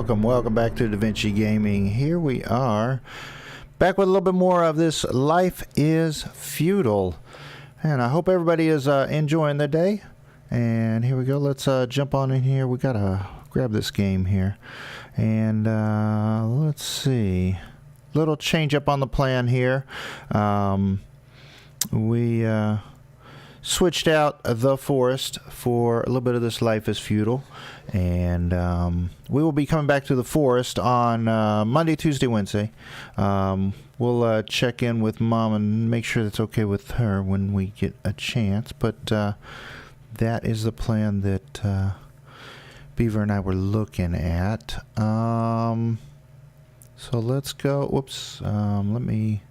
and welcome back to Da Vinci Gaming. Here we are, back with a little bit more of this Life is Feudal, and I hope everybody is enjoying their day. And here we go, let's jump on in here. We gotta grab this game here, and let's see, little change up on the plan here. We switched out the forest for a little bit of this Life is Feudal, and we will be coming back to the forest on Monday, Tuesday, Wednesday. We'll check in with Mom and make sure that's okay with her when we get a chance, but that is the plan that Beaver and I were looking at. So let's go. Whoops. Let me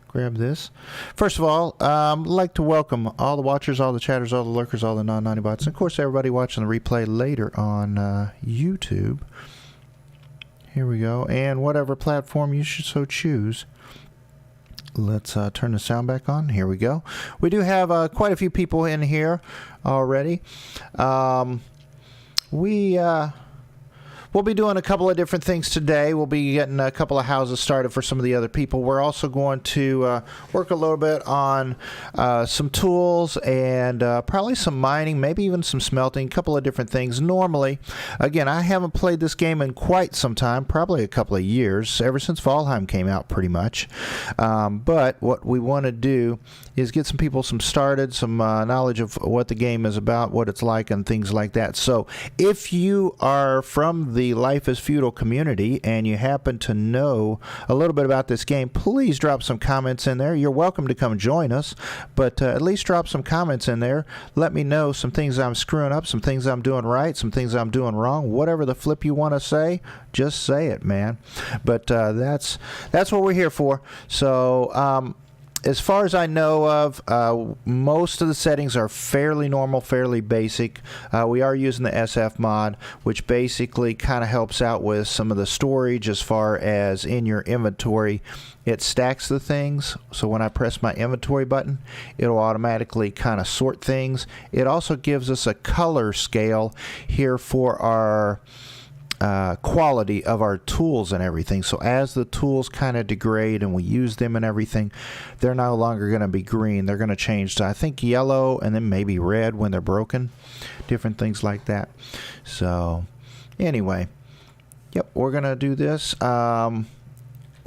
grab this. First of all, I'd like to welcome all the watchers, all the chatters, all the lurkers, all the non-naughty bots, and of course everybody watching the replay later on YouTube. Here we go, and whatever platform you should so choose. Let's turn the sound back on. Here we go. We do have quite a few people in here already. We'll we'll be doing a couple of different things today. We'll be getting a couple of houses started for some of the other people. We're also going to work a little bit on some tools and probably some mining, maybe even some smelting, a couple of different things. Normally, again, I haven't played this game in quite some time, probably a couple of years, ever since Valheim came out pretty much. But what we want to do is get some people some knowledge of what the game is about, what it's like, and things like that. So if you are from the Life is Feudal community and you happen to know a little bit about this game, please drop some comments in there. You're welcome to come join us, but at least drop some comments in there. Let me know some things I'm screwing up, some things I'm doing right, some things I'm doing wrong. Whatever the flip you want to say, just say it, man. But that's what we're here for. So as far as I know of, most of the settings are fairly normal, fairly basic. We are using the SF mod, which basically kind of helps out with some of the storage as far as in your inventory. It stacks the things, so when I press my inventory button, it'll automatically kind of sort things. It also gives us a color scale here for our quality of our tools and everything. So as the tools kind of degrade and we use them and everything, they're no longer going to be green. They're going to change to, I think, yellow and then maybe red when they're broken. Different things like that. So anyway, yep, we're going to do this.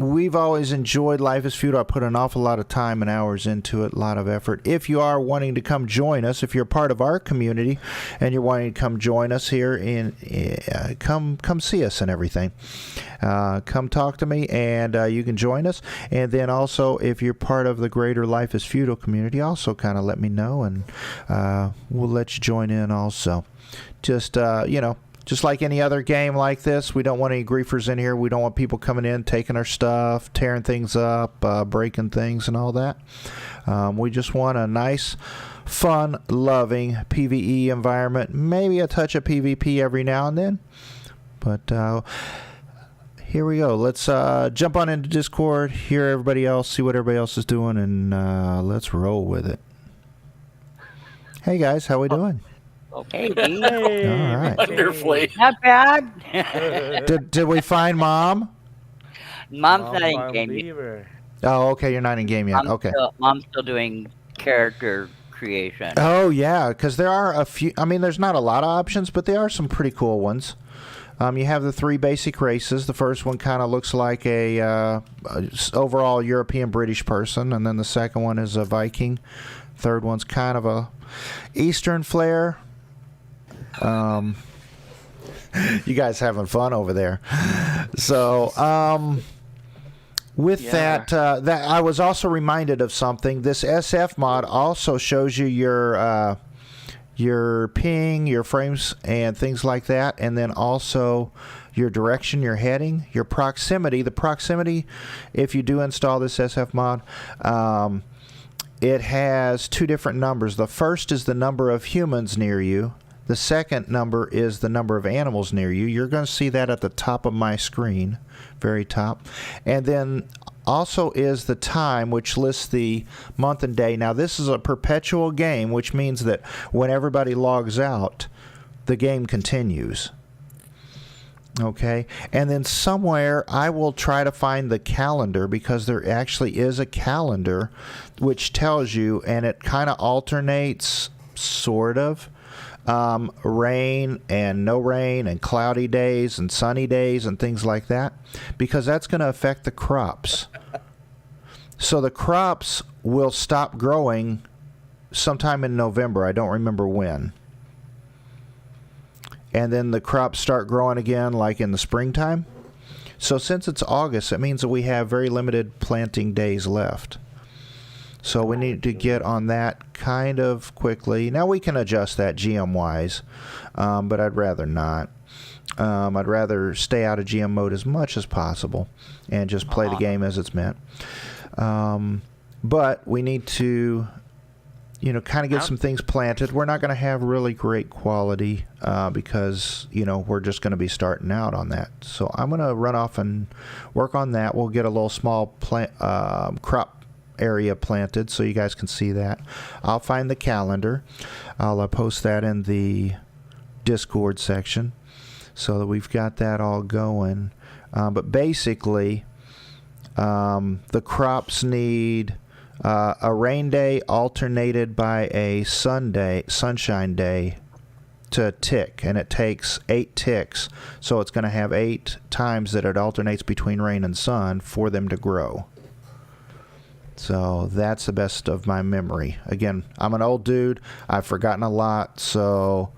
We've always enjoyed Life is Feudal. I put an awful lot of time and hours into it, a lot of effort. If you are wanting to come join us, if you're part of our community and you're wanting to come join us here, come see us and everything. Come talk to me and you can join us. And then also, if you're part of the greater Life is Feudal community, also kind of let me know and we'll let you join in also. Just like any other game like this, we don't want any griefers in here. We don't want people coming in, taking our stuff, tearing things up, breaking things and all that. We just want a nice, fun, loving PvE environment. Maybe a touch of PvP every now and then. But here we go. Let's jump on into Discord, hear everybody else, see what everybody else is doing, and let's roll with it. Hey, guys. How we doing? Okay, all right. Wonderfully. Not bad. Did we find Mom? Mom's not in game yet. Oh, okay. You're not in game yet. Okay. Mom's still doing character creation. Oh, yeah, because there are a few. I mean, there's not a lot of options, but there are some pretty cool ones. You have the 3 basic races. The first one kind of looks like a overall European British person, and then the second one is a Viking. Third one's kind of a Eastern flair. You guys having fun over there. So with that I was also reminded of something. This SF mod also shows you your ping, your frames and things like that, and then also your direction, your heading, your proximity. The proximity, if you do install this SF mod, it has 2 different numbers. The first is the number of humans near you. The second number is the number of animals near you. You're going to see that at the top of my screen, very top. And then also is the time, which lists the month and day. Now, this is a perpetual game, which means that when everybody logs out, the game continues. Okay, and then somewhere I will try to find the calendar, because there actually is a calendar which tells you, and it kind of alternates, sort of, rain and no rain and cloudy days and sunny days and things like that, because that's going to affect the crops. So the crops will stop growing sometime in November. I don't remember when. And then the crops start growing again like in the springtime. So since it's August, it means that we have very limited planting days left. So we need to get on that kind of quickly. Now we can adjust that GM-wise, but I'd rather not. I'd rather stay out of GM mode as much as possible and just play the game as it's meant. But we need to, kind of get some things planted. We're not going to have really great quality because, we're just going to be starting out on that. So I'm going to run off and work on that. We'll get a little small crop area planted so you guys can see that. I'll find the calendar. I'll post that in the Discord section so that we've got that all going. But basically, the crops need a rain day alternated by a sunshine day to tick, and it takes 8 ticks, so it's going to have 8 times that it alternates between rain and sun for them to grow. So that's the best of my memory. Again, I'm an old dude. I've forgotten a lot, so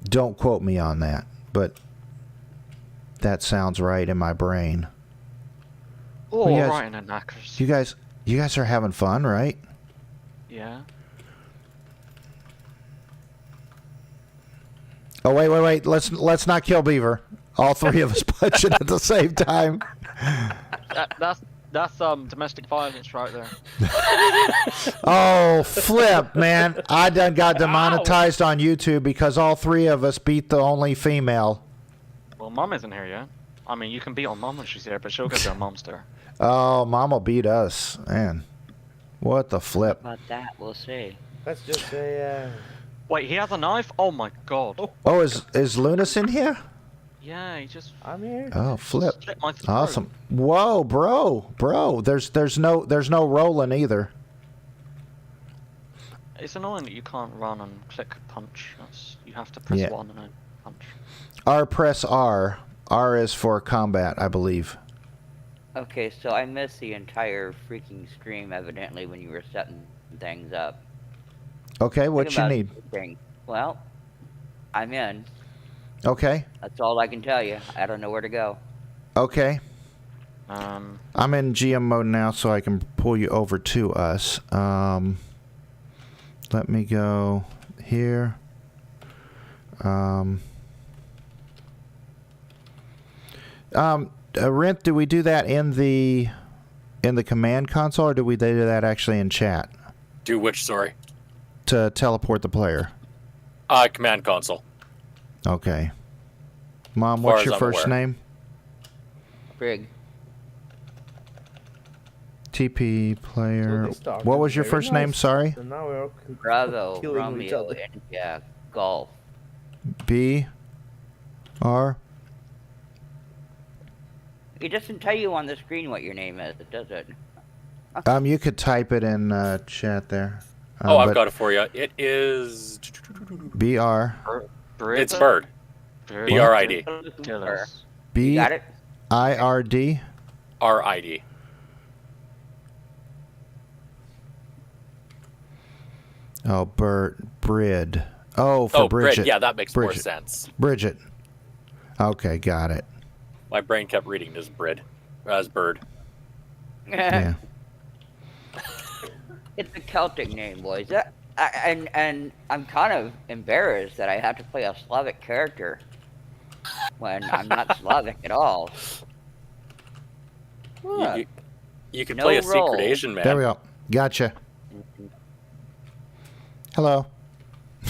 don't quote me on that. But that sounds right in my brain. Oh, Well, yes. right in the knackers. You guys are having fun, right? Yeah. Oh, wait. Let's not kill Beaver. All 3 of us punching at the same time. That's domestic violence right there. Oh, flip, man. I done got demonetized on YouTube because all 3 of us beat the only female. Well, Mom isn't here yet. I mean, you can beat on Mom when she's here, but she'll get their Mom's there. Oh, Mom will beat us. Man, what the flip. About that, we'll see. Let's just say, Wait, he has a knife? Oh my god. Oh, is Lunas in here? Yeah, he just I'm here. Oh, flip. slit my throat. Awesome. Whoa, bro. There's no rolling either. It's annoying that you can't run and click punch. You have to press Yeah. 1 and then punch. Press R. R is for combat, I believe. Okay, so I missed the entire freaking stream, evidently, when you were setting things up. Okay, what Think you about need? everything. Well, I'm in. Okay. That's all I can tell you. I don't know where to go. Okay. Um, I'm in GM mode now, so I can pull you over to us. Let me go here. Rent, do we do that in the command console, or do we do that actually in chat Do which, sorry? to teleport the player? Command console. Okay. Mom, As far what's as your I'm first aware. name? Brig. TP player. So they started What was your very first name? nice. Sorry. And now we're Bravo, killing each Romeo, other. and yeah, Golf. B. R. It doesn't tell you on the screen what your name is, does it? You could type it in chat there. I've got it for you. It is. BR. Brid? It's Bird. B-R-I-D. Kill us. You got it? BIRD. R-I-D. Oh, Brid. Oh, for Bridget. Brid. Yeah, that makes more Bridget. sense. Bridget. Okay, got it. My brain kept reading as Brid. As Bird. Yeah. It's a Celtic name, boys. And I'm kind of embarrassed that I have to play a Slavic character when I'm not Slavic at all. You could No play a roll. secret Asian man. There we go. Gotcha. Hello.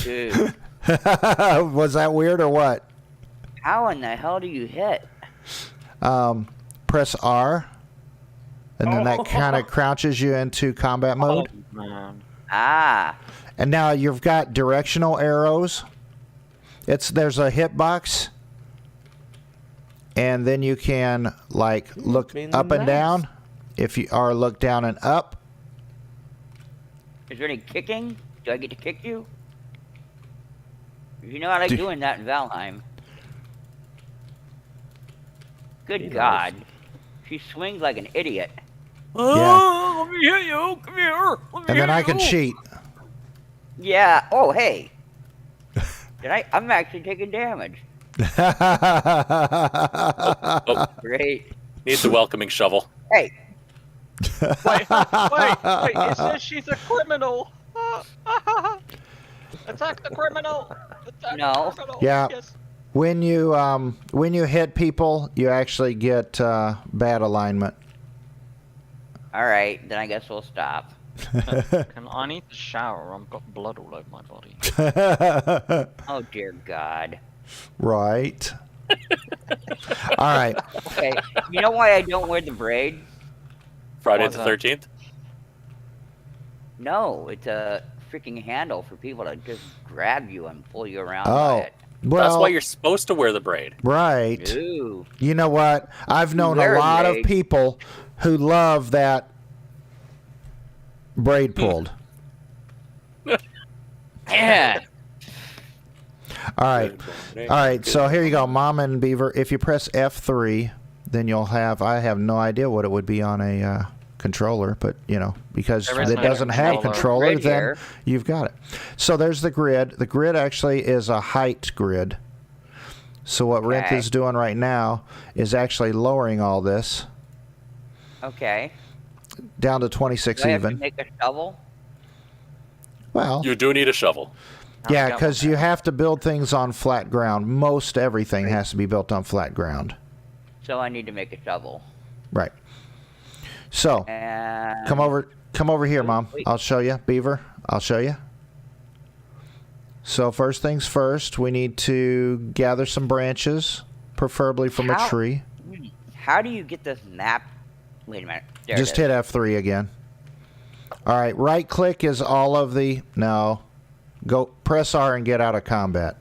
Dude, Was that weird or what? how in the hell do you hit? Press R, and then that kind of crouches you into combat mode. Oh, man. Ah, And now you've got directional arrows. There's a hitbox, and then you can like look been up and nice. down, or look down and up. is there any kicking? Do I get to kick you? You know I like Do- doing that in Valheim. Good He God. She swings like an idiot. Yeah. Let me hit you. Come here. Let me And then hit I can you. cheat. Yeah. Oh, hey. I'm actually taking damage. Great. Needs a welcoming shovel. Hey, Wait, it says she's a criminal. Attack the criminal. Attack No. the criminal. Yeah. Yes. When you hit people, you actually get bad alignment. all right. Then I guess we'll stop. I need to shower. I've got blood all over my body. Oh, dear God. Right. All right. Okay. You know why I don't wear the braid? Friday Why's the that? 13th? No, it's a freaking handle for people to just grab you and pull you around Oh. by it. Well, That's why you're supposed to wear the braid. right. Ooh. You know what? I've known a Wear a lot of braid. people who love that braid pulled. Yeah. All right. So here you go, Mom and Beaver. If you press F3, then you'll have. I have no idea what it would be on a controller, but because There is it no doesn't have controller. controller, Grid then here. you've got it. So there's the grid. The grid actually is a height grid. So what Rinth Okay. is doing right now is actually lowering all this Okay. down to 26 Do I have to even. make a shovel? Well, You do need a shovel. yeah, because you have to build things on flat ground. Most everything has to be built on flat ground. So I need to make a shovel. Right. So And come over here, Mom. wait. I'll show you, Beaver. I'll show you. So first things first, we need to gather some branches, preferably from a How- tree. How do you get this map? Wait a minute. There Just it is. hit F3 again. All right, right click is all of the. No, go press R and get out of combat.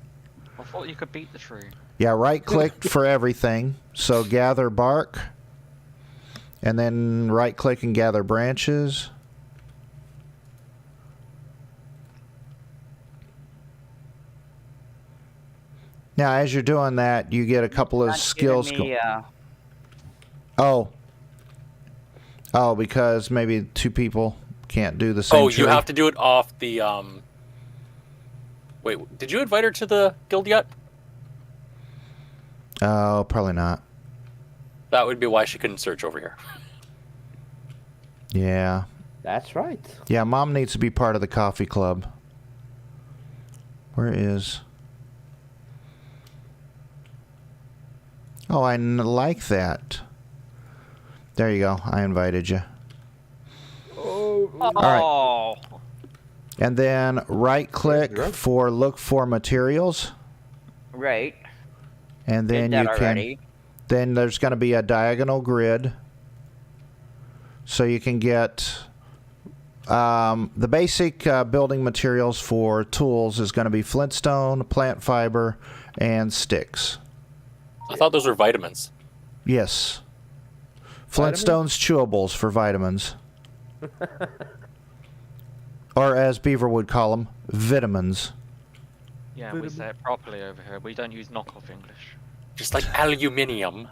I thought you could beat the tree. Yeah, right click for everything. So gather bark, and then right click and gather branches. Now, as you're doing that, you get a couple of Not skills. giving me, Oh, because maybe two people can't do the same. Oh, you tree. have to do it off the. Wait, did you invite her to the guild yet? Oh, probably not. That would be why she couldn't search over here. Yeah. That's right. Yeah, Mom needs to be part of the coffee club. Where is... Oh, I like that. There you go. I invited you. Oh, Oh, And then right-click Drug? for look for materials. right. And then Did you that can... already. Then there's going to be a diagonal grid. So you can get... the basic building materials for tools is going to be flintstone, plant fiber, and sticks. I thought those were vitamins. Yes. Vitamins? Flintstone's chewables for vitamins. Or as Beaver would call them, vitamins. yeah, we say it properly over here. We don't use knockoff English. Just like aluminium.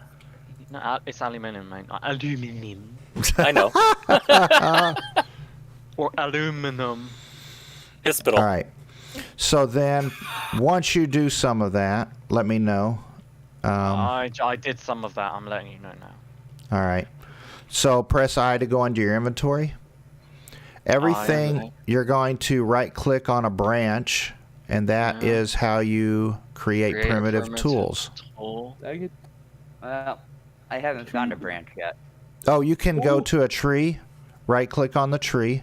No, it's aluminium, mate. Not aluminium. I know. Or aluminum. Hospital. All right. So then, once you do some of that, let me know. I did some of that. I'm letting you know now. All right. So press I to go into your inventory. Everything, okay. you're going to right-click on a branch, and that Yeah. is how you create Create a primitive tools. tool. dang it. Well, I haven't found a branch yet. Oh, you can go to a tree, right-click on the tree,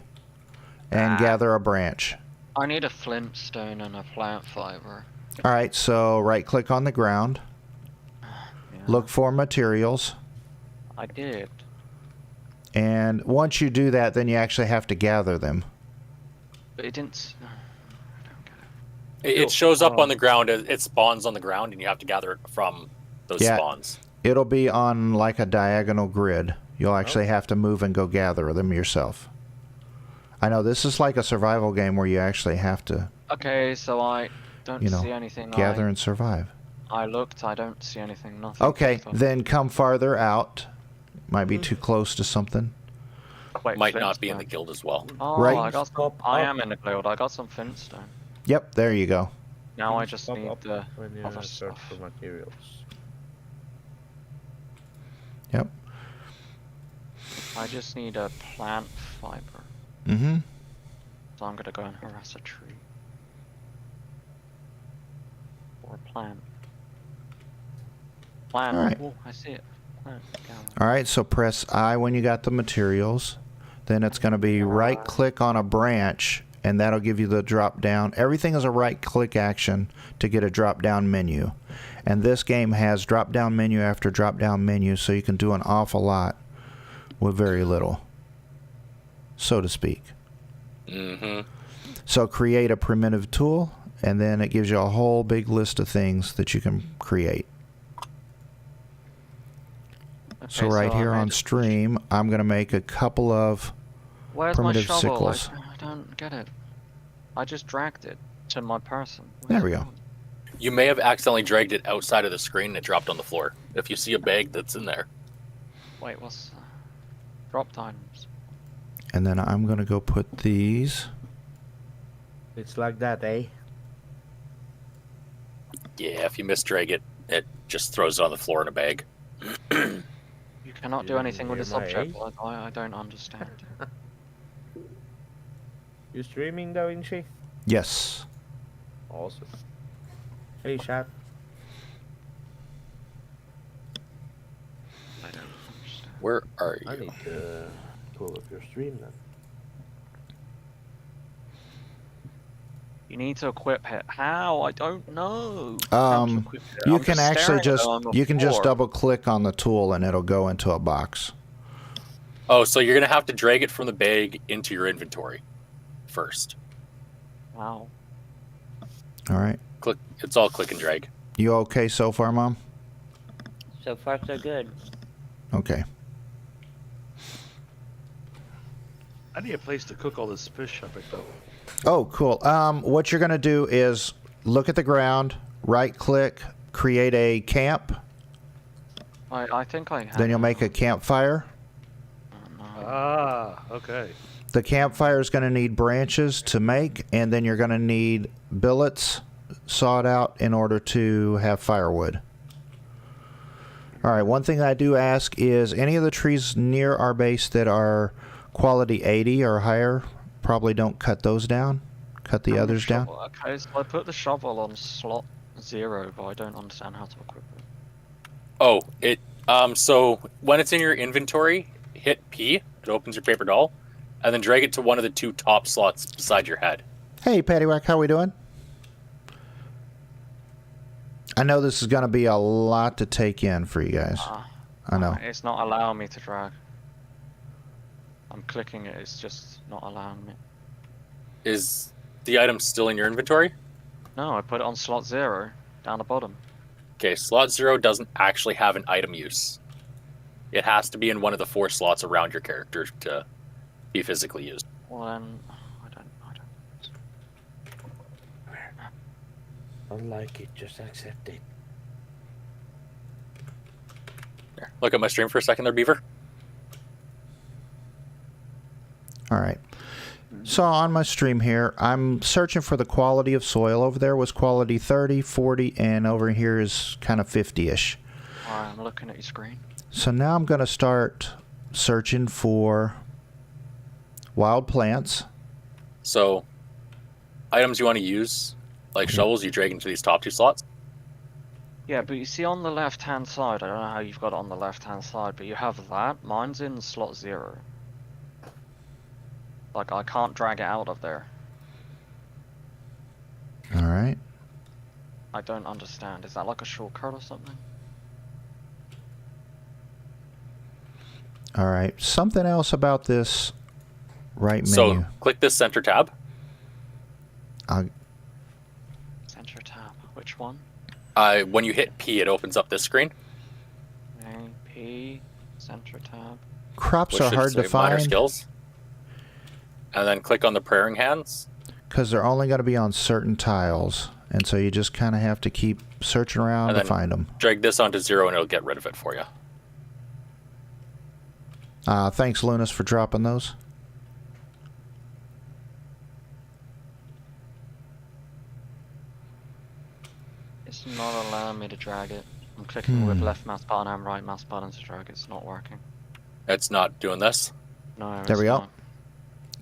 and gather a branch. I need a flintstone and a plant fiber. All right, so right-click on the ground, Yeah, look for materials, I did. and once you do that, then you actually have to gather them. But it didn't. It shows up on the ground. It spawns on the ground, and you have to gather it from those Yeah. spawns. It'll be on like a diagonal grid. You'll actually have to move and go gather them yourself. I know this is like a survival game where you actually have to Okay, so I don't You know, see anything. gather and survive. I looked. I don't see anything. Nothing. Okay, popped up. then come farther out. Might be too close to something. Wait, Might not be in the flintstone. guild as well. Oh, Right. I got some. Pop I up. am in the guild. I got some flintstone. Yep, there you go. Now I just Pop need up the when you other search stuff. for materials. Yep. I just need a plant fiber. Mm-hmm. So I'm gonna go and harass a tree. Or a plant. Plant. Alright. Oh, I see it. Plant. Gallery. All right, so press I when you got the materials. Then it's going to be right-click on a branch, and that'll give you the drop-down. Everything is a right-click action to get a drop-down menu. And this game has drop-down menu after drop-down menu, so you can do an awful lot with very little, so to speak. Mm-hmm. So create a primitive tool, and then it gives you a whole big list of things that you can create. So Okay, right I here made on it. stream, I'm going to make a couple of Where's my primitive shovel? sickles. I don't get it. I just dragged it to my person. There we go. You may have accidentally dragged it outside of the screen and it dropped on the floor. If you see a bag that's in there. Wait, what's dropped items? And then I'm going to go put these. It's like that, eh? Yeah, if you misdrag it, it just throws it on the floor in a bag. You cannot do Yeah, anything with near this my object. age. I don't understand. You streaming though, Inchi? Yes. Awesome. Hey, chat. I don't understand. Where are I you? need to pull up your stream then. You need to equip it. How? I don't know. How to equip it. You I'm can just actually staring just at it on the you can just floor. double click on the tool and it'll go into a box. Oh, so you're gonna have to drag it from the bag into your inventory first. Wow. All right. Click. It's all click and drag. You okay so far, Mom? So far, so good. Okay. I need a place to cook all this fish I picked up. Oh, cool. What you're going to do is look at the ground, right click, create a camp. I think I have. Then you'll make a campfire. No. Ah, okay. The campfire is going to need branches to make, and then you're going to need billets sawed out in order to have firewood. All right, one thing I do ask is any of the trees near our base that are quality 80 or higher, probably don't cut those down. Cut the others down. Shovel. Okay, so I put the shovel on slot 0, but I don't understand how to equip it. Oh, it. So when it's in your inventory, hit P. It opens your paper doll, and then drag it to one of the 2 top slots beside your head. Hey, Paddywhack, how we doing? I know this is going to be a lot to take in for you guys. I know. It's not allowing me to drag. I'm clicking it, it's just not allowing me. Is the item still in your inventory? No, I put it on slot 0, down the bottom. Okay, slot 0 doesn't actually have an item use. It has to be in one of the 4 slots around your character to be physically used. Well then, I don't. Don't like it, just accept it. Here, look at my stream for a second there, Beaver. All right. So on my stream here, I'm searching for the quality of soil. Over there was quality 30, 40, and over here is kind of 50-ish. Alright, I'm looking at your screen. So now I'm going to start searching for wild plants. So, items you want to use, like shovels, you drag into these top 2 slots. Yeah, but you see on the left-hand side, I don't know how you've got it on the left-hand side, but you have that. Mine's in slot 0. Like, I can't drag it out of there. All right. I don't understand. Is that like a shortcut or something? All right. Something else about this right menu. So, click this center tab. Center tab. Which one? When you hit P, it opens up this screen. A, P, center tab. Crops Which are should hard to say minor find skills. And then click on the praying hands. because they're only going to be on certain tiles. And so you just kind of have to keep searching around And to then find them. Drag this onto 0 and it'll get rid of it for you. Thanks, Lunas, for dropping those. It's not allowing me to drag it. I'm clicking with Hmm. left mouse button and right mouse button to drag it. It's not working. It's not doing this. No, There it's we go. not.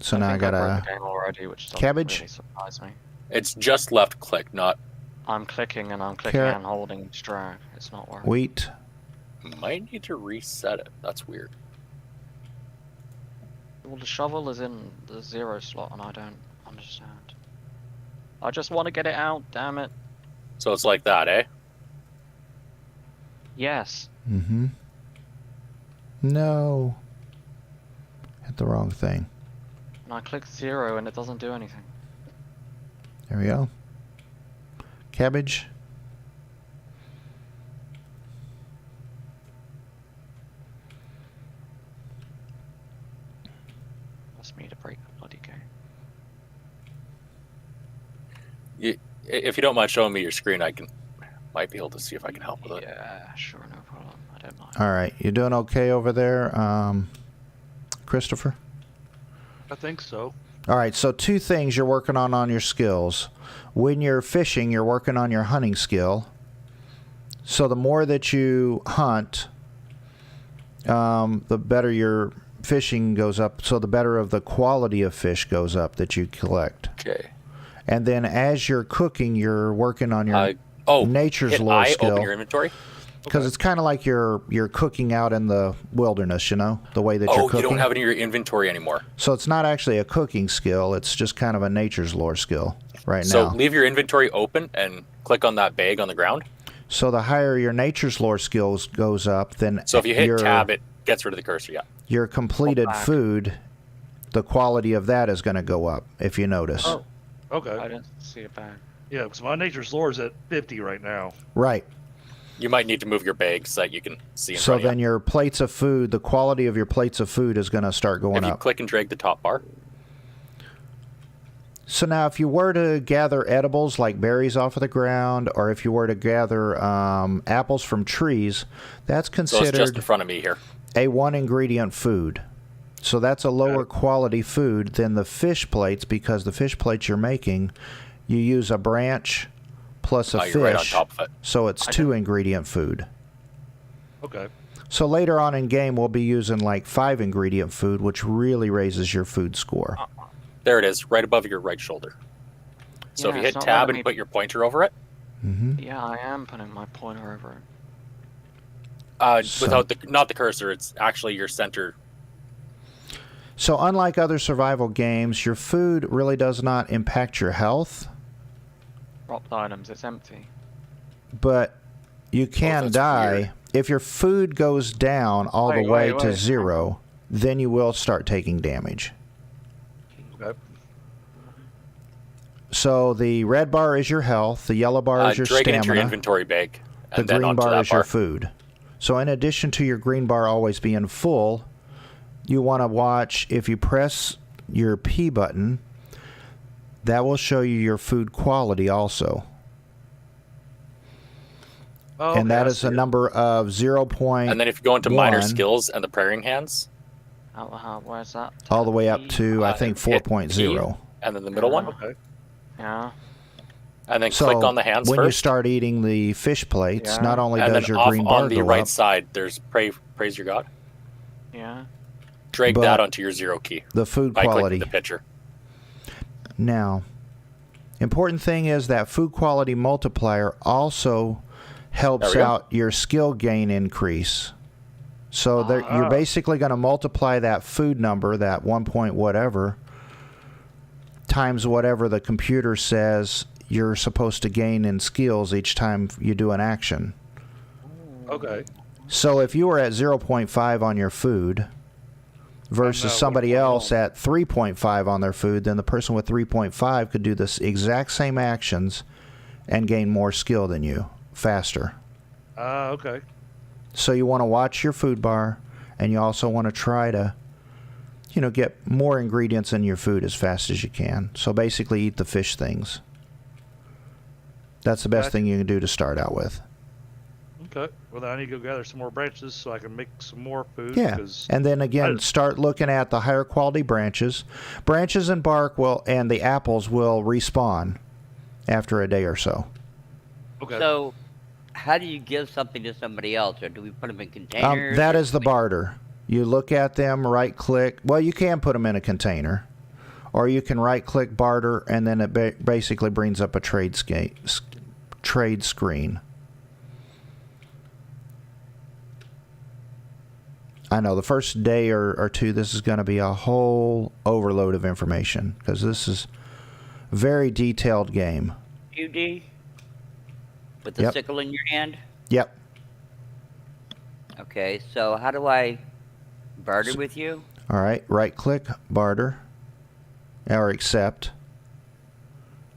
So now I think got broke a the game already, which doesn't cabbage. really surprise me. It's just left click, not I'm clicking and I'm clicking Carrot. and holding to drag. It's not working. wheat. might need to reset it. That's weird. Well, the shovel is in the 0 slot and I don't understand. I just want to get it out, damn it. So it's like that, eh? Yes. Mm-hmm. No. Hit the wrong thing. And I click 0 and it doesn't do anything. There we go. Cabbage? That's me to break the bloody game. If you don't mind showing me your screen, might be able to see if I can help with it. Yeah, sure, no problem. I don't mind. All right. You doing okay over there, Christopher? I think so. All right. So 2 things you're working on your skills. When you're fishing, you're working on your hunting skill. So the more that you hunt, the better your fishing goes up. So the better of the quality of fish goes up that you collect. Okay. And then as you're cooking, you're working on your nature's hit lore I, skill. open your inventory. Because it's kind of like you're cooking out in the wilderness, you know, the way that you're cooking. You don't have it in your inventory anymore. So it's not actually a cooking skill. It's just kind of a nature's lore skill right So now. leave your inventory open and click on that bag on the ground. So the higher your nature's lore skills goes up, then So if you hit tab, it gets rid of the cursor, yeah. your completed food, the quality of that is going to go up, if you notice. Oh, okay. I don't see a bag. Yeah, because my nature's lore is at 50 right now. Right. You might need to move your bag so that you can see in So front of then you. your plates of food, the quality of your plates of food is going to start going If you up. click and drag the top bar. So now if you were to gather edibles like berries off of the ground, or if you were to gather apples from trees, that's So it's just in considered front of me here. a 1-ingredient food. So that's a lower quality food than the fish plates, because the fish plates you're making, you use a branch plus a You're right on fish. top of it. So it's 2-ingredient food. Okay. So later on in game, we'll be using like 5-ingredient food, which really raises your food score. There it is, right above your right shoulder. So Yeah, if you it's hit not tab letting and me- put your pointer over it, Yeah, I am putting my pointer over it. without not the cursor, it's actually your center. So unlike other survival games, your food really does not impact your health, Dropped items, it's empty. but you can that's die. weird. If your food goes down all the Wait, way wait, to wait. 0, then you will start taking damage. Okay. So the red bar is your health, the yellow bar is your Drag it into your stamina, inventory bag. the And then green onto bar that is your food. So in addition to your green bar always being full, you want to watch, if you press your P button, that will show you your food quality also. Oh, And that I is see a it. number of 0.1 And then if you go into minor skills and the praying hands, Where's that? all the way up to, I think, hit 4.0. and then the middle one, Okay. Yeah. and then So click on the hands when you first. start eating the fish plates, Yeah. not only And does then your off green bar on the go right up, side, there's praise your God. Yeah. Drag But that onto your 0 key the food by quality. clicking the picture. Now, important thing is that food quality multiplier also helps There we go. out your skill gain increase. So you're basically going to multiply that food number, that 1 point whatever, times whatever the computer says you're supposed to gain in skills each time you do an action. Okay. So if you were at 0.5 on your food versus somebody else at 3.5 on their food, then the person with 3.5 could do the exact same actions and gain more skill than you faster. Okay. So you want to watch your food bar, and you also want to try to, get more ingredients in your food as fast as you can. So basically eat the fish things. That's the best thing you can do to start out with. Okay. Well, then I need to go gather some more branches so I can make some more food. Yeah, Because and then again, start looking at the higher quality branches. Branches and bark and the apples will respawn after a day or so. okay. So, how do you give something to somebody else, or do we put them in containers? That or is the do we- barter. You look at them, right click. Well, you can put them in a container, or you can right click barter, and then it basically brings up a trade screen. I know the first day or two, this is going to be a whole overload of information because this is a very detailed game. QD? With the Yep. sickle in your hand? Yep. Okay, so how do I barter with you? All right. Right click barter or accept.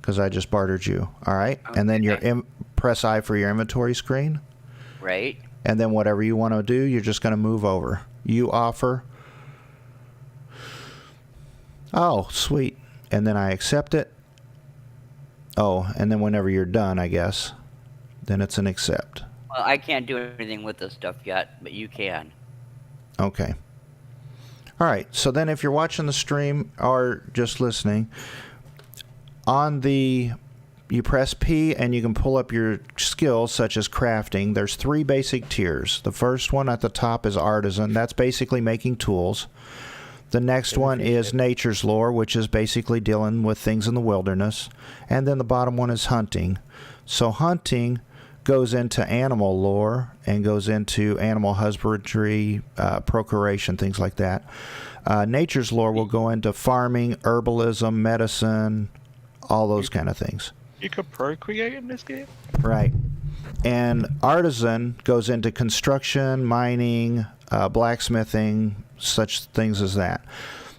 because I just bartered you. All right, and then press I for your inventory screen. Right. And then whatever you want to do, you're just going to move over. You offer. Oh, sweet. And then I accept it. Oh, and then whenever you're done, I guess, then it's an accept. Well, I can't do anything with this stuff yet, but you can. Okay. All right. So then if you're watching the stream or just listening, you press P and you can pull up your skills such as crafting. There's 3 basic tiers. The first one at the top is artisan. That's basically making tools. The next one is nature's lore, which is basically dealing with things in the wilderness. And then the bottom one is hunting. So hunting goes into animal lore and goes into animal husbandry, procreation, things like that. Nature's lore will go into farming, herbalism, medicine, all those kind of things. You could procreate in this game? Right. And artisan goes into construction, mining, blacksmithing, such things as that.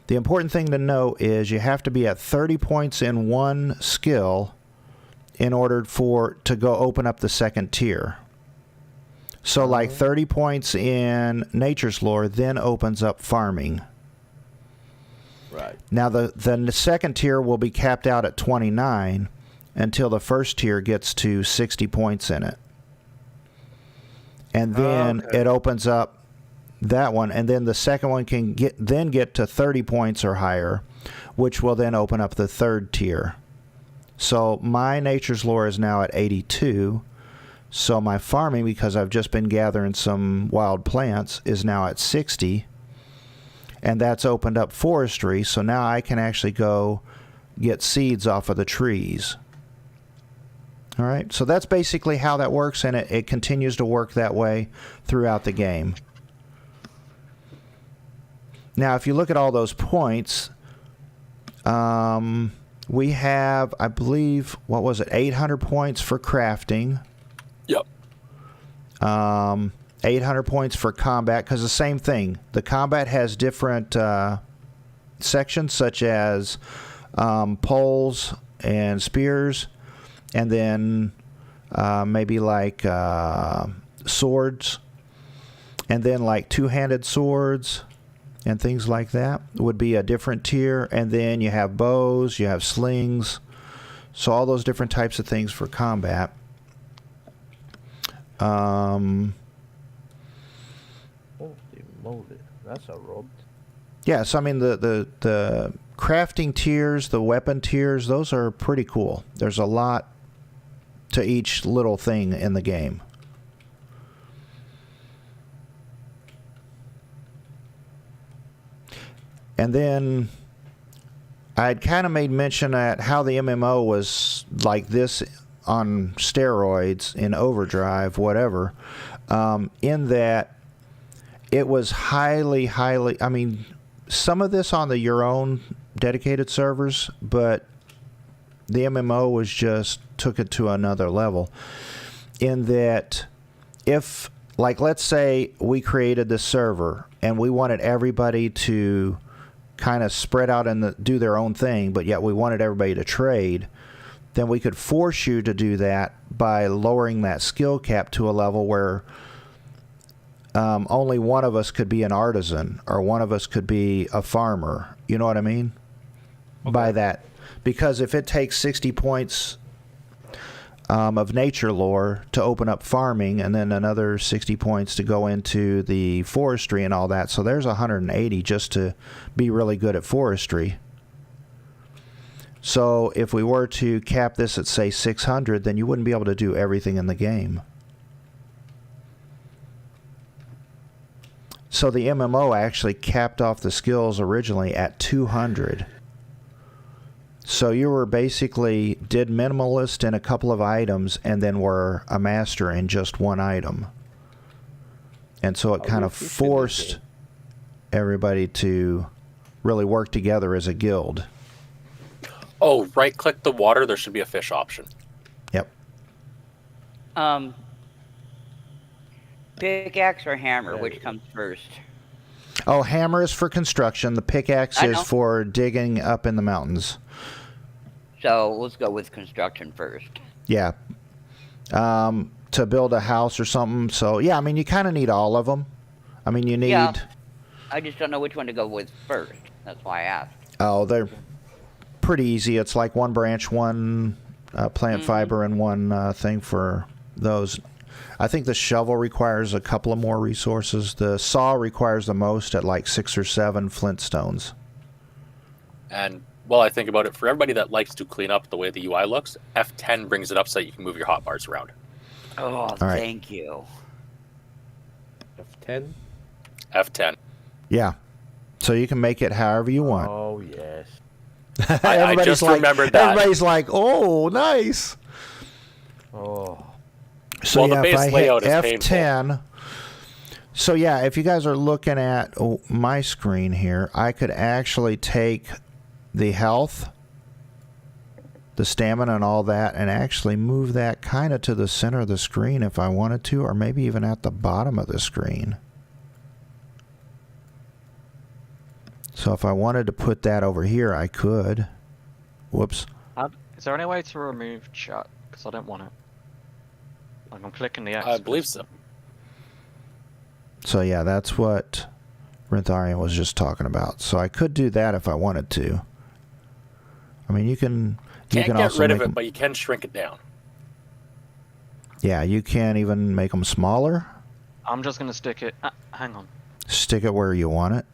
The important thing to know is you have to be at 30 points in one skill in order to go open up the second tier. So like 30 points in nature's lore then opens up farming. Right. Now the second tier will be capped out at 29 until the first tier gets to 60 points in it. And then it opens up that one, and then the second one can get to 30 points or higher, which will then open up the third tier. So my nature's lore is now at 82. So my farming, because I've just been gathering some wild plants, is now at 60. And that's opened up forestry, so now I can actually go get seeds off of the trees. All right, so that's basically how that works, and it continues to work that way throughout the game. Now, if you look at all those points, we have, I believe, 800 points for crafting. Yep. 800 points for combat, because the same thing. The combat has different sections, such as poles and spears, and then maybe like swords, and then like two-handed swords and things like that would be a different tier. And then you have bows, you have slings, so all those different types of things for combat. Holy moly, that's a rod. Yeah, so I mean the crafting tiers, the weapon tiers, those are pretty cool. There's a lot to each little thing in the game. And then I'd kind of made mention at how the MMO was like this on steroids in Overdrive, whatever, in that it was highly, I mean, some of this on your own dedicated servers, but the MMO was just took it to another level in that if, like, let's say we created this server and we wanted everybody to kind of spread out and do their own thing, but yet we wanted everybody to trade, then we could force you to do that by lowering that skill cap to a level where only one of us could be an artisan or one of us could be a farmer. You know what I mean? Okay. By that. Because if it takes 60 points of nature lore to open up farming and then another 60 points to go into the forestry and all that, so there's 180 just to be really good at forestry. So if we were to cap this at, say, 600, then you wouldn't be able to do everything in the game. So the MMO actually capped off the skills originally at 200. So you were basically did minimalist in a couple of items and then were a master in just one item. And so it kind of forced everybody to really work together as a guild. Oh, right-click the water. There should be a fish option. Yep. Pickaxe or hammer, which comes first? Oh, hammer is for construction. The pickaxe is for digging up in the mountains. So let's go with construction first. Yeah. To build a house or something. So, yeah, I mean, you kind of need all of them. I mean, you need... Yeah. I just don't know which one to go with first. That's why I asked. Oh, they're pretty easy. It's like one branch, one plant fiber, and one thing for those. I think the shovel requires a couple of more resources. The saw requires the most at like 6 or 7 flintstones. And while I think about it, for everybody that likes to clean up the way the UI looks, F10 brings it up so you can move your hotbars around. Oh, right. thank you. F10. F10. Yeah. So you can make it however you want. Oh yes. I just remembered that. Everybody's like, oh, nice. Oh. So Well, the yeah, base if I hit layout is F10. So yeah, if you guys are looking at my screen here, I could actually take the health, the stamina and all that, and actually move that kind of to the center of the screen if I wanted to, or maybe even at the bottom of the screen. So if I wanted to put that over here, I could. Whoops. Is there any way to remove chat? Because I don't want it. Like I'm clicking the X. I believe so. So yeah, that's what Rintharian was just talking about. So I could do that if I wanted to. I mean, you can Can't get also rid of make it, but you can shrink it down. Yeah, you can even make them smaller. I'm just gonna stick it. Hang on. Stick it where you want it.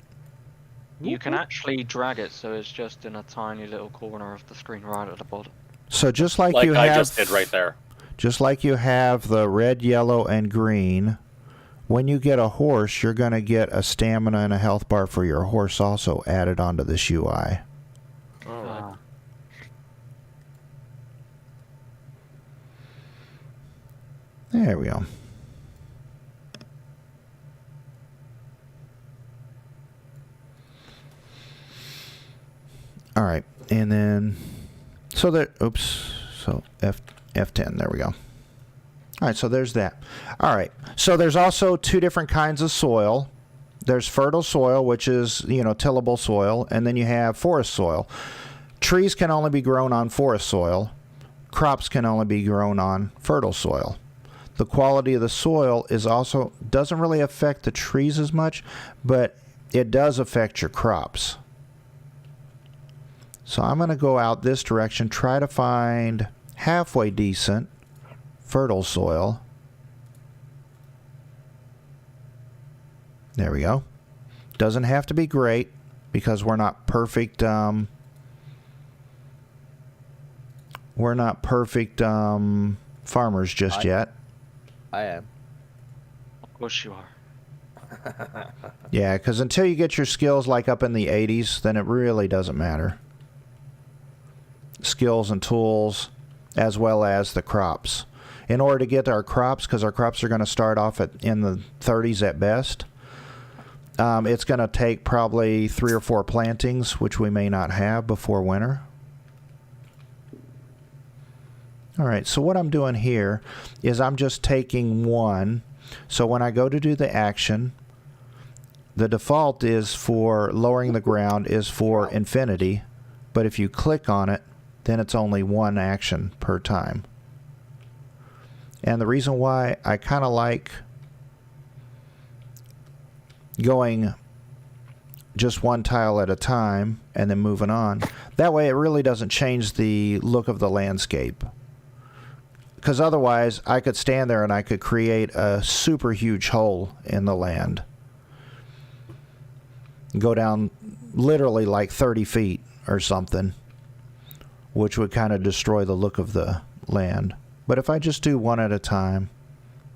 You can actually drag it so it's just in a tiny little corner of the screen right at the bottom. So just like Like you I have, just did right there. just like you have the red, yellow, and green. When you get a horse, you're going to get a stamina and a health bar for your horse also added onto this UI. Alright. There we go. All right, and then so there. Oops. So F10. There we go. All right, so there's that. All right, so there's also 2 different kinds of soil. There's fertile soil, which is, tillable soil, and then you have forest soil. Trees can only be grown on forest soil. Crops can only be grown on fertile soil. The quality of the soil is also doesn't really affect the trees as much, but it does affect your crops. So I'm going to go out this direction, try to find halfway decent fertile soil. There we go. Doesn't have to be great because we're not perfect. We're not perfect farmers just yet. I am. Of course you are. Yeah, because until you get your skills like up in the 80s, then it really doesn't matter. Skills and tools, as well as the crops. In order to get our crops, because our crops are going to start off in the 30s at best, it's going to take probably 3 or 4 plantings, which we may not have before winter. All right, so what I'm doing here is I'm just taking one. So when I go to do the action, the default is for lowering the ground is for infinity, but if you click on it, then it's only 1 action per time. And the reason why I kind of like going just 1 tile at a time and then moving on, that way it really doesn't change the look of the landscape. Because otherwise, I could stand there and I could create a super huge hole in the land. Go down literally like 30 feet or something, which would kind of destroy the look of the land. But if I just do 1 at a time,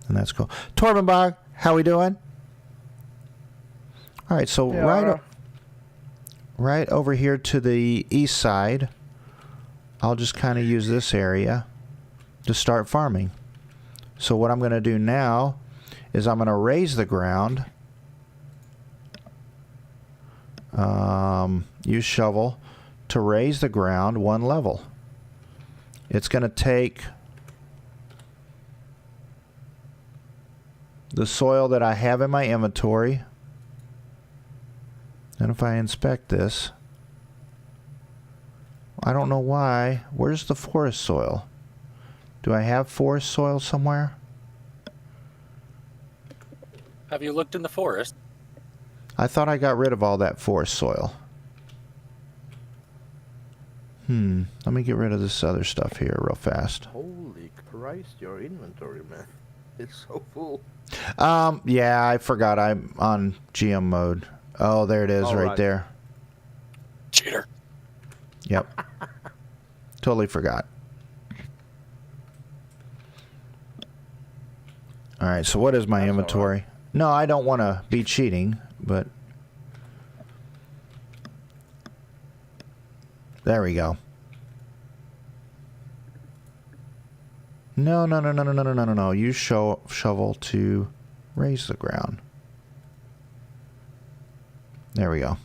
then that's cool. Torbenbach, how we doing? All right, so Yeah, right over here to the east side, I'll just kind of use this area to start farming. So what I'm going to do now is I'm going to raise the ground. Use shovel to raise the ground 1 level. It's going to take the soil that I have in my inventory, and if I inspect this, I don't know why. Where's the forest soil? Do I have forest soil somewhere? Have you looked in the forest? I thought I got rid of all that forest soil. Let me get rid of this other stuff here real fast. Holy Christ, your inventory, man. It's so full. Yeah, I forgot I'm on GM mode. Oh, there it is, All right right. there. Cheater. Yep. Totally forgot. All right, so what is my That's all inventory? No, I don't want to be cheating, but there we go. No. Use shovel to raise the ground. There we go.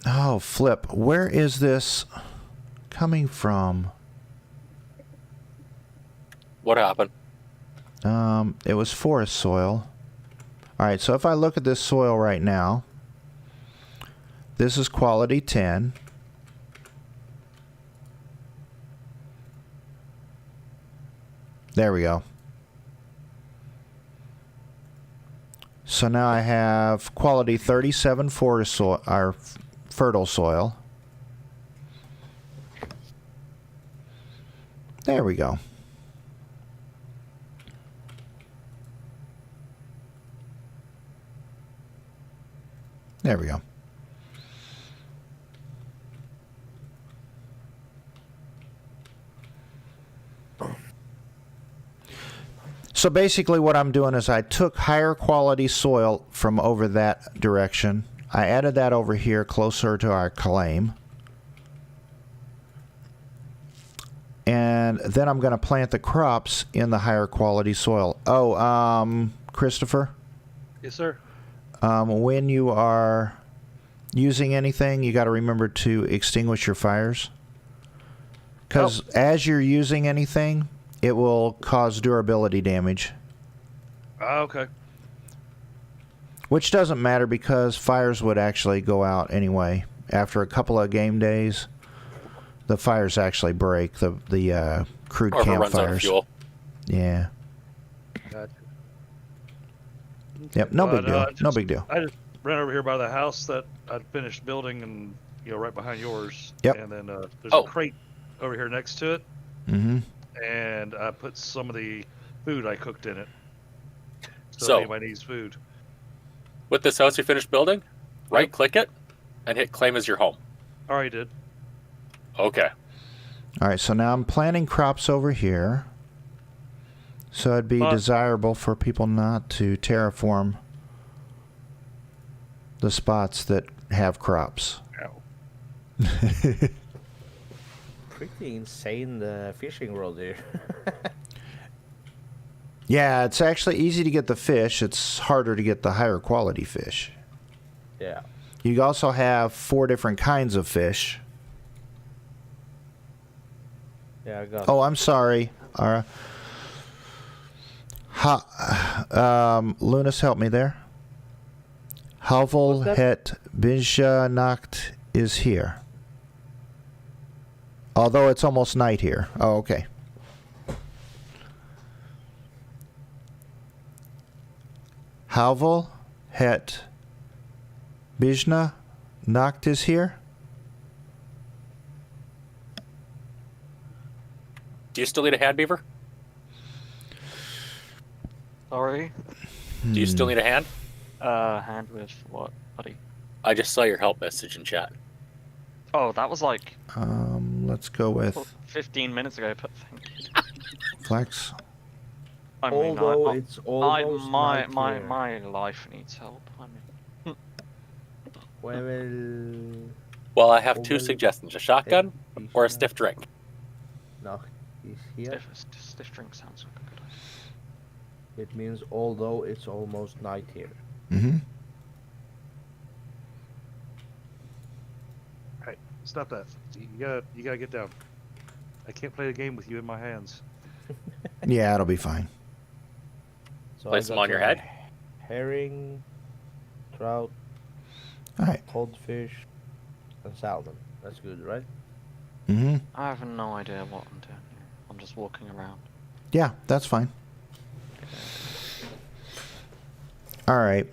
Oh, flip. Where is this coming from? What happened? It was forest soil. All right, so if I look at this soil right now, this is quality 10. There we go. So now I have quality 37 forest soil, or fertile soil. There we go. There we go. So basically what I'm doing is I took higher quality soil from over that direction. I added that over here closer to our claim. And then I'm going to plant the crops in the higher quality soil. Oh, Christopher? Yes, sir. When you are using anything, you got to remember to extinguish your fires. Because as you're using anything, it will cause durability damage. Okay. Which doesn't matter because fires would actually go out anyway. After a couple of game days, the fires actually break, the crude Or if it runs out of campfires. fuel. Yeah. Gotcha. Yep, no big But, deal. No big deal. I just ran over here by the house that I'd finished building, and right behind yours. Yep. And then there's Oh. a crate over here next to it, Mm-hmm. and I put some of the food I cooked in it. So, So- if anybody needs food. With this house you finished building, right click it and hit claim as your home. Already did. Okay. All right, so now I'm planting crops over here. So it'd be desirable for people not to terraform the spots that have crops. Ow. Pretty insane fishing world here. Yeah, it's actually easy to get the fish. It's harder to get the higher quality fish. Yeah. You also have 4 different kinds of fish. Yeah, I got Oh, I'm sorry. Lunas, help me there. Havel What's that? het Binja Nacht is here. Although it's almost night here. Oh, okay. Havel het Bijna Nacht is here. Do you still need a hand, Beaver? Sorry. Do you still need a hand? Hand with what, buddy? I just saw your help message in chat. Oh, that was like Let's go with 15 minutes ago. But thank you. Flex. I mean, Although it's almost my night here. my life needs help. I mean, Well, Well, I have 2 Well, suggestions: a shotgun or a stiff drink. Nacht is here. stiff drink sounds like a good idea. It means although it's almost night here. Mm-hmm. Hey, stop that. You gotta get down. I can't play the game with you in my hands. Yeah, it'll be fine. So Place I them got on your some head. Herring, trout, All right. codfish, and sell them. That's good, right? Mm-hmm. I have no idea what I'm doing here. I'm just walking around. Yeah, that's fine. All right.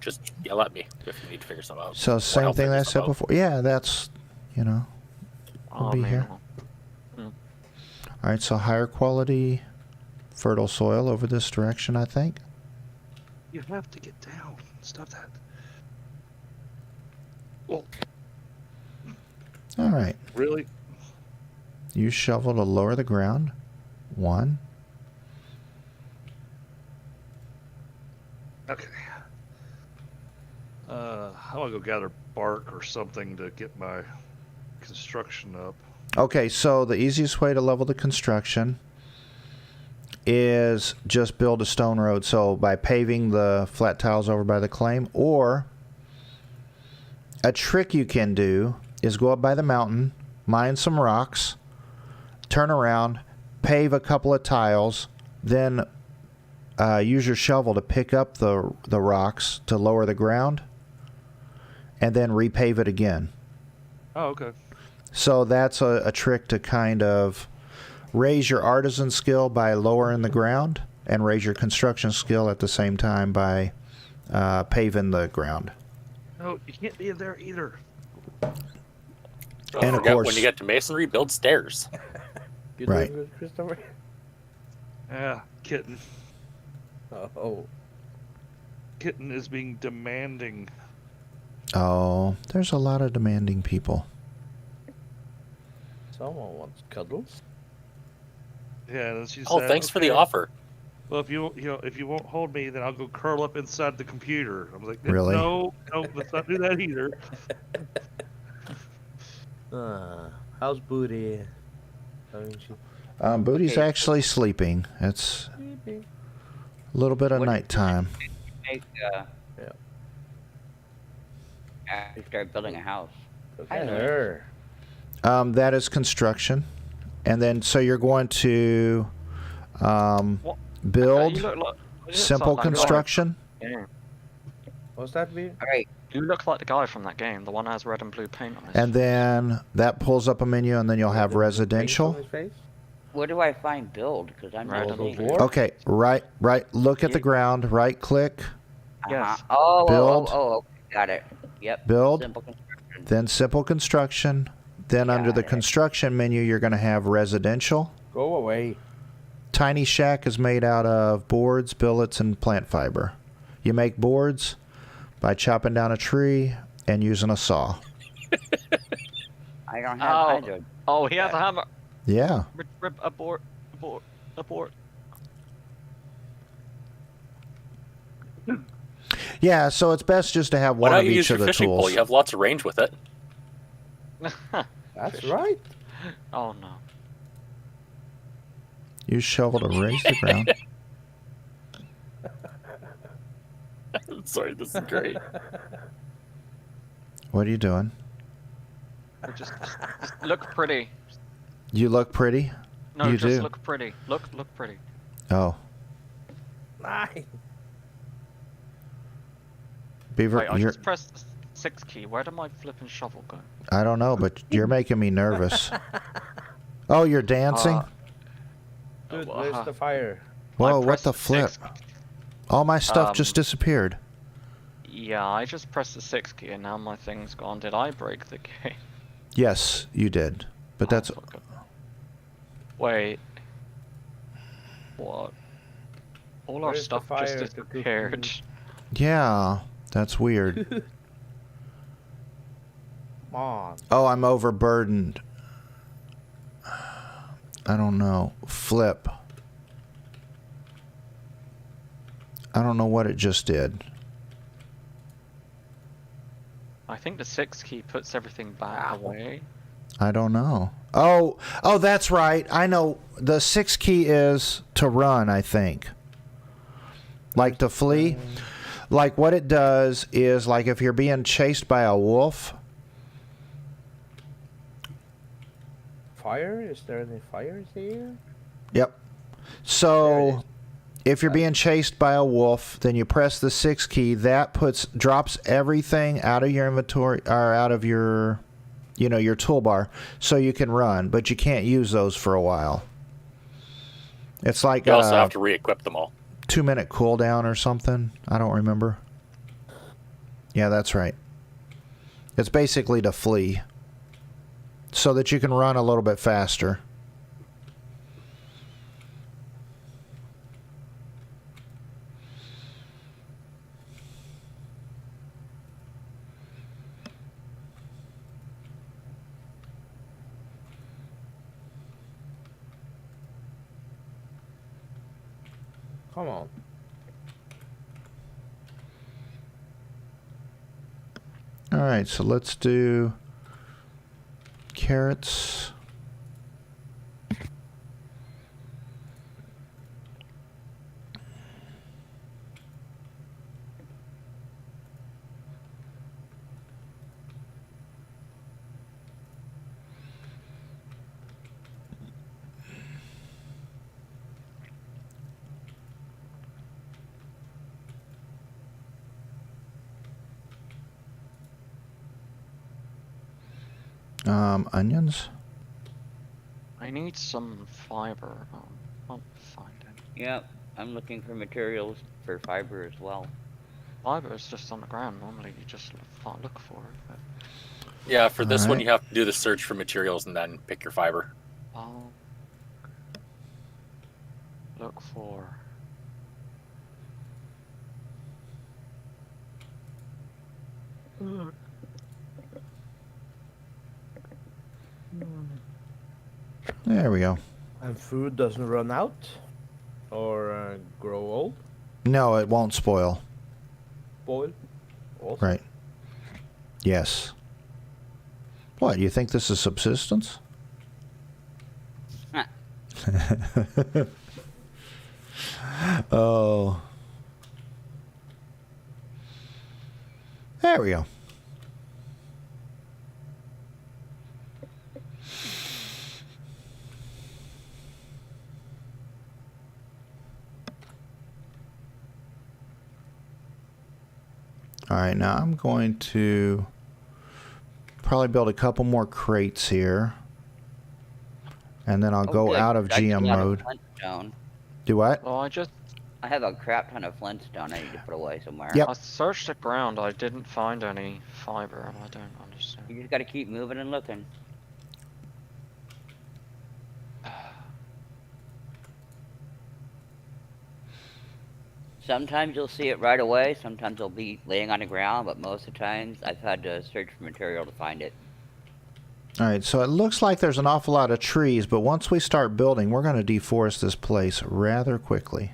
Just yell at me if you need to figure something out. So Or same help thing figure that I said something out. before. Yeah, that's, you know. We'll be here. well, All right, so higher quality fertile soil over this direction, I think. You have to get down. Stop that. Well, All right. really? Use shovel to lower the ground. 1. Okay. How do I go gather bark or something to get my construction up? Okay, so the easiest way to level the construction is just build a stone road. So by paving the flat tiles over by the claim, or a trick you can do is go up by the mountain, mine some rocks, turn around, pave a couple of tiles, then use your shovel to pick up the rocks to lower the ground, and then repave it again. Oh, okay. So that's a trick to kind of raise your artisan skill by lowering the ground and raise your construction skill at the same time by paving the ground. No, you can't be in there either. And of Forget course, when you get to masonry, build stairs. You Right. doing good, Christopher? Yeah, kitten. Oh, Kitten is being demanding. oh, there's a lot of demanding people. someone wants cuddles. Yeah, and she Oh, said, thanks for the "Okay, offer. Well, if you won't hold me, then I'll go curl up inside the computer." I was like, Really? No, let's not do that either. How's Booty? I mean, she Booty's Okay. actually sleeping. It's sleeping. a little bit of What did you nighttime. Make, Yeah. after start building a house. Look I at know. her. That is construction. And then, so you're going to What? build You look like- you look simple like that guy. construction. Yeah. What's that mean? All right. You look like the guy from that game, the one that has red and blue paint on his And then that pulls up a menu, and then you'll have residential. Where do I find build? Because I'm Right not on the seeing it. board. Okay, right. Look at the ground, right click, Yes. Oh, Build. okay, got it. Yep. Build. Simple construction. then simple construction. Then under the Got it. construction menu, you're going to have residential. Go away. Tiny shack is made out of boards, billets, and plant fiber. You make boards by chopping down a tree and using a saw. I don't have Oh. either. Oh, he has a hammer. Yeah. Rip, abort. Yeah, so it's best just to have Why one not of you use each your of the fishing pole? tools. You have lots of range with it. That's right. Oh no. Use shovel to raise the ground. Sorry, this is great. What are you doing? Just look pretty. You look pretty? No, You just do. look pretty. Look pretty. Oh. Nice. Beaver, Wait, I you're, just pressed the 6 key. Where did my flipping shovel go? I don't know, but you're making me nervous. Oh, you're dancing? Dude, well, where's the fire? Whoa, I what pressed the flip? 6 All my stuff just Um, disappeared. Yeah, I just pressed the 6 key and now my thing's gone. Did I break the game? Yes, you did. But that's... Oh, fuck it. Wait. What? All our Where's the stuff fire just to cook disappeared. food? Yeah, that's weird. Come on. Oh, I'm overburdened. I don't know. Flip. I don't know what it just did. I think the 6 key puts everything back away. I don't know. Oh, that's right. I know. The 6 key is to run, I think. Like to flee. Like what it does is, like if you're being chased by a wolf. Fire? Is there any fires here? Yep. There it So If you're being chased by a wolf, then you press the 6 key. That drops everything out of your inventory or out of your, your toolbar, so you can run. But you can't use those for a while. It's like You also have to re-equip them all. 2-minute cooldown or something. I don't remember. Yeah, that's right. It's basically to flee, so that you can run a little bit faster. Come on. All right, so let's do carrots. Onions. I need some fiber. Can't find any. Yep, I'm looking for materials for fiber as well. Fiber is just on the ground. Normally you just look for it. But... Yeah, for this one Alright. you have to do the search for materials and then pick your fiber. I'll look for. There we go. And food doesn't run out or grow old. No, it won't spoil. Boil. Also. Right. Yes. What, you think this is subsistence? Huh. Oh. There we go. All right, now I'm going to probably build a couple more crates here. And then I'll go good. out of I GM still have a mode. Flintstone. Do what? Oh, I have a crap ton of flintstone I need to put away somewhere. Yep. I searched the ground. I didn't find any fiber, and I don't understand. You just gotta keep moving and looking. Sometimes you'll see it right away, sometimes it'll be laying on the ground, but most of the times I've had to search for material to find it. All right, so it looks like there's an awful lot of trees, but once we start building, we're going to deforest this place rather quickly.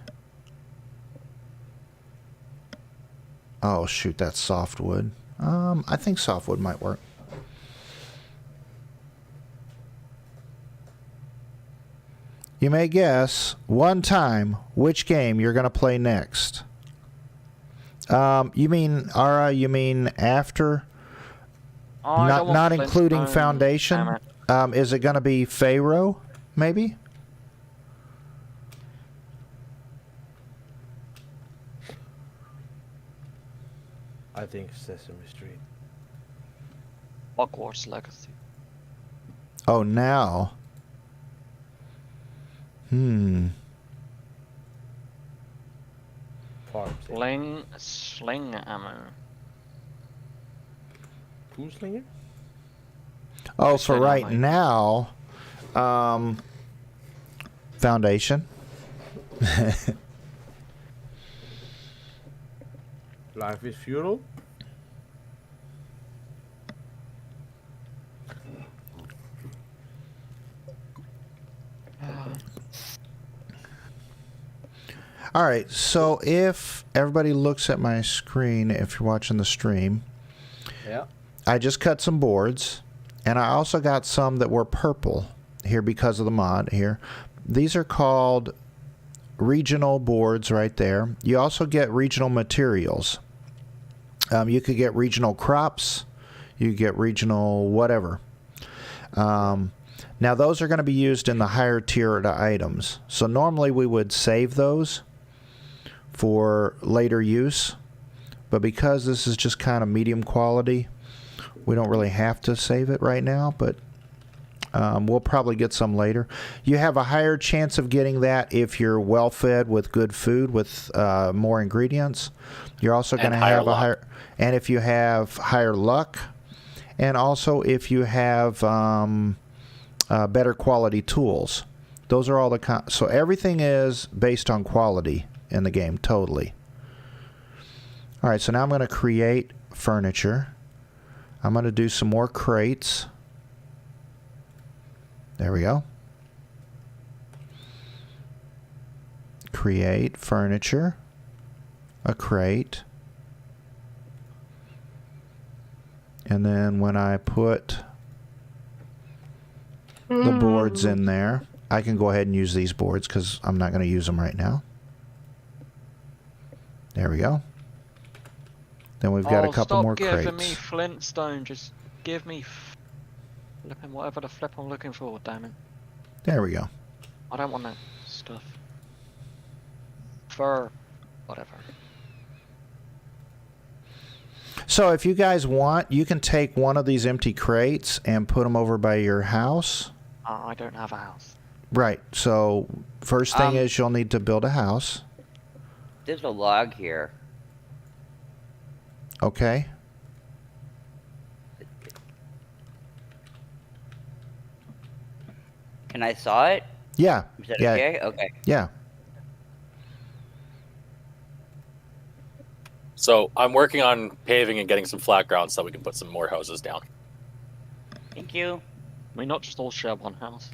Oh, shoot, that's softwood. I think softwood might work. You may guess, one time, which game you're going to play next. You mean, Ara, you mean after? Oh, I don't want Not including Flintstone, Foundation? damn it. Is it going to be Pharaoh, maybe? I think Sesame Street. Hogwarts Legacy. Oh, now. Farm sim. Sling ammo. Pool slinger? Oh, I for said right I might. now, Foundation. Life is Feudal. All right, so if everybody looks at my screen, if you're watching the stream, Yeah. I just cut some boards, and I also got some that were purple here because of the mod here. These are called regional boards right there. You also get regional materials. You could get regional crops. You get regional whatever. Now, those are going to be used in the higher tier items. So normally we would save those. for later use. But because this is just kind of medium quality, we don't really have to save it right now, but we'll probably get some later. You have a higher chance of getting that if you're well fed with good food with more ingredients. You're also going to have a higher, and if you have higher luck, and also if you have better quality tools. Those are all the so everything is based on quality in the game, totally. All right, so now I'm going to create furniture. I'm going to do some more crates. There we go. Create furniture. A crate. And then when I put the boards in there, I can go ahead and use these boards because I'm not going to use them right now. There we go. Then we've got a couple more crates. Stop giving me flintstone. Just give me flipping whatever the flip I'm looking for, damn it. There we go. I don't want that stuff. Fur. Whatever. So if you guys want, you can take one of these empty crates and put them over by your house. I don't have a house. Right. So first thing is you'll need to build a house. There's a log here. Okay. Can I saw it? Yeah. Is that yeah. okay? Okay. Yeah. So I'm working on paving and getting some flat ground so we can put some more houses down. Thank you. We not just all share one house.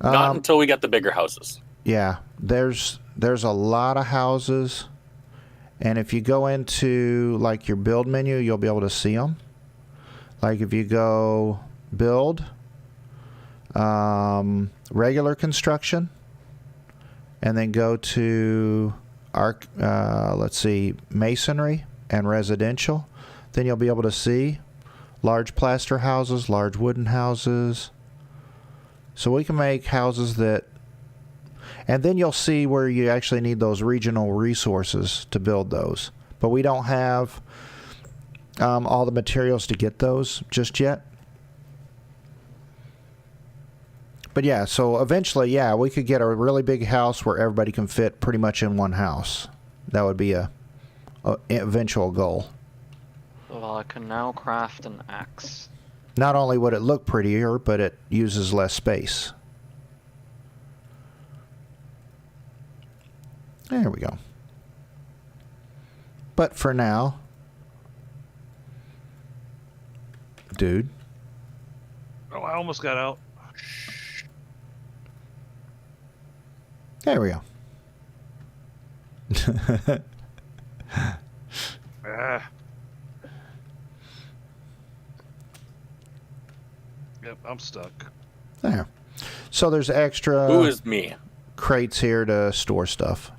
Not until we get the bigger houses. Yeah. There's a lot of houses. And if you go into like your build menu, you'll be able to see them. Like if you go build, regular construction, and then go to let's see, masonry and residential, then you'll be able to see large plaster houses, large wooden houses. So we can make houses that, and then you'll see where you actually need those regional resources to build those. But we don't have all the materials to get those just yet. But yeah, so eventually, yeah, we could get a really big house where everybody can fit pretty much in one house. That would be a eventual goal. Well, I can now craft an axe. Not only would it look prettier, but it uses less space. There we go. But for now, dude. Oh, I almost got out. There we go. Ah. Yep, I'm stuck. There. So there's extra Who is me? crates here to store stuff.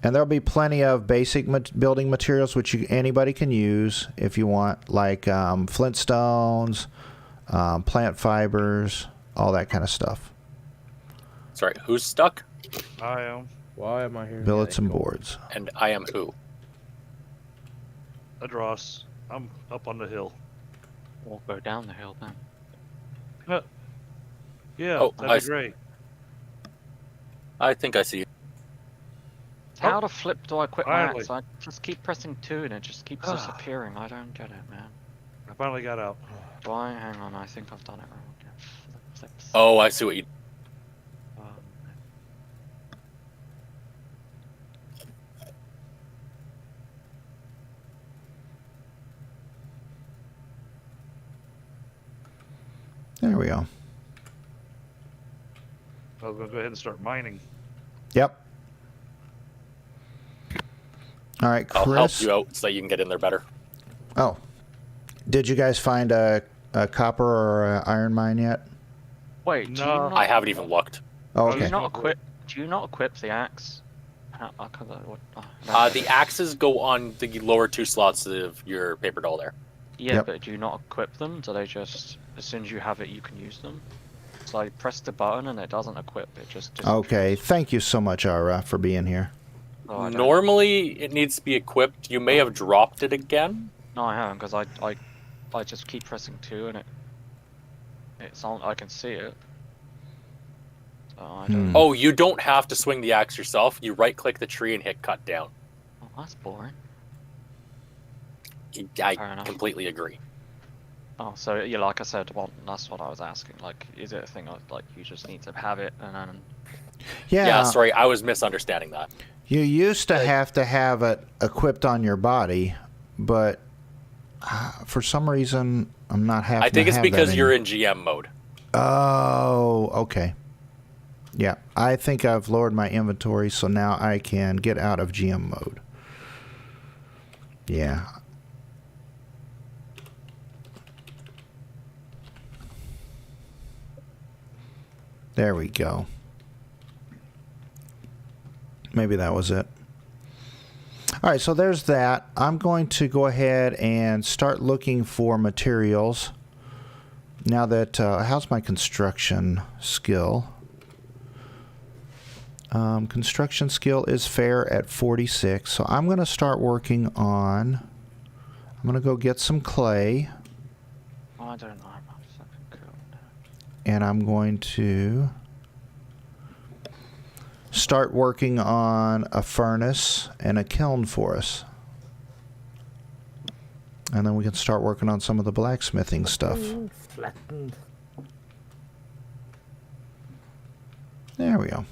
And there'll be plenty of basic building materials which anybody can use if you want, like flintstones, plant fibers, all that kind of stuff. Sorry, who's stuck? I am. Why am I here? Billets and boards. And I am who? Adross. I'm up on the hill. We'll go down the hill then. Yeah, Oh, that'd be great. I think I see you. How the flip do I equip my finally. axe? I just keep pressing 2 and it just keeps disappearing. I don't get it, man. I finally got out. Do I? Hang on, I think I've done it wrong. Yeah, flips. Oh, I see what you. There we go. I was gonna go ahead and start mining. Yep. All right, Chris. I'll help you out so that you can get in there better. Oh. Did you guys find a copper or a iron mine yet? Wait, do you No. not, I haven't even looked. Oh, do you okay. not equip? Do you not equip the axe? No. The axes go on the lower 2 slots of your paper doll there. Yeah, Yep. but do you not equip them? Do they just, as soon as you have it, you can use them? So I press the button and it doesn't equip. It just Okay, thank you so much, Ara, for being here. Oh, I don't- Normally, it needs to be equipped. You may have dropped it again. No, I haven't, because I just keep pressing 2 and it's on. I can see it. So I don't. Hmm. Oh, you don't have to swing the axe yourself. You right-click the tree and hit cut down. Oh, that's boring. I Fair enough. completely agree. Oh, so yeah, like I said, well, that's what I was asking. Like, is it a thing of, like you just need to have it and then? Yeah, sorry, I was misunderstanding that. You used to have it equipped on your body, but for some reason, I'm not having I think to it's have because that you're in GM mode. Oh, okay. Yeah, I think I've lowered my inventory, so now I can get out of GM mode. Yeah. There we go. Maybe that was it. All right, so there's that. I'm going to go ahead and start looking for materials. Now that, how's my construction skill? Construction skill is fair at 46, so I'm going to start working on, I'm going to go get some clay, Oh, I don't know. I'm not fucking cool. and I'm going to start working on a furnace and a kiln for us. And then we can start working on some of the blacksmithing stuff. Flattened. There we go.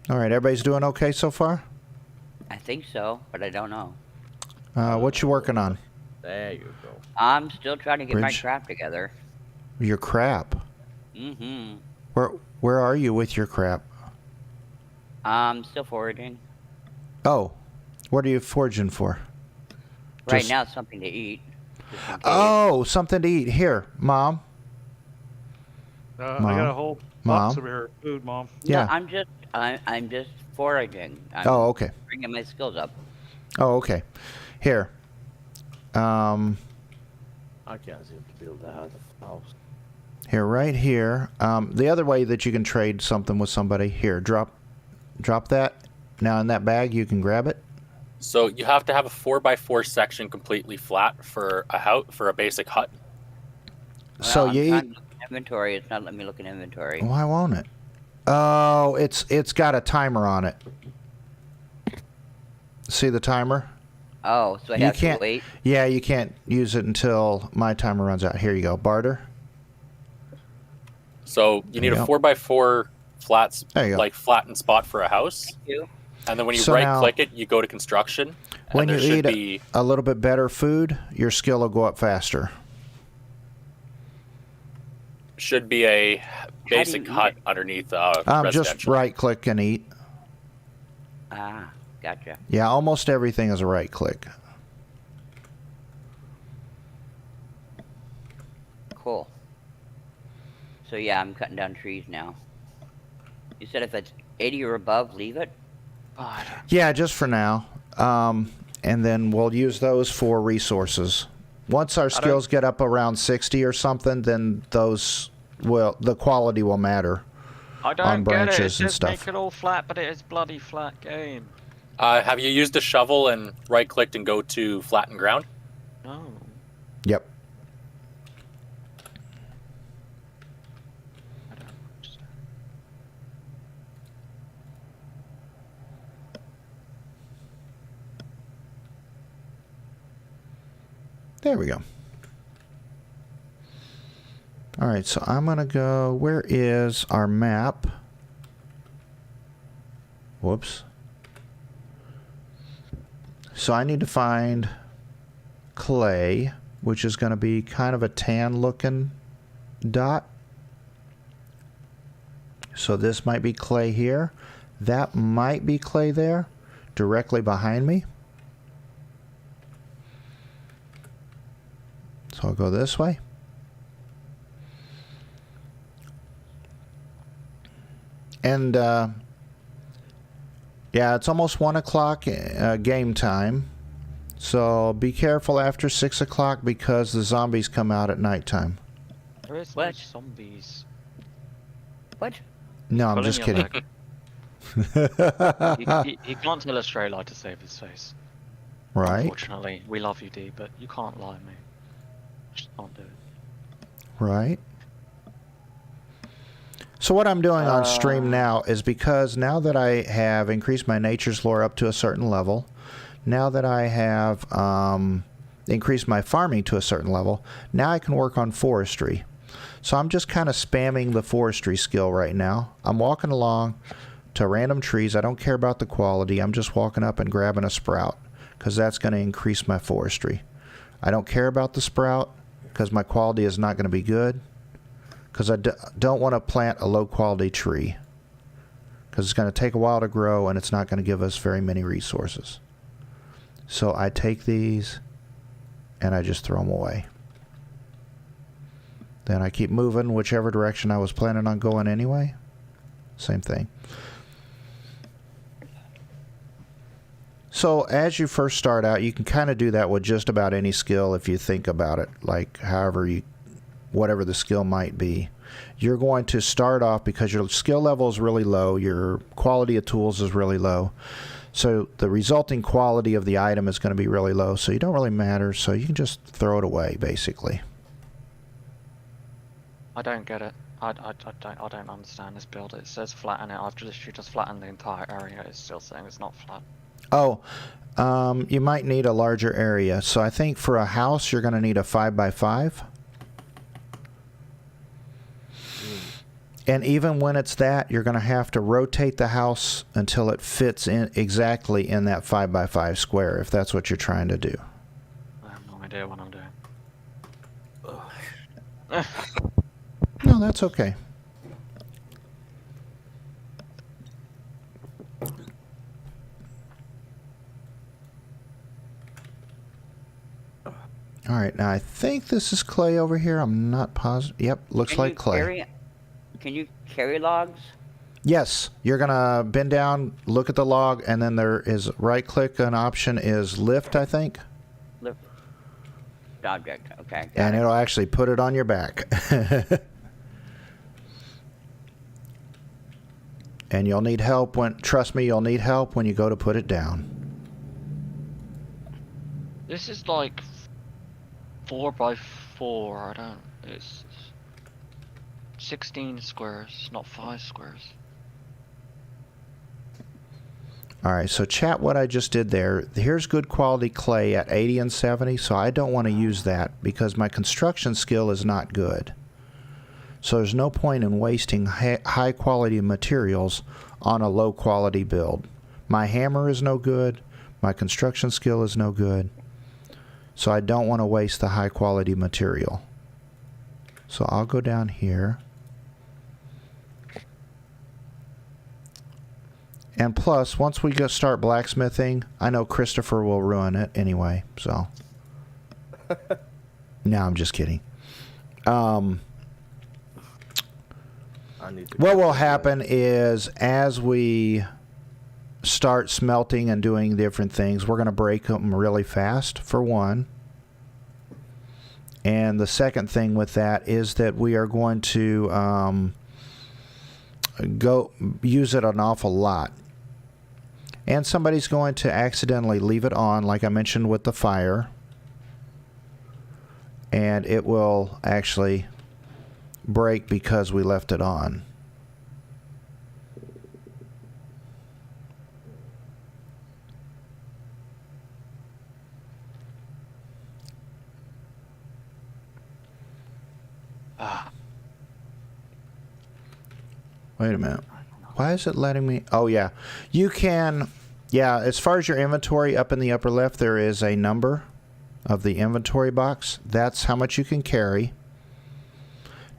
All right, everybody's doing okay so far? I think so, but I don't know. What you working on? There you go. I'm still trying to get my Bridge. crap together. Your crap. Mm-hmm. Where are you with your crap? I'm still foraging. Oh, what are you foraging for? Right Just- now, it's something to eat. just in case. Oh, something to eat. Here, Mom. I Mom? got a whole box over here. Food, Mom. Yeah. No, I'm just foraging. I'm Oh, okay. bringing my skills up. Oh, okay. Here. I can't seem to build a house. Here, right here. The other way that you can trade something with somebody. Here, drop that. Now in that bag, you can grab it. So you have to have a 4x4 section completely flat for a house, for a basic hut. So I'm you trying eat. to look in inventory. It's not letting me look in inventory. Why won't it? Oh, it's got a timer on it. See the timer? Oh, so I You have to can't- wait. Yeah, you can't use it until my timer runs out. Here you go. Barter. So you need There you a go. 4x4 flats, There you go. like flattened spot for a house. Thank you. And then when you So now- right-click it, you go to construction. When and you there eat should be a little bit better food, your skill will go up faster. a do you basic eat hut it? underneath Just residential. right click and eat. Ah, gotcha. Yeah, almost everything is a right click. Cool. So yeah, I'm cutting down trees now. You said if it's 80 or above, leave it? Oh, I don't. Yeah, just for now. And then we'll use those for resources. Once our skills get up around 60 or something, then the quality will matter. I don't On get it. branches and Just stuff. make it all flat, but it is bloody flat game. Have you used a shovel and right-clicked and go to flatten ground? No. Yep. I don't understand. There we go. All right, so I'm going to go, where is our map? Whoops. So I need to find clay, which is going to be kind of a tan looking dot. So this might be clay here. That might be clay there, directly behind me. So I'll go this way. And yeah, it's almost 1 o'clock game time. So be careful after 6 o'clock because the zombies come out at nighttime. There is no What? zombies. What? No, I'm Pulling just your kidding. leg. He can't tell a stray lie to save his face. Right, Unfortunately, we love you, D, but you can't lie, mate. Just can't do it. right. So what I'm doing on stream now is because now that I have increased my nature's lore up to a certain level, now that I have increased my farming to a certain level, now I can work on forestry. So I'm just kind of spamming the forestry skill right now. I'm walking along to random trees. I don't care about the quality. I'm just walking up and grabbing a sprout because that's going to increase my forestry. I don't care about the sprout because my quality is not going to be good, because I don't want to plant a low quality tree because it's going to take a while to grow and it's not going to give us very many resources. So I take these and I just throw them away. Then I keep moving whichever direction I was planning on going anyway. Same thing. So as you first start out, you can kind of do that with just about any skill if you think about it, like whatever the skill might be. You're going to start off because your skill level is really low, your quality of tools is really low. So the resulting quality of the item is going to be really low, so you don't really matter, so you can just throw it away, basically. I don't get it. I don't understand this build. It says flatten it. I've literally just flattened the entire area. It's still saying it's not flat. Oh, you might need a larger area. So I think for a house, you're going to need a 5x5. And even when it's that, you're going to have to rotate the house until it fits in exactly in that 5x5 square, if that's what you're trying to do. I have no idea what I'm doing. No, that's okay. All right, now I think this is clay over here. I'm not positive. Yep, looks like clay. Can you carry logs? Yes, you're gonna bend down, look at the log, and then there is right-click. An option is lift, I think. Lift object. Okay. And it'll actually put it on your back. And you'll need help when. Trust me, you'll need help when you go to put it down. This is like 4x4. I don't. It's 16 squares, not 5 squares. Alright, so chat what I just did there. Here's good quality clay at 80 and 70, so I don't want to use that because my construction skill is not good. So there's no point in wasting high quality materials on a low quality build. My hammer is no good, my construction skill is no good, so I don't want to waste the high quality material. So I'll go down here. And plus, once we start blacksmithing, I know Christopher will ruin it anyway, so. No, I'm just kidding. What will happen is, as we start smelting and doing different things, we're going to break them really fast, for one. And the second thing with that is that we are going to go use it an awful lot. And somebody's going to accidentally leave it on, like I mentioned with the fire. And it will actually break because we left it on. Wait a minute. Why is it letting me? Oh, yeah. You can, yeah, as far as your inventory, up in the upper left, there is a number of the inventory box. That's how much you can carry.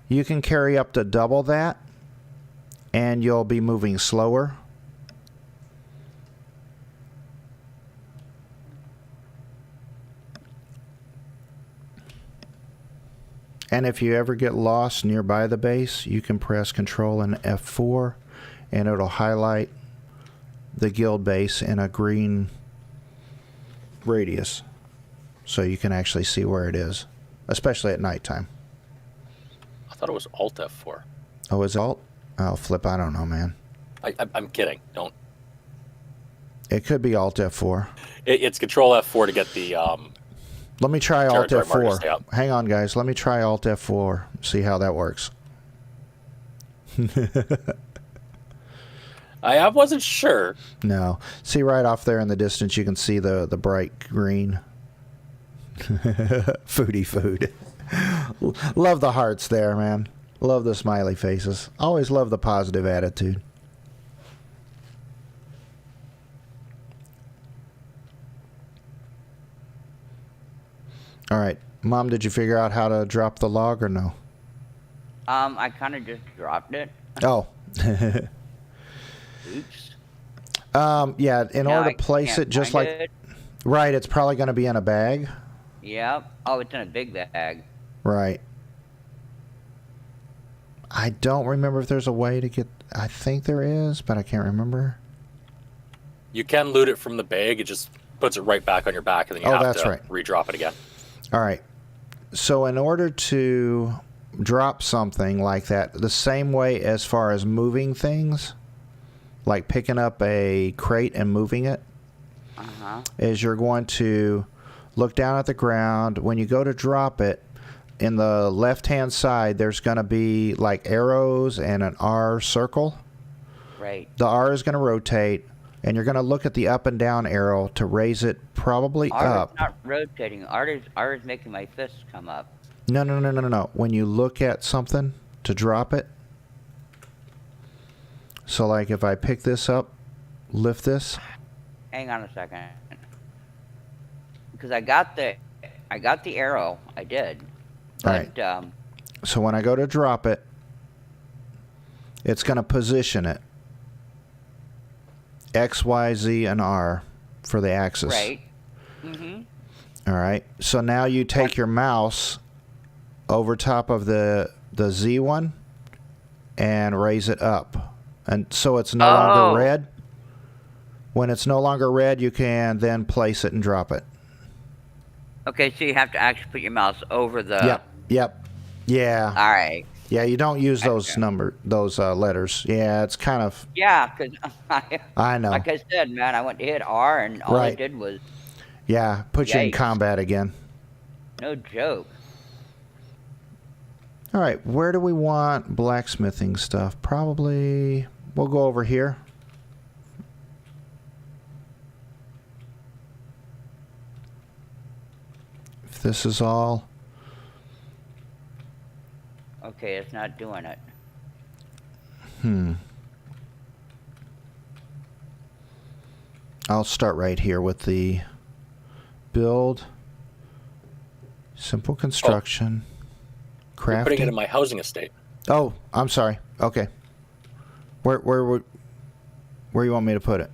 You can carry up to double that, and you'll be moving slower. And if you ever get lost nearby the base, you can press Control and F4, and it'll highlight the guild base in a green radius, so you can actually see where it is, especially at nighttime. I thought it was Alt F4. Oh, is Alt? Oh, flip, I don't know, man. I'm kidding. Don't. It could be Alt F4. It's Control F4 to get the Let me try Alt territory marker to stay F4. up. Hang on, guys. Let me try Alt F4. See how that works. I wasn't sure. No. See right off there in the distance, you can see the bright green. Foodie food. Love the hearts there, man. Love the smiley faces. Always love the positive attitude. All right. Mom, did you figure out how to drop the log or no? I kind of just dropped it. Oh. Oops. Yeah, in Now order I to place can't it, just find like... it. Right, it's probably going to be in a bag. Yep. Oh, it's in a big bag. Right. I don't remember if there's a way to get... I think there is, but I can't remember. You can loot it from the bag. It just puts it right back on your back, and then you have that's to right. redrop it again. All right. So in order to drop something like that, the same way as far as moving things, like picking up a crate and moving it, is you're going to look down at the ground. When you go to drop it, in the left-hand side, there's going to be like arrows and an R circle. Right. The R is going to rotate, and you're going to look at the up and down arrow to raise it probably R up. is not rotating. R is making my fists come up. No. When you look at something to drop it, so like if I pick this up, lift this. Hang on a second. Because I got the arrow. I did. But So when I go to drop it, it's going to position it. X, Y, Z, and R for the axis. right. Mm-hmm. All right. So now you take your mouse over top of the Z one and raise it up. And so it's no longer red. When it's no longer red, you can then place it and drop it. Okay, so you have to actually put your mouse over the... Yep. Yeah. All right. Yeah, you don't use those Okay. letters. Yeah, it's kind of... Yeah, because I know. like I said, man, I went to hit R, and all Right. it did was Yeah, put you in Yikes. combat again. no joke. All right, where do we want blacksmithing stuff? Probably... We'll go over here. If this is all... Okay, it's not doing it. I'll start right here with the build, simple construction, You're putting it in crafting. my housing estate. Oh, I'm sorry. Okay. Where you want me to put it?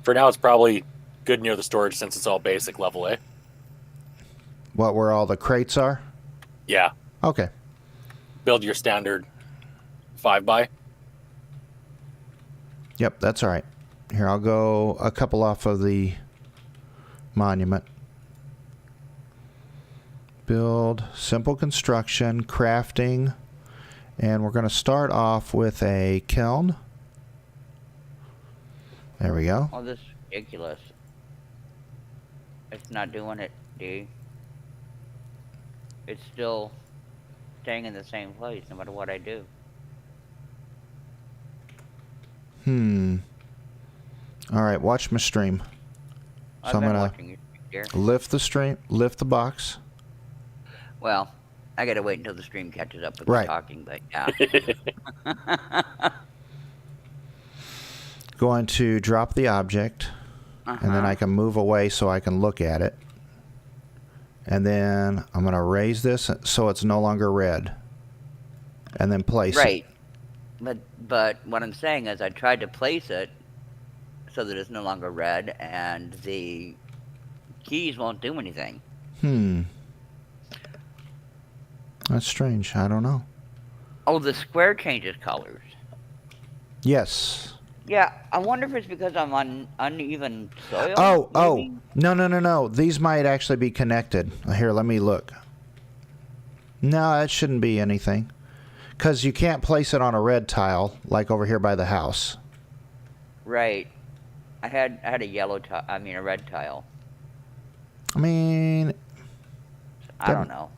For now, it's probably good near the storage since it's all basic level A. What, where all the crates are? Yeah. Okay. Build your standard 5x. Yep, that's all right. Here, I'll go a couple off of the monument. Build, simple construction, crafting, and we're going to start off with a kiln. There we go. Oh, this is ridiculous. It's not doing it, D. It's still staying in the same place no matter what I do. All right, watch my stream. I've So I'm been going watching you here. to lift the stream, lift the box. Well, I gotta wait until the stream catches up with Right. the talking, but yeah. Going to drop the object, and then I can move away so I can look at it. And then I'm going to raise this so it's no longer red. And then place it. Right. But what I'm saying is I tried to place it so that it's no longer red, and the keys won't do anything. That's strange. I don't know. Oh, the square changes colors. Yes. Yeah, I wonder if it's because I'm on uneven soil. Oh, maybe? no. These might actually be connected. Here, let me look. No, that shouldn't be anything. Because you can't place it on a red tile like over here by the house. Right. I had a yellow tile. I mean, a red tile. I mean, I don't know.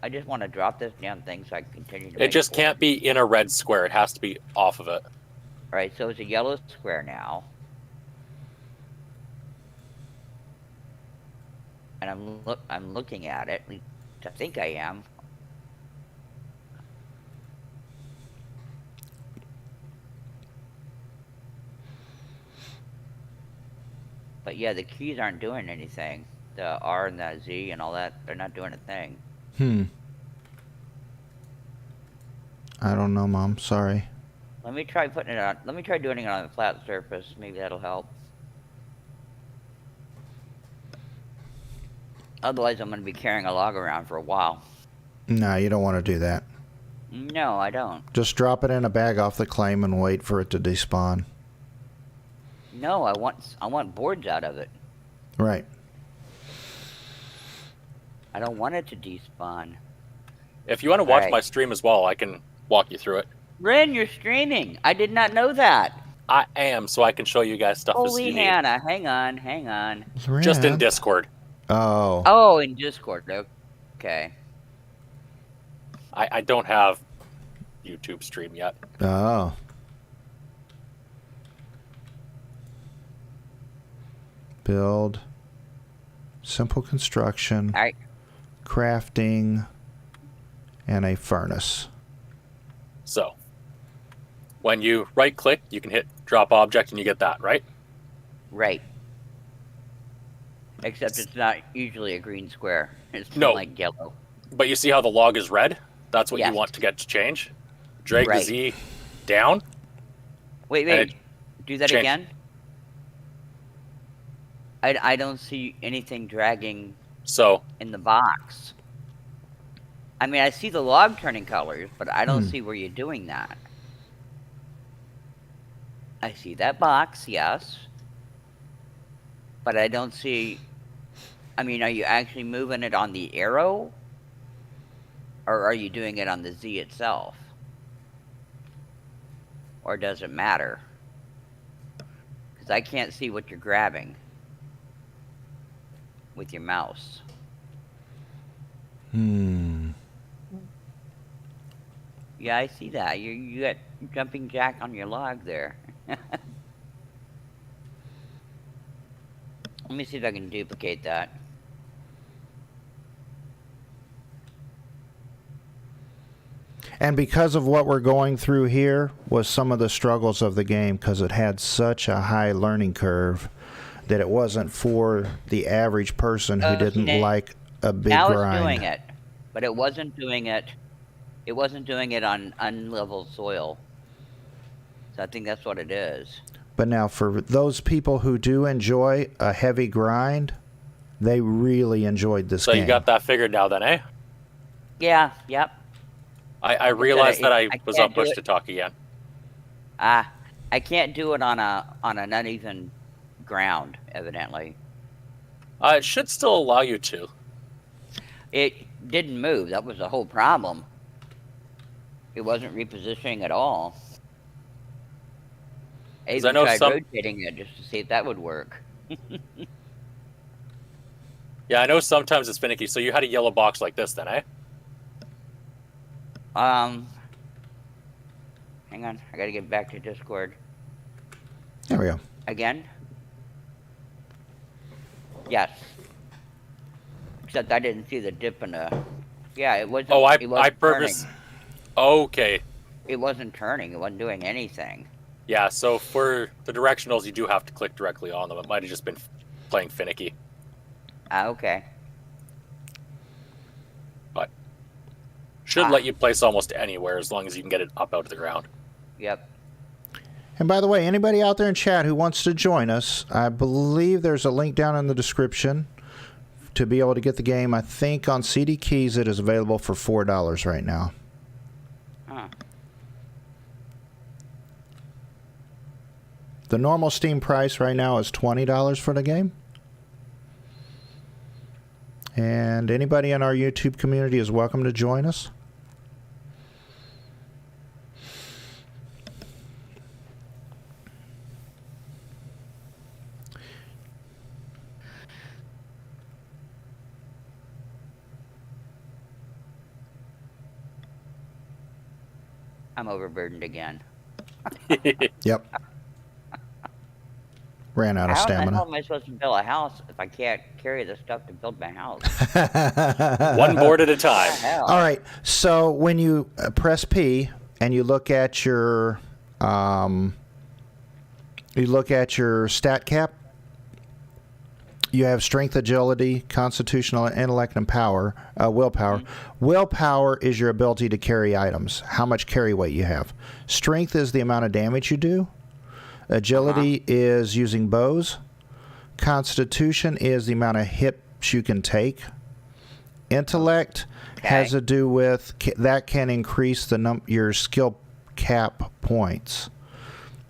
I just want to drop this damn thing so I can continue to It make just forward. can't be in a red square. It has to be off of it. Right, so it's a yellow square now. And I'm looking at it. At least I think I am. But yeah, the keys aren't doing anything. The R and the Z and all that, they're not doing a thing. I don't know, Mom. Sorry. Let me try putting it on. Let me try doing it on a flat surface. Maybe that'll help. Otherwise, I'm going to be carrying a log around for a while. No, you don't want to do that. No, I don't. Just drop it in a bag off the claim and wait for it to despawn. No, I want boards out of it. Right. I don't want it to despawn. If you want to watch Right. my stream as well, I can walk you through it. Ren, you're streaming. I did not know that. I am, so I can show you guys stuff as Holy you need. Hannah, hang on. Just in Yeah. Discord. Oh. Oh, in Discord. Okay. I don't have YouTube stream yet. Oh. Build. Simple construction. All right. Crafting. And a furnace. So, when you right click, you can hit drop object and you get that, right? Right. Except it's not usually a green square. It's No. like yellow. But you see how the log is red? That's what Yes. you want to get to change. Drag Right. the Z down. Wait. And it Do that change- again. I don't see anything dragging So, in the box. I mean, I see the log turning colors, but I don't see where you're doing that. I see that box, yes. But I don't see... I mean, are you actually moving it on the arrow? Or are you doing it on the Z itself? Or does it matter? Because I can't see what you're grabbing with your mouse. Yeah, I see that. You got jumping jack on your log there. Let me see if I can duplicate that. And because of what we're going through here was some of the struggles of the game, because it had such a high learning curve that it wasn't for the average person who didn't now- like a big Now grind. it's doing it, but it wasn't doing it. It wasn't doing it on unlevel soil. So I think that's what it is. But now for those people who do enjoy a heavy grind, they really enjoyed this so game. you got that figured now then, eh? Yeah. Yep. I realized that I was can't up do push it. to talk again. I can't do it on an uneven ground, evidently. It should still allow you to. It didn't move. That was the whole problem. It wasn't repositioning at all. I 'Cause I even know tried some- rotating it just to see if that would work. Yeah, I know sometimes it's finicky. So you had a yellow box like this then, eh? Hang on. I gotta get back to Discord. There we go. Again? Yes. Except I didn't see the dip in the... Yeah, it wasn't... Oh, I it wasn't purpose. turning. Okay. It wasn't turning. It wasn't doing anything. Yeah, so for the directionals, you do have to click directly on them. It might have just been playing finicky. Ah, okay. But should let you place almost anywhere as long as you can get it up out of the ground. Yep. And by the way, anybody out there in chat who wants to join us, I believe there's a link down in the description to be able to get the game. I think on CD Keys it is available for $4 right now. Huh. The normal Steam price right now is $20 for the game. And anybody in our YouTube community is welcome to join us. I'm overburdened again. Yep. Ran out of How the hell stamina. am I supposed to build a house if I can't carry the stuff to build my house? One board at a time. What the hell? All right. So when you press P and you look at your stat cap, you have strength, agility, constitutional, intellect, and power, willpower. Willpower is your ability to carry items, how much carry weight you have. Strength is the amount of damage you do. Agility is using bows. Constitution is the amount of hits you can take. Intellect has to do with that can increase your skill cap points.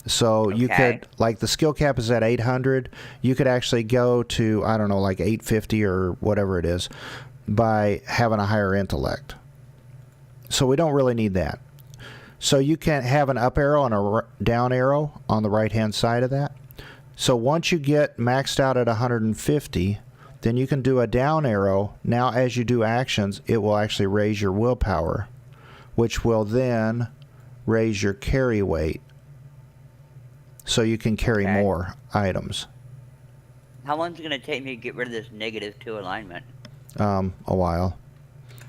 So you could, like the skill cap is at 800, you could actually go to, I don't know, like 850 or whatever it is by having a higher intellect. So we don't really need that. So you can have an up arrow and a down arrow on the right-hand side of that. So once you get maxed out at 150, then you can do a down arrow. Now as you do actions, it will actually raise your willpower, which will then raise your carry weight. So you can carry more items. How long is it going to take me to get rid of this -2 alignment? A while.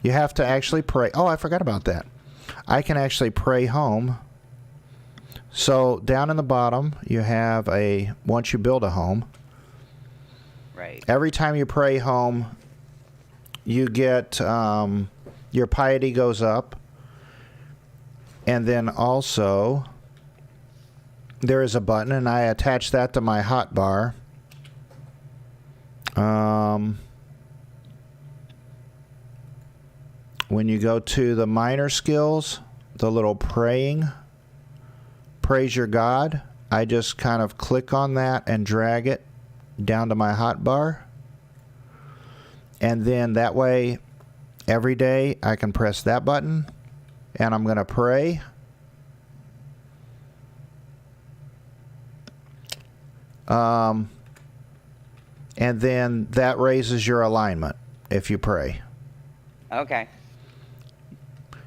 You have to actually pray. Oh, I forgot about that. I can actually pray home. So down in the bottom, you have once you build a home. Right. Every time you pray home, you get, your piety goes up. And then also, there is a button, and I attach that to my hotbar. When you go to the minor skills, the little praying, praise your God, I just kind of click on that and drag it down to my hotbar. And then that way, every day, I can press that button, and I'm going to pray. And then that raises your alignment if you pray. Okay.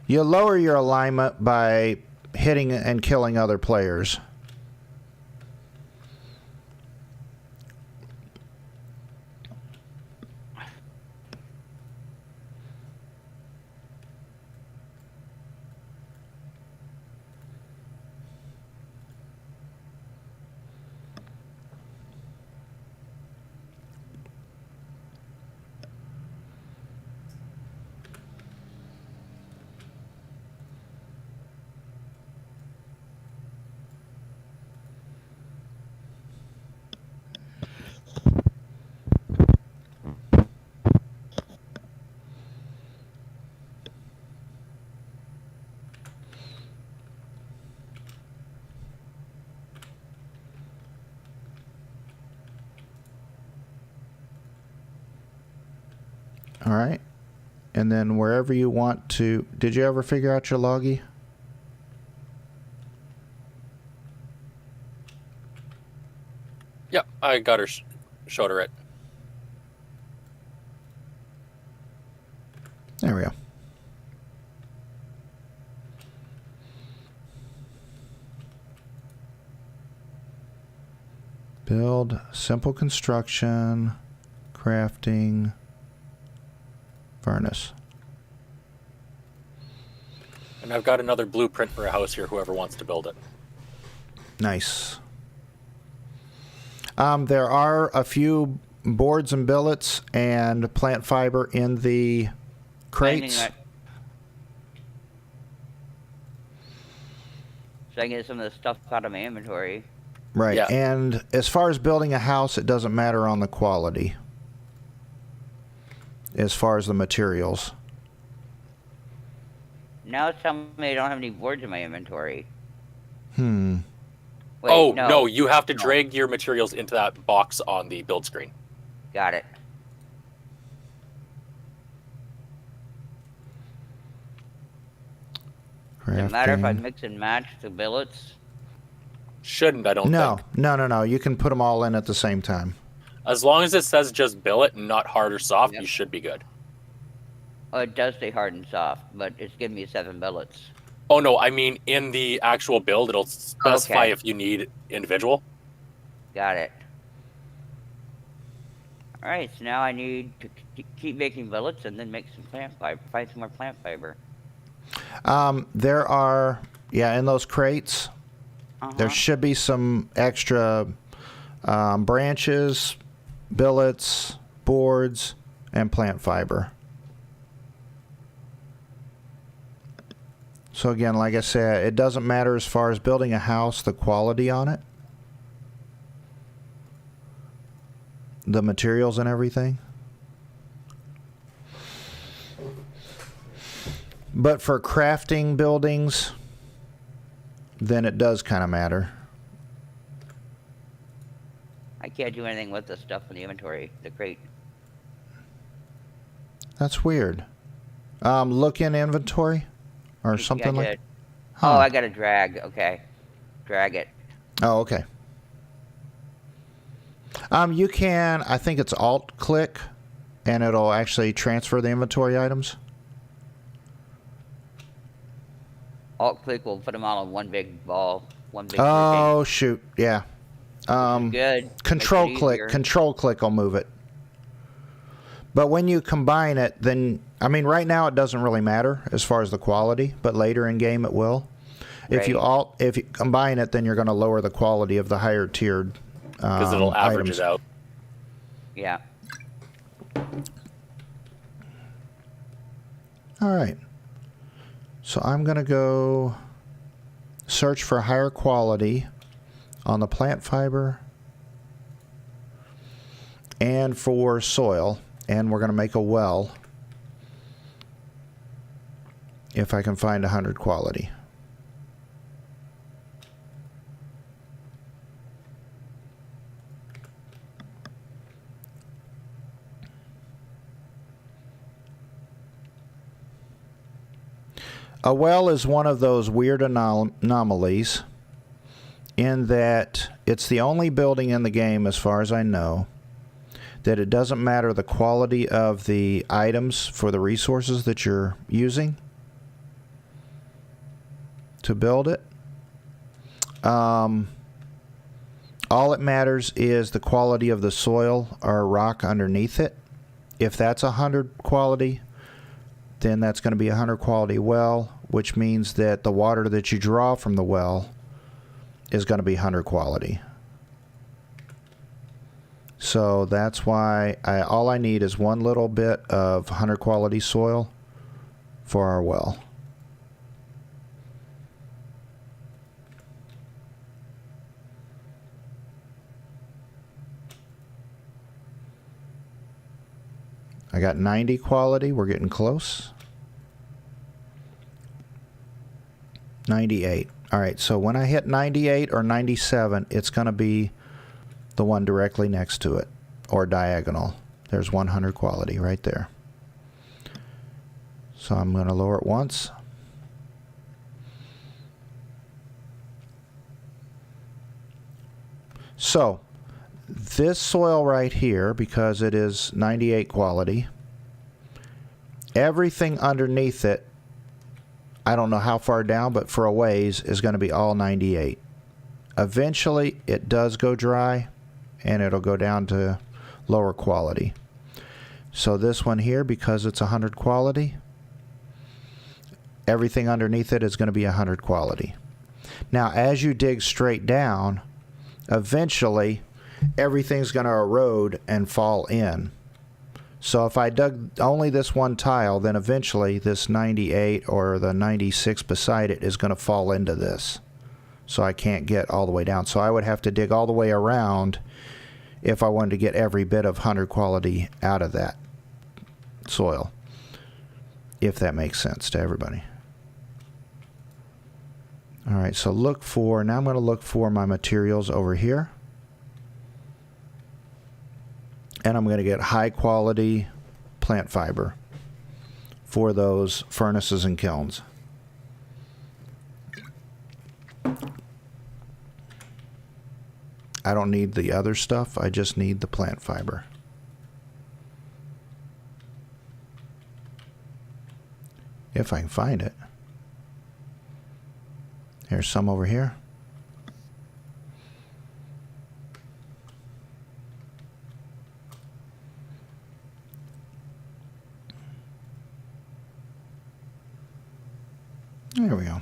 You lower your alignment by hitting and killing other players. All right. And then wherever you want to... Did you ever figure out your loggy? Yep, I got her, showed her it. There we go. Build, simple construction, crafting, furnace. And I've got another blueprint for a house here, whoever wants to build it. Nice. There are a few boards and billets and plant fiber in the crates. So I can get some of the stuff out of my inventory. Right. Yeah. And as far as building a house, it doesn't matter on the quality. As far as the materials. Now it's telling me I don't have any boards in my inventory. Hmm. Wait, no, you have to drag your materials into that box on the build screen. Got it. Does it matter if I Crafting. mix and match the billets? Shouldn't, I don't think. No. You can put them all in at the same time. As long as it says just billet and not hard or soft, Yep. you should be good. Oh, it does say hard and soft, but it's giving me 7 billets. Oh no, I mean in the actual build, it'll specify Okay. if you need individual. Got it. All right, so now I need to keep making billets and then make some plant fiber. Find some more plant fiber. There are, yeah, in those crates, there should be some extra branches, billets, boards, and plant fiber. So again, like I said, it doesn't matter as far as building a house, the quality on it, the materials and everything. But for crafting buildings, then it does kind of matter. I can't do anything with the stuff in the inventory, the crate. That's weird. Look in inventory or something I like. did. Huh. Oh, I got to drag. Okay, drag it. Oh, okay. You can, I think it's Alt click, and it'll actually transfer the inventory items. Alt click will put them all in one big ball, one big. Oh shoot, yeah. Good. Control Makes it click, easier. control click will move it. But when you combine it, then I mean, right now it doesn't really matter as far as the quality, but later in game it will. If you combine it, then you're going to lower the quality of the higher tiered Because it'll average items. it out. Yeah. All right. So I'm going to go search for higher quality on the plant fiber and for soil, and we're going to make a well if I can find 100 quality. A well is one of those weird anomalies in that it's the only building in the game, as far as I know, that it doesn't matter the quality of the items for the resources that you're using to build it. All it matters is the quality of the soil or rock underneath it. If that's 100 quality, then that's going to be a 100 quality well, which means that the water that you draw from the well is going to be 100 quality. So that's why all I need is one little bit of 100 quality soil for our well. I got 90 quality. We're getting close. 98. All right, so when I hit 98 or 97, it's going to be the one directly next to it, or diagonal. There's 100 quality right there. So I'm going to lower it once. So this soil right here, because it is 98 quality, everything underneath it, I don't know how far down, but for a ways, is going to be all 98. Eventually, it does go dry, and it'll go down to lower quality. So this one here, because it's 100 quality, everything underneath it is going to be 100 quality. Now, as you dig straight down, eventually, everything's going to erode and fall in. So if I dug only this one tile, then eventually this 98 or the 96 beside it is going to fall into this. So I can't get all the way down. So I would have to dig all the way around if I wanted to get every bit of 100 quality out of that soil. If that makes sense to everybody. All right, so now I'm going to look for my materials over here. And I'm going to get high quality plant fiber for those furnaces and kilns. I don't need the other stuff, I just need the plant fiber. If I can find it. There's some over here. There we go.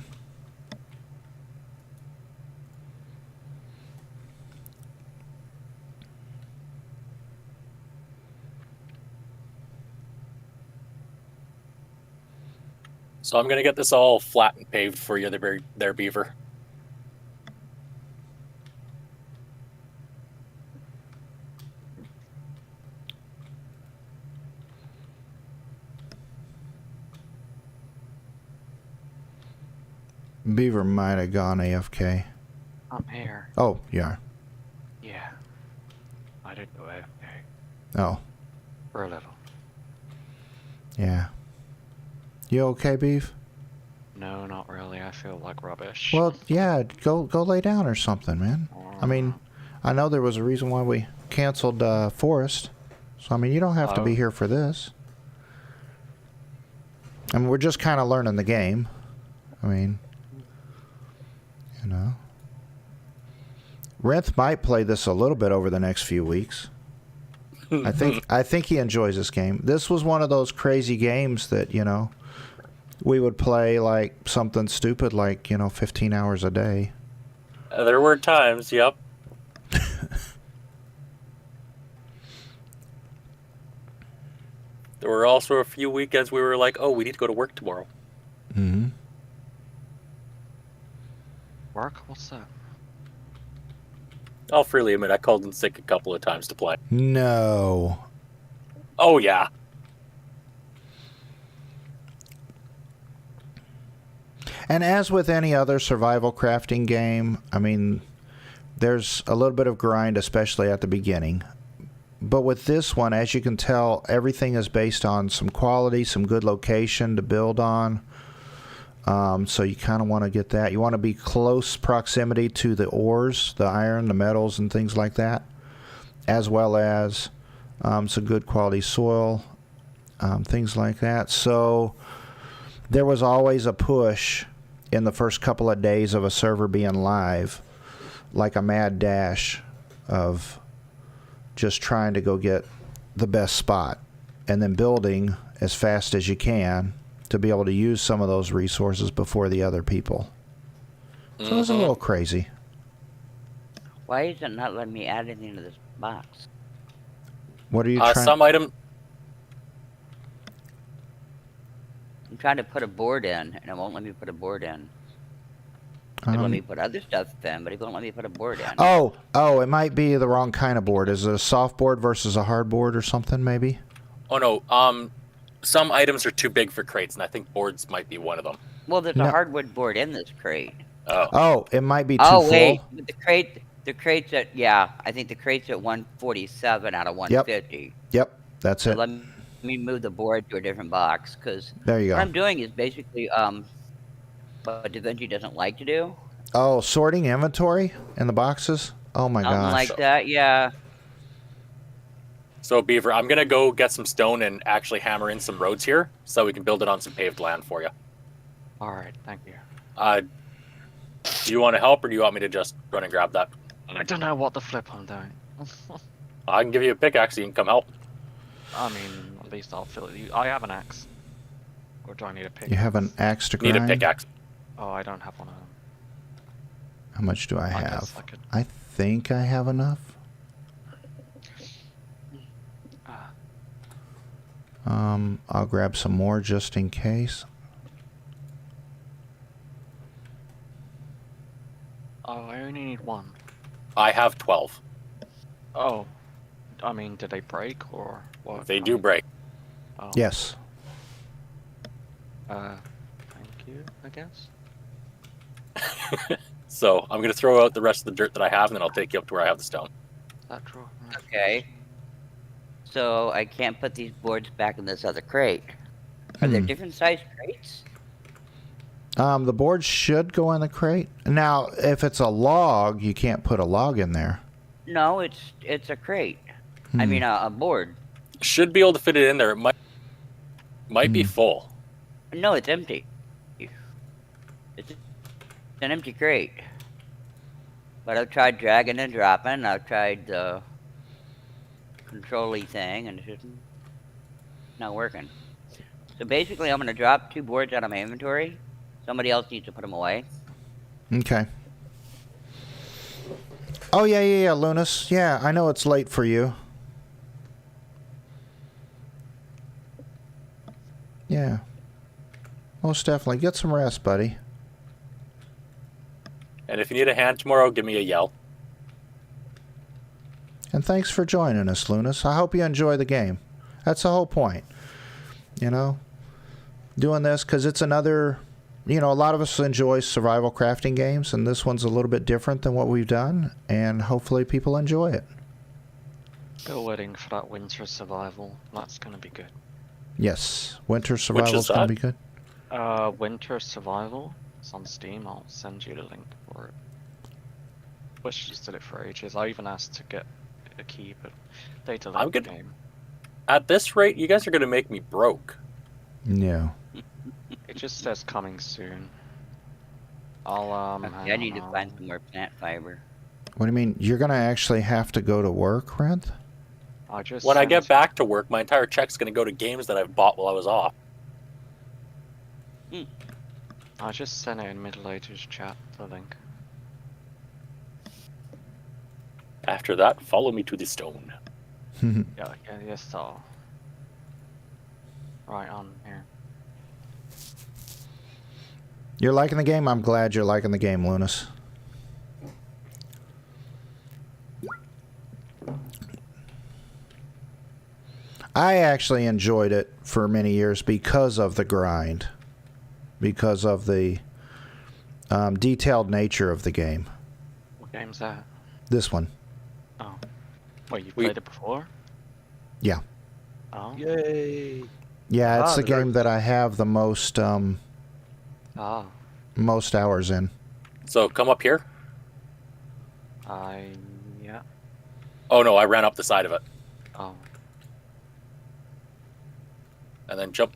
So I'm gonna get this all flat and paved for you there, Beaver. Beaver might have gone AFK. I'm here. Oh, yeah. Yeah. I didn't go AFK. Oh, For a little. yeah. You okay, Beef? No, not really. I feel like rubbish. Well, yeah, go lay down or something, man. I mean, I know there was a reason why we canceled Forest. So, I mean, you don't have to be Oh. here for this. I mean, we're just kind of learning the game. I mean, you know. Renth might play this a little bit over the next few weeks. I think he enjoys this game. This was one of those crazy games that, you know, we would play like something stupid like, you know, 15 hours a day. There were times, yep. There were also a few weekends we were like, oh, we need to go to work tomorrow. Mm-hmm. Work? What's that? I'll freely admit I called in sick a couple of times to play. No. Oh, yeah. And as with any other survival crafting game, I mean, there's a little bit of grind, especially at the beginning. But with this one, as you can tell, everything is based on some quality, some good location to build on. So you kind of want to get that. You want to be close proximity to the ores, the iron, the metals, and things like that, as well as some good quality soil, things like that. So there was always a push in the first couple of days of a server being live, like a mad dash of just trying to go get the best spot and then building as fast as you can to be able to use some of those resources before the other people. So it was a little crazy. Why is it not letting me add anything to this box? What are you trying? Some item. I'm trying to put a board in, and it won't let me put a board in. It'll let me put other stuff in, but it won't let me put a board in. Oh, it might be the wrong kind of board. Is it a soft board versus a hard board or something, maybe? Oh, no. Some items are too big for crates, and I think boards might be one of them. Well, there's a hardwood board in this crate. Oh. It might be too full. Oh, wait. But the crate's at, yeah, I think the crate's at 147 out of 150. Yep, that's So it. let me move the board to a different box, because There you what go. I'm doing is basically what DaVinci doesn't like to do. Oh, sorting inventory in the boxes? Oh my Something gosh. like that, yeah. So, Beaver, I'm going to go get some stone and actually hammer in some roads here so we can build it on some paved land for you. Alright, thank you. Do you want to help, or do you want me to just run and grab that? I don't know what the flip I'm doing. I can give you a pickaxe so you can come help. I mean, at least I'll fill it. I have an axe. Or do I need a pick? You have an axe to grind? Need a pickaxe. Oh, I don't have one of them. How much do I guess have? I could- I think I have enough. I'll grab some more just in case. Oh, I only need one. I have 12. Oh. I mean, did they break or what? They I do mean- break. Oh. Yes. Thank you, I guess. So I'm going to throw out the rest of the dirt that I have, and then I'll take you up to where I have the stone. Is that true? Okay. So I can't put these boards back in this other crate. Are there different sized crates? The board should go in the crate. Now, if it's a log, you can't put a log in there. No, it's a crate. I mean a board. Should be able to fit it in there. It might be full. No, it's empty. It's an empty crate. But I've tried dragging and dropping. I've tried the control-y thing, and it's just not working. So basically, I'm going to drop 2 boards out of my inventory. Somebody else needs to put them away. Okay. Oh, yeah, Lunas. Yeah, I know it's late for you. Yeah. Most definitely. Get some rest, buddy. And if you need a hand tomorrow, give me a yell. And thanks for joining us, Lunas. I hope you enjoy the game. That's the whole point. You know? Doing this, because it's another... You know, a lot of us enjoy survival crafting games, and this one's a little bit different than what we've done, and hopefully people enjoy it. Still waiting for that winter survival. That's gonna be good. Yes. Winter survival is going to be good. Winter survival. It's on Steam. I'll send you the link for it. Wish just did it for ages. I even asked to get a key, but they delayed I'm the good. game. At this rate, you guys are going to make me broke. Yeah. It just says coming soon. I'll Okay, I need to find some more plant fiber. What do you mean? You're going to actually have to go to work, Renth? I just When I sent- get back to work, my entire check's going to go to games that I've bought while I was off. I just sent it in Middle Ages chat, the link. After that, follow me to the stone. Yeah, yes, so. Right on here. You're liking the game? I'm glad you're liking the game, Lunas. I actually enjoyed it for many years because of the grind. Because of the detailed nature of the game. What game's that? This one. Oh. Wait, you played it before? Yeah. Oh. Yay! Yeah, it's Ah, the the very- game that I have the most most hours in. So come up here. Yeah. Oh no, I ran up the side of it. Oh. And then jump.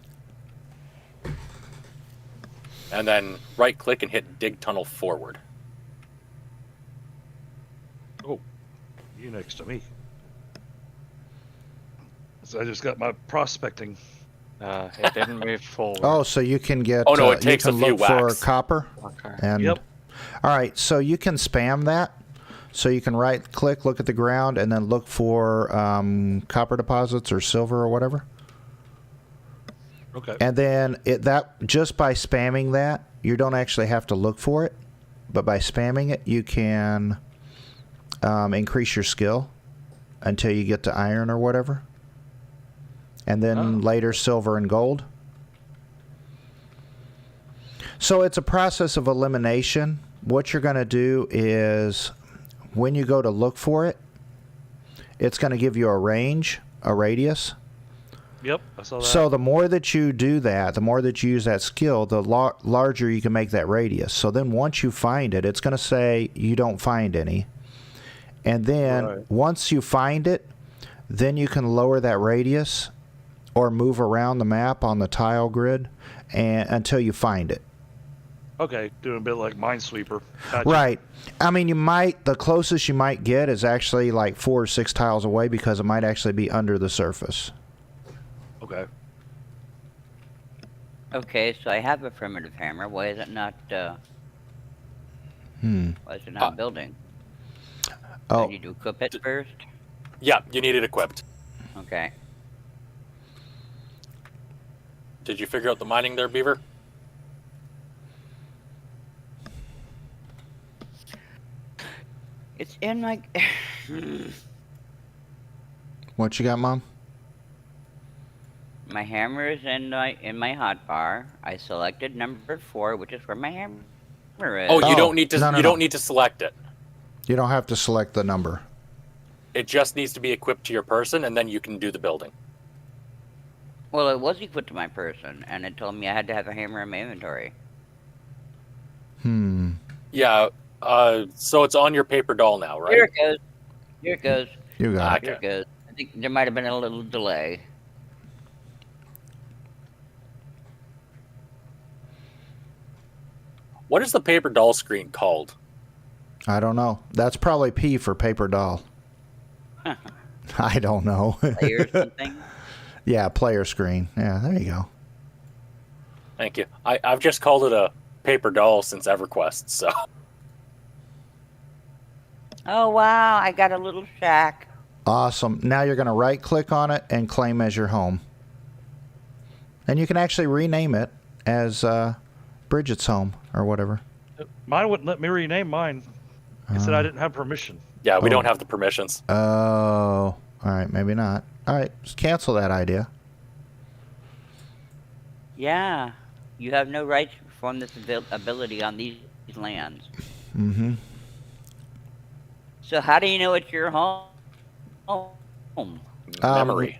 And then right click and hit dig tunnel forward. Oh, you next to me. So I just got my prospecting. It didn't move forward. Oh, so you can get Oh, no, it you takes a can few look for whacks. copper. Okay. And Yep. all right, so you can spam that. So you can right click, look at the ground, and then look for copper deposits or silver or whatever. Okay. And then that just by spamming that, you don't actually have to look for it, but by spamming it, you can increase your skill until you get to iron or whatever, and then later silver and gold. So it's a process of elimination. What you're going to do is, when you go to look for it, it's going to give you a range, a radius. Yep, I saw that. So the more that you do that, the more that you use that skill, the larger you can make that radius. So then once you find it, it's going to say you don't find any. And then once you find it, then you can lower that radius or move around the map on the tile grid until you find it. Okay, doing a bit like Minesweeper. Gotcha. Right. I mean, the closest you might get is actually like 4 or 6 tiles away, because it might actually be under the surface. Okay. Okay, so I have a primitive hammer. Why is it not? Why is it not building? Oh. I need to equip it first. Yeah, you need it equipped. Okay. Did you figure out the mining there, Beaver? It's in my. What you got, Mom? My hammer is in my hotbar. I selected number 4, which is where my hammer is. Oh, you Oh, don't need to. no, you don't need to select it. You don't have to select the number. It just needs to be equipped to your person, and then you can do the building. Well, it was equipped to my person, and it told me I had to have a hammer in my inventory. Yeah. So it's on your paper doll now, right? Here it goes. Here it goes. You got it. Here it goes. I think there might have been a little delay. What is the paper doll screen called? I don't know. That's probably P for paper doll. I don't know. Player something. Yeah, player screen. Yeah, there you go. Thank you. I've just called it a paper doll since EverQuest, so. Oh wow, I got a little shack. Awesome. Now you're going to right click on it and claim as your home. And you can actually rename it as Bridget's home or whatever. Mine wouldn't let me rename mine. It said I didn't have permission. Yeah, we Oh. don't have the permissions. Oh, all right, maybe not. All right, just cancel that idea. Yeah, you have no right to perform this ability on these lands. Mm-hmm. So how do you know it's your home? Memory.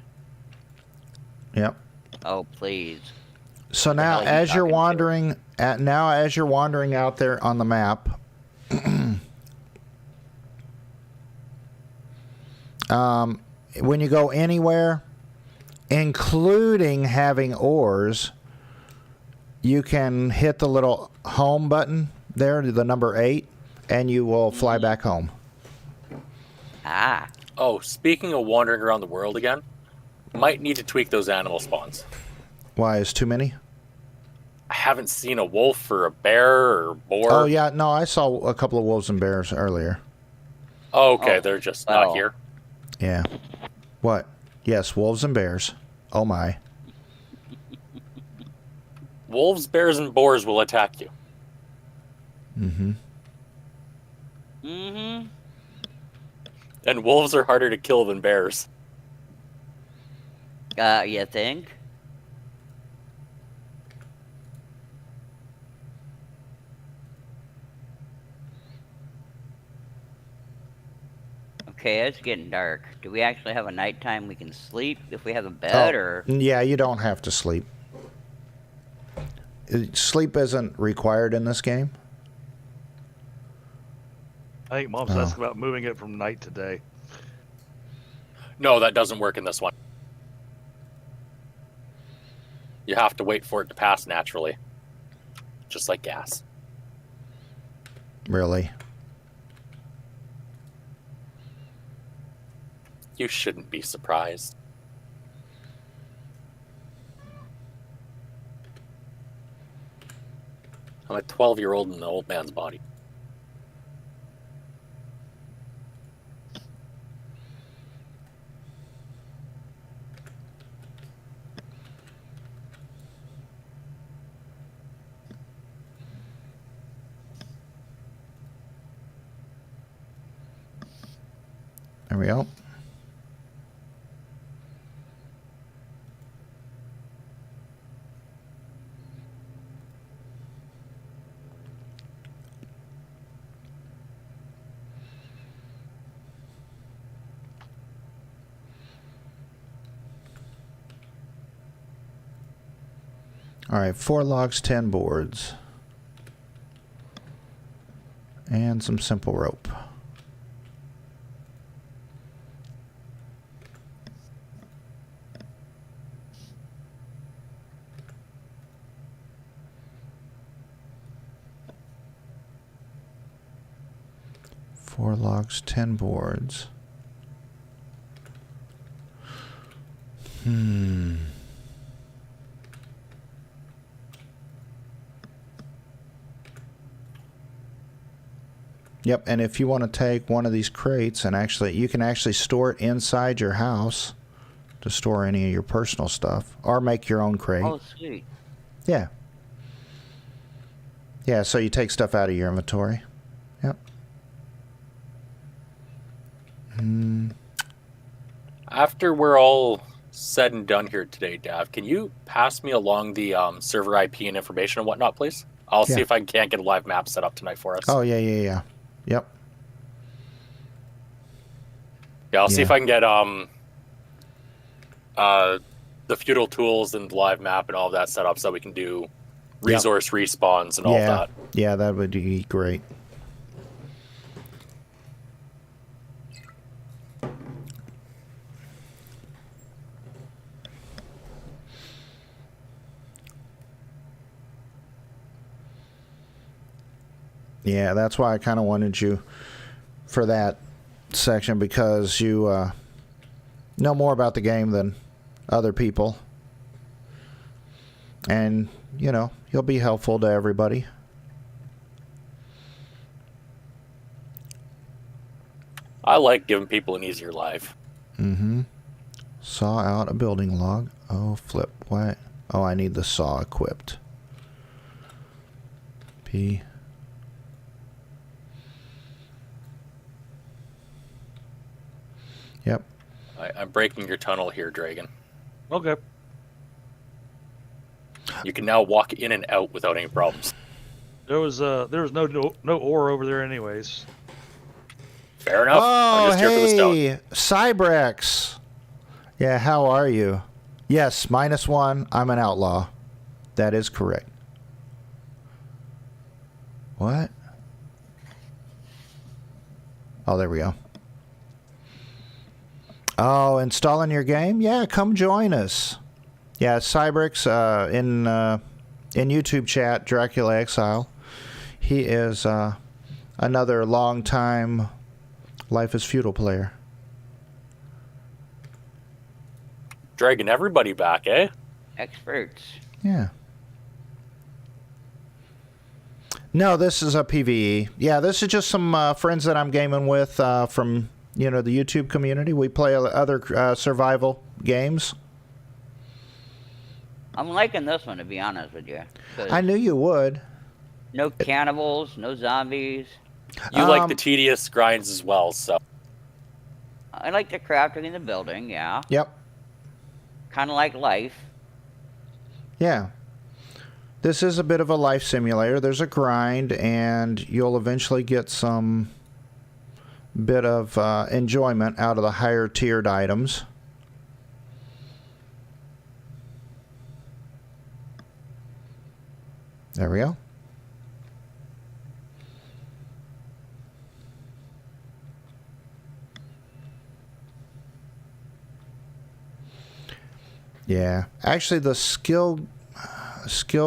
Yep. Oh please. So the now, hell are you as you're talking to? wandering out there on the map, when you go anywhere, including having ores, you can hit the little home button there, the number 8, and you will fly back home. Ah. Oh, speaking of wandering around the world again, might need to tweak those animal spawns. Why, is too many? I haven't seen a wolf or a bear or boar. Oh, yeah, no, I saw a couple of wolves and bears earlier. Oh, okay, Oh, they're just well. not here. Yeah. What? Yes, wolves and bears. Oh, my. Wolves, bears, and boars will attack you. Mm-hmm. Mm-hmm. And wolves are harder to kill than bears. You think? Okay, it's getting dark. Do we actually have a nighttime we can sleep if we have a bed, or? Yeah, you don't have to sleep. Sleep isn't required in this game. I think Mom's asking about moving it from night to day. No, that doesn't work in this one. You have to wait for it to pass naturally. Just like gas. Really? You shouldn't be surprised. I'm a 12-year-old in an old man's body. There we go. All right, 4 logs, 10 boards. And some simple rope. Four logs, 10 boards. Yep, and if you want to take one of these crates and you can actually store it inside your house to store any of your personal stuff, or make your own crate. Oh, sweet. Yeah. Yeah, so you take stuff out of your inventory. Yep. After we're all said and done here today, Dav, can you pass me along the server IP and information and whatnot, please? I'll Yeah. see if I can't get a live map set up tonight for us. Oh, yeah. Yep. Yeah, I'll see Yeah. if I can get the feudal tools and the live map and all of that set up so that we can do resource respawns and all of that. Yeah, that would be great. Yeah, that's why I kind of wanted you for that section, because you know more about the game than other people. And, you know, you'll be helpful to everybody. I like giving people an easier life. Mm-hmm. Saw out a building log. Oh, flip. What? Oh, I need the saw equipped. P. Yep. I'm breaking your tunnel here, Dragon. Okay. You can now walk in and out without any problems. There was no ore over there anyways. Fair enough. I'm Oh, just here for the stone. hey, Cybrex. Yeah, how are you? Yes, -1. I'm an outlaw. That is correct. What? Oh, there we go. Oh, installing your game? Yeah, come join us. Yeah, Cybrex in YouTube chat, Dracula Exile. He is another long-time Life is Feudal player. Dragging everybody back, eh? Experts. Yeah. No, this is a PvE. Yeah, this is just some friends that I'm gaming with from, you know, the YouTube community. We play other survival games. I'm liking this one, to be honest with you. 'Cause I knew you would. no cannibals, no zombies. You like the tedious grinds as well, so. I like the crafting in the building, yeah. Yep. Kind of like life. Yeah. This is a bit of a life simulator. There's a grind, and you'll eventually get some bit of enjoyment out of the higher tiered items. There we go. Yeah, actually the skill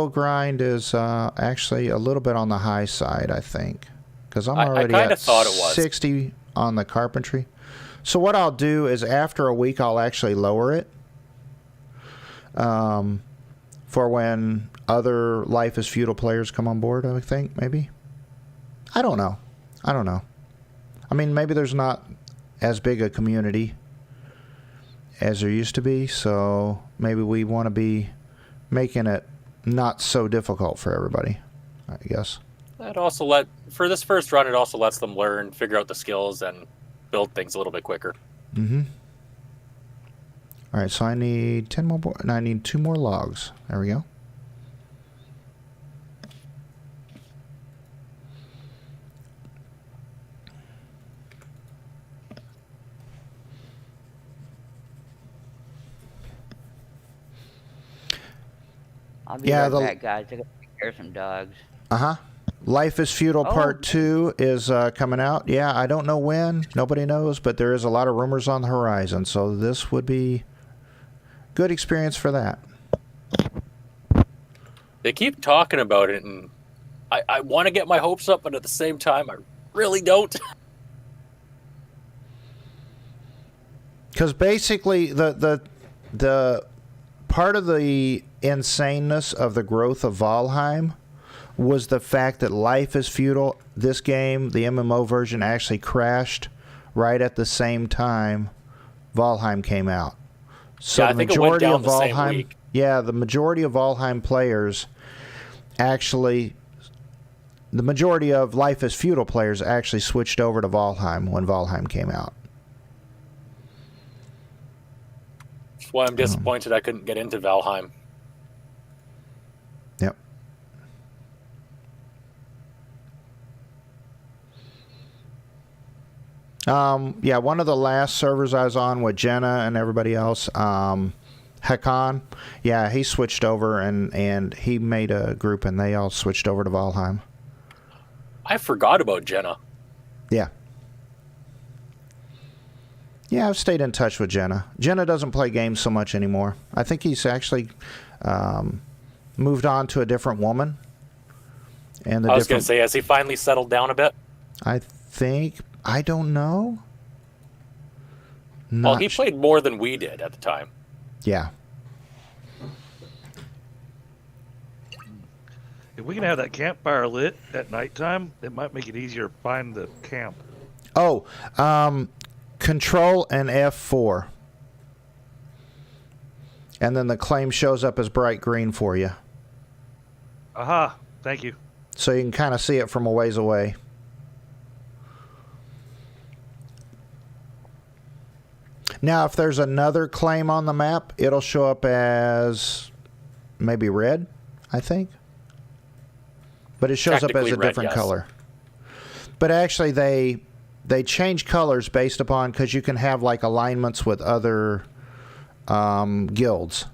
grind is actually a little bit on the high side, I think, because I'm already kinda at thought it was. 60 on the carpentry. So what I'll do is after a week I'll actually lower it for when other Life is Feudal players come on board, I think, maybe. I don't know. I mean, maybe there's not as big a community as there used to be, so maybe we want to be making it not so difficult for everybody, I guess. That also for this first run, it also lets them learn, figure out the skills, and build things a little bit quicker. Mm-hmm. All right, so I need 10 more, and I need 2 more logs. There we go. I'll be Yeah, right the- back, guys. I gotta take care of some dogs. Uh-huh. Life is Feudal Oh. Part 2 is coming out. Yeah, I don't know when. Nobody knows, but there is a lot of rumors on the horizon, so this would be good experience for that. They keep talking about it, and I want to get my hopes up, but at the same time, I really don't. Because basically, the part of the insaneness of the growth of Valheim was the fact that Life is Feudal, this game, the MMO version, actually crashed right at the same time Valheim came out. So Yeah, I the think it went majority down of the same Valheim, week. yeah, the majority of Valheim players actually, the majority of Life is Feudal players actually switched over to Valheim when Valheim came out. That's why I'm disappointed I couldn't get into Valheim. Yep. Yeah, one of the last servers I was on with Jenna and everybody else, Hekon, yeah, he switched over and he made a group and they all switched over to Valheim. I forgot about Jenna. Yeah. Yeah, I've stayed in touch with Jenna. Jenna doesn't play games so much anymore. I think he's actually moved on to a different woman. And the I was going different. to say, has he finally settled down a bit? I think I don't know. Well, Not he played more than we did at the time. Yeah. If we can have that campfire lit at nighttime, it might make it easier to find the camp. Oh, Control and F4. And then the claim shows up as bright green for you. Aha! Thank you. So you can kind of see it from a ways away. Now, if there's another claim on the map, it'll show up as maybe red, I think. But it shows up as Technically a red, different yes. color. But actually, they change colors based upon, because you can have like alignments with other guilds.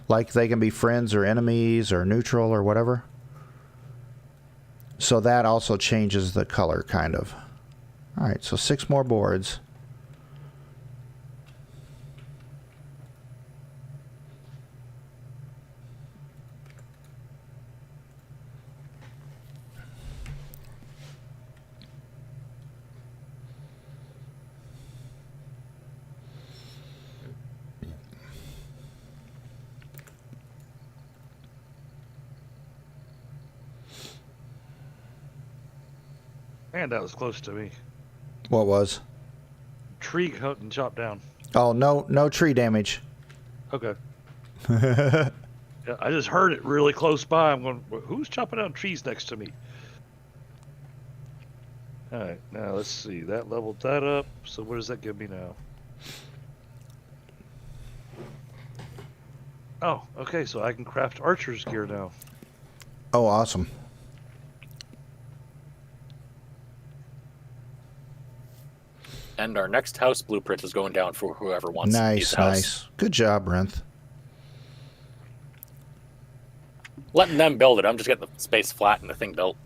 Like they can be friends or enemies or neutral or whatever. So that also changes the color, kind of. All right, so 6 more boards. Man, that was close to me. What was? Tree cut and chopped down. Oh, no tree damage. Okay. Yeah, I just heard it really close by. I'm going, who's chopping down trees next to me? All right, now let's see. That leveled that up. So what does that give me now? Oh, okay. So I can craft archer's gear now. Oh, awesome. And our next house blueprint is going down for whoever wants to use Nice, the house. nice. Good job, Renth. Letting them build it. I'm just getting the space flat and the thing built.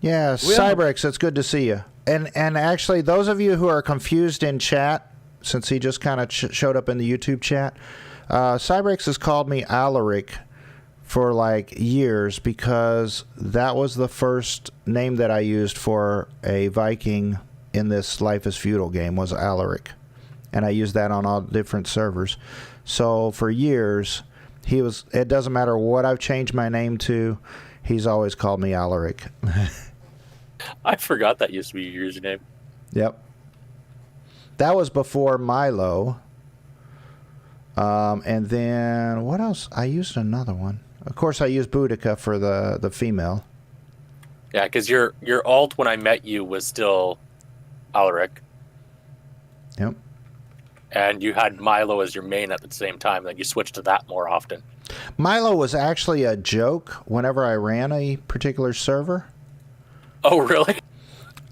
Yeah, Cybrex, it's good to see you. And actually, those of you who are confused in chat, since he just kind of showed up in the YouTube chat, Cybrex has called me Alaric for like years because that was the first name that I used for a Viking in this Life is Feudal game, was Alaric. And I used that on all different servers. So for years, it doesn't matter what I've changed my name to, he's always called me Alaric. I forgot that used to be your username. Yep. That was before Milo. And then, what else? I used another one. Of course, I used Boudica for the female. Yeah, because your alt when I met you was still Alaric. Yep. And you had Milo as your main at the same time. Then you switched to that more often. Milo was actually a joke whenever I ran a particular server. Oh, really?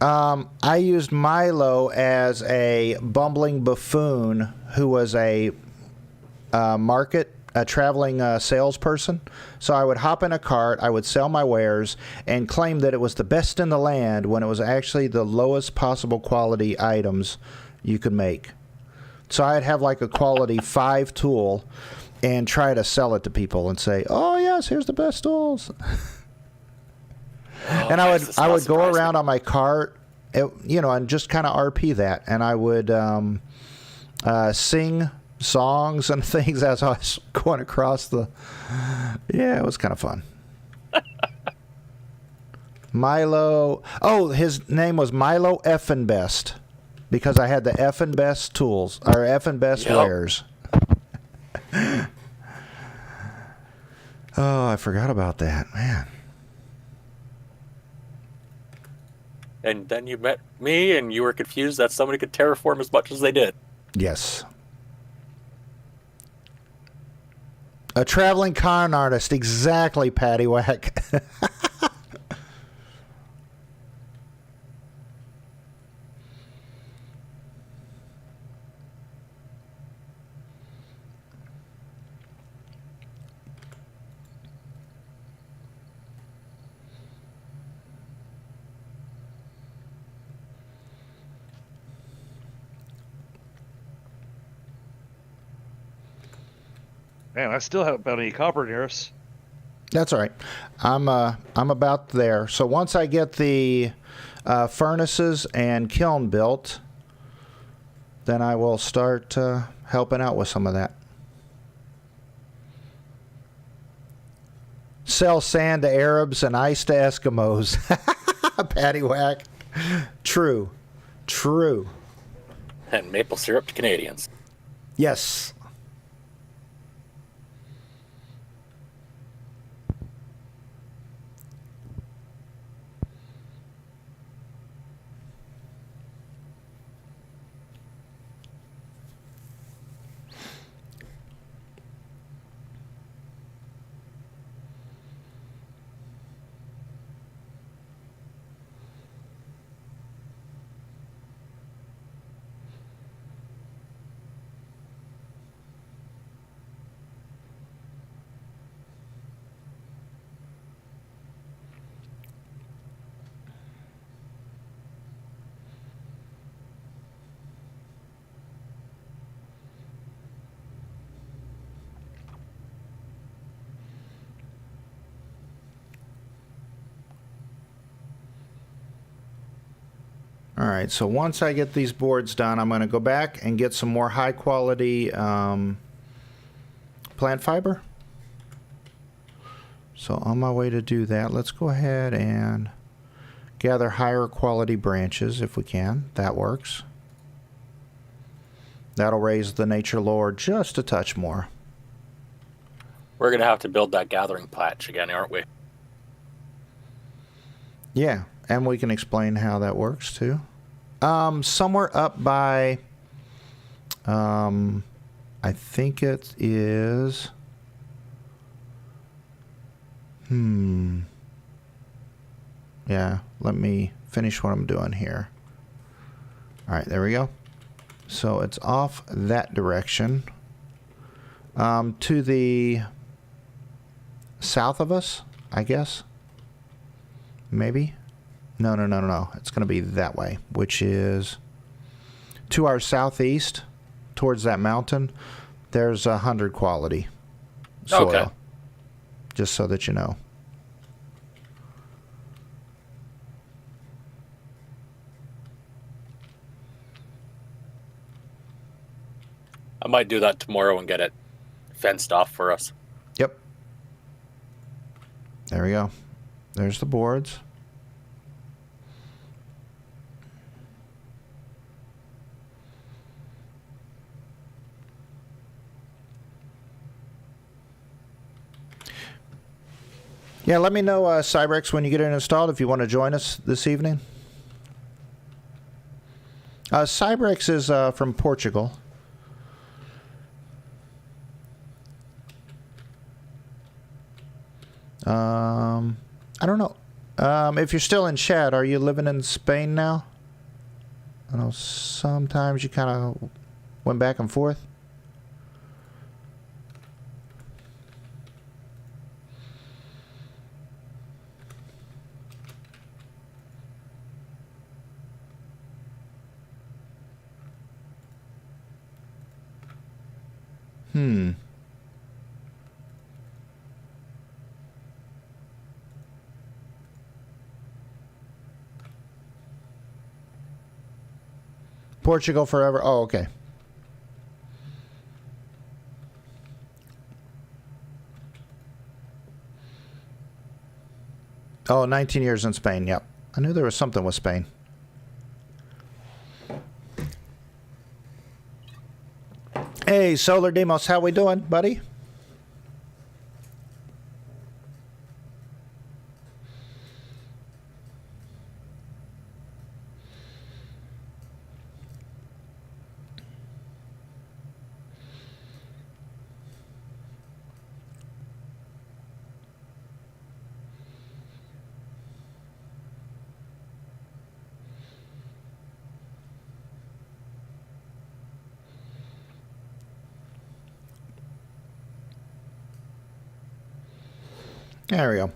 I used Milo as a bumbling buffoon who was a traveling salesperson. So I would hop in a cart, I would sell my wares, and claim that it was the best in the land when it was actually the lowest possible quality items you could make. So I'd have like a quality 5 tool and try to sell it to people and say, "Oh yes, here's the best tools." And I would go around on my cart, and just kind of RP that, and I would sing songs and things as I was going across the. Yeah, it was kind of fun. Milo. Oh, his name was Milo Effin Best because I had the Effin Best tools or Effin Best wares. Oh, I forgot about that, man. And then you met me, and you were confused that somebody could terraform as much as they did. Yes. A traveling con artist, exactly, Paddywhack. Man, I still haven't found any copper near us. That's all right. I'm about there. So once I get the furnaces and kiln built, then I will start helping out with some of that. Sell sand to Arabs and ice to Eskimos. Paddywhack. True. True. And maple syrup to Canadians. Yes. All right, so once I get these boards done, I'm going to go back and get some more high quality plant fiber. So on my way to do that, let's go ahead and gather higher quality branches if we can. That works. That'll raise the nature lore just a touch more. We're going to have to build that gathering patch again, aren't we? Yeah, and we can explain how that works too. Somewhere up by, I think it is, yeah, let me finish what I'm doing here. All right, there we go. So it's off that direction. To the south of us, I guess. Maybe. No. It's going to be that way, which is to our southeast, towards that mountain. There's 100 quality soil. Okay. Just so that you know. I might do that tomorrow and get it fenced off for us. Yep. There we go. There's the boards. Yeah, let me know, Cyrex, when you get it installed, if you want to join us this evening. Cyrex is from Portugal. I don't know. If you're still in chat, are you living in Spain now? I know sometimes you kind of went back and forth. Portugal forever. Oh, okay. Oh, 19 years in Spain. Yep. I knew there was something with Spain. Hey, Solar Demos, how we doing, buddy? There we go.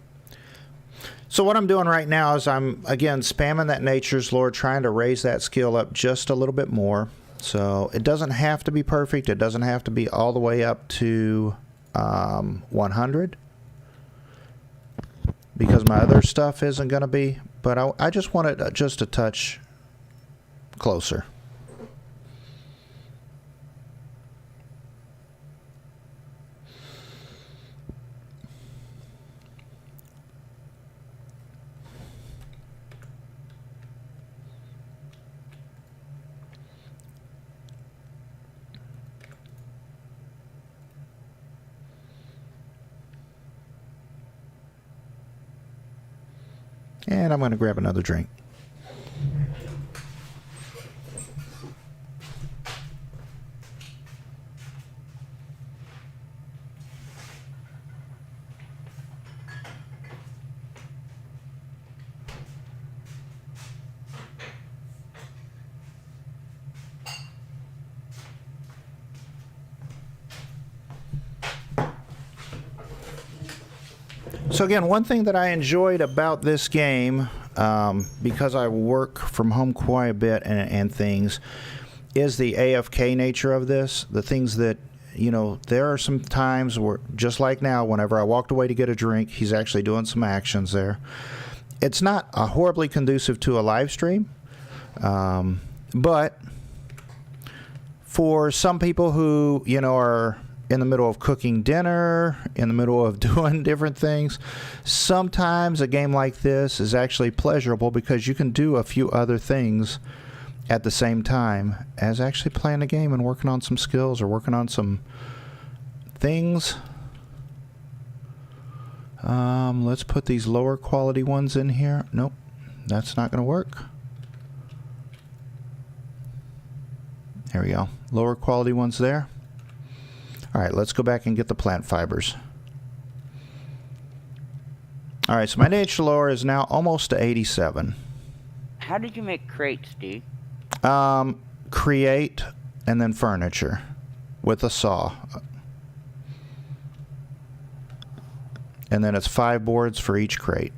So what I'm doing right now is I'm, again, spamming that Nature's Lore, trying to raise that skill up just a little bit more. So it doesn't have to be perfect. It doesn't have to be all the way up to 100. because my other stuff isn't going to be. But I just want it just a touch closer. And I'm going to grab another drink. So again, one thing that I enjoyed about this game, because I work from home quite a bit and things, is the AFK nature of this. The things that, you know, there are some times where, just like now, whenever I walked away to get a drink, he's actually doing some actions there. It's not horribly conducive to a live stream, but for some people who, you know, are in the middle of cooking dinner, in the middle of doing different things, sometimes a game like this is actually pleasurable because you can do a few other things at the same time as actually playing a game and working on some skills or working on some things. Let's put these lower quality ones in here. Nope, that's not going to work. There we go. Lower quality ones there. All right, let's go back and get the plant fibers. All right, so my nature lore is now almost to 87. How did you make crates, D? Create and then furniture with a saw. And then it's 5 boards for each crate.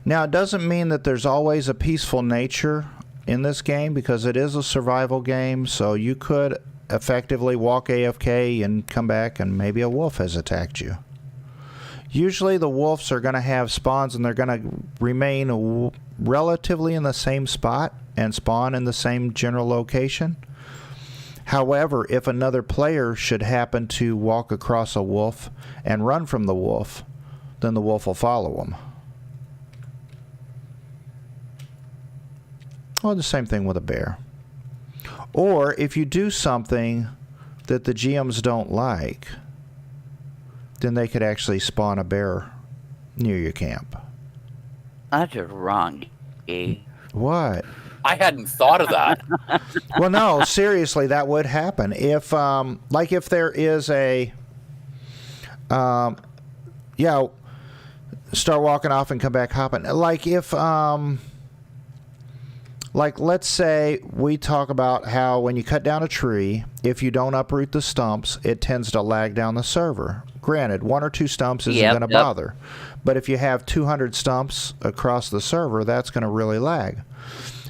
Now, it doesn't mean that there's always a peaceful nature in this game because it is a survival game, so you could effectively walk AFK and come back and maybe a wolf has attacked you. Usually the wolves are going to have spawns and they're going to remain relatively in the same spot and spawn in the same general location. However, if another player should happen to walk across a wolf and run from the wolf, then the wolf will follow him. Well, the same thing with a bear. Or if you do something that the GMs don't like, then they could actually spawn a bear near your camp. That's just wrong, D. What? I hadn't thought of that. Well, no, seriously, that would happen. If, like if there is a, yeah, start walking off and come back hopping. Like if, like, let's say we talk about how when you cut down a tree, if you don't uproot the stumps, it tends to lag down the server. Granted, 1 or 2 stumps isn't going to bother. But if you have 200 stumps across the server, that's going to really lag.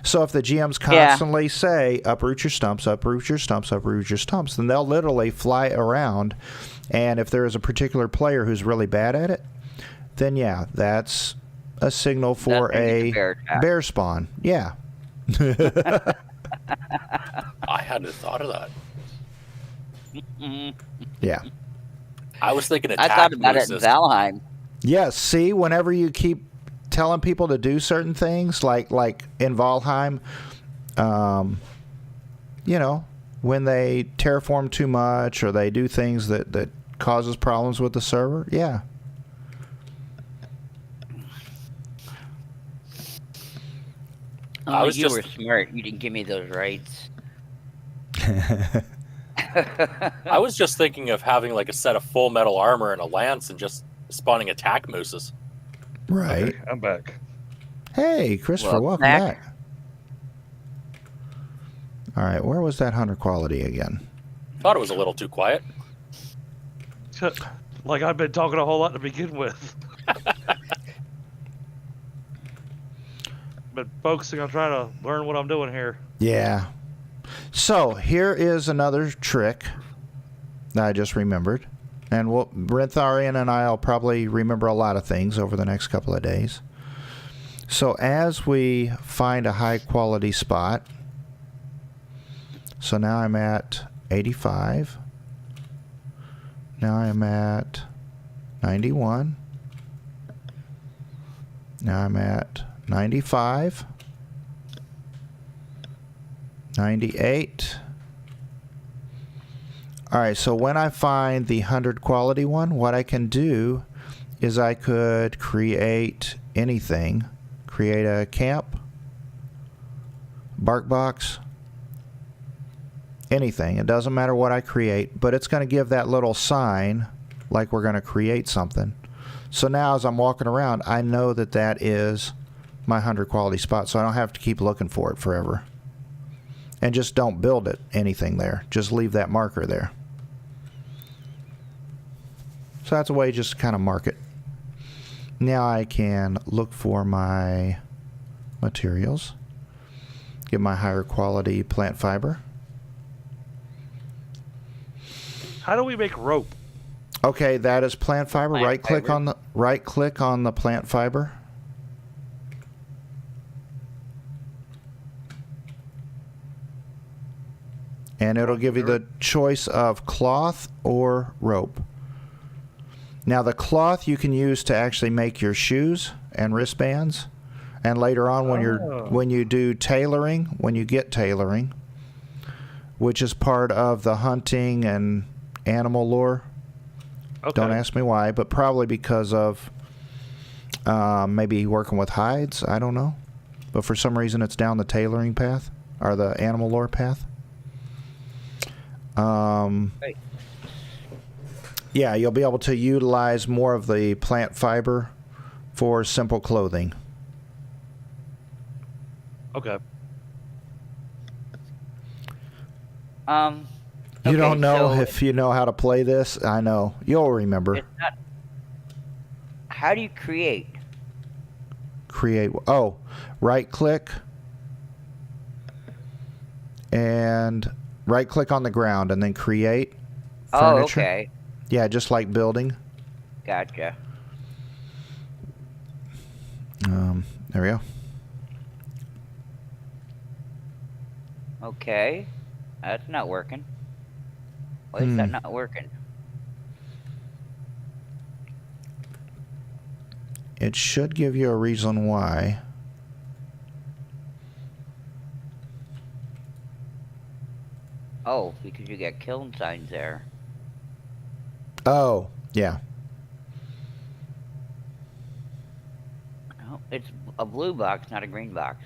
So if the GMs constantly say, uproot your stumps, uproot your stumps, uproot your stumps, then they'll literally fly around. And if there is a particular player who's really bad at it, then yeah, that's a signal for a bear spawn. Yeah. I hadn't thought of that. Yeah. I was thinking I thought about it in Valheim. Yeah, see, whenever you keep telling people to do certain things, like in Valheim, you know, when they terraform too much or they do things that causes problems with the server, yeah. Oh, you were smart. You didn't give me those rights. I was just thinking of having like a set of full metal armor and a lance and just spawning attack mooses. Right. Okay, I'm back. Hey, Christopher, welcome back. All right, where was that 100 quality again? Thought it was a little too quiet. Like I've been talking a whole lot to begin with. Been focusing on trying to learn what I'm doing here. Yeah. So here is another trick that I just remembered. And Rentharian and I will probably remember a lot of things over the next couple of days. So as we find a high quality spot, so now I'm at 85. Now I'm at 91. Now I'm at 95. 98. Alright, so when I find the 100 quality one, what I can do is I could create anything. Create a camp, bark box, anything. It doesn't matter what I create, but it's going to give that little sign like we're going to create something. So now as I'm walking around, I know that that is my 100 quality spot, so I don't have to keep looking for it forever. And just don't build anything there. Just leave that marker there. So that's a way just to kind of mark it. Now I can look for my materials. Get my higher quality plant fiber. How do we make rope? Okay, that is plant fiber. Right click on the plant fiber. And it'll give you the choice of cloth or rope. Now the cloth you can use to actually make your shoes and wristbands. And later on when you do tailoring, when you get tailoring, which is part of the hunting and animal lore. Okay. Don't ask me why, but probably because of maybe working with hides, I don't know. But for some reason it's down the tailoring path, or the animal lore path. Right. Yeah, you'll be able to utilize more of the plant fiber for simple clothing. Okay. You don't know if you know how to play this. I know. You'll remember. It's not, how do you create? Oh, right click. And right click on the ground and then create furniture. Oh, okay. Yeah, just like building. Gotcha. There we go. Okay. That's not working. Why is that not working? It should give you a reason why. Oh, because you got kiln signs there. Oh, yeah. Oh, it's a blue box, not a green box.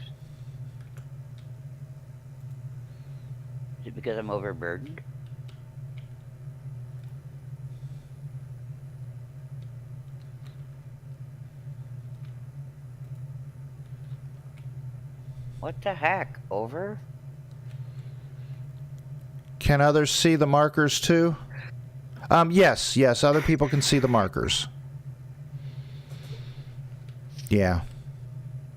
Is it because I'm overburdened? What the heck? Over? Can others see the markers too? Yes, other people can see the markers. Yeah.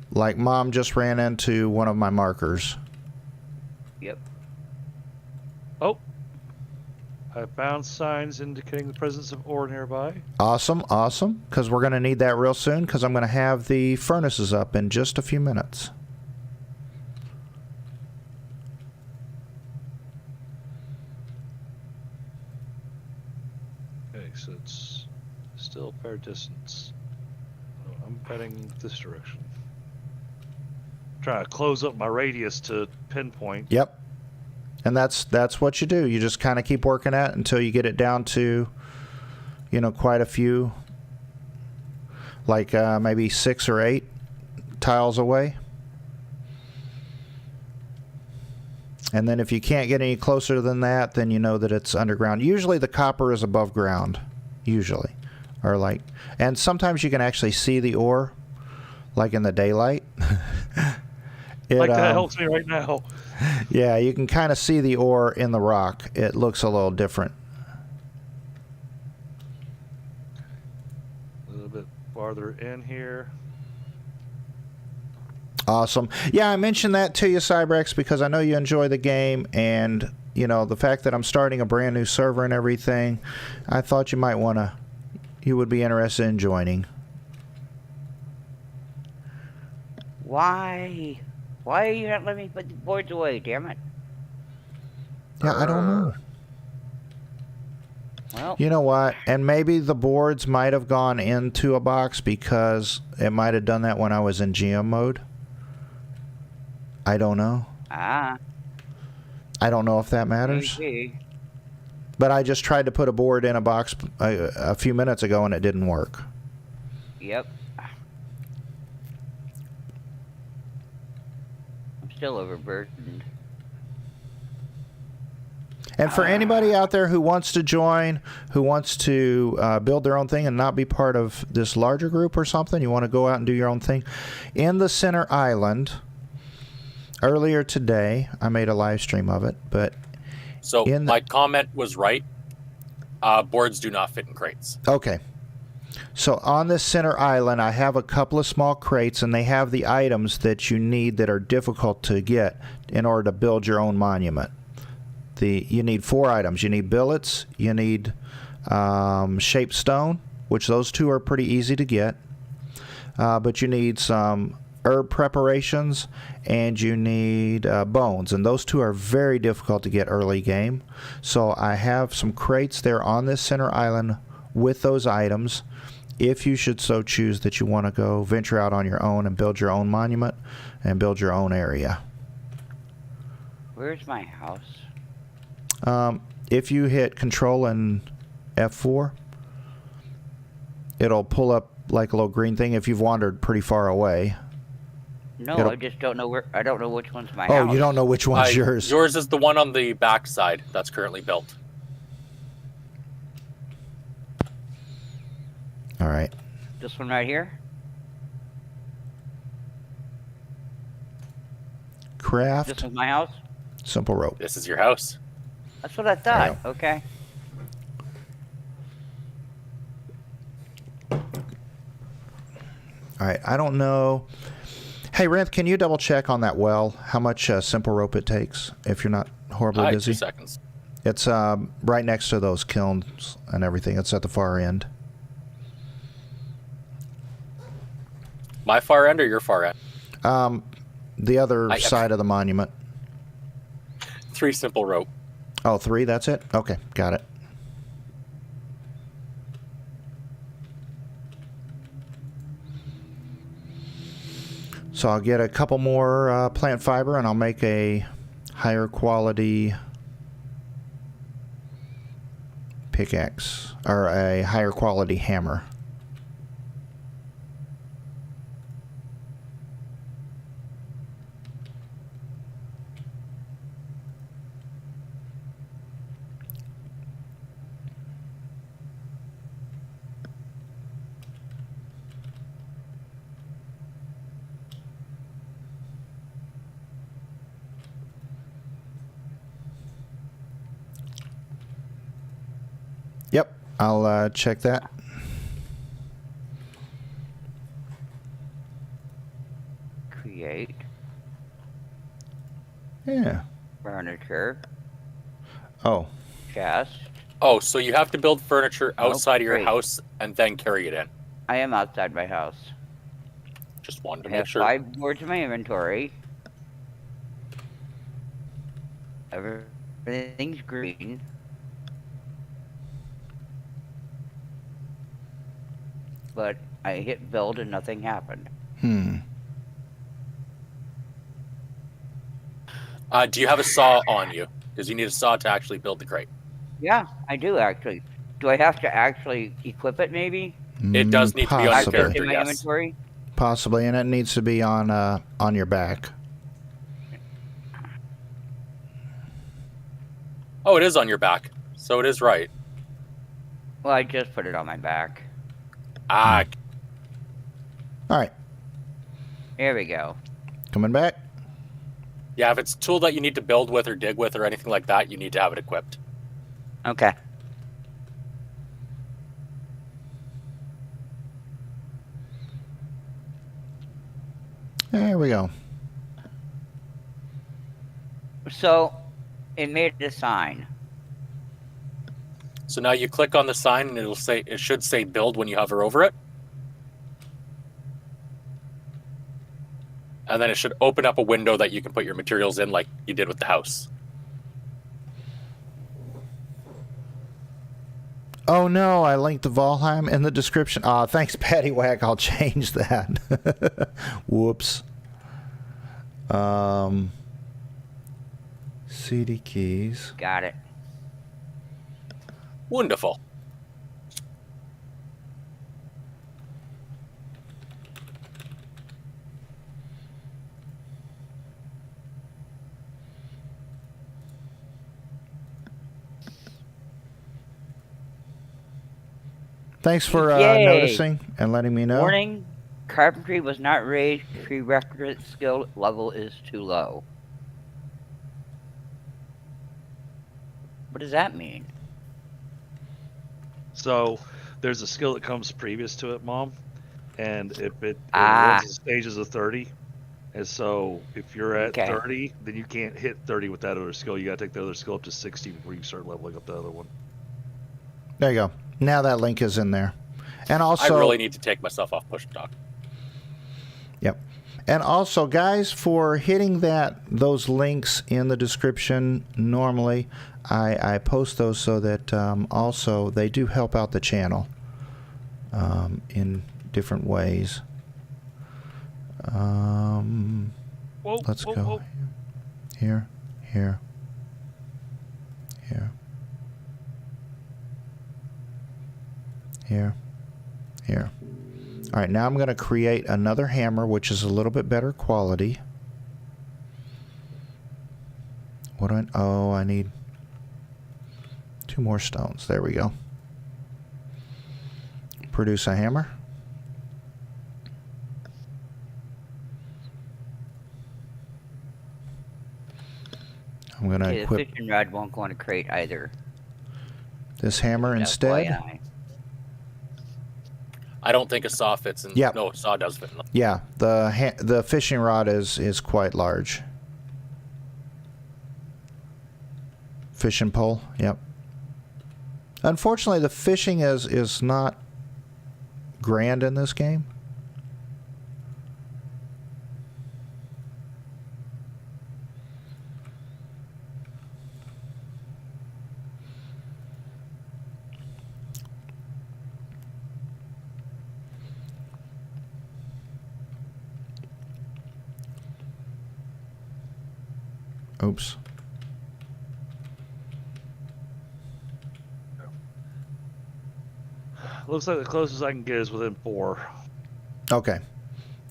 Like Mom just ran into one of my markers. Yep. Oh. I found signs indicating the presence of ore nearby. Awesome. Because we're going to need that real soon, because I'm going to have the furnaces up in just a few minutes. Okay, so it's still a fair distance. So I'm heading this direction. Trying to close up my radius to pinpoint. Yep. And that's what you do. You just kind of keep working at it until you get it down to, quite a few, like maybe 6 or 8 tiles away. And then if you can't get any closer than that, then you know that it's underground. Usually the copper is above ground, usually. And sometimes you can actually see the ore. like in the daylight. It, Like that helps me right now. yeah, you can kind of see the ore in the rock. It looks a little different. A little bit farther in here. Awesome. Yeah, I mentioned that to you, Cybrex, because I know you enjoy the game, and you know the fact that I'm starting a brand new server and everything. I thought you might you would be interested in joining. Why? Why are you not letting me put the boards away? Damn it! Yeah, I don't know. Well, You know what? And maybe the boards might have gone into a box because it might have done that when I was in GM mode. I don't know. I don't know if that matters. maybe. But I just tried to put a board in a box a few minutes ago and it didn't work. Yep. I'm still overburdened. And for anybody out there who wants to join, who wants to build their own thing and not be part of this larger group or something, you want to go out and do your own thing, in the center island, earlier today, I made a live stream of it, but... So my comment was right. Boards do not fit in crates. Okay. So on this center island, I have a couple of small crates, and they have the items that you need that are difficult to get in order to build your own monument. You need 4 items. You need billets, you need shaped stone, which those 2 are pretty easy to get. But you need some herb preparations, and you need bones, and those 2 are very difficult to get early game. So I have some crates there on this center island with those items, if you should so choose that you want to go venture out on your own and build your own monument and build your own area. Where's my house? If you hit Control and F4, it'll pull up like a little green thing if you've wandered pretty far away. No, It'll- I just don't know where. I don't know which one's my Oh, house. you don't know which one's yours. Yours is the one on the back side that's currently built. All right. This one right here. Craft, This is my house. simple rope. This is your house. That's what I thought. Okay. All right. I don't know. Hey, Renth, can you double check on that well how much simple rope it takes if you're not horribly busy? 2 seconds. It's right next to those kilns and everything. It's at the far end. My far end or your far end? The other side of the monument. 3 simple rope. Oh, 3, that's it? Okay, got it. So I'll get a couple more plant fiber and I'll make a higher quality pickaxe, or a higher quality hammer. Yep, I'll check that. Create Yeah. furniture. Oh, Chest. Oh, so you have to build furniture Oh, outside of your great. house and then carry it in. I am outside my house. Just wanted to I make have sure. 5 boards in my inventory. Everything's green. But I hit build and nothing happened. Do you have a saw on you? Because you need a saw to actually build the crate. Yeah, I do actually. Do I have to actually equip it maybe? It does need to be on your possibly. character. In my Yes. inventory? Possibly, and it needs to be on your back. Oh, it is on your back. So it is right. Well, I just put it on my back. Ah, All right. There we go. Coming back. Yeah, if it's a tool that you need to build with or dig with or anything like that, you need to have it equipped. Okay. There we go. So, it made a sign. So now you click on the sign and it should say build when you hover over it. And then it should open up a window that you can put your materials in like you did with the house. Oh no, I linked the Valheim in the description. Ah, thanks, Paddywhack. I'll change that. Whoops. CD keys. Got it. Wonderful. Thanks for Yay. noticing and letting me know. Warning, carpentry was not raised. Prerequisite skill level is too low. What does that mean? So there's a skill that comes previous to it, Mom, and it Ah. runs in stages of 30. And so if you're at Okay. 30, then you can't hit 30 with that other skill. You got to take the other skill up to 60 before you start leveling up the other one. There you go. Now that link is in there. And also, I really need to take myself off push dock. Yep. And also, guys, for hitting those links in the description, normally I post those so that also they do help out the channel in different ways. Whoa, Let's whoa, go whoa. here, here, here, here, here. All right, now I'm going to create another hammer, which is a little bit better quality. What do I need 2 more stones. There we go. Produce a hammer. I'm going to Okay, the equip fishing rod won't go in a crate either. this hammer instead. FYI. I don't think a saw fits in. Yep. No, a saw does fit in. Yeah, the fishing rod is quite large. Fishing pole, yep. Unfortunately, the fishing is not grand in this game. Oops. Looks like the closest I can get is within 4. Okay.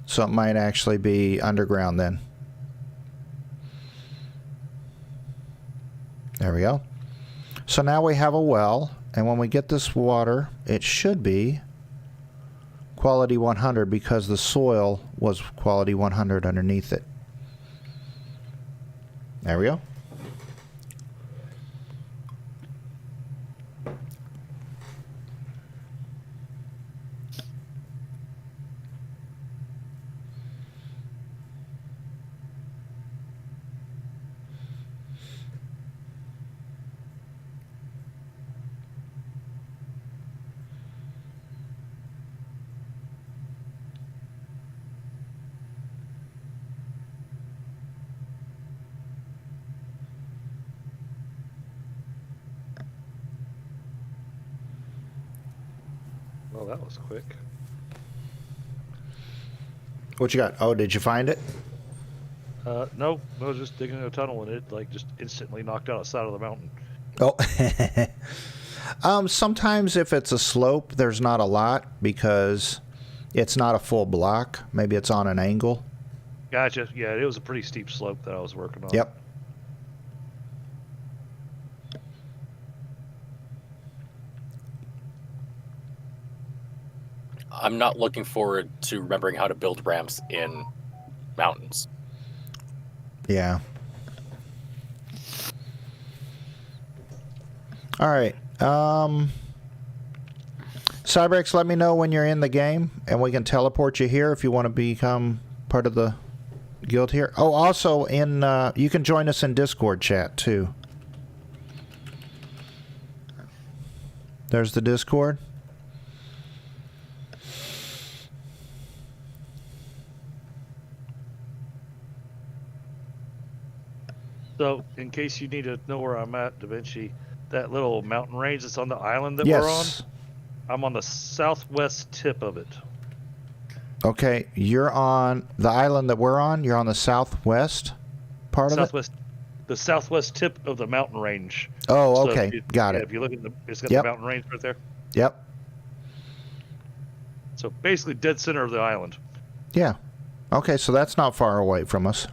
So it might actually be underground then. There we go. So now we have a well, and when we get this water, it should be quality 100 because the soil was quality 100 underneath it. There we go. Well, that was quick. What you got? Oh, did you find it? No, I was just digging a tunnel and it just instantly knocked out a side of the mountain. Oh. Sometimes if it's a slope, there's not a lot because it's not a full block. Maybe it's on an angle. Gotcha. Yeah, it was a pretty steep slope that I was working on. Yep. I'm not looking forward to remembering how to build ramps in mountains. Yeah. All right. Cyberx, let me know when you're in the game, and we can teleport you here if you want to become part of the guild here. Oh, also, you can join us in Discord chat, too. There's the Discord. So, in case you need to know where I'm at, Da Vinci, that little mountain range that's on the island that we're on, Yes. I'm on the southwest tip of it. Okay, you're on the island that we're on. You're on the southwest part of it? The southwest tip of the mountain range. Oh, So okay. Got it. If you look at it's got Yep. the mountain range right there. Yep. So basically dead center of the island. Yeah. Okay, so that's not far away from us.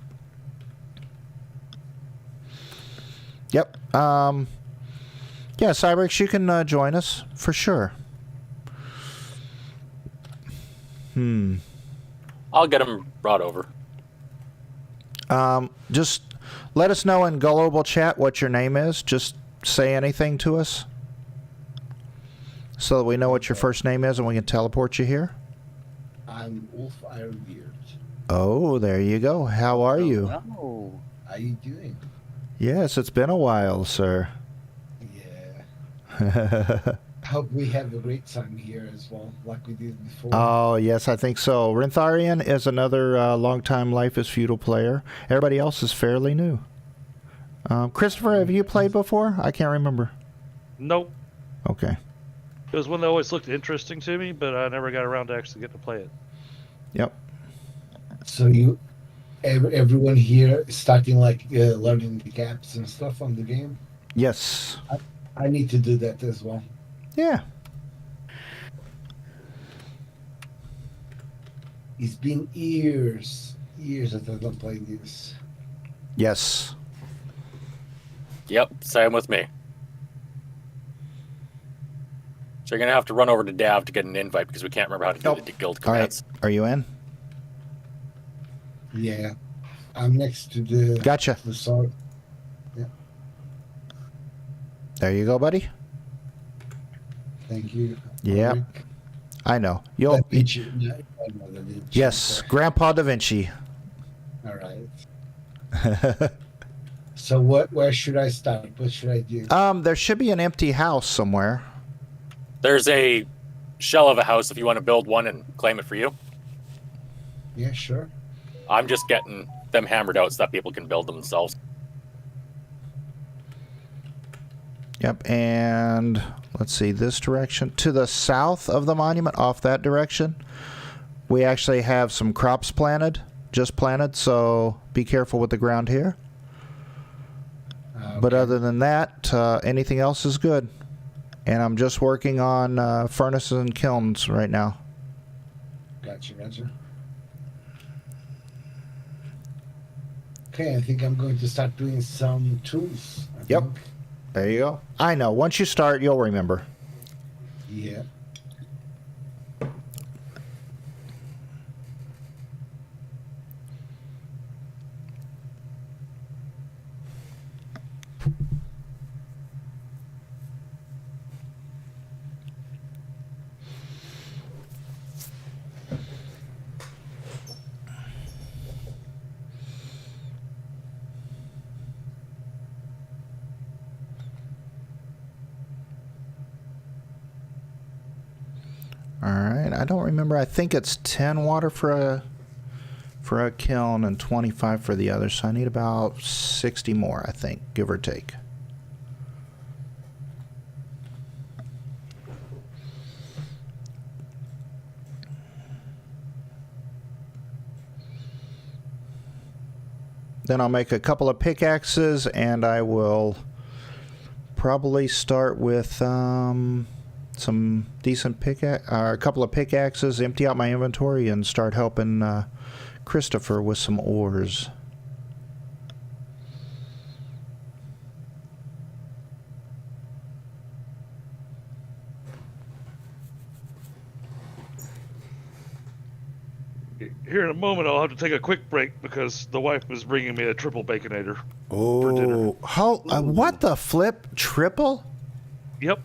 Yep. Yeah, Cyberx, you can join us for sure. I'll get them brought over. Just let us know in global chat what your name is. Just say anything to us so that we know what your first name is and we can teleport you here. I'm Wolf Ironbeard. Oh, there you go. How are you? Oh. How you doing? Yes, it's been a while, sir. Yeah. Hope we have a great time here as well, like we did before. Oh, yes, I think so. Rintharian is another longtime Life is Feudal player. Everybody else is fairly new. Christopher, have you played before? I can't remember. Nope. Okay. It was one that always looked interesting to me, but I never got around to actually getting to play it. Yep. So everyone here is starting like learning the caps and stuff on the game. Yes. I need to do that as well. Yeah. It's been years that I don't play this. Yes. Yep, same with me. So you're gonna have to run over to Dav to get an invite because we can't remember how to do the guild All right. commands. Are you in? Yeah. I'm next to the Gotcha. the sword. Yeah. There you go, buddy. Thank you. Yep. Rick. I know. Da Vinci. Yeah, I know Da Vinci. Yes, Grandpa Da Vinci. All right. So where should I start? What should I do? There should be an empty house somewhere. There's a shell of a house if you want to build one and claim it for you. Yeah, sure. I'm just getting them hammered out so that people can build them themselves. Yep, and let's see, this direction. To the south of the monument, off that direction, we actually have some crops planted, just planted, so be careful with the ground here. But other than that, anything else is good. And I'm just working on furnaces and kilns right now. Gotcha. Okay, I think I'm going to start doing some tools. I Yep. think. There you go. I know. Once you start, you'll remember. Yeah. All right. I don't remember. I think it's 10 water for a kiln and 25 for the other. So I need about 60 more, I think, give or take. Then I'll make a couple of pickaxes, and I will probably start with some decent a couple of pickaxes, empty out my inventory, and start helping Christopher with some ores. Here in a moment, I'll have to take a quick break because the wife is bringing me a triple baconator for dinner. Oh, what the flip? Triple? Yep.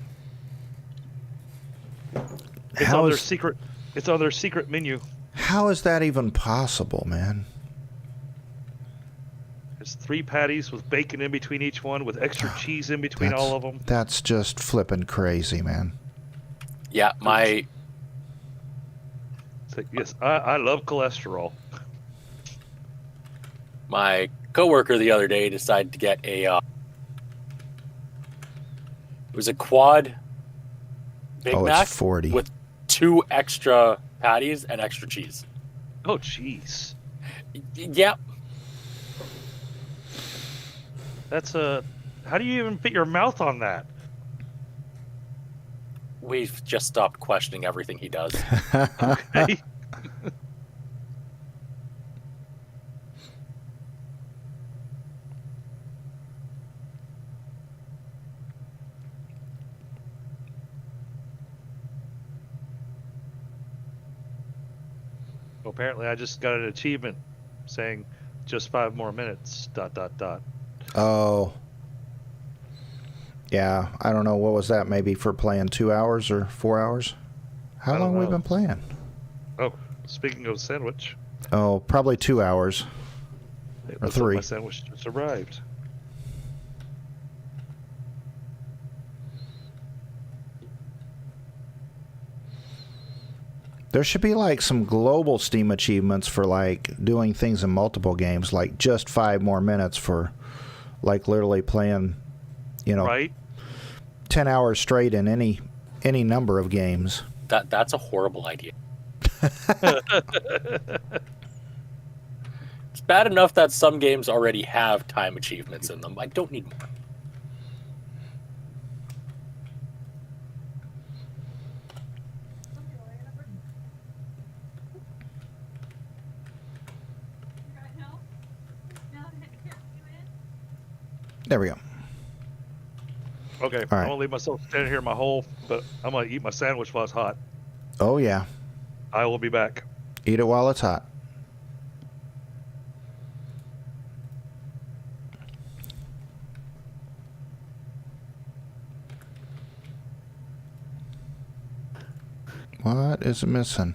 It's How on their is- secret. It's on their secret menu. How is that even possible, man? It's 3 patties with bacon in between each one, with extra cheese in between all of them. That's just flipping crazy, man. Yeah, my So, yes, I love cholesterol. my coworker the other day decided to get a. It was a quad Big Oh, Mac it's 40. with 2 extra patties and extra cheese. Oh, jeez. Yeah, That's a. How do you even fit your mouth on that? we've just stopped questioning everything he does. Hey, well, apparently, I just got an achievement saying just 5 more minutes. ... Oh. Yeah, I don't know. What was that? Maybe for playing 2 hours or 4 hours? How I don't long we know. been playing? Oh, speaking of sandwich, Oh, probably 2 hours. it Or looks like 3. my sandwich just arrived. There should be like some global Steam achievements for like doing things in multiple games, like just 5 more minutes for like literally playing, you know, Right? 10 hours straight in any number of games. That's a horrible idea. It's bad enough that some games already have time achievements in them. I don't need more. There we go. Okay, All right. I'm gonna leave myself standing here in my hole, but I'm gonna eat my sandwich while it's hot. Oh, yeah. I will be back. Eat it while it's hot. What is it missing?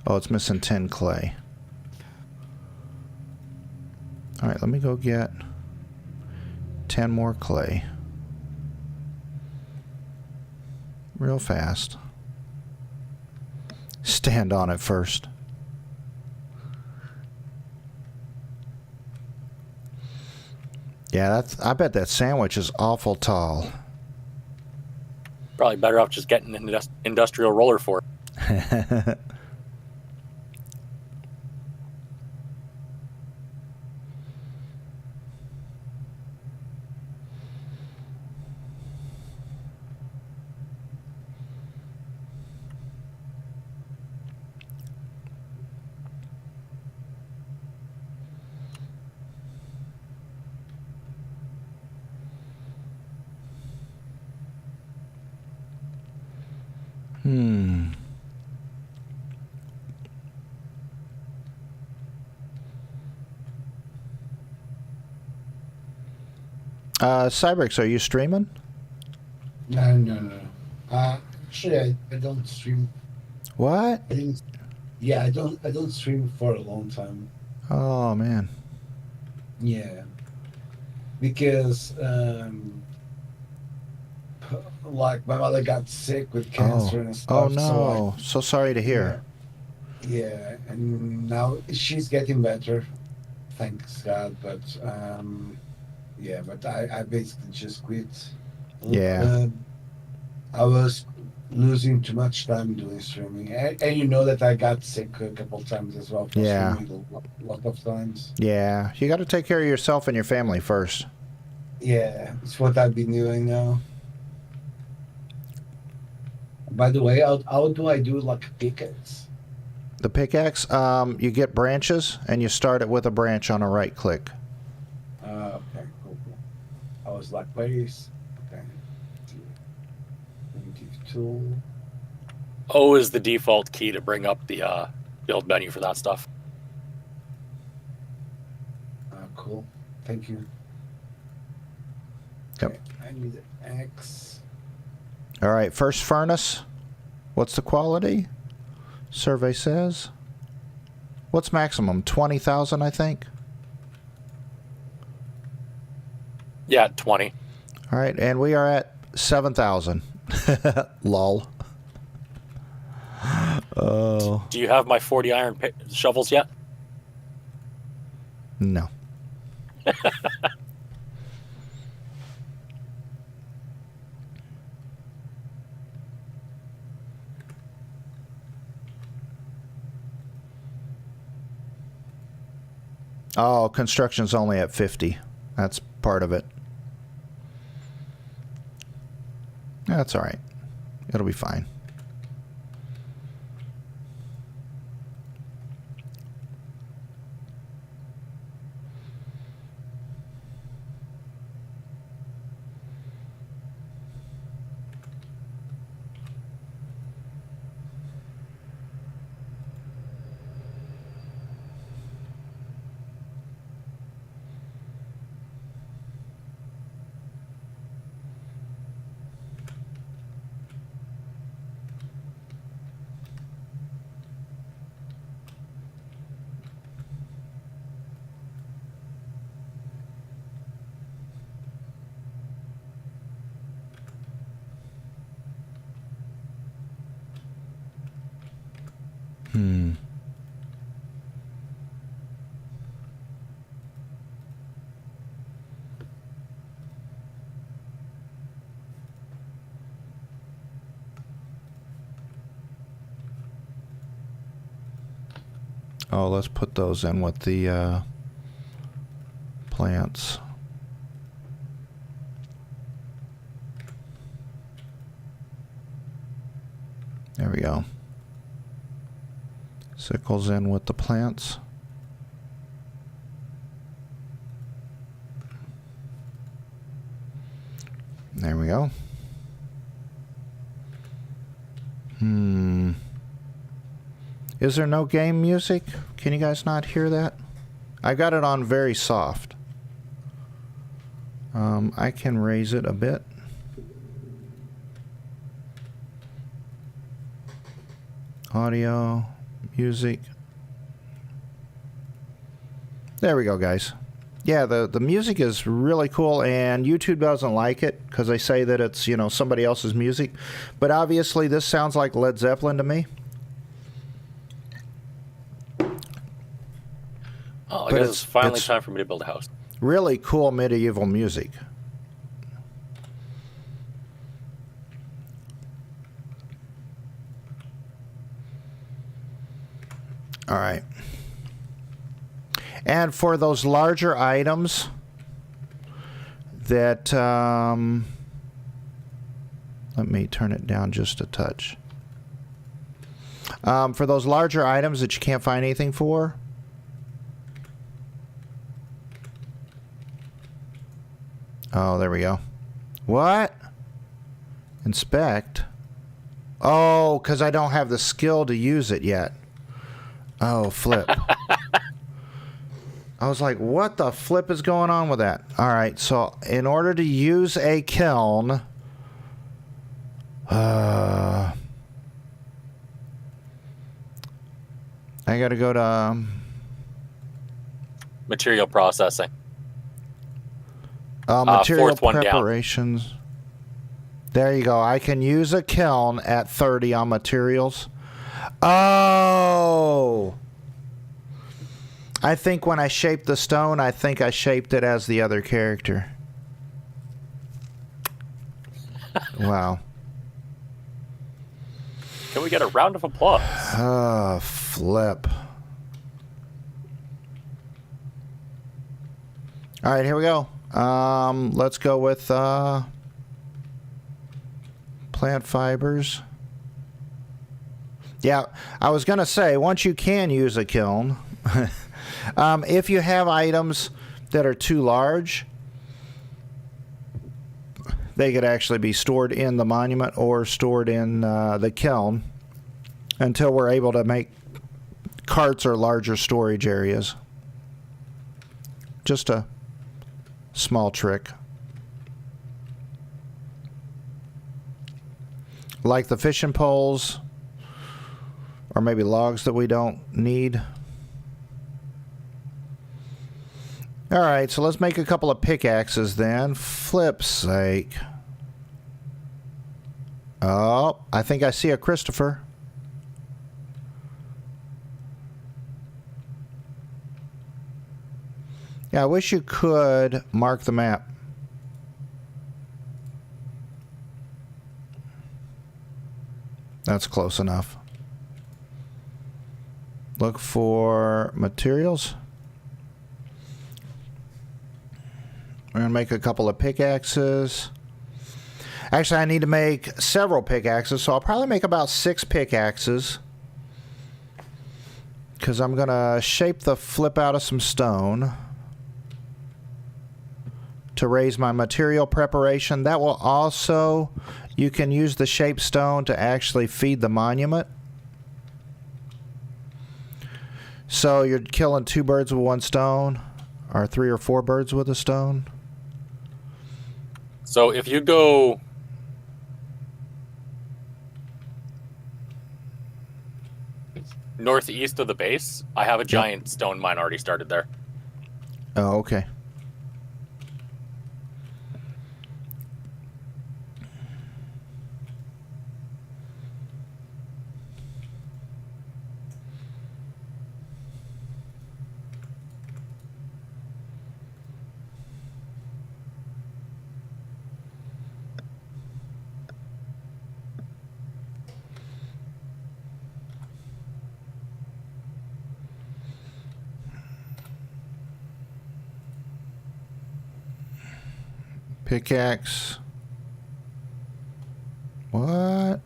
Oh, it's missing 10 clay. All right, let me go get 10 more clay. Real fast. Stand on it first. Yeah, I bet that sandwich is awful tall. Probably better off just getting an industrial roller for it. Cybrix, are you streaming? No. Actually, I don't stream. What? I didn't. Yeah, I don't stream for a long time. Oh, man. Yeah, because like my mother got sick with cancer and stuff. Oh, no. So sorry to hear. Yeah, and now she's getting better, thanks God. But yeah, but I basically just quit. Yeah. I was losing too much time doing streaming, and you know that I got sick a couple times as well. For Yeah. streaming a lot of times. Yeah. You got to take care of yourself and your family first. Yeah, it's what I've been doing now. By the way, how do I do like a pickaxe? The pickaxe, you get branches and you start it with a branch on a right click. Okay, cool. I was like, where is? Okay. Primitive tool. O is the default key to bring up the build menu for that stuff. Cool. Thank you. Yep. Okay, I need X. All right, first furnace. What's the quality? Survey says. What's maximum? 20,000, I think. Yeah, 20. All right, and we are at 7,000. Lol. Oh. Do you have my 40 iron shovels yet? No. Oh, construction's only at 50. That's part of it. That's all right. It'll be fine. Oh, let's put those in with the plants. There we go. Sickles in with the plants. There we go. Is there no game music? Can you guys not hear that? I got it on very soft. I can raise it a bit. Audio, music. There we go, guys. Yeah, the music is really cool, and YouTube doesn't like it because they say that it's, you know, somebody else's music. But obviously this sounds like Led Zeppelin to me. Oh, I guess it's finally time for me to build a house. Really cool medieval music. All right. And for those larger items that, let me turn it down just a touch. For those larger items that you can't find anything for, oh, there we go. What? Inspect? Oh, because I don't have the skill to use it yet. Oh, flip. I was like, what the flip is going on with that? All right, so in order to use a kiln, I got to go to... material processing. Material fourth one down. preparations. There you go. I can use a kiln at 30 on materials. Oh! I think when I shaped the stone, I think I shaped it as the other character. Wow. Can we get a round of applause? Oh, flip. All right, here we go. Let's go with plant fibers. Yeah, I was going to say, once you can use a kiln, if you have items that are too large, they could actually be stored in the monument or stored in the kiln until we're able to make carts are larger storage areas. Just a small trick. Like the fishing poles, or maybe logs that we don't need. Alright, so let's make a couple of pickaxes then. Flip's sake. Oh, I think I see a Christopher. Yeah, I wish you could mark the map. That's close enough. Look for materials. We're going to make a couple of pickaxes. Actually, I need to make several pickaxes, so I'll probably make about 6 pickaxes. Because I'm going to shape the flip out of some stone to raise my material preparation. That will also, you can use the shaped stone to actually feed the monument. So you're killing 2 birds with 1 stone, or 3 or 4 birds with a stone. So if you go northeast of the base, I have a giant stone mine already started there. Oh, okay. Pickaxe. What?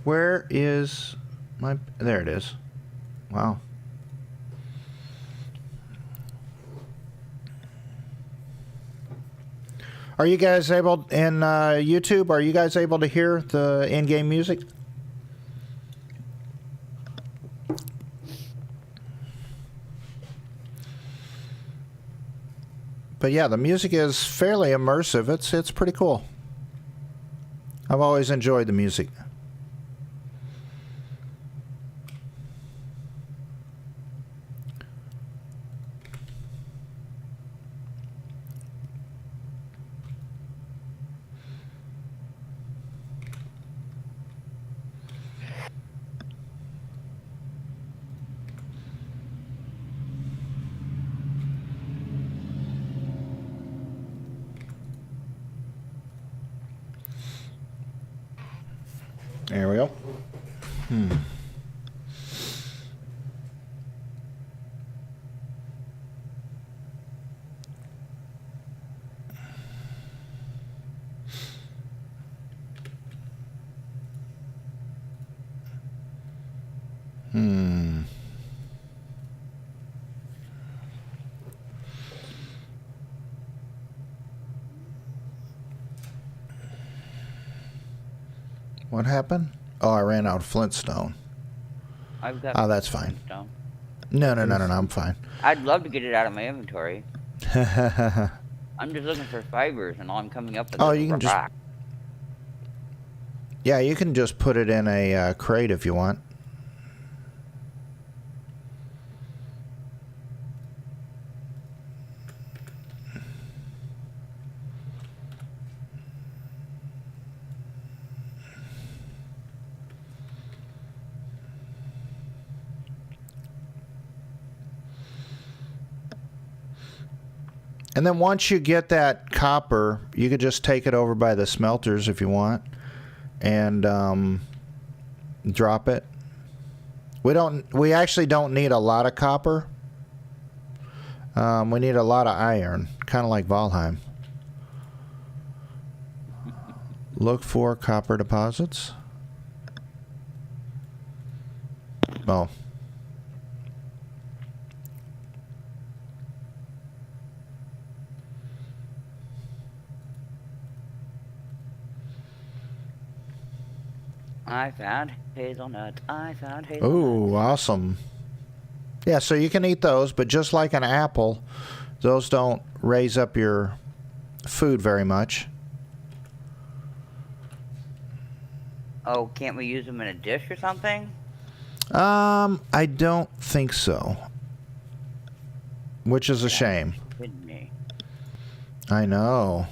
Where is my... There it is. Wow. Are you guys able, in YouTube, are you guys able to hear the in-game music? But yeah, the music is fairly immersive. It's pretty cool. I've always enjoyed the music. There we go. What happened? Oh, I ran out of flintstone. I've got. Oh, that's fine. Stone. No, I'm fine. I'd love to get it out of my inventory. I'm just looking for fibers, and all I'm coming up with Oh, is you can just... rock. Yeah, you can just put it in a crate if you want. And then once you get that copper, you could just take it over by the smelters if you want, and drop it. We actually don't need a lot of copper. We need a lot of iron, kind of like Valheim. Look for copper deposits. Oh. I found hazelnut. I found hazelnut. Ooh, awesome. Yeah, so you can eat those, but just like an apple, those don't raise up your food very much. Oh, can't we use them in a dish or something? I don't think so. Which is a shame. Kidding me. I know.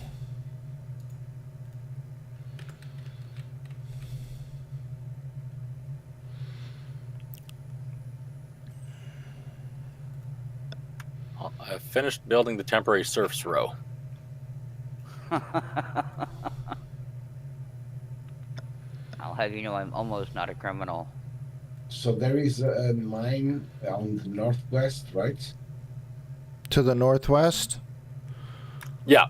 I've finished building the temporary serfs row. I'll have you know I'm almost not a criminal. So there is a mine on the northwest, right? To the northwest? Yeah.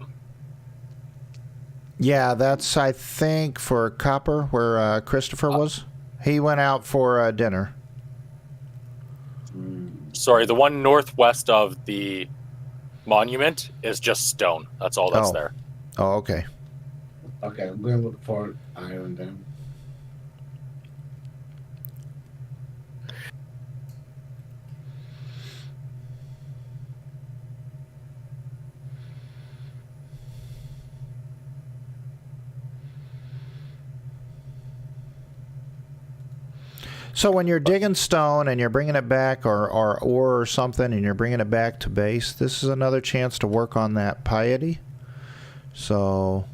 Yeah, that's, I think, for copper, where Christopher was. He went out for dinner. Sorry, the one northwest of the monument is just stone. That's all that's there. Oh, okay. Okay, I'm going to look for iron then. So when you're digging stone and you're bringing it back, or ore or something, and you're bringing it back to base, this is another chance to work on that piety. So,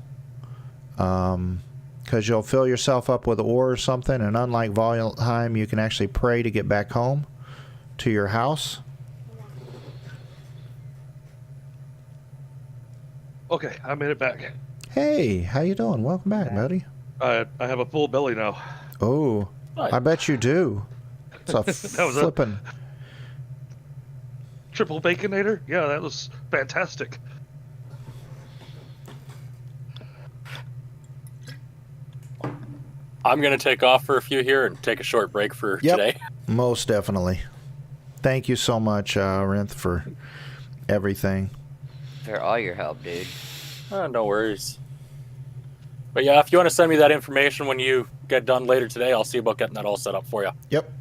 because you'll fill yourself up with ore or something, and unlike Valheim, you can actually pray to get back home to your house. Okay, I made it back. Hey, how you doing? Welcome back, buddy. I have a full belly now. Oh, I bet you do. It's a That was flippin'. Triple baconator? Yeah, that was fantastic. I'm going to take off for a few here and take a short break for today. Most definitely. Thank you so much, Rinth, for everything. For all your help, dude. No worries. But yeah, if you want to send me that information when you get done later today, I'll see about getting that all set up for you. Yep.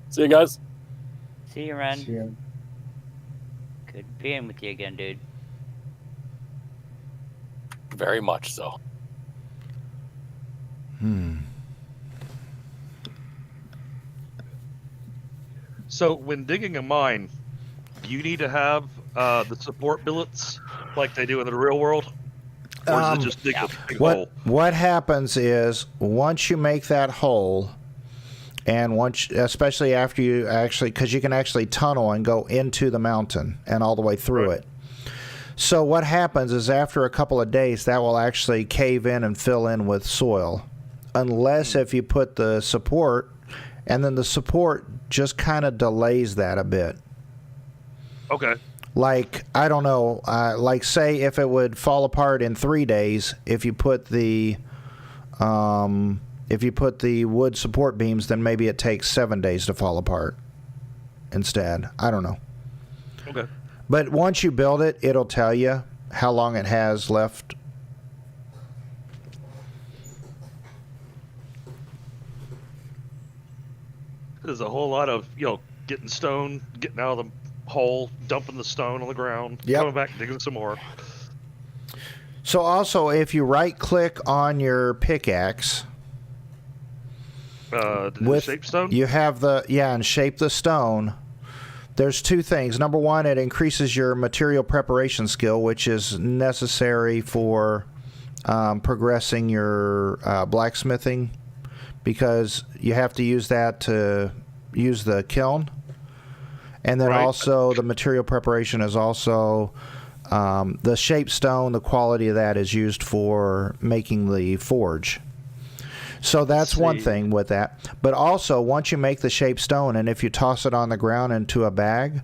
See you guys. See you, Ren. See ya. Good being with you again, dude. Very much so. So when digging a mine, do you need to have the support billets like they do in the real world? Or is it just dig a big hole? What happens is once you make that hole, and once, especially after you actually, because you can actually tunnel and go into the mountain and all the way through it. So what happens is after a couple of days, that will actually cave in and fill in with soil, unless if you put the support, and then the support just kind of delays that a bit. Okay. Like, I don't know, like say if it would fall apart in 3 days, if you put the wood support beams, then maybe it takes 7 days to fall apart instead. I don't know. Okay. But once you build it, it'll tell you how long it has left. There's a whole lot of, getting stone, getting out of the hole, dumping the stone on the ground, coming back, digging some more. So also, if you right-click on your pickaxe, with shape stone? you have and shape the stone. There's two things. Number one, it increases your material preparation skill, which is necessary for progressing your blacksmithing, because you have to use that to use the kiln. And then also the material preparation is also the shape stone. The quality of that is used for making the forge. So that's one thing with that. But also, once you make the shape stone, and if you toss it on the ground into a bag,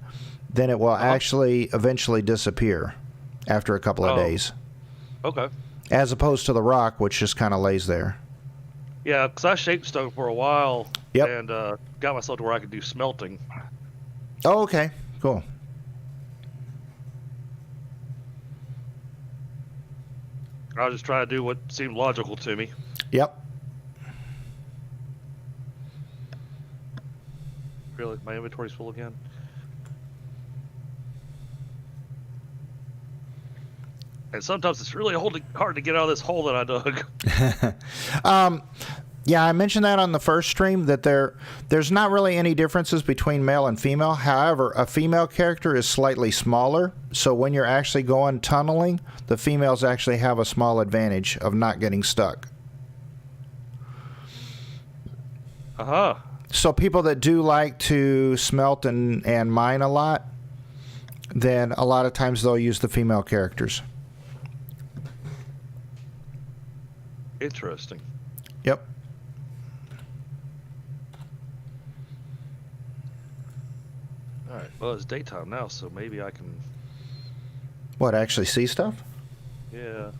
then it will actually eventually disappear after a couple of days. Okay. As opposed to the rock, which just kind of lays there. Yeah, because I shaped stone for a while and got myself to where I could do smelting. Oh, okay. Cool. I'll just try to do what seemed logical to me. Yep. Really, my inventory's full again. And sometimes it's really hard to get out of this hole that I dug. Yeah, I mentioned that on the first stream that there's not really any differences between male and female. However, a female character is slightly smaller, so when you're actually going tunneling, the females actually have a small advantage of not getting stuck. Uh-huh. So people that do like to smelt and mine a lot, then a lot of times they'll use the female characters. Interesting. Yep. All right. Well, it's daytime now, so maybe I can. What, actually see stuff? Yeah.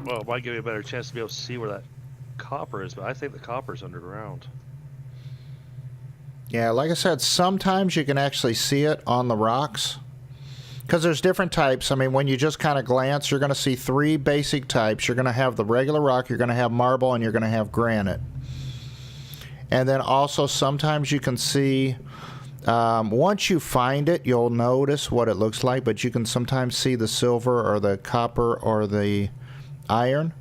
Well, it might give me a better chance to be able to see where that copper is, but I think the copper's underground. Yeah, like I said, sometimes you can actually see it on the rocks. Because there's different types. I mean, when you just kind of glance, you're going to see 3 basic types. You're going to have the regular rock, you're going to have marble, and you're going to have granite. And then also sometimes you can see, once you find it, you'll notice what it looks like, but you can sometimes see the silver or the copper or the iron.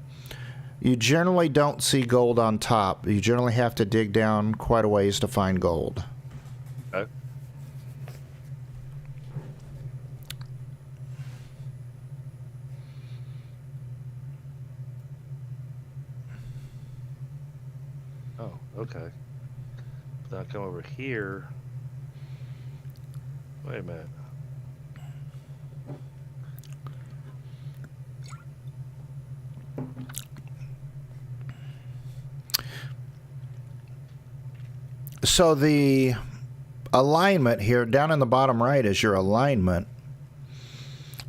You generally don't see gold on top. You generally have to dig down quite a ways to find gold. Okay. Oh, okay. Then I come over here. Wait a minute. So the alignment here, down in the bottom right is your alignment.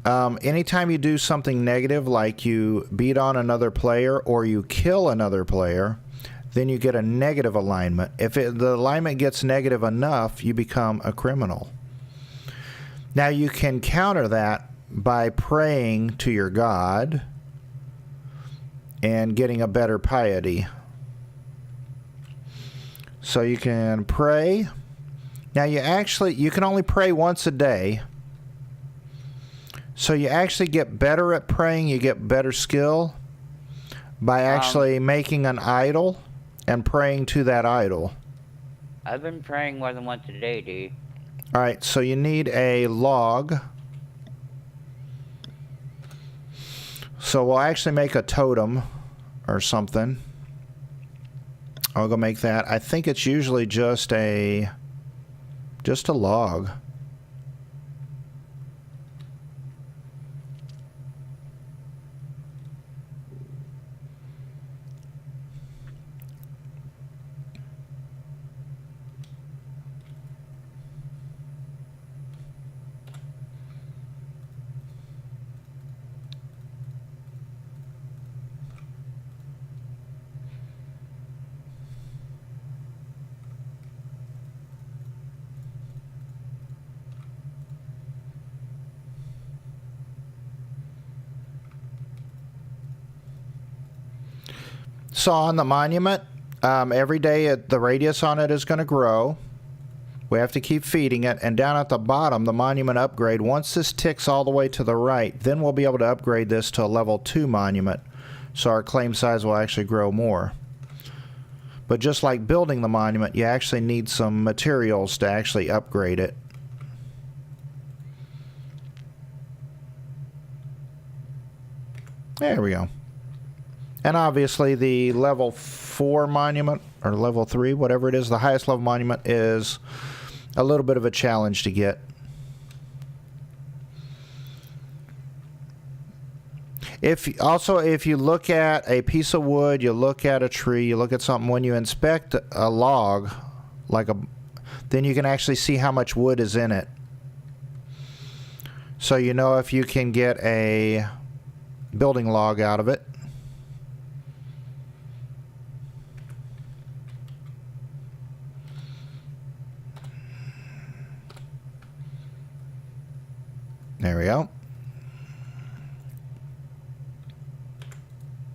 Anytime you do something negative, like you beat on another player or you kill another player, then you get a negative alignment. If the alignment gets negative enough, you become a criminal. Now you can counter that by praying to your god and getting a better piety. So you can pray. Now you can only pray once a day. So you actually get better at praying, you get better skill by actually making an idol and praying to that idol. I've been praying more than once a day, dude. Alright, so you need a log. So we'll actually make a totem or something. I'll go make that. I think it's usually just a log. So on the monument, every day the radius on it is going to grow. We have to keep feeding it. And down at the bottom, the monument upgrade, once this ticks all the way to the right, then we'll be able to upgrade this to a level 2 monument. So our claim size will actually grow more. But just like building the monument, you actually need some materials to actually upgrade it. There we go. And obviously the level 4 monument, or level 3, whatever it is, the highest level monument is a little bit of a challenge to get. If you look at a piece of wood, you look at a tree, you look at something, when you inspect a log, then you can actually see how much wood is in it. So you know if you can get a building log out of it. There we go.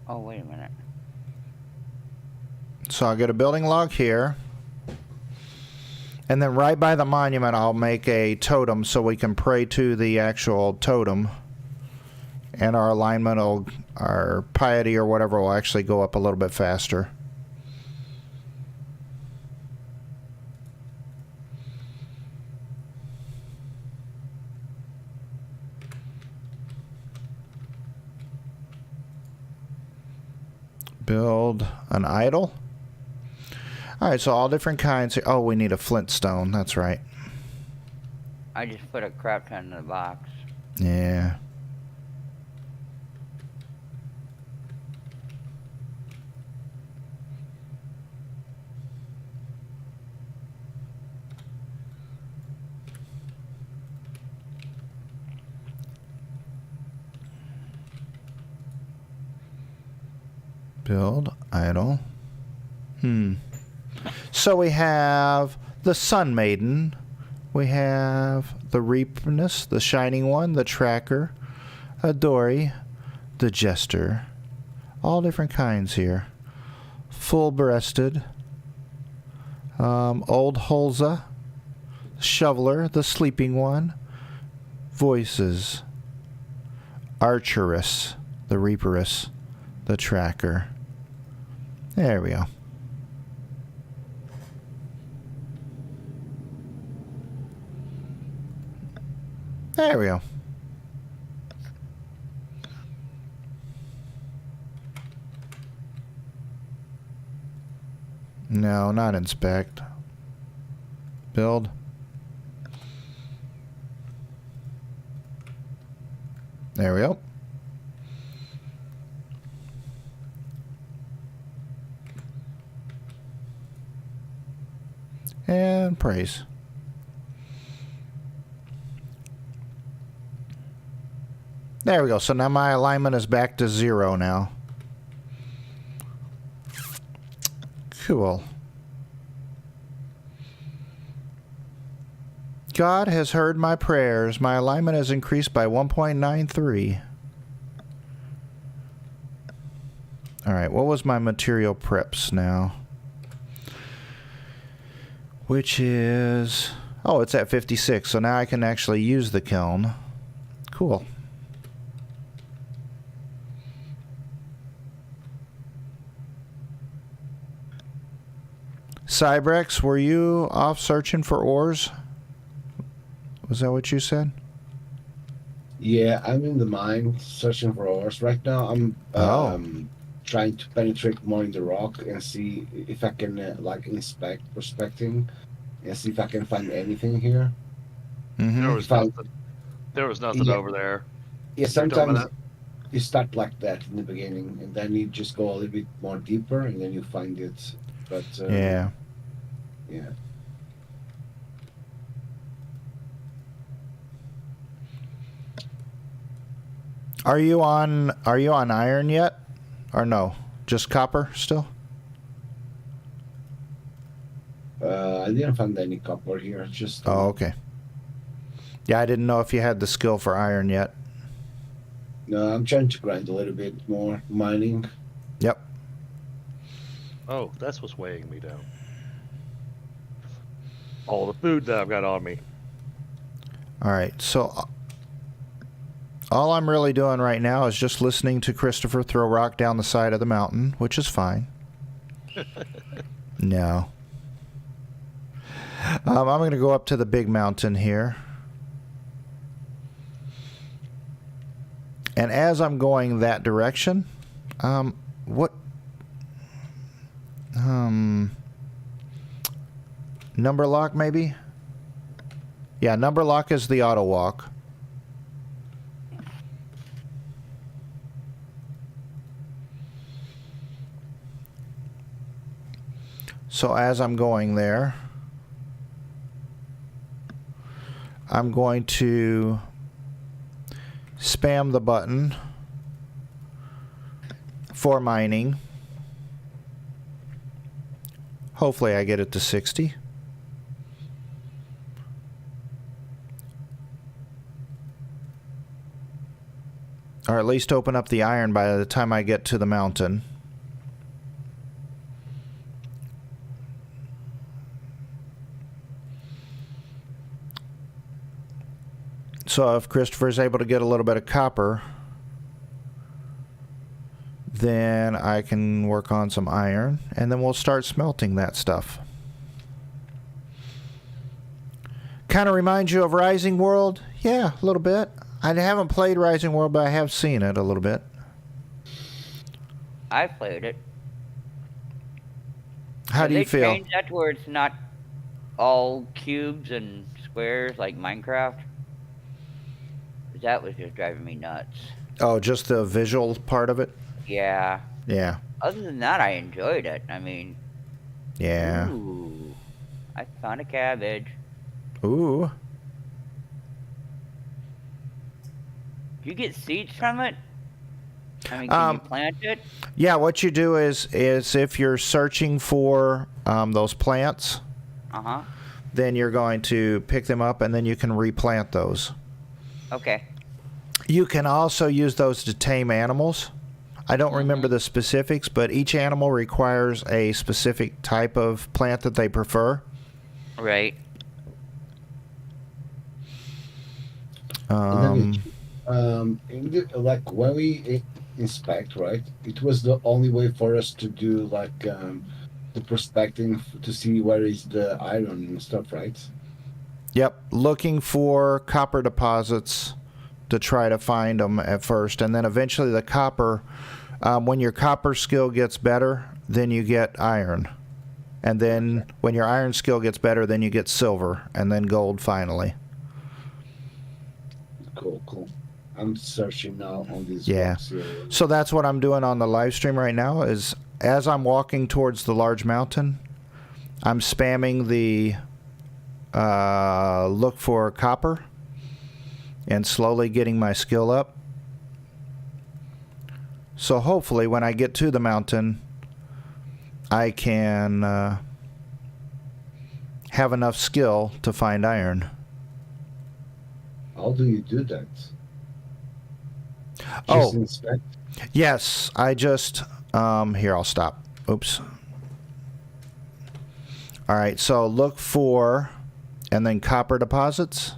Oh, wait a minute. So I'll get a building log here. And then right by the monument, I'll make a totem so we can pray to the actual totem. And our alignment will, our piety or whatever will actually go up a little bit faster. Build an idol. Alright, so all different kinds. Oh, we need a flint stone. That's right. I just put a crap ton in the box. Yeah. Build idol. So we have the Sun Maiden. We have the Reapness, the Shining One, the Tracker, a Dory, the Jester. All different kinds here. Full-breasted. Old Holza. Shoveler, the Sleeping One. Voices. Archeress, the Reaperess, the Tracker. There we go. There we go. No, not inspect. Build. There we go. And praise. There we go. So now my alignment is back to 0 now. Cool. God has heard my prayers. My alignment has increased by 1.93. Alright, what was my material preps now? Which is... Oh, it's at 56, so now I can actually use the kiln. Cool. Cybrex, were you off searching for ores? Was that what you said? Yeah, I'm in the mine searching for ores right now. I'm trying to penetrate more in the rock and see if I can like inspect, prospecting, and see if I can find anything here. There was Found- nothing. There was nothing Yeah. over there. Yeah, talking about sometimes that? you start like that in the beginning, and then you just go a little bit more deeper, and then you find it. But Yeah. yeah. Are you on iron yet? Or no? Just copper still? I didn't find any copper here. Just Oh, okay. Yeah, I didn't know if you had the skill for iron yet. no. I'm trying to grind a little bit more mining. Yep. Oh, that's what's weighing me down. All the food that I've got on me. Alright, so all I'm really doing right now is just listening to Christopher throw rock down the side of the mountain, which is fine. No. I'm going to go up to the big mountain here. And as I'm going that direction, what... number lock, maybe? Yeah, number lock is the auto walk. So as I'm going there, I'm going to spam the button for mining. Hopefully I get it to 60. All or at least open up the iron by the time I get to the mountain. So if Christopher's able to get a little bit of copper, then I can work on some iron, and then we'll start smelting that stuff. Kind of reminds you of Rising World? Yeah, a little bit. I haven't played Rising World, but I have seen it a little bit. I played it. How do you feel? They changed that to where it's not all cubes and squares like Minecraft? That was just driving me nuts. Oh, just the visual part of it? Yeah. Yeah. Other than that, I enjoyed it. I mean... Yeah. Ooh. I found a cabbage. Ooh. Do you get seeds from it? I mean, can you plant it? Yeah, what you do is if you're searching for those plants, Uh-huh. then you're going to pick them up, and then you can replant those. Okay. You can also use those to tame animals. I don't remember the specifics, but each animal requires a specific type of plant that they prefer. Right. In the, like when we inspect, right? It was the only way for us to do like the prospecting to see where is the iron and stuff, right? Yep, looking for copper deposits to try to find them at first, and then eventually the copper. When your copper skill gets better, then you get iron, and then when your iron skill gets better, then you get silver, and then gold finally. Cool. I'm searching now on these. Yeah. Rocks here. So that's what I'm doing on the live stream right now. Is as I'm walking towards the large mountain, I'm spamming the look for copper and slowly getting my skill up. So hopefully when I get to the mountain, I can have enough skill to find iron. How do you do that? Oh. Just inspect? Yes, I just here, I'll stop. Oops. All right, so look for and then copper deposits.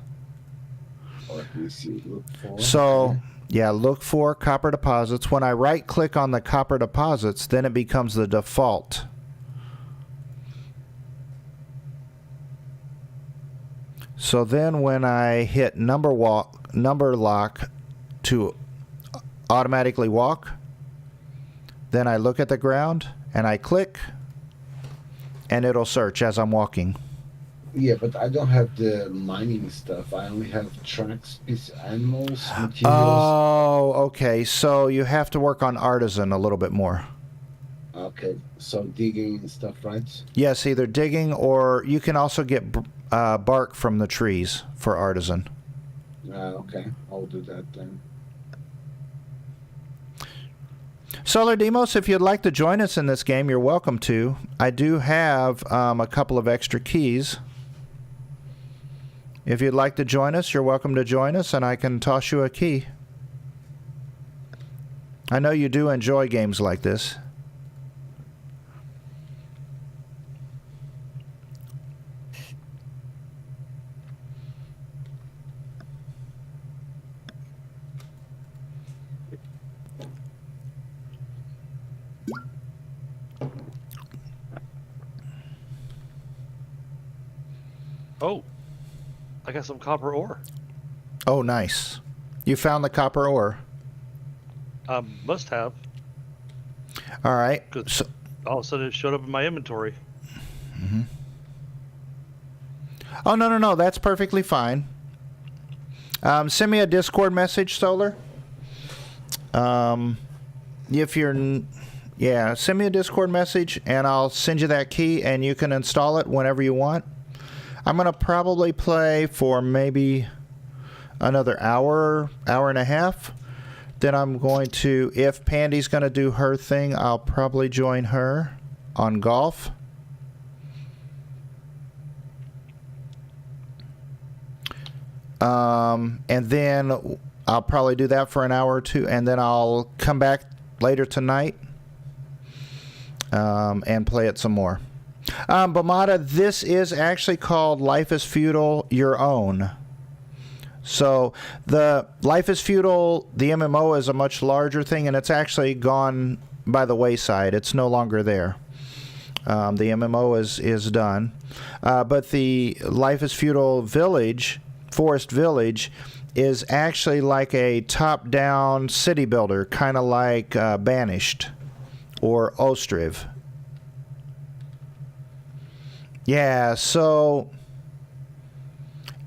Or let me see. Look for. So, yeah, look for copper deposits. When I right click on the copper deposits, then it becomes the default. So then when I hit number lock to automatically walk, then I look at the ground and I click and it'll search as I'm walking. Yeah, but I don't have the mining stuff. I only have tracks, animals, materials. Oh, okay. So you have to work on artisan a little bit more. Okay, so digging and stuff, right? Yes, either digging or you can also get bark from the trees for artisan. Okay, I'll do that then. Solar Demos, if you'd like to join us in this game, you're welcome to. I do have a couple of extra keys. If you'd like to join us, you're welcome to join us, and I can toss you a key. I know you do enjoy games like this. Oh, I got some copper ore. Oh, nice. You found the copper ore. Must have. All right. Because all of a sudden it showed up in my inventory. Mm-hmm. Oh, no. That's perfectly fine. Send me a Discord message, Solar. If you're... Yeah, send me a Discord message, and I'll send you that key, and you can install it whenever you want. I'm going to probably play for maybe another hour and a half. Then I'm going to, if Pandy's going to do her thing, I'll probably join her on golf. And then I'll probably do that for an hour or two, and then I'll come back later tonight and play it some more. Bamada, this is actually called Life is Feudal Your Own. So the Life is Feudal, the MMO, is a much larger thing, and it's actually gone by the wayside. It's no longer there. The MMO is done. But the Life is Feudal Village, Forest Village, is actually like a top-down city builder, kind of like Banished or Ostriv. Yeah, so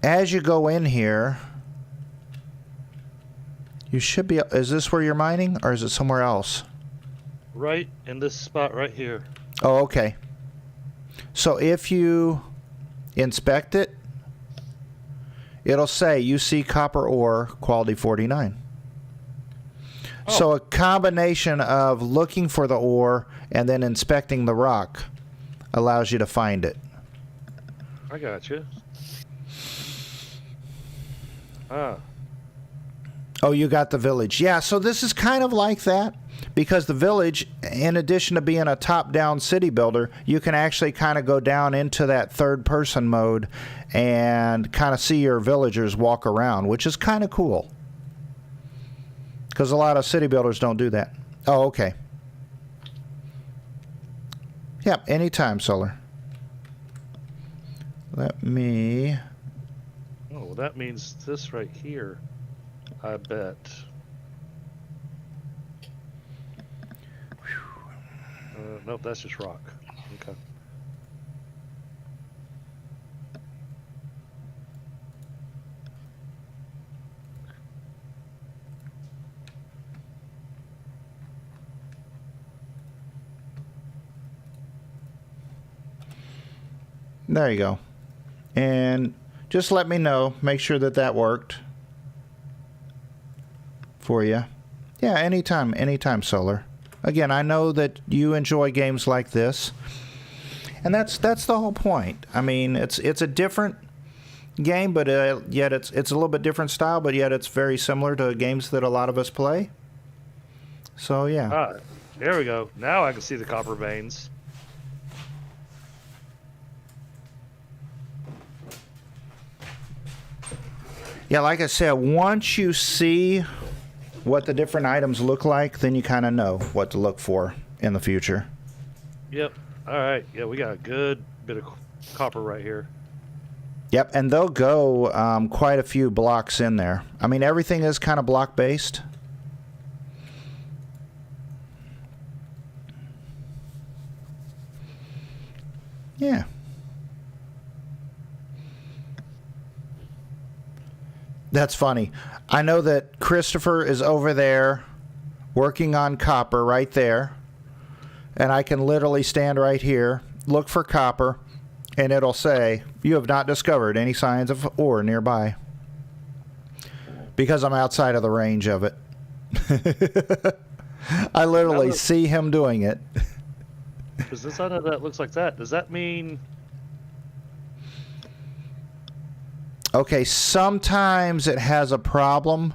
as you go in here, you should be... Is this where you're mining, or is it somewhere else? Right in this spot right here. Oh, okay. So if you inspect it, it'll say you see copper ore, quality 49. Oh. So a combination of looking for the ore and then inspecting the rock allows you to find it. I got you. Ah. Oh, you got the village. Yeah, so this is kind of like that, because the village, in addition to being a top-down city builder, you can actually kind of go down into that third-person mode and kind of see your villagers walk around, which is kind of cool. Because a lot of city builders don't do that. Oh, okay. Yeah, anytime, Solar. Let me... Oh, well, that means this right here, I bet. Nope, that's just rock. Okay. There you go. And just let me know. Make sure that that worked for you. Yeah, anytime, Solar. Again, I know that you enjoy games like this, and that's the whole point. I mean, it's a different game, but yet it's a little bit different style, but yet it's very similar to games that a lot of us play. So yeah. Ah, there we go. Now I can see the copper veins. Yeah, like I said, once you see what the different items look like, then you kind of know what to look for in the future. Yep. All right. Yeah, we got a good bit of copper right here. Yep, and they'll go quite a few blocks in there. I mean, everything is kind of block-based. Yeah. That's funny. I know that Christopher is over there working on copper right there. And I can literally stand right here, look for copper, and it'll say, you have not discovered any signs of ore nearby. Because I'm outside of the range of it. I literally see him doing it. Because this side of that looks like that. Does that mean... Okay, sometimes it has a problem.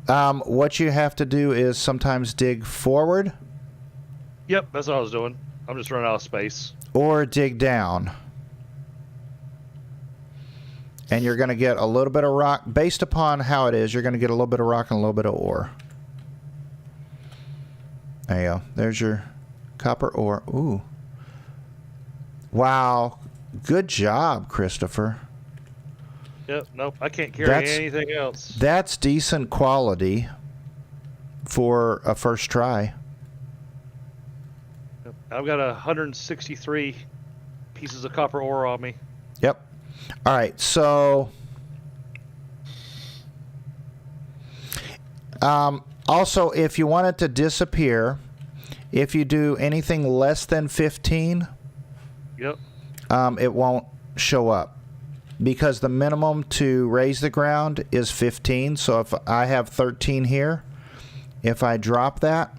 What you have to do is sometimes dig forward. Yep, that's what I was doing. I'm just running out of space. Or dig down. And you're going to get a little bit of rock. Based upon how it is, you're going to get a little bit of rock and a little bit of ore. There you go. There's your copper ore. Ooh. Wow. Good job, Christopher. Yep, nope, I can't carry anything else. That's decent quality for a first try. Yep, I've got 163 pieces of copper ore on me. Yep. All right, so... also, if you want it to disappear, if you do anything less than 15, yep, it won't show up. Because the minimum to raise the ground is 15. So if I have 13 here, if I drop that,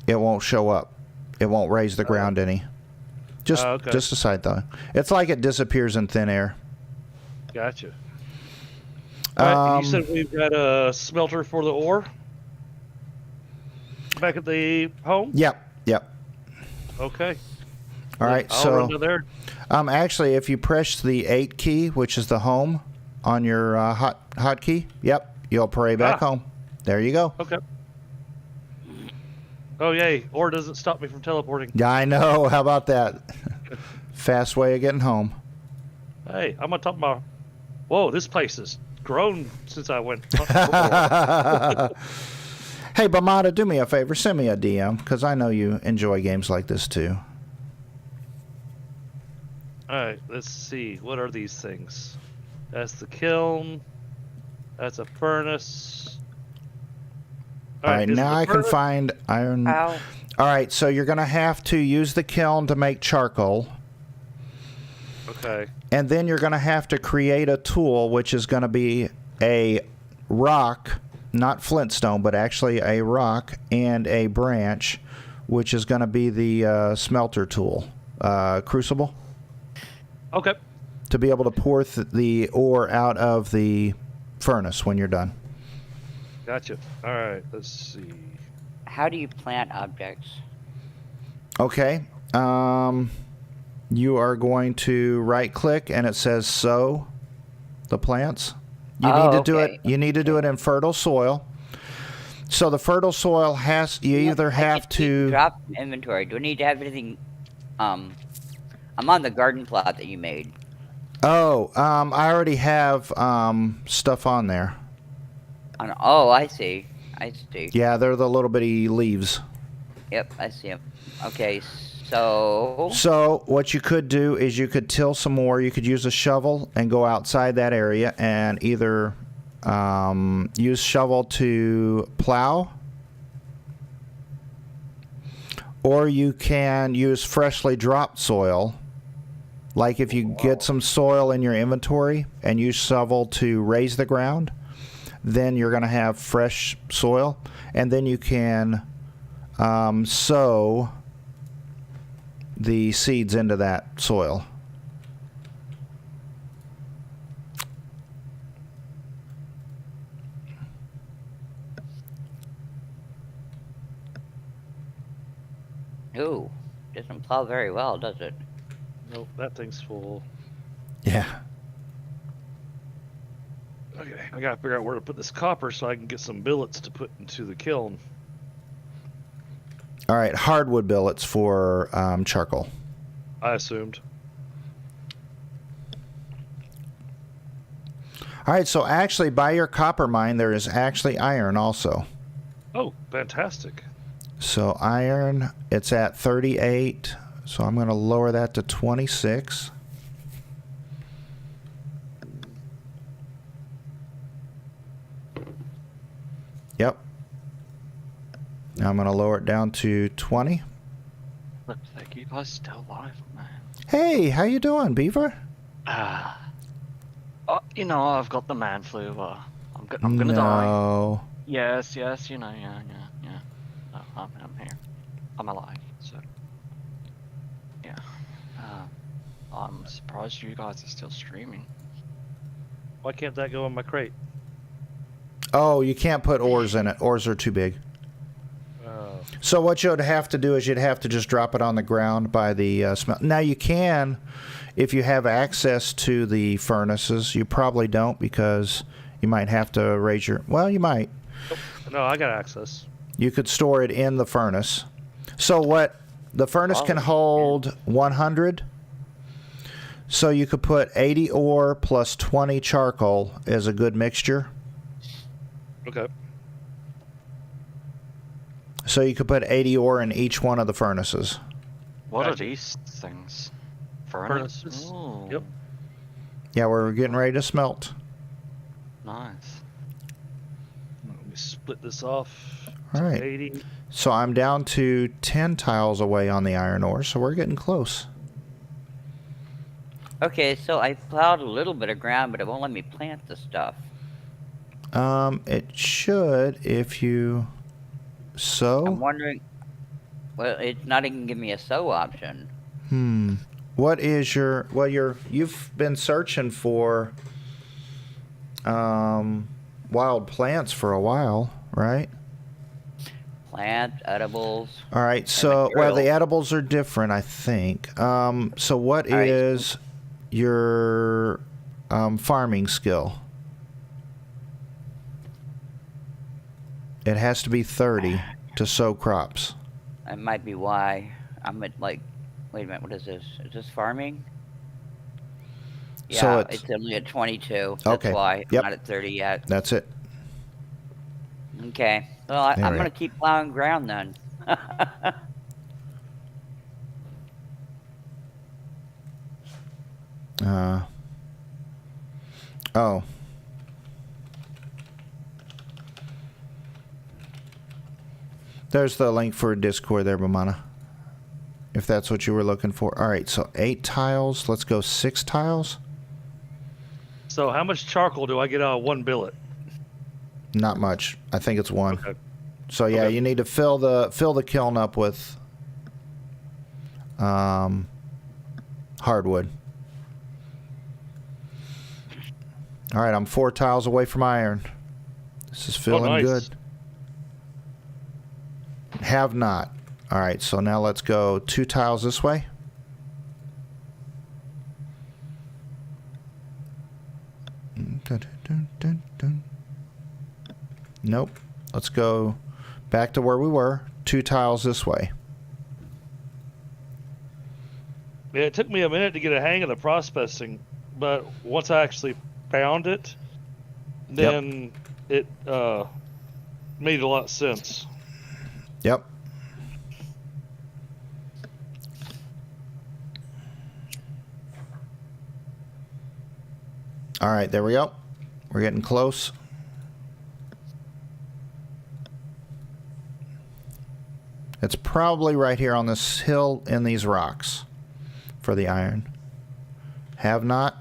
it won't show up. It won't raise the ground any. Just a side thought. It's like it disappears in thin air. Gotcha. All right, you Um, said we've got a smelter for the ore back at the home. Yep. Okay. All right. I'll run to So, there. actually, if you press the 8 key, which is the home on your hotkey, yep, you'll pray back home. There you go. Okay. Oh yay! Ore doesn't stop me from teleporting. Yeah, I know. How about that? Fast way of getting home. Hey, I'm on top of my. Whoa, this place has grown since I went. Hey, Bamada, do me a favor. Send me a DM, because I know you enjoy games like this, too. Alright, let's see. What are these things? That's the kiln. That's a furnace. All right, is now the I can furnace- find iron. Ow. All right, so you're going to have to use the kiln to make charcoal. Okay. And then you're going to have to create a tool, which is going to be a rock, not flintstone, but actually a rock and a branch, which is going to be the smelter tool, crucible, Okay. to be able to pour the ore out of the furnace when you're done. Gotcha. Alright, let's see. How do you plant objects? Okay. You are going to right-click, and it says sow the plants. You need to do it. Okay. You need to do it in fertile soil. So the fertile soil you either have to. Drop inventory. Do I need to have anything? I'm on the garden plot that you made. Oh, I already have stuff on there. Oh, I see. I see. Yeah, they're the little bitty leaves. Yep, I see them. Okay, so So what you could do is you could till some more. You could use a shovel and go outside that area and either use shovel to plow, or you can use freshly dropped soil. Like if you get some soil in your inventory and use shovel to raise the ground, then you're going to have fresh soil, and then you can sow the seeds into that soil. ooh, doesn't plow very well, does it? Nope, that thing's full. Yeah. Okay, I gotta figure out where to put this copper so I can get some billets to put into the kiln. All right, hardwood billets for charcoal. I assumed. All right, so actually by your copper mine there is actually iron also. Oh, fantastic. So iron, it's at 38, so I'm going to lower that to 26. Yep. Now I'm going to lower it down to 20. Looks like you guys still alive, man. Hey, how you doing, Beaver? You know, I've got the man flu. I'm gonna die. No. Yes, you know, yeah. No, I'm here. I'm alive, so. Yeah. I'm surprised you guys are still streaming. Why can't that go in my crate? Oh, you can't put ores in it. Ores are too big. So what you'd have to do is you'd have to just drop it on the ground by the smelt. Now you can, if you have access to the furnaces. You probably don't because you might have to raise your. Well, you might. No, I got access. You could store it in the furnace. So what the furnace can hold 100. So you could put 80 ore plus 20 charcoal as a good mixture. Okay. So you could put 80 ore in each one of the furnaces. What are Gotcha. these things? Furnaces. Ooh, Yep. Yeah, we're getting ready to smelt. Nice. Let me split this off. All to right. 80. So I'm down to 10 tiles away on the iron ore, so we're getting close. Okay, so I plowed a little bit of ground, but it won't let me plant the stuff. It should if you I'm sow. wondering. Well, it's not even giving me a sow option. What is your? Well, you've been searching for wild plants for a while, right? Plants, edibles. All right. So, well, the materials. edibles are different, I think. So, what All right, so- is your farming skill? It has to be 30 to sow crops. That might be why I'm at like. Wait a minute. What is this? Is this farming? Yeah, So it's only at 22. That's Okay, why I'm yep. not at 30 yet. That's it. Okay. Well, There I'm we gonna go. keep plowing ground then. Oh. There's the link for Discord there, Bamana. If that's what you were looking for. All right, so 8 tiles. Let's go 6 tiles. So how much charcoal do I get out of 1 billet? Not much. I think it's 1. Okay. So yeah, Okay. you need to fill the kiln up with hardwood. All right, I'm 4 tiles away from iron. This is feeling nice. good. Have not. All right, so now let's go 2 tiles this way. Nope. Let's go back to where we were. 2 tiles this way. Yeah, it took me a minute to get a hang of the processing, but once I actually found it, then it made a lot of sense. Yep. All right, there we go. We're getting close. It's probably right here on this hill in these rocks for the iron. Have not.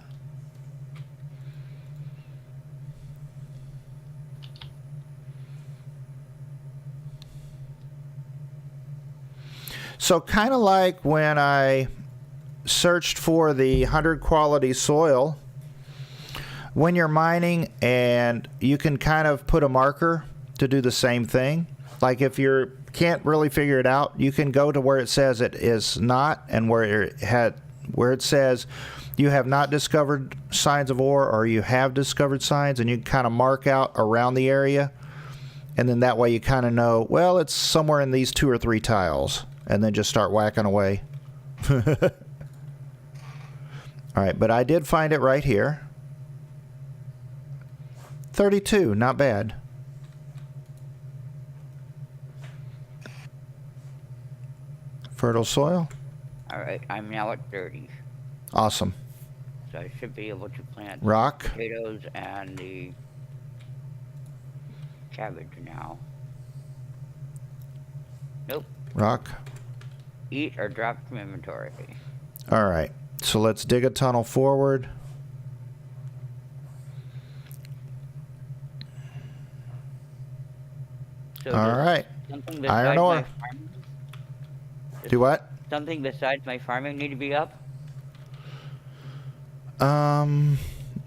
So kind of like when I searched for the 100 quality soil, when you're mining and you can kind of put a marker to do the same thing. Like if you can't really figure it out, you can go to where it says it is not, and where it says you have not discovered signs of ore, or you have discovered signs, and you can kind of mark out around the area, and then that way you kind of know, well, it's somewhere in these 2 or 3 tiles, and then just start whacking away. All right, but I did find it right here. 32, not bad. Fertile soil. All right, I'm now at 30, Awesome. so I should be able to plant Rock. potatoes and the cabbage now. Nope. Rock. Eat or drop from inventory. All right. So let's dig a tunnel forward. So All does right. Something Iron besides ore. my farming, Do what? something besides my farming need to be up?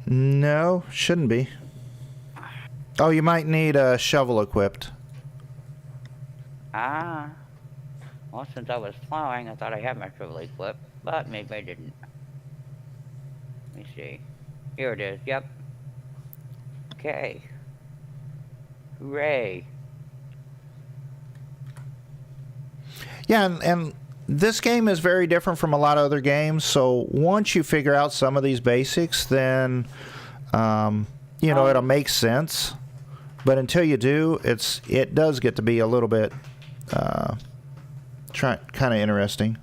No, shouldn't be. Oh, you might need a shovel equipped. Ah. Well, since I was plowing, I thought I had my shovel equipped, but maybe I didn't. Let me see. Here it is. Yep. Okay. Hooray. Yeah, and this game is very different from a lot of other games. So once you figure out some of these basics, then it'll make sense. But until you do, it does get to be a little bit kind of interesting.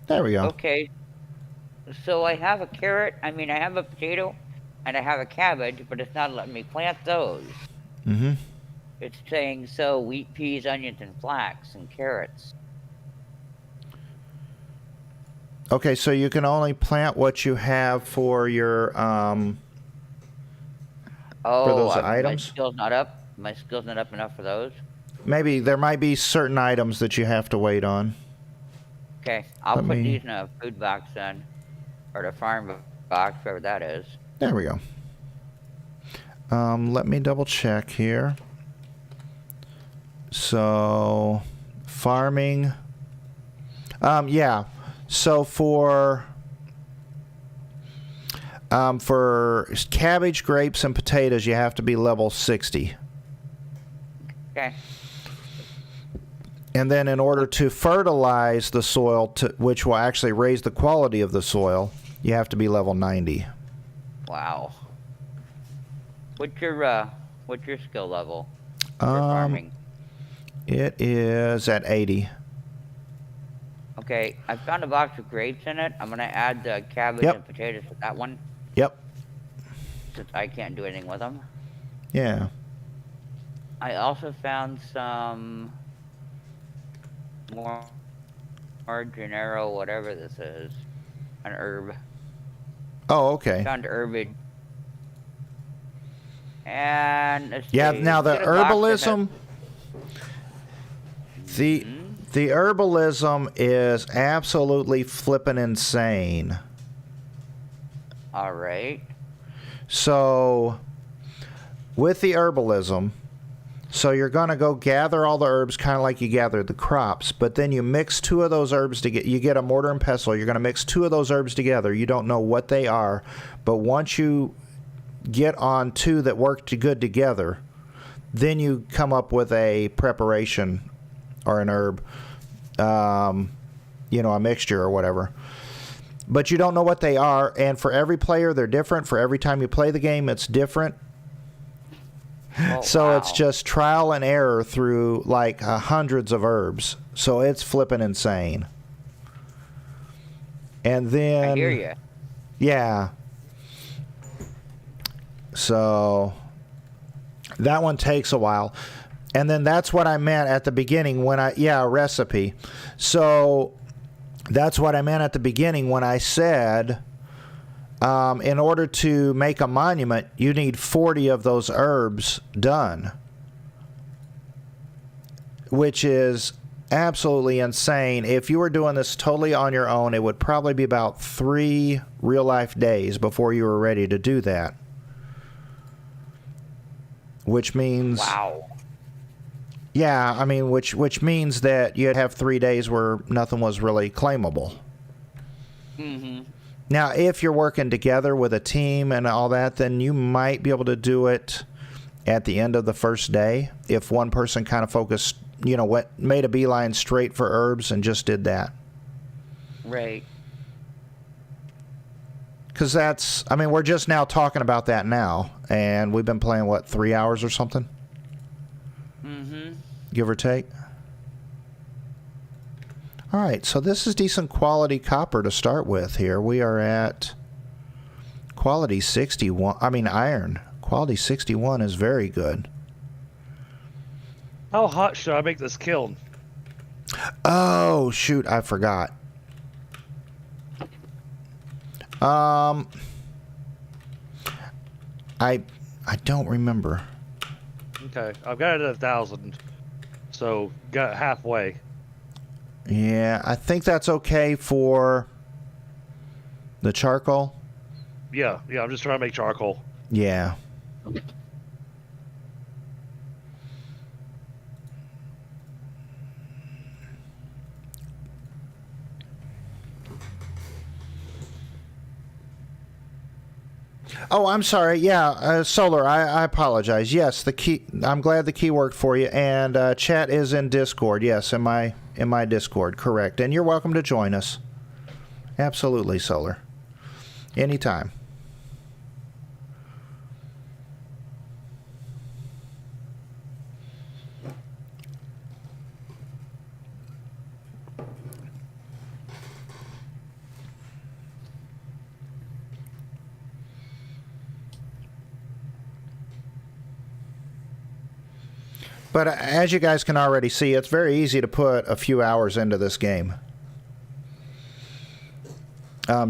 There we go. Okay. So I have a carrot, I have a potato, and I have a cabbage, but it's not letting me plant those. Mm-hmm. It's saying sow wheat, peas, onions, and flax, and carrots. Okay, so you can only plant what you have for your those items? My skill's not up. My skill's not up enough for those. Maybe there might be certain items that you have to wait on. Okay, I'll Let put me- these in a food box then, or the farm box, whatever that is. There we go. Let me double check here. So, farming. Yeah. So for cabbage, grapes, and potatoes, you have to be level 60. Okay. And then in order to fertilize the soil, which will actually raise the quality of the soil, you have to be level 90. Wow. What's your skill level for farming? It is at 80. Okay, I found a box of grapes in it. I'm gonna add the cabbage Yep. and potatoes to that one, Yep. since I can't do anything with them. Yeah. I also found some more gennaro, whatever this is, an herb. Oh, okay. Found herbage. And let's Yeah. see, Now the get a box that herbalism, the herbalism is absolutely flippin' insane. All right. So, with the herbalism, so you're going to go gather all the herbs kind of like you gathered the crops, but then you mix two of those herbs together. You get a mortar and pestle. You're going to mix two of those herbs together. You don't know what they are, but once you get on two that work good together, then you come up with a preparation or an herb, a mixture or whatever. But you don't know what they are, and for every player, they're different. For every time you play the game, it's different. Oh, So wow. it's just trial and error through like hundreds of herbs. So it's flipping insane. And then I hear you. yeah. So that one takes a while. And then that's what I meant at the beginning when a recipe. So that's what I meant at the beginning when I said in order to make a monument, you need 40 of those herbs done, which is absolutely insane. If you were doing this totally on your own, it would probably be about 3 real-life days before you were ready to do that. Which means... Wow. Yeah, I mean, which means that you'd have 3 days where nothing was really claimable. Mm-hmm. Now, if you're working together with a team and all that, then you might be able to do it at the end of the first day. If one person kind of focused, made a beeline straight for herbs and just did that. Right. Because we're just now talking about that now. And we've been playing, 3 hours or something? Mm-hmm. Give or take. All right, so this is decent quality copper to start with here. We are at quality 61. Iron. Quality 61 is very good. How hot should I make this kiln? Oh, shoot, I forgot. I don't remember. Okay, I've got it at 1,000, so got it halfway. Yeah, I think that's okay for the charcoal. Yeah, I'm just trying to make charcoal. Yeah. Oh, I'm sorry. Yeah, Solar, I apologize. Yes, the key. I'm glad the key worked for you. And chat is in Discord. Yes, in my Discord, correct. And you're welcome to join us. Absolutely, Solar. Anytime. But as you guys can already see, it's very easy to put a few hours into this game.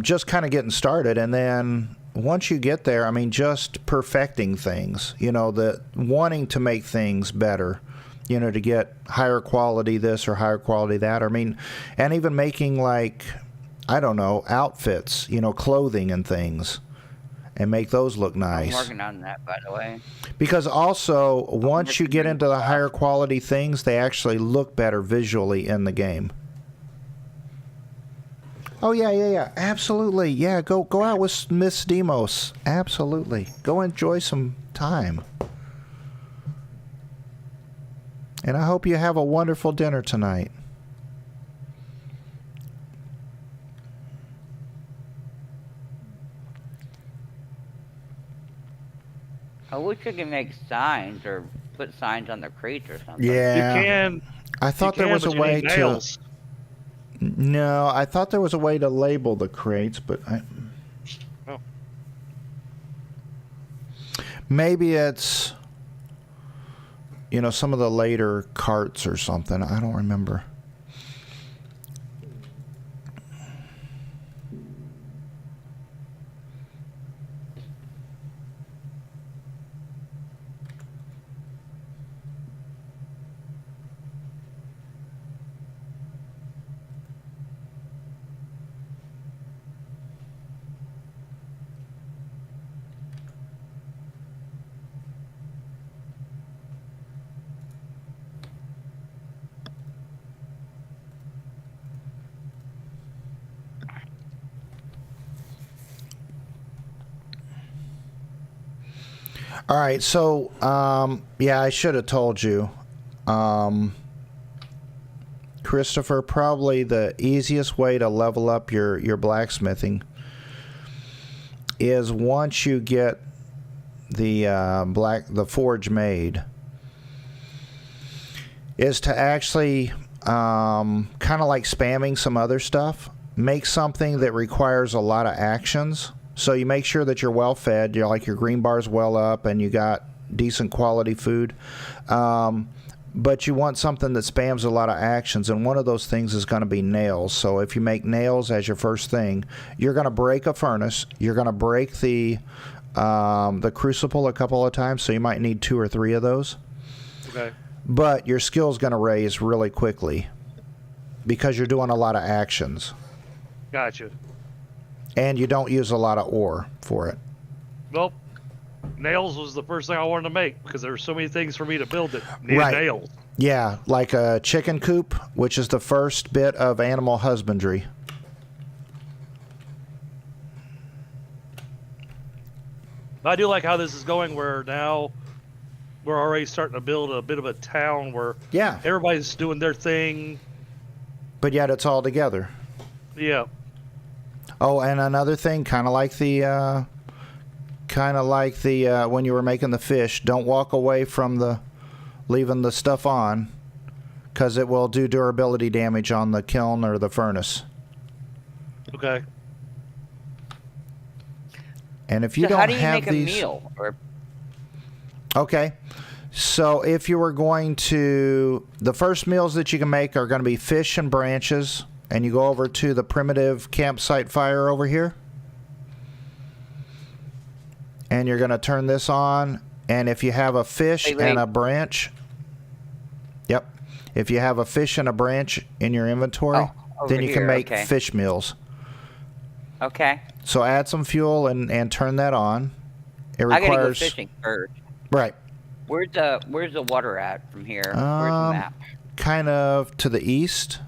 Just kind of getting started, and then once you get there, just perfecting things. The wanting to make things better. To get higher quality this or higher quality that. And even making outfits, clothing and things. and make those look I'm nice. working on that, by the way. Because also, once you get into the higher quality things, they actually look better visually in the game. Oh yeah, absolutely. Yeah, go out with Miss Demos. Absolutely. Go enjoy some time. And I hope you have a wonderful dinner tonight. I wish I could make signs or put signs on the crates or something. Yeah. You can. I thought you there can, was a but you way need to. nails. No, I thought there was a way to label the crates, but Oh. maybe it's, some of the later carts or something. I don't remember. All right, so yeah, I should have told you, Christopher. Probably the easiest way to level up your blacksmithing is once you get the forge made, is to actually kind of like spamming some other stuff. Make something that requires a lot of actions. So you make sure that you're well fed, your green bar's well up, and you got decent quality food. But you want something that spams a lot of actions, and one of those things is going to be nails. So if you make nails as your first thing, you're going to break a furnace. You're going to break the crucible a couple of times, so you might need 2 or 3 of those. Okay. But your skill's going to raise really quickly because you're doing a lot of actions. Gotcha. And you don't use a lot of ore for it. Well, nails was the first thing I wanted to make because there were so many things for me to build that needed Right. nails. Yeah, like a chicken coop, which is the first bit of animal husbandry. I do like how this is going where now we're already starting to build a bit of a town where Yeah, everybody's doing their thing. but yet it's all together. Yeah. Oh, and another thing, kind of like the when you were making the fish, don't walk away from leaving the stuff on, because it will do durability damage on the kiln or the furnace. Okay. And if you So don't how do you have make a these, meal? Or okay. So if you were going to, the first meals that you can make are going to be fish and branches, and you go over to the primitive campsite fire over here, and you're going to turn this on, and if you have a fish Wait. and a branch, yep, if you have a fish and a branch in your inventory, Oh, over then you can here, make okay. fish meals. Okay. So add some fuel and turn that on. It I gotta go requires, fishing first. right, Where's the water at from here? Where's the map? kind of to the east,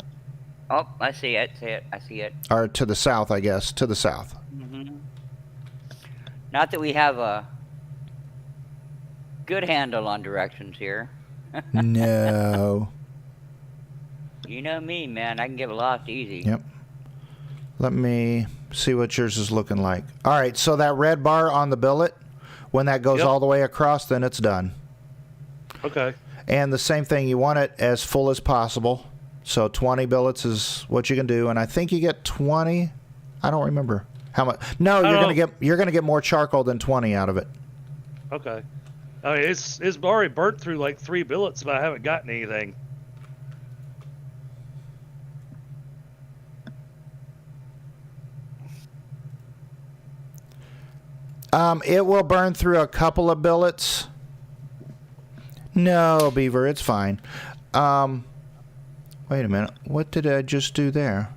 Oh, I see it. I see it. or to the south, I guess, to the south. Mm-hmm. Not that we have a good handle on directions here. No. You know me, man. I can get lost easy. Yep. Let me see what yours is looking like. All right, so that red bar on the billet, when that goes Yep. all the way across, then it's done. Okay. And the same thing, you want it as full as possible. So 20 billets is what you can do, and I think you get 20. I don't remember how much. No, you're gonna get more charcoal than 20 out of it. Okay. I mean, it's already burnt through like 3 billets, but I haven't gotten anything. It will burn through a couple of billets. No, Beaver, it's fine. Wait a minute. What did I just do there?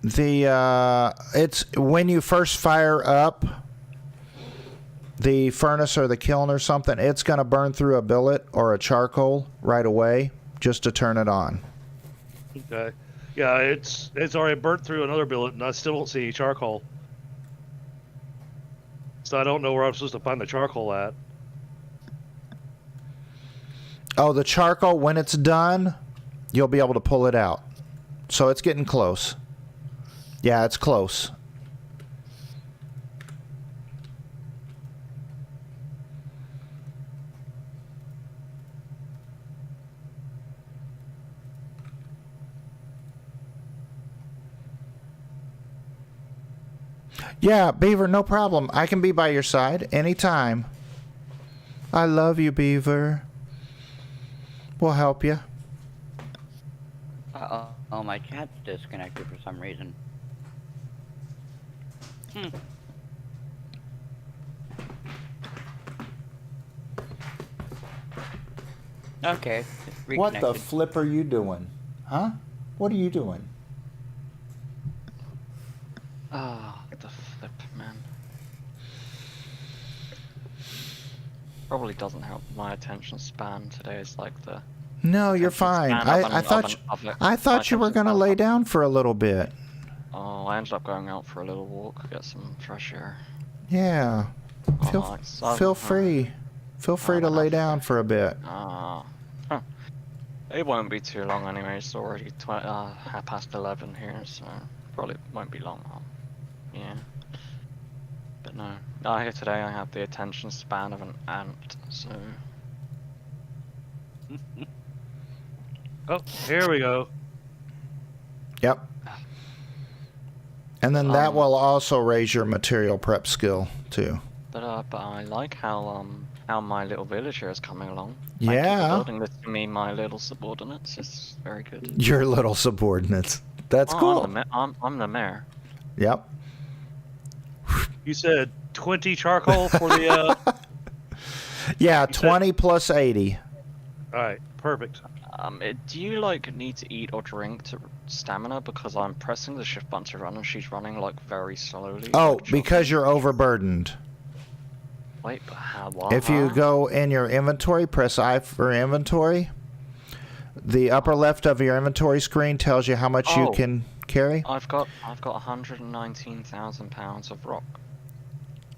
It's when you first fire up the furnace or the kiln or something, it's going to burn through a billet or a charcoal right away just to turn it on. Okay. Yeah, it's already burnt through another billet, and I still don't see any charcoal. So I don't know where I'm supposed to find the charcoal at. Oh, the charcoal, when it's done, you'll be able to pull it out. So it's getting close. Yeah, it's close. Yeah, Beaver, no problem. I can be by your side anytime. I love you, Beaver. We'll help you. Uh-oh. Oh, my chat's disconnected for some reason. Okay. it's What the reconnected. flip are you doing? Huh? What are you doing? Ah, the flip, man. Probably doesn't help my attention span today. Is like the No, you're fine. I thought you were going to lay down for a little bit. Oh, I ended up going out for a little walk, get some fresh air. Yeah. Oh, Feel free. Feel free to lay down for a bit. It won't be too long anyway. It's already 11:30 here, so probably won't be long. Yeah. But no. Here today I have the attention span of an ant, so... Oh, here we go. Yep. And then that will also raise your material prep skill too. But I like how my little villager is coming along. Thank you Yeah. for building this to me, my little subordinates. It's very good. Your little subordinates. That's cool. I'm the mayor. Yep. You said 20 charcoal for the. Yeah, 20 plus 80. All right, perfect. Do you like need to eat or drink to stamina? Because I'm pressing the shift button to run, and she's running like very slowly. Oh, like, because you're overburdened. Wait, but how? What? If you go in your inventory, press I for inventory. The upper left of your inventory screen tells you how much you can carry. I've got 119,000 pounds of rock.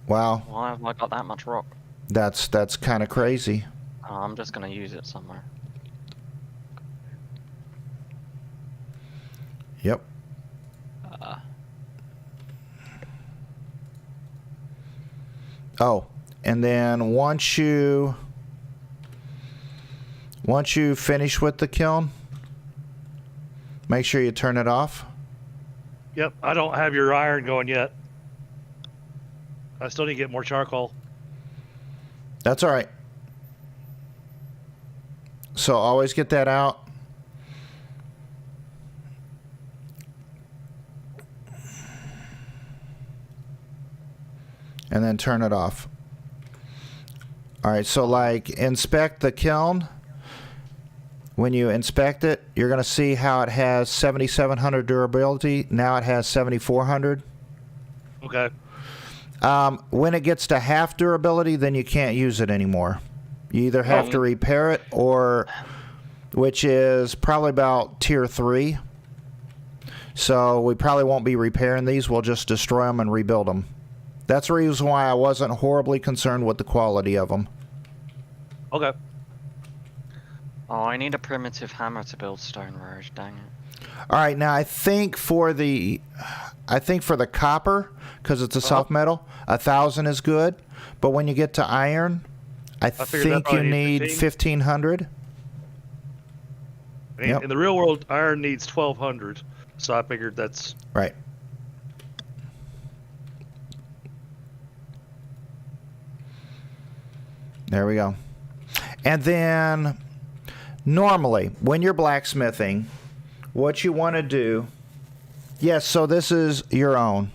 Wow, Why have I got that much rock? that's kind of crazy. I'm just gonna use it somewhere. Yep. Oh, and then once you finish with the kiln, make sure you turn it off. Yep, I don't have your iron going yet. I still need to get more charcoal. That's all right. So always get that out. And then turn it off. All right, so like inspect the kiln. When you inspect it, you're going to see how it has 7,700 durability. Now it has 7,400. Okay. When it gets to half durability, then you can't use it anymore. You either have to repair it, or which is probably about tier 3. So we probably won't be repairing these. We'll just destroy them and rebuild them. That's the reason why I wasn't horribly concerned with the quality of them. Okay. Oh, I need a primitive hammer to build stone road. Dang it. All right, now I think for the copper, because it's a soft metal, 1,000 is good. But when you get to iron, I figured that think you probably need 1,500. Yep. In the real world, iron needs 1,200. So I figured that's Right. There we go. And then normally when you're blacksmithing, what you want to do, yes, so this is your own.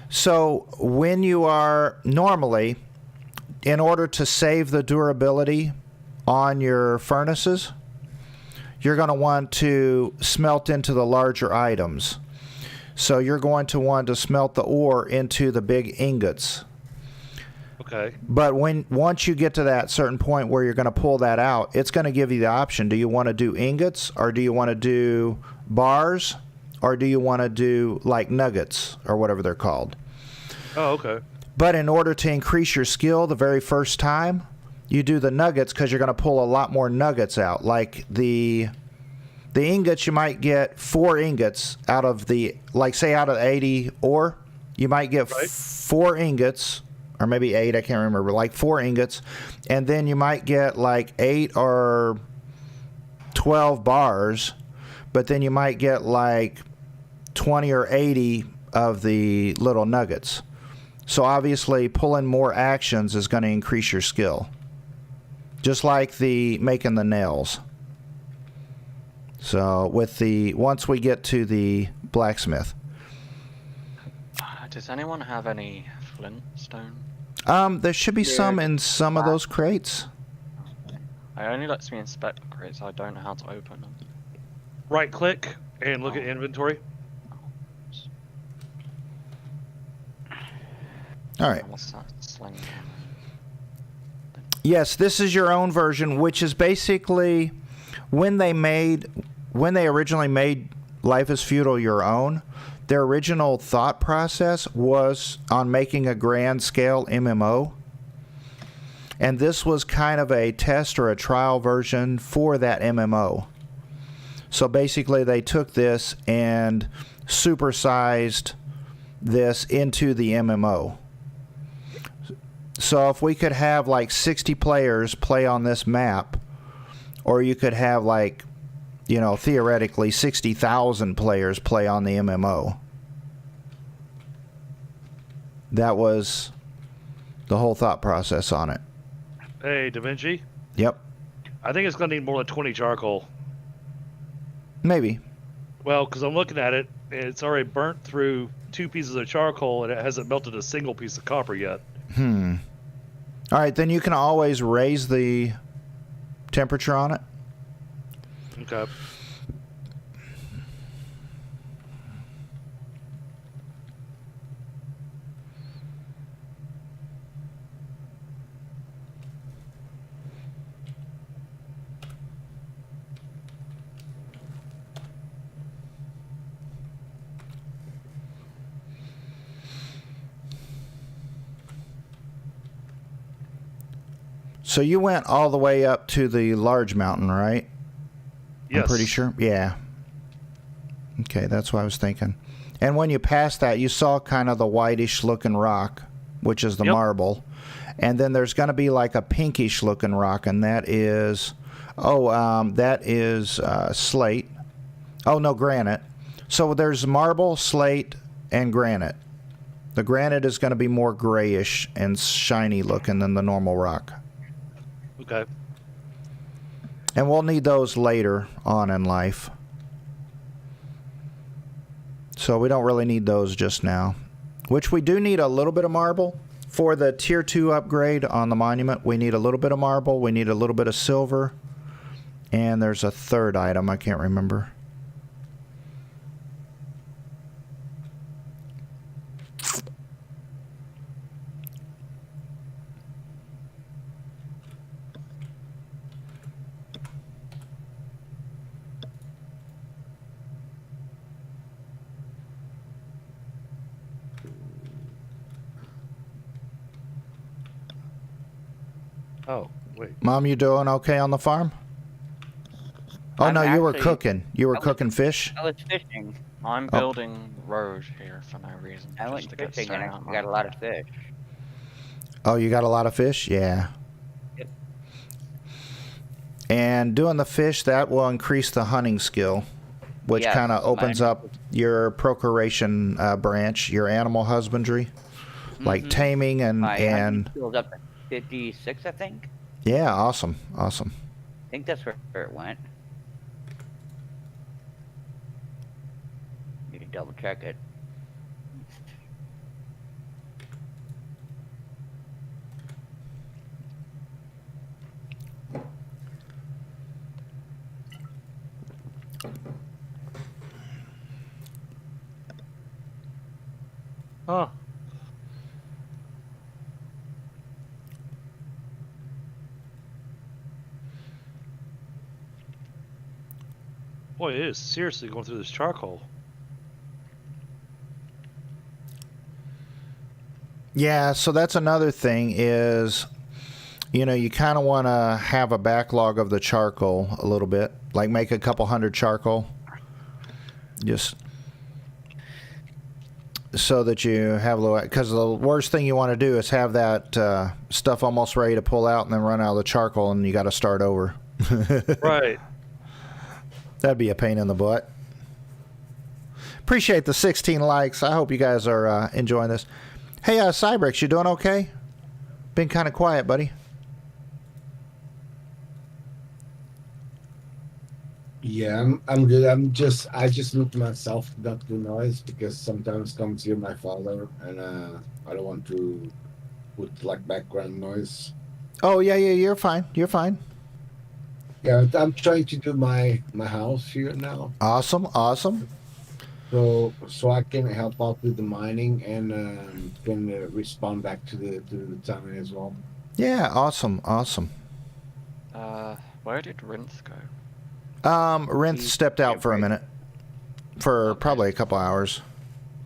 So when you are normally, in order to save the durability on your furnaces, you're going to want to smelt into the larger items. So you're going to want to smelt the ore into the big ingots. Okay. But once you get to that certain point where you're going to pull that out, it's going to give you the option. Do you want to do ingots, or do you want to do bars, or do you want to do like nuggets or whatever they're called? Oh, okay. But in order to increase your skill the very first time, you do the nuggets because you're going to pull a lot more nuggets out. Like the ingots, you might get 4 ingots out of out of 80 ore, you might get 4 ingots, or maybe 8, I can't remember, like 4 ingots, and then you might get like 8 or 12 bars, but then you might get like 20 or 80 of the little nuggets. So obviously pulling more actions is going to increase your skill. Just like the making the nails. So once we get to the blacksmith. Does anyone have any flintstone? There should be some in some of those crates. It only lets me inspect the crates, so I don't know how to open them. Right click and look at inventory. All right. What's that? Sling. Yes, this is your own version, which is basically when they originally made Life is Feudal your own, their original thought process was on making a grand scale MMO. And this was kind of a test or a trial version for that MMO. So basically they took this and supersized this into the MMO. So if we could have like 60 players play on this map, or you could have like, theoretically 60,000 players play on the MMO. That was the whole thought process on it. Hey, Da Vinci. Yep. I think it's going to need more than 20 charcoal. Maybe. Well, because I'm looking at it, and it's already burnt through 2 pieces of charcoal, and it hasn't melted a single piece of copper yet. All right, then you can always raise the temperature on it. Okay. So you went all the way up to the large mountain, right? Yes. I'm pretty sure. Yeah. Okay, that's what I was thinking. And when you passed that, you saw kind of the whitish looking rock, which is the marble. And then there's going to be like a pinkish looking rock, and that is slate. Oh, no, granite. So there's marble, slate, and granite. The granite is going to be more grayish and shiny looking than the normal rock. Okay. And we'll need those later on in life. So we don't really need those just now. Which we do need a little bit of marble. For the tier 2 upgrade on the monument, we need a little bit of marble. We need a little bit of silver. And there's a third item, I can't remember. Oh, wait. Mom, you doing okay on the farm? Oh, I'm no, you were actually- cooking. You were cooking fish? I was fishing. I'm Oh. building road here for no reason. I went just to get fishing and stone out I got a my lot of bed. fish. Oh, you got a lot of fish? Yeah. Yep. And doing the fish, that will increase the hunting skill, which Yes, kind of opens mine- up your procuration branch, your animal husbandry, like Mhm. taming My hunting and skill's up to 56, I think. yeah, awesome. I think that's where it went. Need to double check it. Huh. Boy, it is seriously going through this charcoal. Yeah, so that's another thing is, you know, you kind of want to have a backlog of the charcoal a little bit, like make a couple hundred charcoal, just so that you have a little, because the worst thing you want to do is have that stuff almost ready to pull out and then run out of the charcoal and you got to start over. Right. That'd be a pain in the butt. Appreciate the 16 likes. I hope you guys are enjoying this. Hey, Cybrix, you doing okay? Been kind of quiet, buddy. Yeah, I'm good. I just moved myself not to noise because sometimes comes here my father and I don't want to put like background noise. Oh, yeah, you're fine. You're fine. Yeah, I'm trying to do my house here now. Awesome. So I can help out with the mining and can respond back to the town as well. Yeah, awesome. Where did Rinth go? Rinth stepped out for a minute. For probably a couple hours.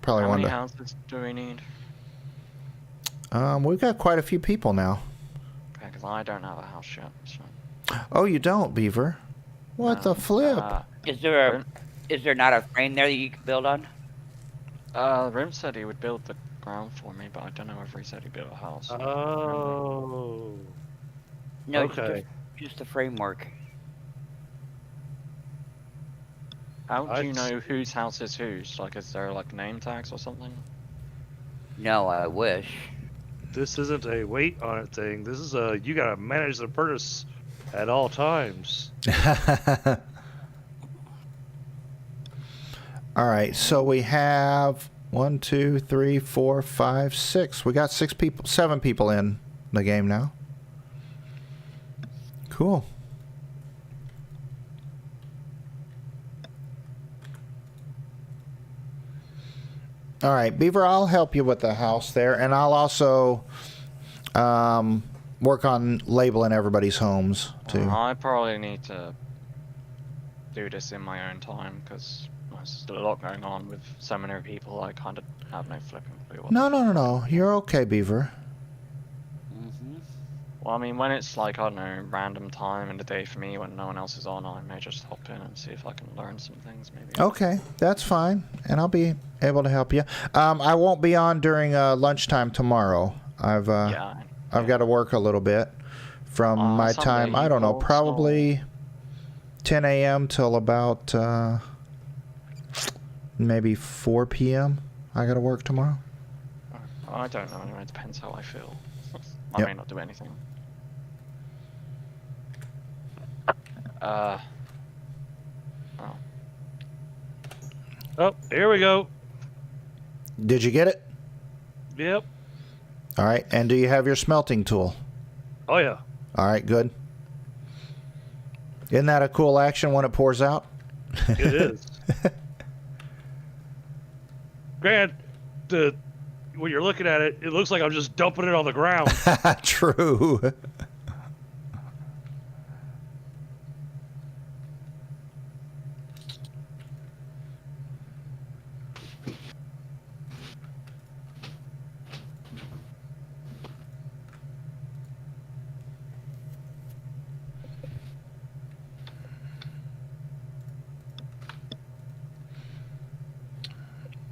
Probably How many wanted houses do we need? to. We've got quite a few people now. Okay, because I don't have a house yet. So. Oh, you don't, Beaver? What No, the flip? Is there not a frame there that you can build on? Rim said he would build the ground for me, but I don't know if he said he built a house. Oh. No, Okay. just the framework. How do you know whose house is whose? Like, is there like name tags or something? No, I wish. This isn't a wait on it thing. This is a you gotta manage the furnace at all times. All right, so we have 1, 2, 3, 4, 5, 6. We got 7 people in the game now. Cool. All right, Beaver, I'll help you with the house there, and I'll also work on labeling everybody's homes, too. I probably need to do this in my own time, because there's a lot going on with so many people, I kind of have no flipping clue. No. You're okay, Beaver. Well, I mean, when it's like, I don't know, random time in the day for me when no one else is on, I may just hop in and see if I can learn some things, maybe. Okay, that's fine, and I'll be able to help you. I won't be on during lunchtime tomorrow. I've got to work a little bit from my Sunday time. I don't know, equals, probably 10 a.m. till about maybe 4 p.m. I got to work tomorrow. I don't know, anyway, it depends how I feel. I Yep. may not do anything. Oh, here we go. Did you get it? Yep. All right, and do you have your smelting tool? Oh yeah. All right, good. Isn't that a cool action when it pours out? It is. Grant, when you're looking at it, it looks like I'm just dumping it on the ground. True.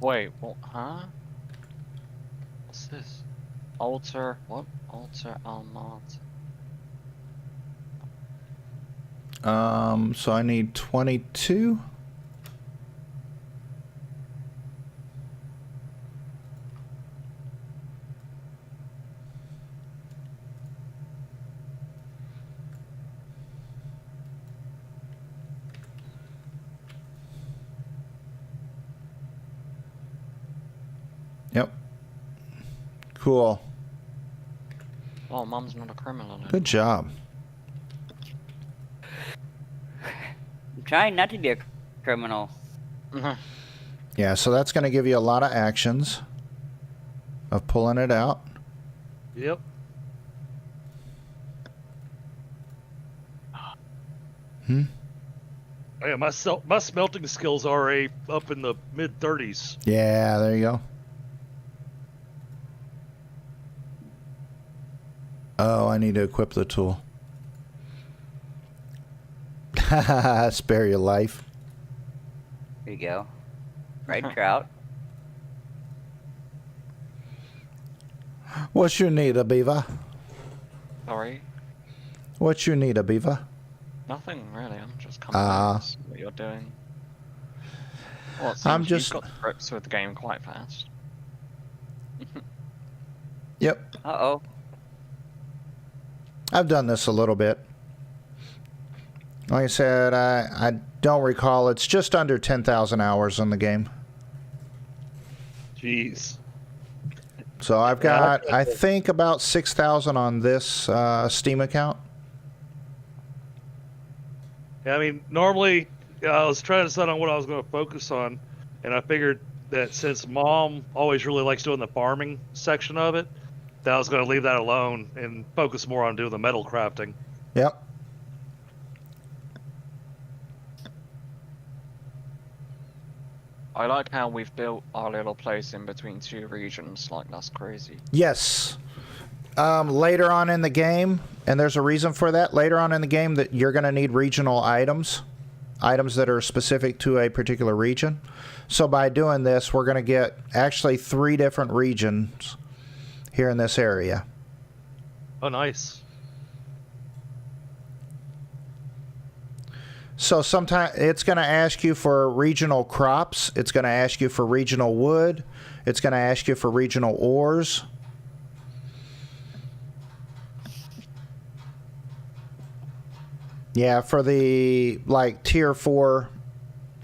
Wait, what? Huh? What's this? Alter, what? Alter Almont. So I need 22. Yep. Cool. Oh, Mom's not a criminal. Good job. I'm trying not to be a criminal. Yeah, so that's going to give you a lot of actions. of pulling it out. Yep. Yeah, my smelting skills are up in the mid-30s. Yeah, there you go. Oh, I need to equip the tool. Spare your life. Here you go. Right trout. What's your need, Abiva? Sorry. What's your need, Abiva? Nothing really. I'm just coming to see what you're doing. Well, it seems you've got the grips with the game quite fast. Yep. Uh-oh. I've done this a little bit. Like I said, I don't recall. It's just under 10,000 hours in the game. Jeez. So I've got, I think, about 6,000 on this Steam account. Yeah, I mean, normally I was trying to decide on what I was going to focus on, and I figured that since Mom always really likes doing the farming section of it, that I was going to leave that alone and focus more on doing the metal crafting. Yep. I like how we've built our little place in between two regions. Like, that's crazy. Yes. Later on in the game, and there's a reason for that, later on in the game that you're going to need regional items that are specific to a particular region. So by doing this, we're going to get actually 3 different regions here in this area. Oh, nice. So sometimes it's going to ask you for regional crops. It's going to ask you for regional wood. It's going to ask you for regional ores. Yeah, for the like tier 4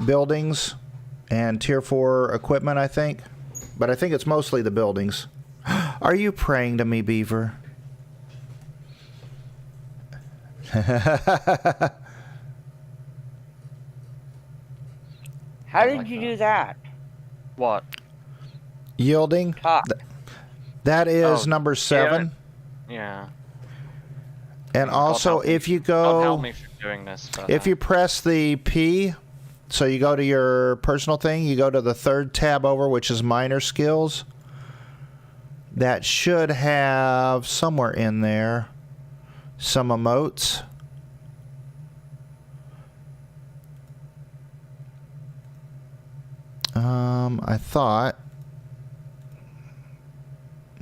buildings and tier 4 equipment, I think. But I think it's mostly the buildings. Are you praying to me, Beaver? How did you do that? What? Yielding. Top. That is Oh, number 7. Yeah. And also, if you God help go, me for doing this. But, if you press the P, so you go to your personal thing, you go to the 3rd tab over, which is minor skills. That should have somewhere in there some emotes. I thought.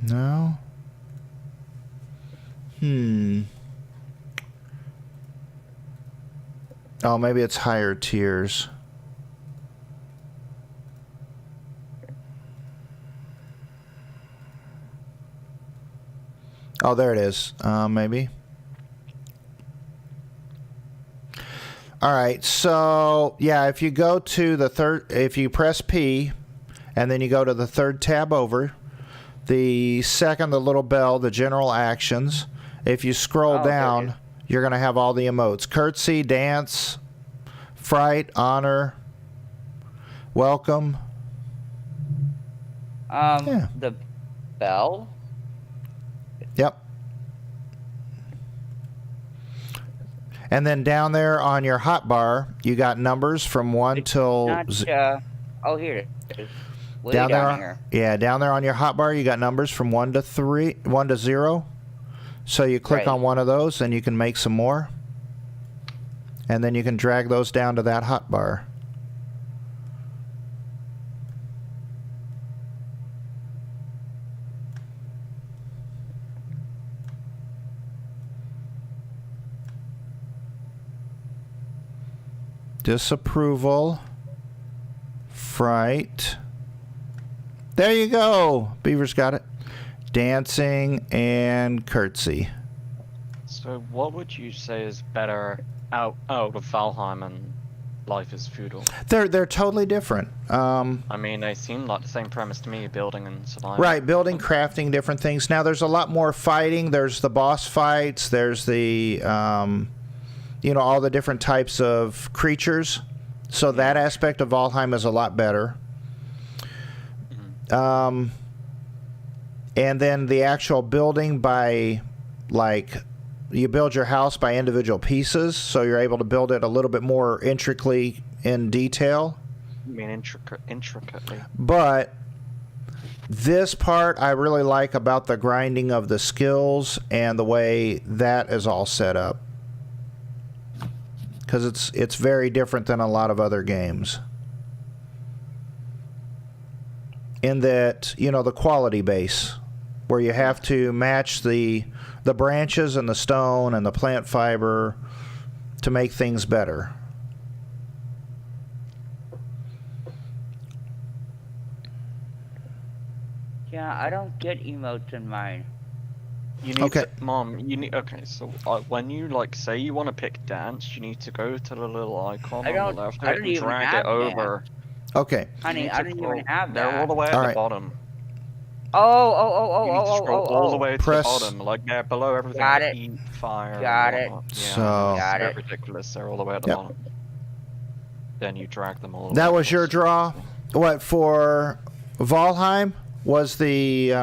No. Oh, maybe it's higher tiers. Oh, there it is. Maybe. All right. So, yeah, if you go to the if you press P, and then you go to the 3rd tab over, the little bell, the general actions. If you scroll down, you're going to have all the emotes: curtsy, dance, fright, honor, welcome. Yeah. The bell? Yep. And then down there on your hotbar, you got numbers from 1 till... oh, here it is. Way down there, here. yeah, down there on your hotbar, you got numbers from 1 to 0. So you click on one of those, and you can make some more. And then you can drag those down to that hotbar. Disapproval. Fright. There you go. Beaver's got it. Dancing and curtsy. So what would you say is better out of Valheim and Life is Feudal? They're totally different. I mean, they seem like the same premise to me, building and surviving. Right, building, crafting, different things. Now, there's a lot more fighting. There's the boss fights. There's the, all the different types of creatures. So that aspect of Valheim is a lot better. and then the actual building by, like, you build your house by individual pieces, so you're able to build it a little bit more intricately in detail. I mean, intricately. But this part I really like about the grinding of the skills and the way that is all set up, because it's very different than a lot of other games. In that, you know, the quality base, where you have to match the branches and the stone and the plant fiber to make things better. Yeah, I don't get emotes in mine. You need Okay. to, Mom, you need, okay, so when you, like, say you want to pick dance, you need to go to the little icon I on don't- the left I don't and even drag have it over. Okay. You Honey, need I to don't scroll- even have They're all the that. way at All the right. bottom. Oh, You need to scroll all the way to Press- the bottom, like they're below everything. Got like it. heat, fire. Got and it. whatnot. Yeah, So- Got they're it. ridiculous. They're all the way at the Yep. bottom. Then you drag them all. the That way was your across. draw? What, for Valheim? Was the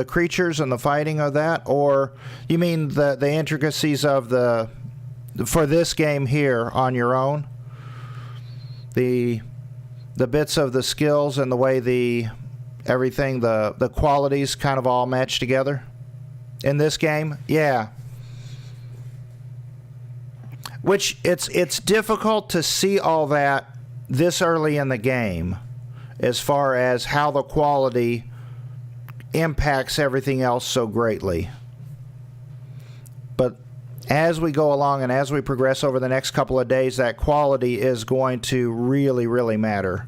creatures and the fighting of that? Or you mean the intricacies of for this game here on your own? The bits of the skills and the way everything, the qualities kind of all match together in this game? Yeah. Which it's difficult to see all that this early in the game, as far as how the quality impacts everything else so greatly. But as we go along and as we progress over the next couple of days, that quality is going to really, really matter.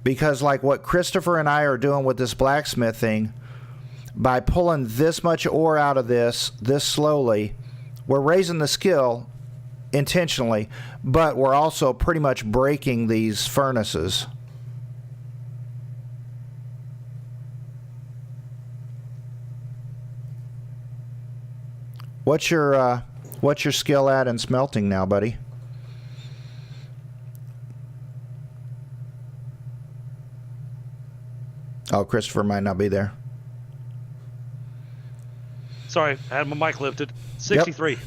Because like what Christopher and I are doing with this blacksmithing, by pulling this much ore out of this slowly, we're raising the skill intentionally, but we're also pretty much breaking these furnaces. What's your skill at in smelting now, buddy? Oh, Christopher might not be there. Sorry, I had my mic lifted. 63.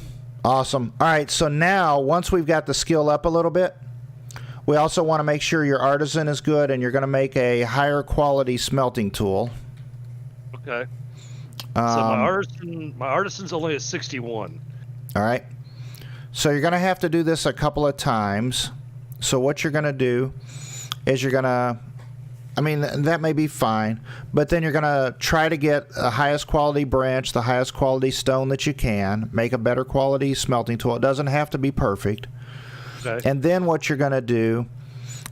Awesome. All right, so now once we've got the skill up a little bit, we also want to make sure your artisan is good, and you're going to make a higher quality smelting tool. Okay. So my artisan's only at 61. All right. So you're going to have to do this a couple of times. So what you're going to do is you're going to, I mean, that may be fine, but then you're going to try to get the highest quality branch, the highest quality stone that you can, make a better quality smelting tool. It doesn't have to be perfect. Okay. And then what you're going to do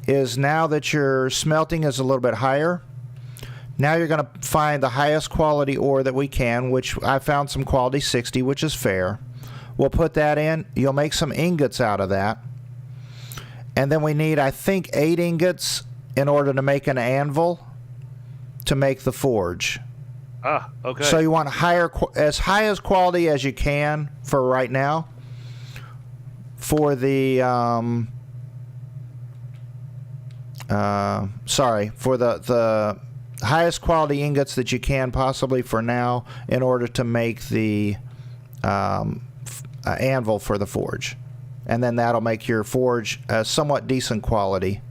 is, now that your smelting is a little bit higher, now you're going to find the highest quality ore that we can, which I found some quality 60, which is fair. We'll put that in. You'll make some ingots out of that. And then we need, I think, 8 ingots in order to make an anvil to make the forge. Ah, okay. So you want as high as quality as you can for right now. For the for the highest quality ingots that you can possibly for now, in order to make the anvil for the forge, and then that'll make your forge a somewhat decent quality.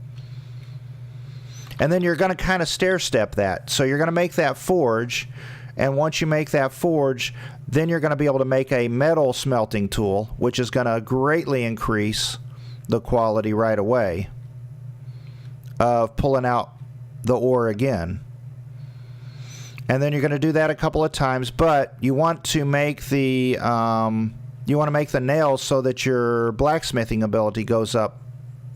And then you're going to kind of stair step that. So you're going to make that forge, and once you make that forge, then you're going to be able to make a metal smelting tool, which is going to greatly increase the quality right away of pulling out the ore again. And then you're going to do that a couple of times, but you want to make the nails so that your blacksmithing ability goes up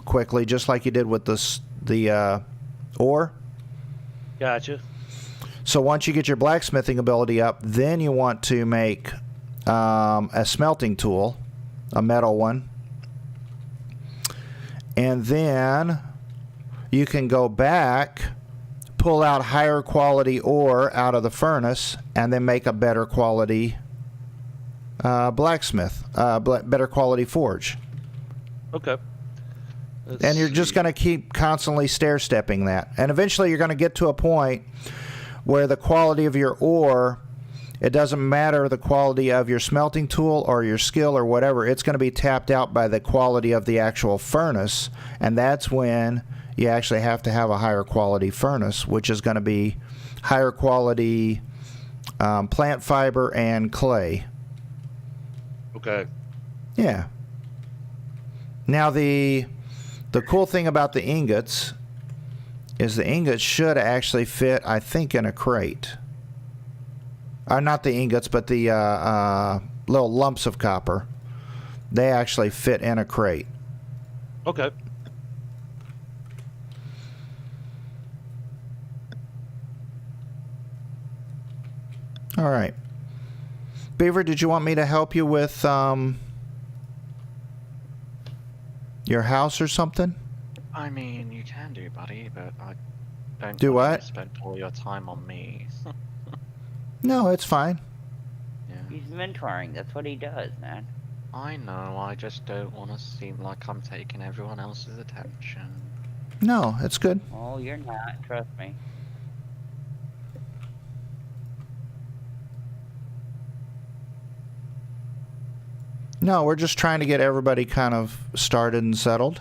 quickly, just like you did with the ore. Gotcha. So once you get your blacksmithing ability up, then you want to make a smelting tool, a metal one. And then you can go back, pull out higher quality ore out of the furnace, and then make a better quality better quality forge. Okay. And you're just going to keep constantly stair-stepping that. And eventually you're going to get to a point where the quality of your ore, it doesn't matter the quality of your smelting tool or your skill or whatever, it's going to be tapped out by the quality of the actual furnace. And that's when you actually have to have a higher quality furnace, which is going to be higher quality plant fiber and clay. Okay. Yeah. Now the cool thing about the ingots is the ingots should actually fit, I think, in a crate. Not the ingots, but the little lumps of copper. They actually fit in a crate. Okay. All right. Beaver, did you want me to help you with your house or something? I mean, you can do, buddy, but I don't Do want you what? to spend all your time on me. No, it's fine. Yeah. He's mentoring. That's what he does, man. I know, I just don't want to seem like I'm taking everyone else's attention. No, it's good. Oh, you're not. Trust me. No, we're just trying to get everybody kind of started and settled.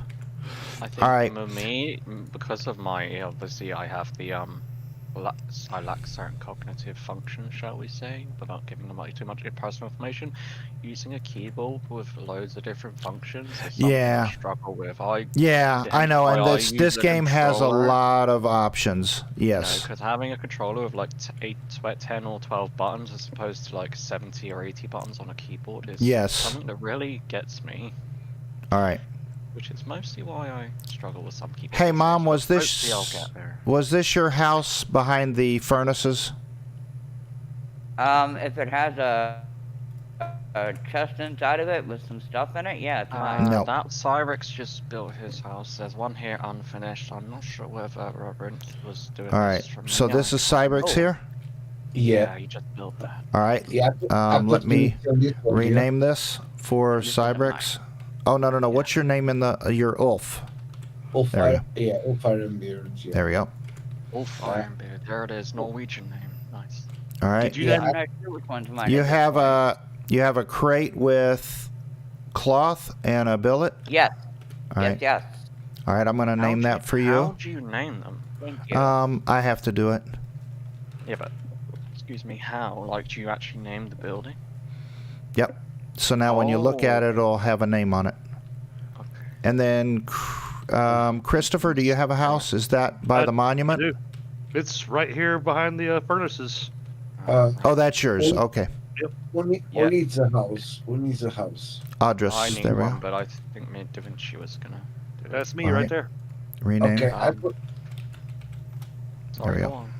I think All right. for me, because of my, obviously I have the, I lack certain cognitive functions, shall we say, without giving them like too much personal information. Using a keyboard with loads of different functions is something Yeah. I struggle with. Yeah, I know, and this game has a lot of options. Yes. Because having a controller with like 10 or 12 buttons as opposed to like 70 or 80 buttons on a keyboard is Yes. something that really gets me. All right. Which is mostly why I struggle with some keyboards. Hey, Mom, was Hopefully I'll get there. this your house behind the furnaces? If it has a chest inside of it with some stuff in it, yeah, it's mine. No. That Cyrex just built his house. There's one here unfinished. I'm not sure whether Robert was doing All this right. from So the this is Cyberx Oh. here? Yeah, he just built that. All right. Yeah. Let me rename Rename. this for Just a Cyberx. Oh, no. What's your name in your Ulf? Ulfire, yeah, Ulfire and Beards. Yeah. There we go. Wolf Ironbeard. There it is. Norwegian name. Nice. All right. Did you Yeah, I'm not sure which one's mine. You at this have point. you have a crate with cloth and a billet? Yes. All right. Yes. All right, I'm going to name that for you. How do you name them? Thank you. I have to do it. Yeah, but excuse me, how? Like, do you actually name the building? Yep. So now when you look at it, it'll have a name on it. Okay. And then, Christopher, do you have a house? Is that by the monument? I do. It's right here behind the furnaces. Oh, that's yours. Okay. Who Yeah. needs a house? Who needs a house? Address. I need There we one, go. but I think me and Da Vinci was gonna do it. That's me All right right. there. Rename. Okay, Sorry, we go go. on.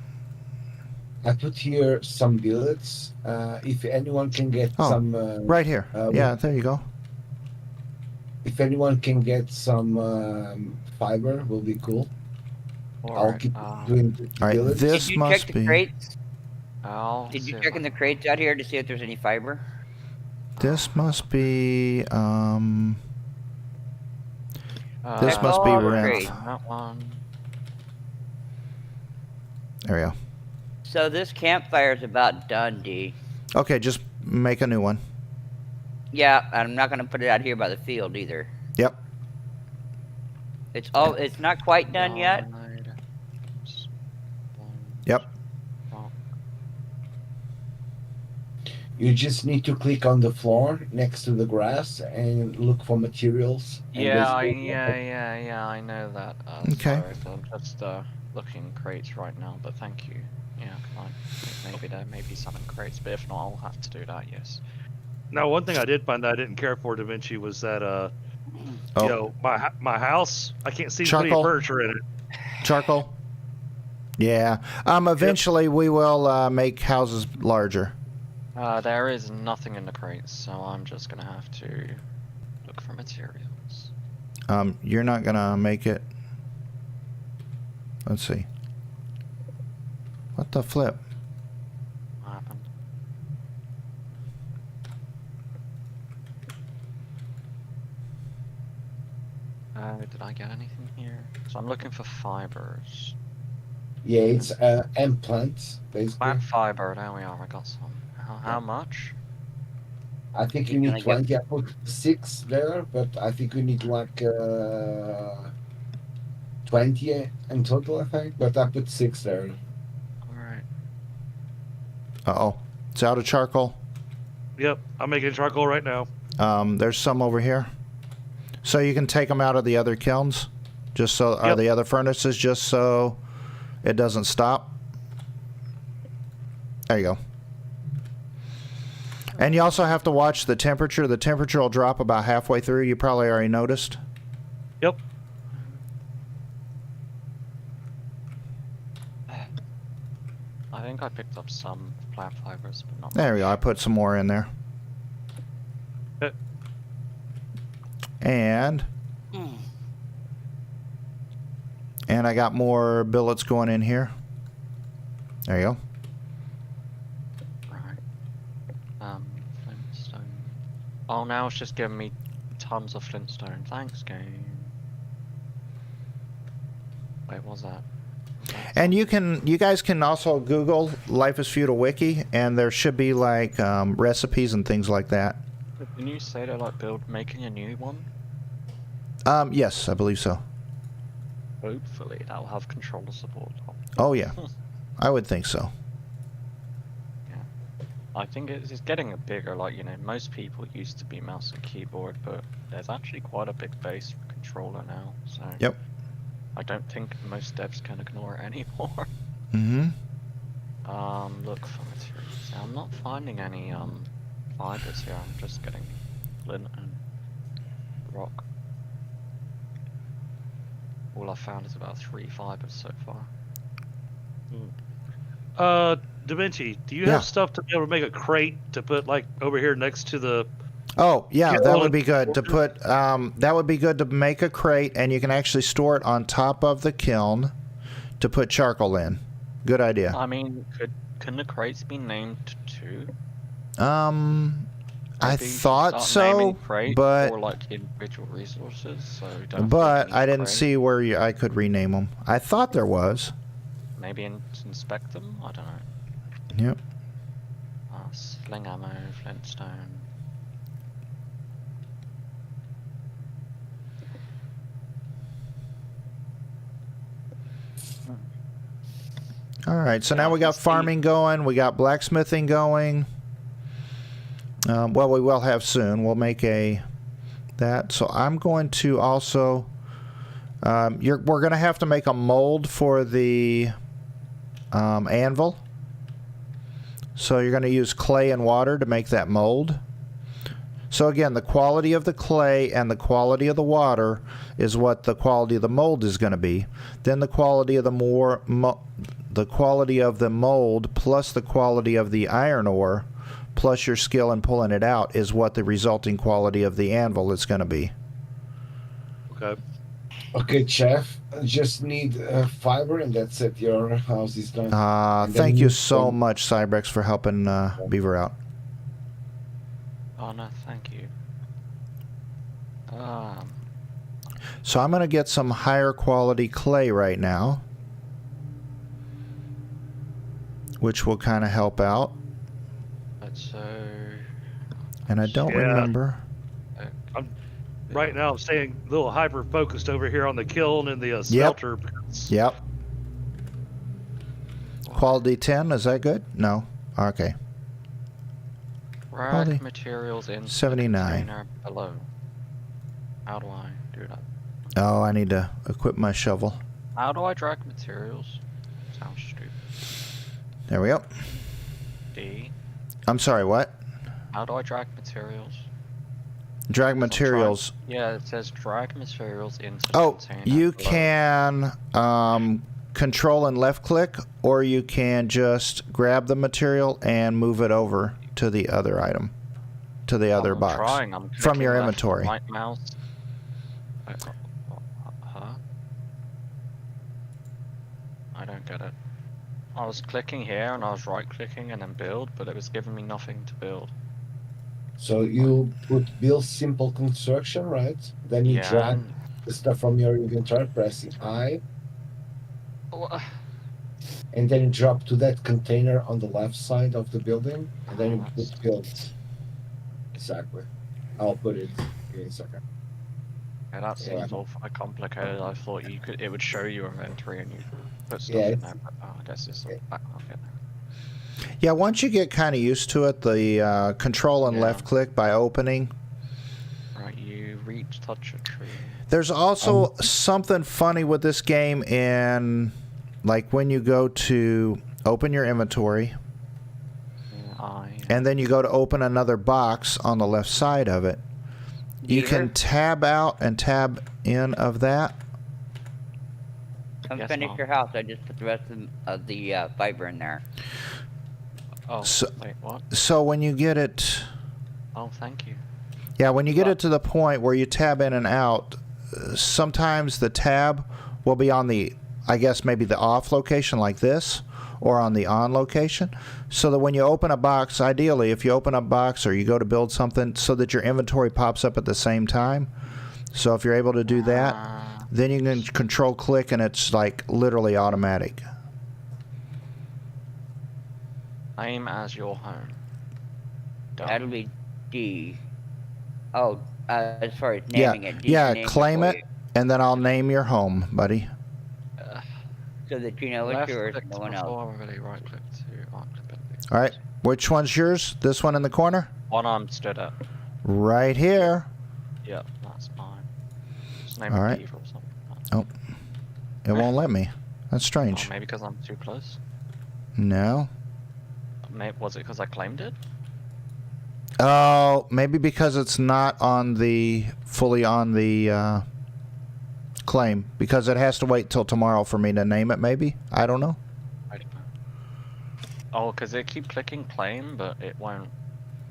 I put here some billets. If anyone can get Oh, some, Right here. Yeah, there you go. if anyone can get some fiber, will be cool. I'll Alright, keep doing All right, billets. this Did you must check the be. crates? I'll Did see you if check I in the can- crates out here to see if there's any fiber? This must be. This Check must be all the Rinth. crates. That one. There we go. So this campfire's about done, D. Okay, just make a new one. Yeah, I'm not gonna put it out here by the field either. Yep. It's not quite done yet. Yep. You just need to click on the floor next to the grass and look for materials. and Yeah, basically- I know that. Okay. Sorry, so I'm just looking in crates right now, but thank you. Yeah, I think maybe there may be some in crates, but if not, I'll have to do that, yes. Now, one thing I did find that I didn't care for, Da Vinci, was that Oh. you know, my house, I can't see any Charcoal? furniture in it. Charcoal. Yeah. Eventually we will make houses larger. There is nothing in the crates, so I'm just gonna have to look for materials. You're not gonna make it. Let's see. What the flip? What happened? Did I get anything here? So I'm looking for fibers. Yeah, it's and plants basically. Plant fiber. There we are. I got some. How much? I think you You're need gonna 20. I put 6 there, but I think we need like 20 in total, I think. But I put 6 there. All right. Uh-oh. It's out of charcoal. Yep, I'm making charcoal right now. There's some over here. So you can take them out of the other kilns, just so, or Yep. the other furnaces, just so it doesn't stop. There you go. And you also have to watch the temperature. The temperature will drop about halfway through. You probably already noticed. Yep. I think I picked up some plant fibers, but not. There we go. I put some more in there. Okay. And I got more billets going in here. There you go. Right. Flintstone. Oh, now it's just giving me tons of flintstone. Thanks, game. Wait, what was that? And you guys can also Google Life is Feudal Wiki, and there should be like recipes and things like that. Didn't you say they're like making a new one? Yes, I believe so. Hopefully that'll have controller support. Oh yeah, I would think so. I think it's getting bigger. Like, you know, most people used to be mouse and keyboard, but there's actually quite a big base for controller now. So Yep. I don't think most devs can ignore it anymore. Mm-hmm. Look for materials. I'm not finding any fibers here. I'm just getting flint and rock. All I found is about 3 fibers so far. Da Vinci, do you Yeah. have stuff to be able to make a crate to put like over here next to the? Oh yeah, Yeah, that well, would be good to put. That would be good to make a crate, and you can actually store it on top of the kiln to put charcoal in. Good idea. I mean, can the crates be named too? I Maybe you should thought start naming so, crates but or like individual resources, so you don't have to but name I each didn't crate. see where I could rename them. I thought there was. Maybe inspect them. I don't know. Yep. Sling ammo, flintstone. All right. So Yeah, now we I got can see- farming going. We got blacksmithing going. Well, we will have soon. We'll make that. So I'm going to also. We're going to have to make a mold for the anvil. So you're going to use clay and water to make that mold. So again, the quality of the clay and the quality of the water is what the quality of the mold is going to be. Then the quality of the quality of the mold plus the quality of the iron ore plus your skill in pulling it out is what the resulting quality of the anvil is going to be. Okay. Okay, chef. I just need fiber, and that's it. Your house is done. And then Thank you you so can- much, Cybrex, for helping Beaver out. Oh no, thank you. So I'm going to get some higher quality clay right now, which will kind of help out. Let's And I don't Yeah. remember. Right now, I'm staying a little hyper focused over here on the kiln and the smelter. Yep. Quality 10, is that good? No. Okay. Rack Quality materials in 79. container below. How do I do that? Oh, I need to equip my shovel. How do I drag materials? Sounds stupid. There we go. D. I'm sorry, what? How do I drag materials? Drag So materials. Yeah, it says drag materials into the Oh, container you below. can control and left click, or you can just grab the material and move it over to the other item, to the other I'm box. trying. I'm from your clicking left and inventory. Right mouse. Huh? I don't get it. I was clicking here and I was right clicking and then build, but it was giving me nothing to build. So you put build simple construction, right? Then you Yeah, drag and the stuff from your inventory, pressing I, Oh, and then you drop to that container on the left side of the building, and then you that's- put builds. Exactly. I'll put it in a second. yeah, that Yeah. seems awfully complicated. I thought it would show you inventory and you put stuff Yeah, in it's- there, but I guess it's back on it. Yeah, once you get kind of used to it, the control and Yeah. left click by opening. Right, you reach, touch a tree. There's also something funny with this game in, like, when you go to open your inventory, Yeah, and then you go to open another box on the left side of it. You can Dieter, tab out and tab in of that. come Yes, finish Mom. your house. I just put the rest of the fiber in there. Oh, So- wait, what? So when you get it, Oh, thank you. yeah, when you get it to the point where you tab in and out, sometimes the tab will be on the, I guess maybe the off location like this, or on the on location, so that when you open a box, ideally if you open a box or you go to build something, so that your inventory pops up at the same time. So if you're able to do that, then you can control click and it's like literally automatic. Aim as your home. Done. That'll be D. Oh, as far as Yeah, naming it. D yeah, for name claim for it, and then I'll name your home, buddy. Uh, so that you know it's left yours, click no to one else. before, really right click to unclip it. All right, which one's yours? This one in the corner? One I'm stood up. Right here. Yep, that's mine. Just name All it right. Beaver or something. It won't let me. That's Oh, strange. maybe because I'm too close. No. Maybe, was it because I claimed it? Oh, maybe because it's not on the fully on the claim, because it has to wait till tomorrow for me to name it. Maybe, I don't know. I don't know. Oh, because it keep clicking claim, but it won't.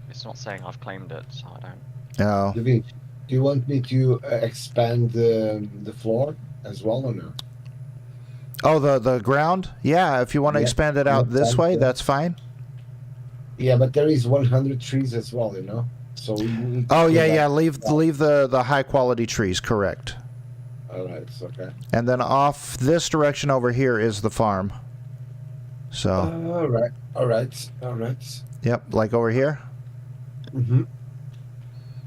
It's not saying I've claimed it, so I don't. Oh, Do you want me to expand the floor as well or no? oh, the ground. Yeah, if you want to Yeah, expand it out yeah, this way, yeah. that's fine. Yeah, but there is 100 trees as well, you know. So we need to Oh do yeah, that. yeah. Leave the high quality trees. Correct. All right, it's okay. And then off this direction over here is the farm. So, All right, all right, all right. yep, like over here. Mm-hmm.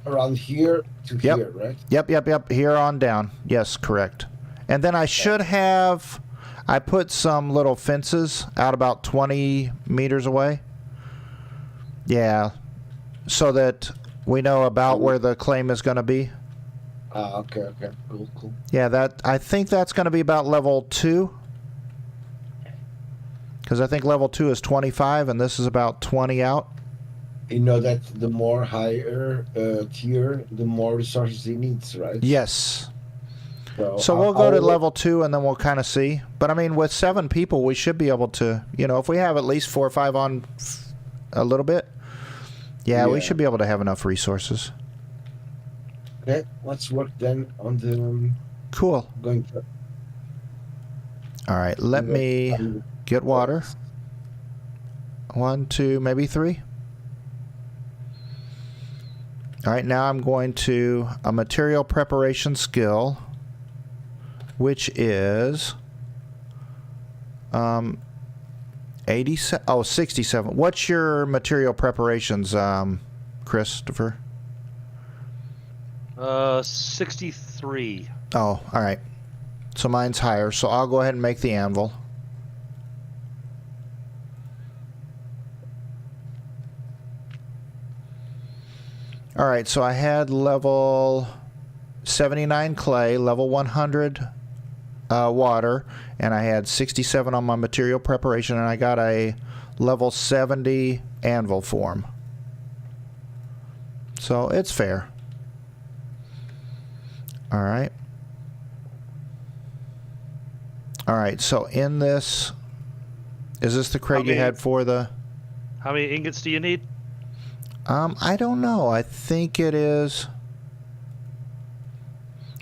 Around here to Yep. here, right? Yep. Here on down. Yes, correct. And then I should have. I put some little fences out about 20 meters away. Yeah, so that we know about where the claim is going to be. Okay, cool. Yeah, that I think that's going to be about level 2. Because I think level 2 is 25, and this is about 20 out. You know that the more higher tier, the more resources he needs, right? Yes. So So we'll go to I'll- level 2, and then we'll kind of see. But I mean, with 7 people, we should be able to, if we have at least 4 or 5 on a little bit, we Yeah. should be able to have enough resources. Okay, let's work then on the Cool. going to. All right, let me get water. 1, 2, maybe 3. All right, now I'm going to a material preparation skill, which is 87. Oh, 67. What's your material preparations, Christopher? 63. Oh, all right. So mine's higher, so I'll go ahead and make the anvil. All right, so I had level 79 clay, level 100 water, and I had 67 on my material preparation, and I got a level 70 anvil form. So it's fair. All right. All right, so in this, is this the crate you Okay. had for the... How many ingots do you need? I don't know. I think it is...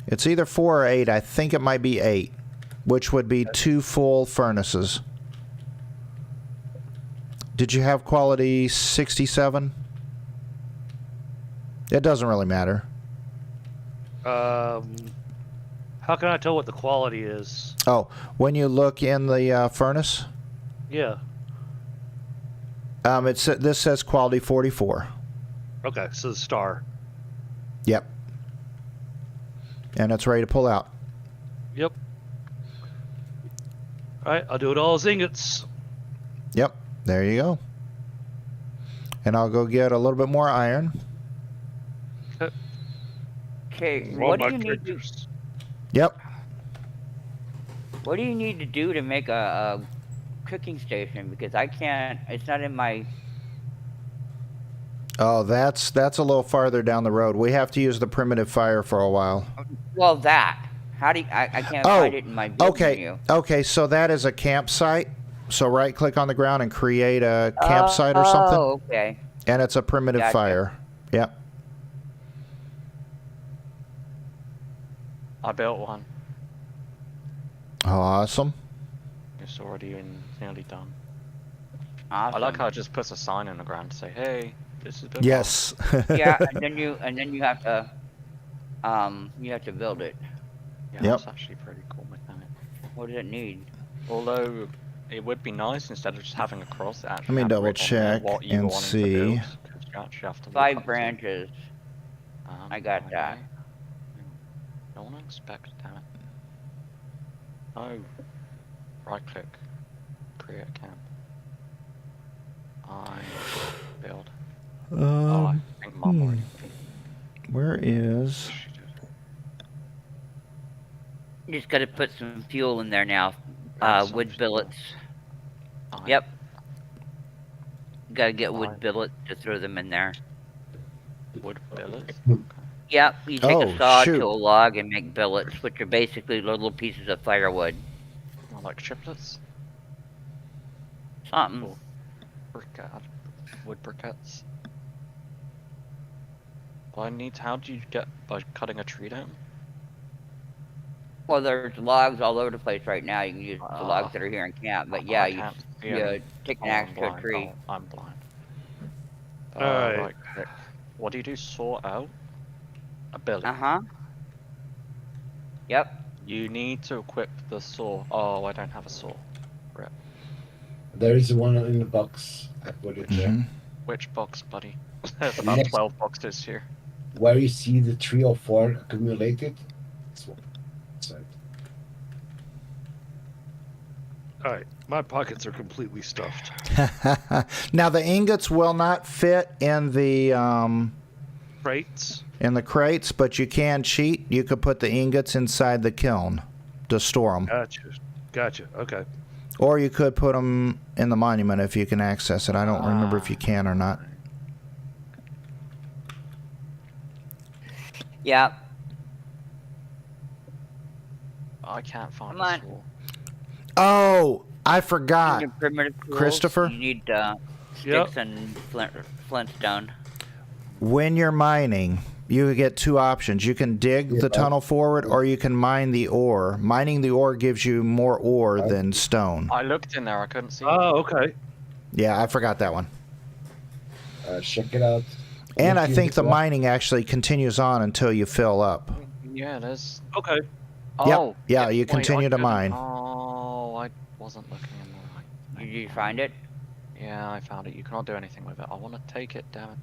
It's either 4 or 8. I think it might be 8, which would be 2 full furnaces. Did you have quality 67? It doesn't really matter. How can I tell what the quality is? Oh, when you look in the furnace, Yeah. this says quality 44. Okay, so the star. Yep. And it's ready to pull out. Yep. All right, I'll do it all as ingots. Yep. There you go. And I'll go get a little bit more iron. Okay, Roll what do my you need to? characters. Yep. What do you need to do to make a cooking station? Because I can't. It's not in my. Oh, that's a little farther down the road. We have to use the primitive fire for a while. Well, that. How do you, I can't find it in my build okay. menu. Okay, so that is a campsite. So right click on the ground and create a campsite or something. Oh, okay. And it's a primitive Gotcha. fire. Yep. I built one. Awesome. It's already nearly done. Awesome. I like how it just puts a sign in the ground to say, "Hey, this is." Yes. Yeah, and then you have to build it. Yeah, Yep. that's actually pretty cool mechanic. What does it need? Although it would be nice instead of just having a cross. It actually Let me have double written on there check what you and wanting to see. build, 'cause you actually have to look 5 up to- branches. I got that. okay. Don't want to inspect, damn it. Oh, right click, create a camp. I build. Oh, I think Mom already. Where is? You just got to put some fuel in there now. Some Wood fuel. billets. I- Yep. Got to get wood Fine. billets to throw them in there. Wood billets. Yep. You take Oh, a saw shoot. to a log and make billets, which are basically little pieces of firewood. I like triplets. Something. Cool. Wood briquettes. Well, how do you get by cutting a tree down? Well, there's logs all over the place right now. You can use the logs that are here in camp. But yeah, I you can't see you any. take an Oh, axe I'm to a blind. tree. Oh, I'm blind. Alright. Right click. What do you do? Saw out a billet. Uh-huh. Yep. You need to equip the saw. Oh, I don't have a saw. There is one in the box. I put it there. Mhm. Which box, buddy? There's about Next. 12 boxes here. Where you see the 3 or 4 accumulated. This one. Side. All right, my pockets are completely stuffed. Now the ingots will not fit in the Crates. crates, but you can cheat. You could put the ingots inside the kiln to store them, Gotcha. Okay. or you could put them in the monument if you can access it. I don't remember if you can or not. Yep. I can't find Come a on. saw. Oh, I In forgot. your primitive tools, Christopher? You need sticks Yep. and flintstone. When you're mining, you get 2 options. You can dig the tunnel forward, or you can mine the ore. Mining the ore gives you more ore than stone. I looked in there, I couldn't see. Oh, okay. Yeah, I forgot that one. Check it out. And I Look think into the it. mining actually continues on until you fill up. Yeah, there's. Okay. Oh, yeah, you wait, continue I to couldn't- mine. Oh, I wasn't looking in the right. Did you find it? Yeah, I found it. You cannot do anything with it. I want to take it, damn it.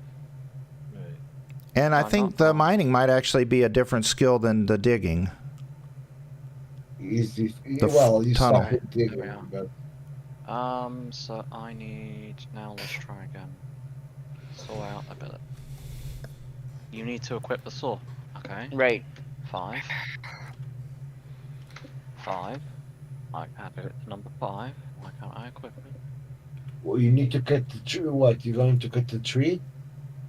And I I'm think not the wrong. mining might actually be a different skill than the digging. Easy. The Well, you tunnel. start with digging, There we but So I need. Now let's try again. Saw out a billet. You need to equip the saw. Okay. Right. 5. 5. I added it to number 5. Why can't I equip it? well, you need to cut the tree. What? You're going to cut the tree?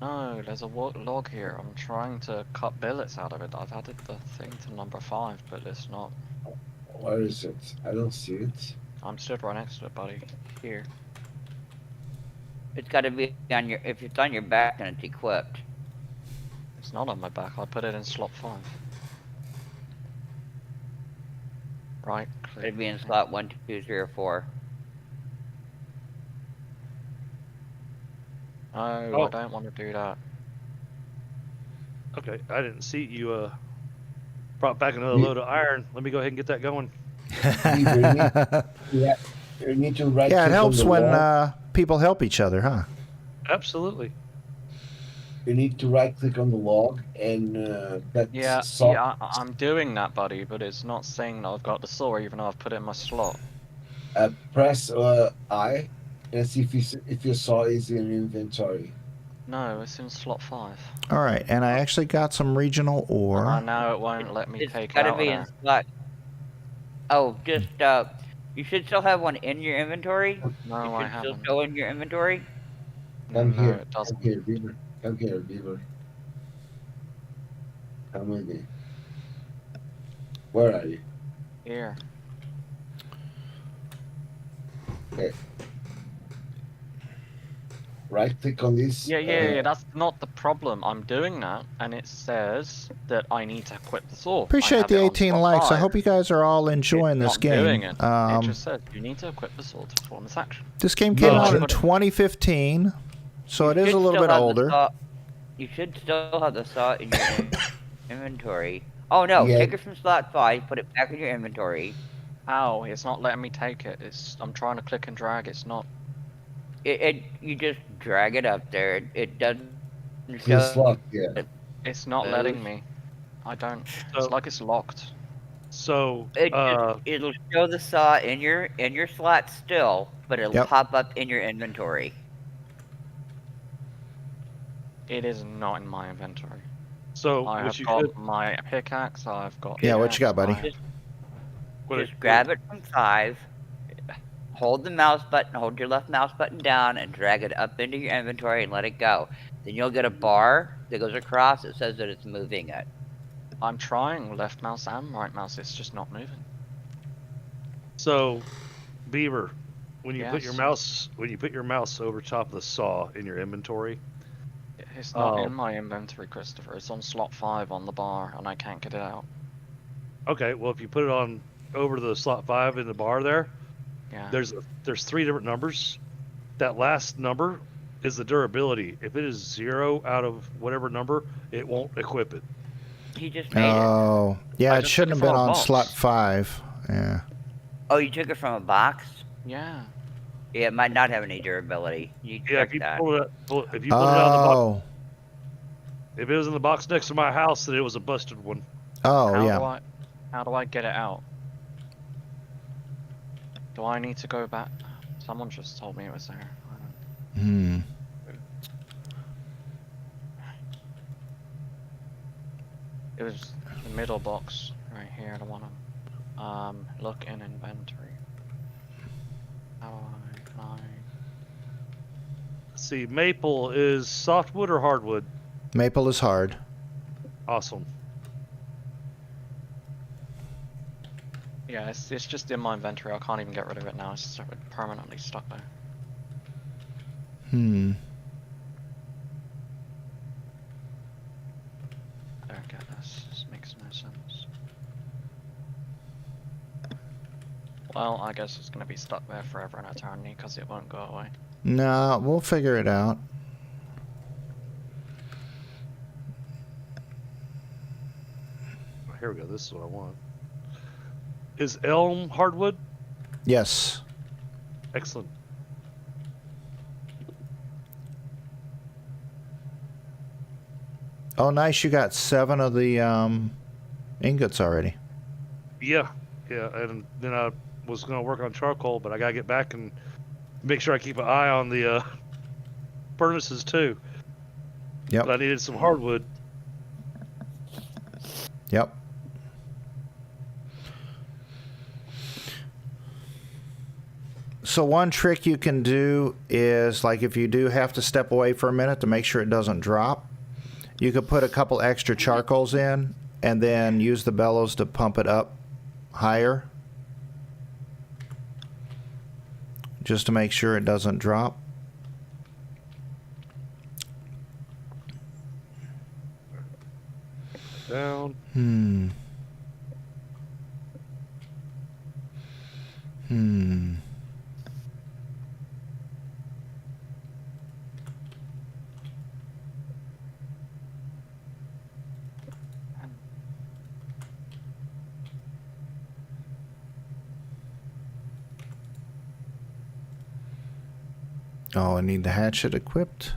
No, there's a log here. I'm trying to cut billets out of it. I've added the thing to number 5, but it's not. Where is it? I don't see it. I'm stood right next to it, buddy. Here. It's got to be on your. If it's on your back, then it's equipped. It's not on my back. I put it in slot 5. Right. Click. It'd be in slot 1, 2, 3, or 4. No, Oh. I don't want to do that. Okay. I didn't see you. Brought back another load of iron. Let me go ahead and get that going. You need to right Yeah, it click on helps the when log. people help each other, huh? Absolutely. You need to right click on the log and that Yeah, saw. yeah, I'm doing that, buddy, but it's not saying that I've got the saw, even though I've put it in my slot. Press I and see if your saw is in inventory. No, it's in slot 5. All right, and I actually got some regional ore. Now it won't let me It's take it gotta out be of in there. slot. Oh, just you should still have one in your inventory. No, It I should still haven't. show in your inventory. Come No, here. it doesn't. Come here, Beaver. Come here, Beaver. Come with me. Where are you? Here. Okay. Right click on this. Yeah, that's not the problem. I'm doing that, and it says that I need to equip the saw. I Appreciate have the it on 18 slot likes. I 5. hope you guys are all enjoying It's this not doing game. it. It just says you need to equip the saw to perform this action. This game came No, out I- in 2015, so it is a should little still bit have the older. saw- You should still have the saw in your inventory. Oh no! Yeah. Take it from slot 5. Put it back in your inventory. Ow, it's not letting me take it. I'm trying to click and drag. It's not. You just drag it up there. It doesn't The show. slot, yeah. It's not letting me. I don't. So- It's like it's locked. So, It'll show the saw in your slot still, but it'll Yep. pop up in your inventory. It is not in my inventory. so I what have you got should my pickaxe. I've got. Yeah, what you got, buddy? Just grab it from 5. Hold the mouse button, hold your left mouse button down, and drag it up into your inventory and let it go. Then you'll get a bar that goes across. It says that it's moving it. I'm trying left mouse and right mouse. It's just not moving. So, Beaver, when you put your Yes. mouse over top of the saw in your inventory, It's not Oh. in my inventory, Christopher. It's on slot 5 on the bar, and I can't get it out. okay, well if you put it on over to the slot 5 in the bar there, Yeah. there's 3 different numbers. That last number is the durability. If it is 0 out of whatever number, it won't equip it. He just made it. Oh, yeah, I it just shouldn't have took it been from a on box. slot 5. Yeah. Oh, you took it from a box? Yeah. Yeah, it might not have any durability. You Yeah, check if you that. pull it if you put it out of the box, Oh. if it was in the box next to my house, then it was a busted one. Oh, How yeah. how do I get it out? Do I need to go back? Someone just told me it was there. I don't... Hmm. It was the middle box right here. The one on. Look in inventory. Can I? Let's see, maple is softwood or hardwood? Maple is hard. Awesome. Yeah, it's just in my inventory. I can't even get rid of it now. It's permanently stuck there. Hmm. I don't get this. This makes no sense. Well, I guess it's gonna be stuck there forever and eternity because it won't go away. No, we'll figure it out. Here we go. This is what I want. Is elm hardwood? Yes. Excellent. Oh, nice. You got 7 of the ingots already. Yeah, and then I was going to work on charcoal, but I got to get back and make sure I keep an eye on the furnaces too. Yep. But I needed some hardwood. Yep. So one trick you can do is, like, if you do have to step away for a minute to make sure it doesn't drop, you could put a couple extra charcoals in and then use the bellows to pump it up higher, just to make sure it doesn't drop. Down. Hmm. Oh, I need the hatchet equipped.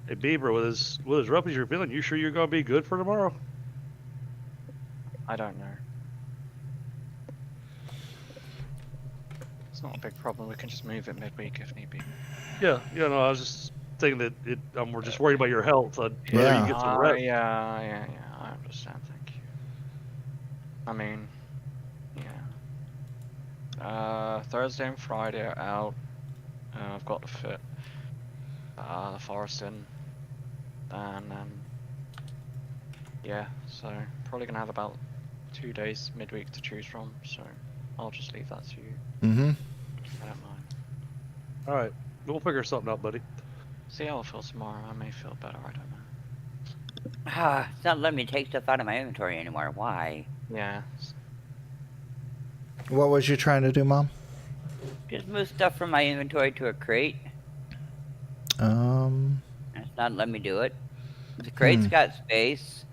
Hey, Beaver, with as rough as you're feeling, you sure you're gonna be good for tomorrow? I don't know. It's not a big problem. We can just move it midweek if need be. Yeah, no, I was just thinking that we're just worried about your health. I'd rather Yeah. you get some rest. Yeah. I understand. Thank you. I mean, yeah. Thursday and Friday are out. I've got to fit the forest in, and yeah. So probably gonna have about 2 days midweek to choose from. So I'll just leave that to you. Mm-hmm. I don't mind. All right, we'll figure something out, buddy. See how I feel tomorrow. I may feel better. I don't know. It's not letting me take stuff out of my inventory anymore. Why? Yeah. What was you trying to do, Mom? Just move stuff from my inventory to a crate. It's not letting me do it. The crate's got space.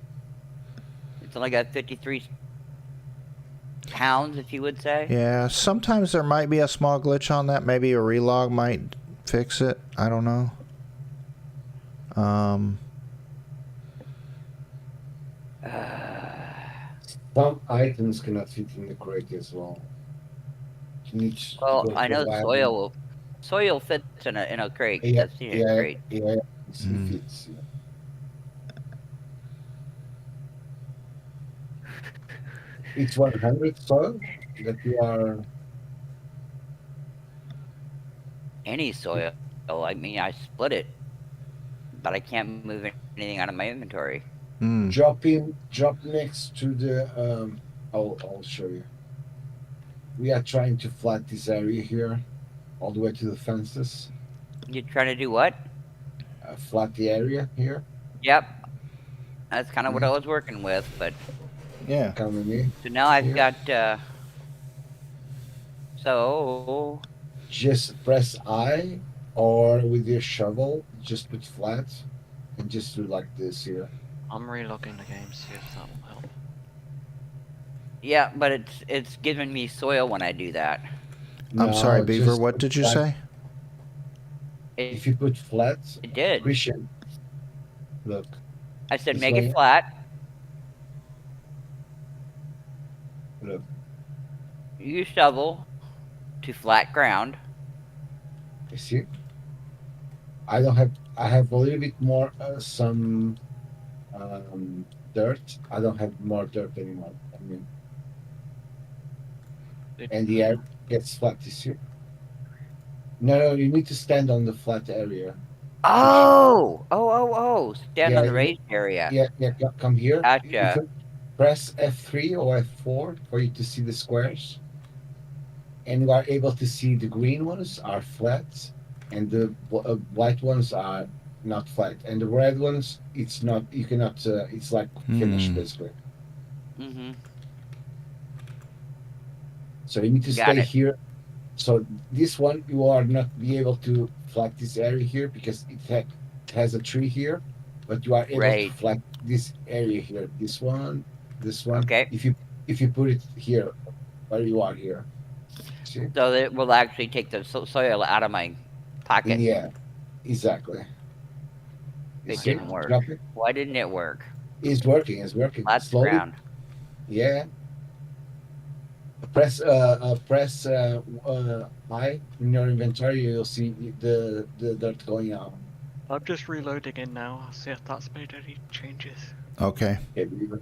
It's only got 53 pounds, if you would say. Yeah, sometimes there might be a small glitch on that. Maybe a relog might fix it. I don't know. Some items cannot fit in the crate as well. You need to Well, go I to know a lab soil fits in a crate. and- I've seen it in a crate. yeah, it fits. Yeah. It's 100 soil that you are. Any soil. I mean, I split it, but I can't move anything out of my inventory. Drop next to the. I'll show you. We are trying to flat this area here, all the way to the fences. You're trying to do what? Flat the area here. Yep. That's kind of what I was working with, but Yeah. Come with me. so now I've Here. got. So Just press I, or with your shovel, just put flat, and just do like this here. I'm relogging the game. See if that will help. yeah, but it's giving me soil when I do that. I'm sorry, No, Beaver. just What put did you flat. say? If you put flat, It did. Christian, look. I said this make way. it flat. Look. Use shovel to flat ground. You see? I have a little bit more some dirt. I don't have more dirt anymore. I mean, and the air gets flat. You see? No, you need to stand on the flat area. Oh! Stand on Yeah, the raised area. Yeah. Come here. Gotcha. You can press F3 or F4 for you to see the squares, and you are able to see the green ones are flat, and the white ones are not flat, and the red ones it's not. You cannot. It's like finished basically. Mm-hmm. So you need to Got stay it. here. So this one you are not be able to flat this area here because it has a tree here, but you are able Right. to flat this area here. This one. Okay. If you put it here, where you are here. See? So that it will actually take the soil out of my pocket. Yeah, exactly. You It see? didn't work. Drop it. Why didn't it work? It's working. It's working. Flat Slowly. ground. Yeah. Press I in your inventory. You'll see the dirt going out. I'm just reloading in now. I'll see if that's made any changes. Okay. Okay, Beaver.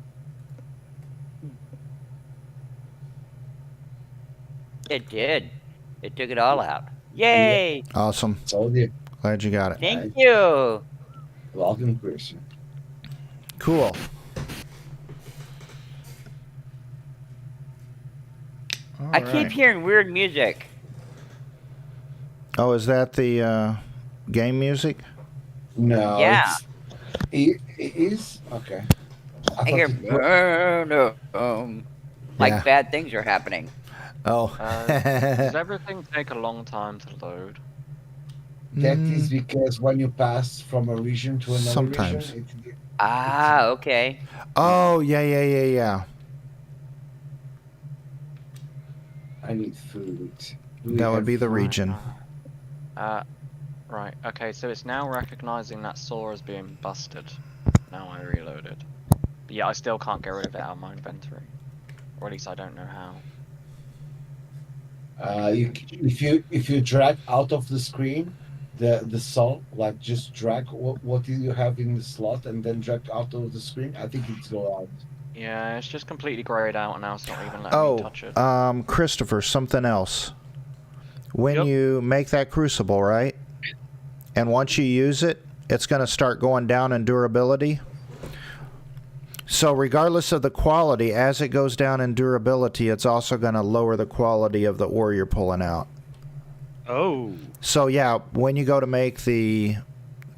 It did. It took it all out. Yay! Awesome. Told you. Glad you got it. Thank you. Welcome, Christian. Cool. I All keep right. hearing weird music. Oh, is that the game music? No. Yeah. It is okay. I hear like Yeah. bad things are happening. Oh. Does everything take a long time to load? That is because when you pass from a region to another Sometimes. region, Okay. Oh, yeah. I need food. Do we That would have be the food? region. Right, okay, so it's now recognizing that saw as being busted. Now I reloaded. But yeah, I still can't get rid of it out of my inventory. Or at least I don't know how. If you drag out of the screen the salt, like just drag what you have in the slot and then drag out of the screen, I think it's go out. Yeah, it's just completely grayed out and now it's not even letting me touch it. Christopher, something else. When Yep. you make that crucible, right? And once you use it, it's going to start going down in durability. So regardless of the quality, as it goes down in durability, it's also going to lower the quality of the ore you're pulling out. Oh. So yeah, when you go to make the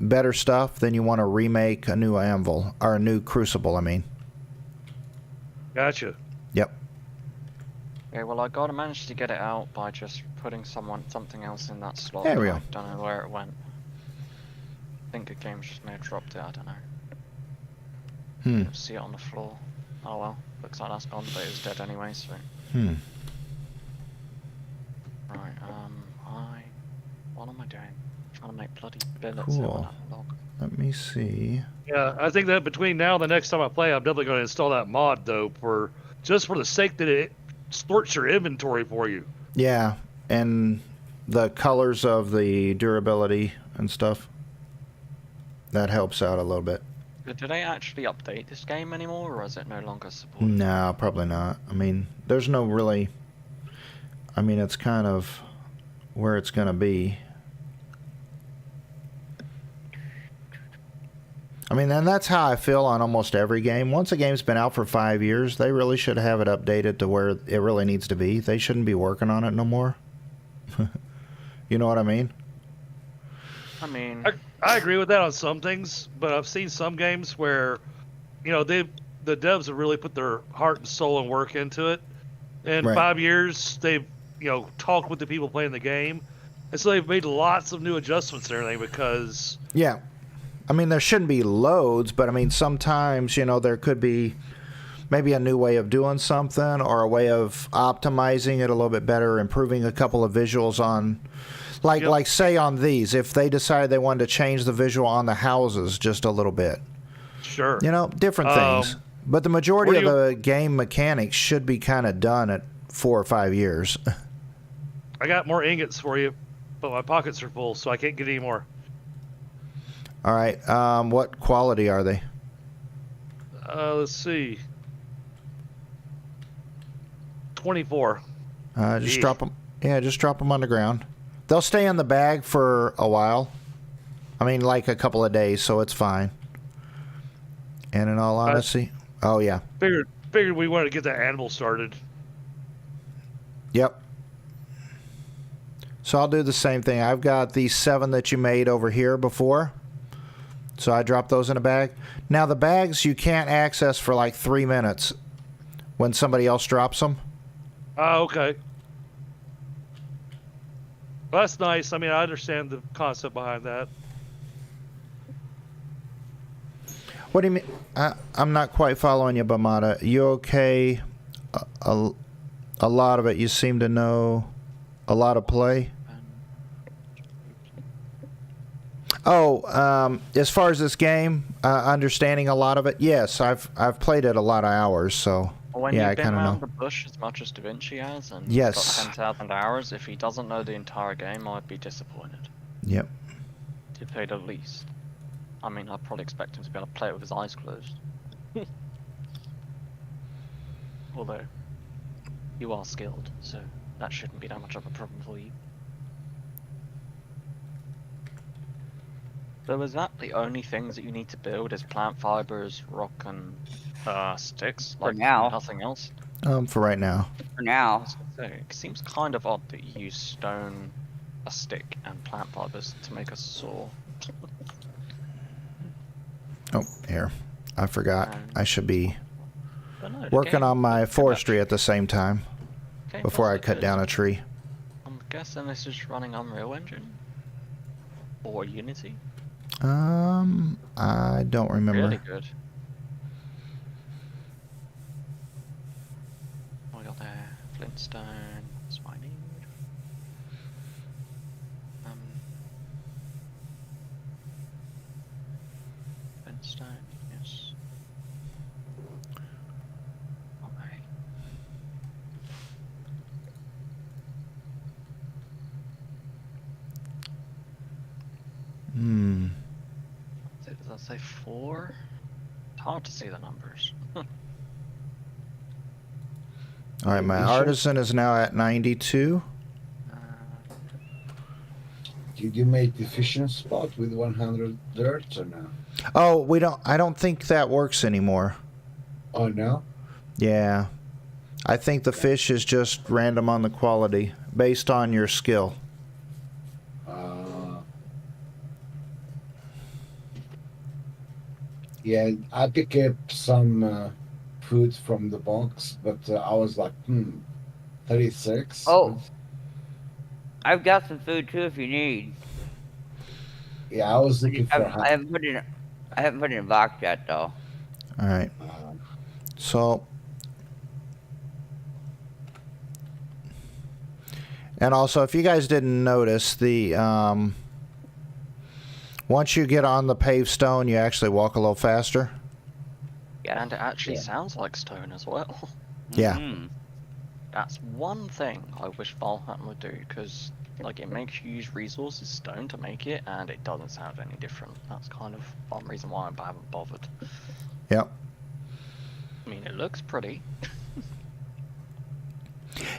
better stuff, then you want to remake a new anvil, or a new crucible, I mean. Gotcha. Yep. Okay, well I gotta manage to get it out by just putting something else in that slot. There we go. I don't know where it went. I think a game just may have dropped it, I don't know. See it on the floor. Oh well, looks like that's gone, but it was dead anyway, so. Right, what am I doing? Trying to make bloody billets Cool. out of that log. Let me see. Yeah, I think that between now and the next time I play, I'm definitely going to install that mod though, for the sake that it sorts your inventory for you. Yeah, and the colors of the durability and stuff. That helps out a little bit. But do they actually update this game anymore, or is it no longer supported? No, probably not. I mean, there's no really... I mean, it's kind of where it's going to be. I mean, and that's how I feel on almost every game. Once a game's been out for 5 years, they really should have it updated to where it really needs to be. They shouldn't be working on it no more. You know what I mean? I mean... I agree with that on some things, but I've seen some games where, the devs have really put their heart and soul and work into it. In Right. 5 years, they've, talked with the people playing the game. And so they've made lots of new adjustments and everything because... Yeah. I mean, there shouldn't be loads, but I mean, sometimes, there could be maybe a new way of doing something or a way of optimizing it a little bit better, improving a couple of visuals on... Like say on these, if they decided they wanted to change the visual on the houses just a little bit. Sure. Different things. But the majority of the game mechanics should be kind of done at 4 or 5 years. I got more ingots for you, but my pockets are full, so I can't get any more. All right. What quality are they? Let's see. 24. Just drop them. Yeah, just drop them on the ground. They'll stay in the bag for a while. I mean, like a couple of days, so it's fine. And in all honesty, oh yeah. Figured we wanted to get that anvil started. Yep. So I'll do the same thing. I've got these 7 that you made over here before. So I dropped those in a bag. Now the bags you can't access for like 3 minutes when somebody else drops them. Oh, okay. Well, that's nice. I mean, I understand the concept behind that. What do you mean? I'm not quite following you, Bamada. You okay? A lot of it. You seem to know a lot of play. Oh, as far as this game, understanding a lot of it, yes, I've played it a lot of hours, so When yeah, I you've been kind of around know. the bush as much as Da Vinci has, and Yes. he's got 10,000 hours, if he doesn't know the entire game, I'd be disappointed, Yep. to say the least. I mean, I'd probably expect him to be able to play it with his eyes closed. Although, you are skilled, so that shouldn't be that much of a problem for you. So is that the only things that you need to build is plant fibers, rock, and sticks? For now. Nothing else? For right now. For now. I was gonna say, it seems kind of odd that you use stone, a stick, and plant fibers to make a saw. Oh, here. I forgot. I should be But no, the working game on my pretty forestry much- at the same time game before I does cut look down good. a tree. I'm guessing this is running Unreal Engine. Or Unity? I don't remember. Really good. What we got there? Flintstone. That's what I need. Flintstone, yes. Okay. Hmm. Does that say 4? It's hard to see the numbers. All right, my artisan is now at 92. Did you make the fishing spot with 100 dirt or no? Oh, we don't. I don't think that works anymore. Oh no. Yeah, I think the fish is just random on the quality based on your skill. Yeah, I picked up some food from the box, but I was like, 36. Oh. I've got some food too if you need. Yeah, I was looking for. I haven't put it in a box yet though. All right. So, and also, if you guys didn't notice, the once you get on the paved stone, you actually walk a little faster. Yeah. And it actually sounds like stone as well. Yeah. Mhm. That's one thing I wish Valheim would do, because like it makes you use resources stone to make it, and it doesn't sound any different. That's kind of one reason why I haven't bothered. Yep. I mean, it looks pretty.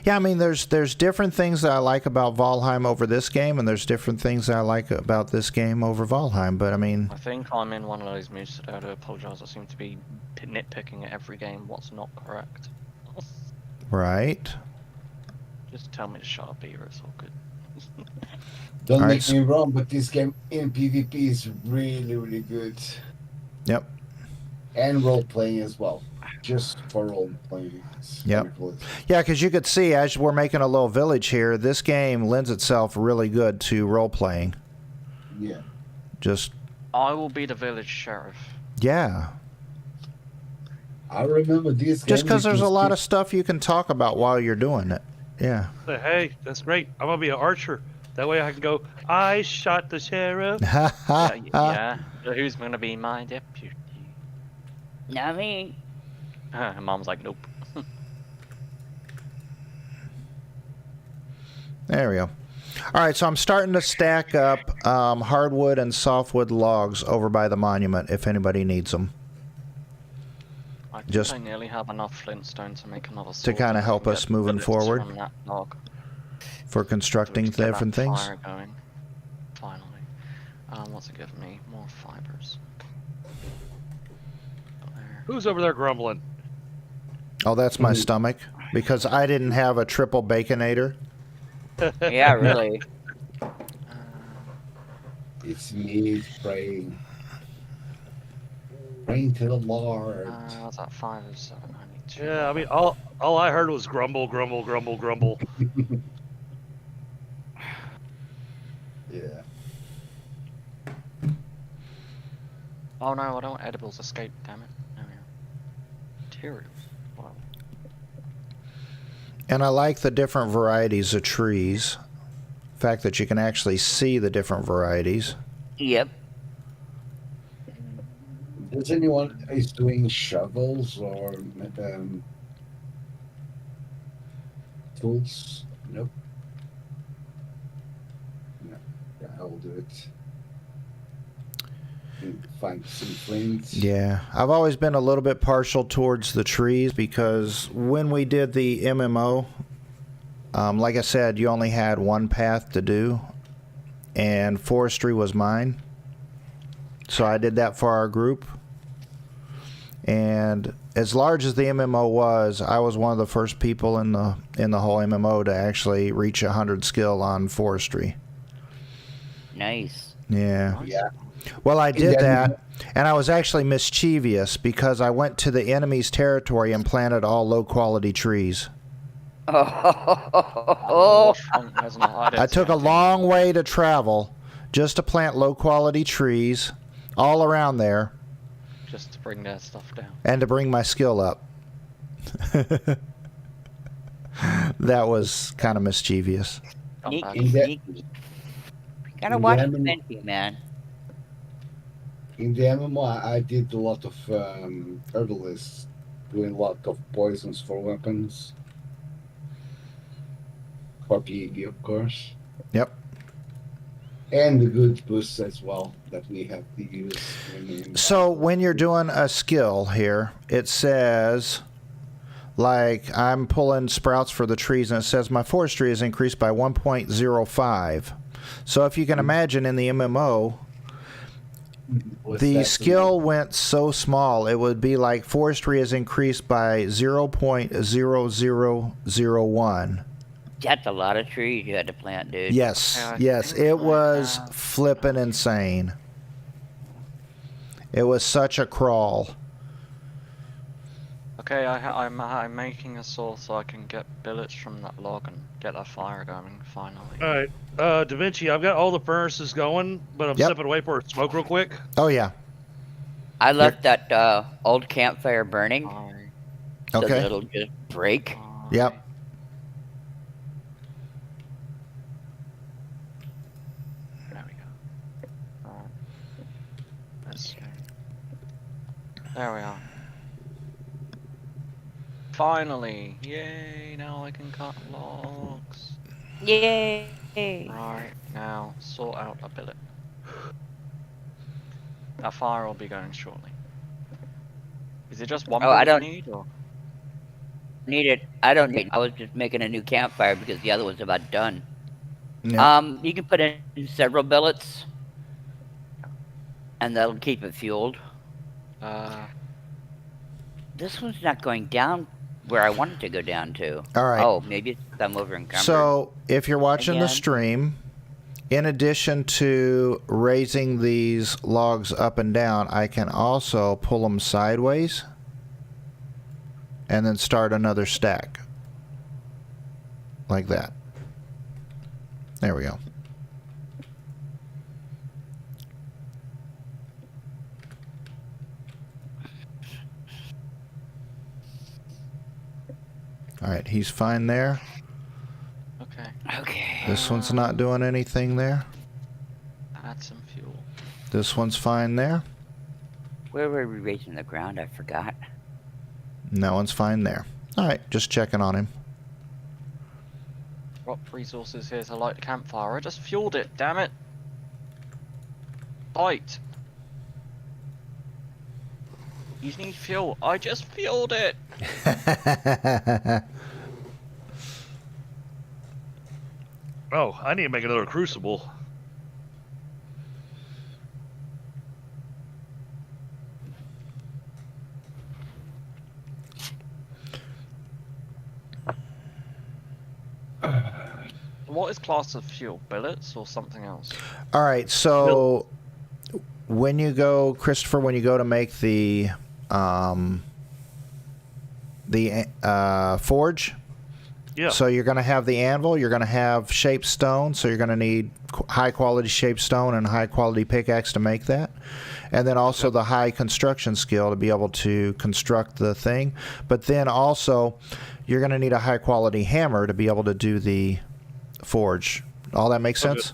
Yeah, I mean, there's different things that I like about Valheim over this game, and there's different things that I like about this game over Valheim. But I mean, I think I'm in one of those moods today. I do apologise. I seem to be nitpicking at every game what's not correct. right? Just tell me to shut up, Beaver. It's all good. Don't All make right, me wrong, but this game in PvP is really, really good. Yep. And role playing as well. Just for role playing. Yep. Yeah, because you could see as we're making a little village here, this game lends itself really good to role playing. Yeah. Just. I will be the village sheriff. Yeah. I remember this game. Just because there's a lot of stuff you can talk about while you're doing it. Yeah. Say, hey, that's great. I'm gonna be an archer. That way I can go. I shot the sheriff. Yeah. Who's gonna be my deputy? Not me. And Mom's like, nope. There we go. All right, so I'm starting to stack up hardwood and softwood logs over by the monument if anybody needs them. I think Just I nearly have enough flintstone to make another to sword. kind I of can help get us moving bullets forward from that log. for constructing Just get that different things. fire going. Finally. What's it giving me? More fibers. There. Who's over there grumbling? Oh, that's my stomach because I didn't have a triple baconator. Yeah, really. It's me praying. Praying to the Lord. What's that? 5 and 7. I need 2. Yeah, I mean, all I heard was grumble, grumble, grumble, grumble. Yeah. Oh no, I don't want edibles. Escape. Damn it. There we go. Materials. Wow. And I like the different varieties of trees. The fact that you can actually see the different varieties. Yep. Does anyone is doing shovels or tools? Nope. No. Yeah, I will do it. Find some flints. Yeah, I've always been a little bit partial towards the trees because when we did the MMO, like I said, you only had one path to do, and forestry was mine. So I did that for our group. And as large as the MMO was, I was one of the first people in the whole MMO to actually reach 100 skill on forestry. Nice. Yeah. Yeah. Well, I did Yeah. that, and I was actually mischievous because I went to the enemy's territory and planted all low-quality trees. Oh. I I took a long way to travel just to plant low quality trees all around there Just to bring their stuff down. and to bring my skill up. That was kind of mischievous. Not Sneaky, bad. In the- sneaky. Gotta in watch the the MMO Vinci, man. In the MMO, I did a lot of herbalists, doing a lot of poisons for weapons. For PvP, of course. Yep. And the good boosts as well that we have to use. So when you're doing a skill here, it says, like, I'm pulling sprouts for the trees, and it says my forestry is increased by 1.05. So if you can imagine in the MMO, the skill went so small, it would be like forestry is increased by 0.0001. That's a lot of trees you had to plant, dude. Yes, Yeah, I yes, think it like, was flippin' insane. It was such a crawl. Okay, I'm making a saw so I can get billets from that log and get that fire going finally. All right, Da Vinci, I've got all the furnaces going, but I'm Yep. stepping away for a smoke real quick. Oh yeah. I left that old campfire burning Fire, so Okay. that it'll just break. fire. Yep. There we go. Alright. Let's go. There we are. Finally! Yay! Now I can cut logs. Yay! Right, now sort out a billet. That fire will be going shortly. Is it just one Oh, I billet don't- you need, or? Need it. I don't need. I was just making a new campfire because the other was about done. Yeah. You can put in several billets, and that'll keep it fueled. This one's not going down where I want it to go down to. All right. Oh, maybe it's I'm over encumbered. So if you're watching the Again. stream, in addition to raising these logs up and down, I can also pull them sideways and then start another stack. Like that. There we go. All right, he's fine there. Okay, Okay. This one's not doing anything there. add some fuel. This one's fine there. Where were we raising the ground? I forgot. No one's fine there. All right, just checking on him. Drop resources here to light the campfire. I just fueled it, damn it! Light! You need fuel. I just fueled it! Oh, I need to make another crucible. What is class of fuel? Billets or something else? All right, so when you go, Christopher, when you go to make the forge, Yeah. so you're going to have the anvil, you're going to have shaped stone, so you're going to need high quality shaped stone and high quality pickaxe to make that. And then also the high construction skill to be able to construct the thing. But then also you're going to need a high quality hammer to be able to do the forge. All that makes Okay. sense?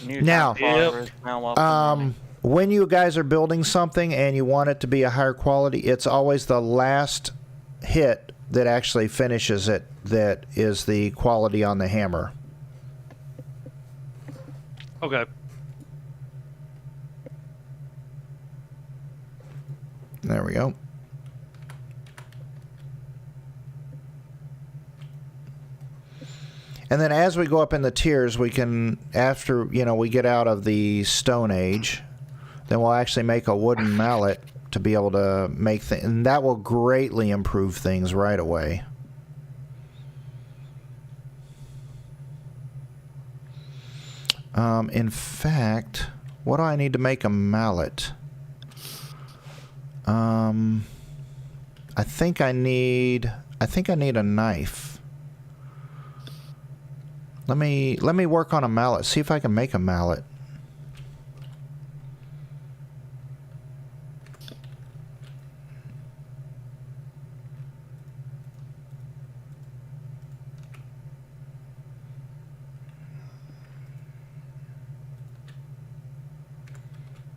New Now- campfire is now up and running. When you guys are building something and you want it to be a higher quality, it's always the last hit that actually finishes it that is the quality on the hammer. Okay. There we go. And then as we go up in the tiers, we can, after, we get out of the Stone Age, then we'll actually make a wooden mallet to be able to make things, and that will greatly improve things right away. In fact, what do I need to make a mallet? I think I need a knife. Let me work on a mallet. See if I can make a mallet.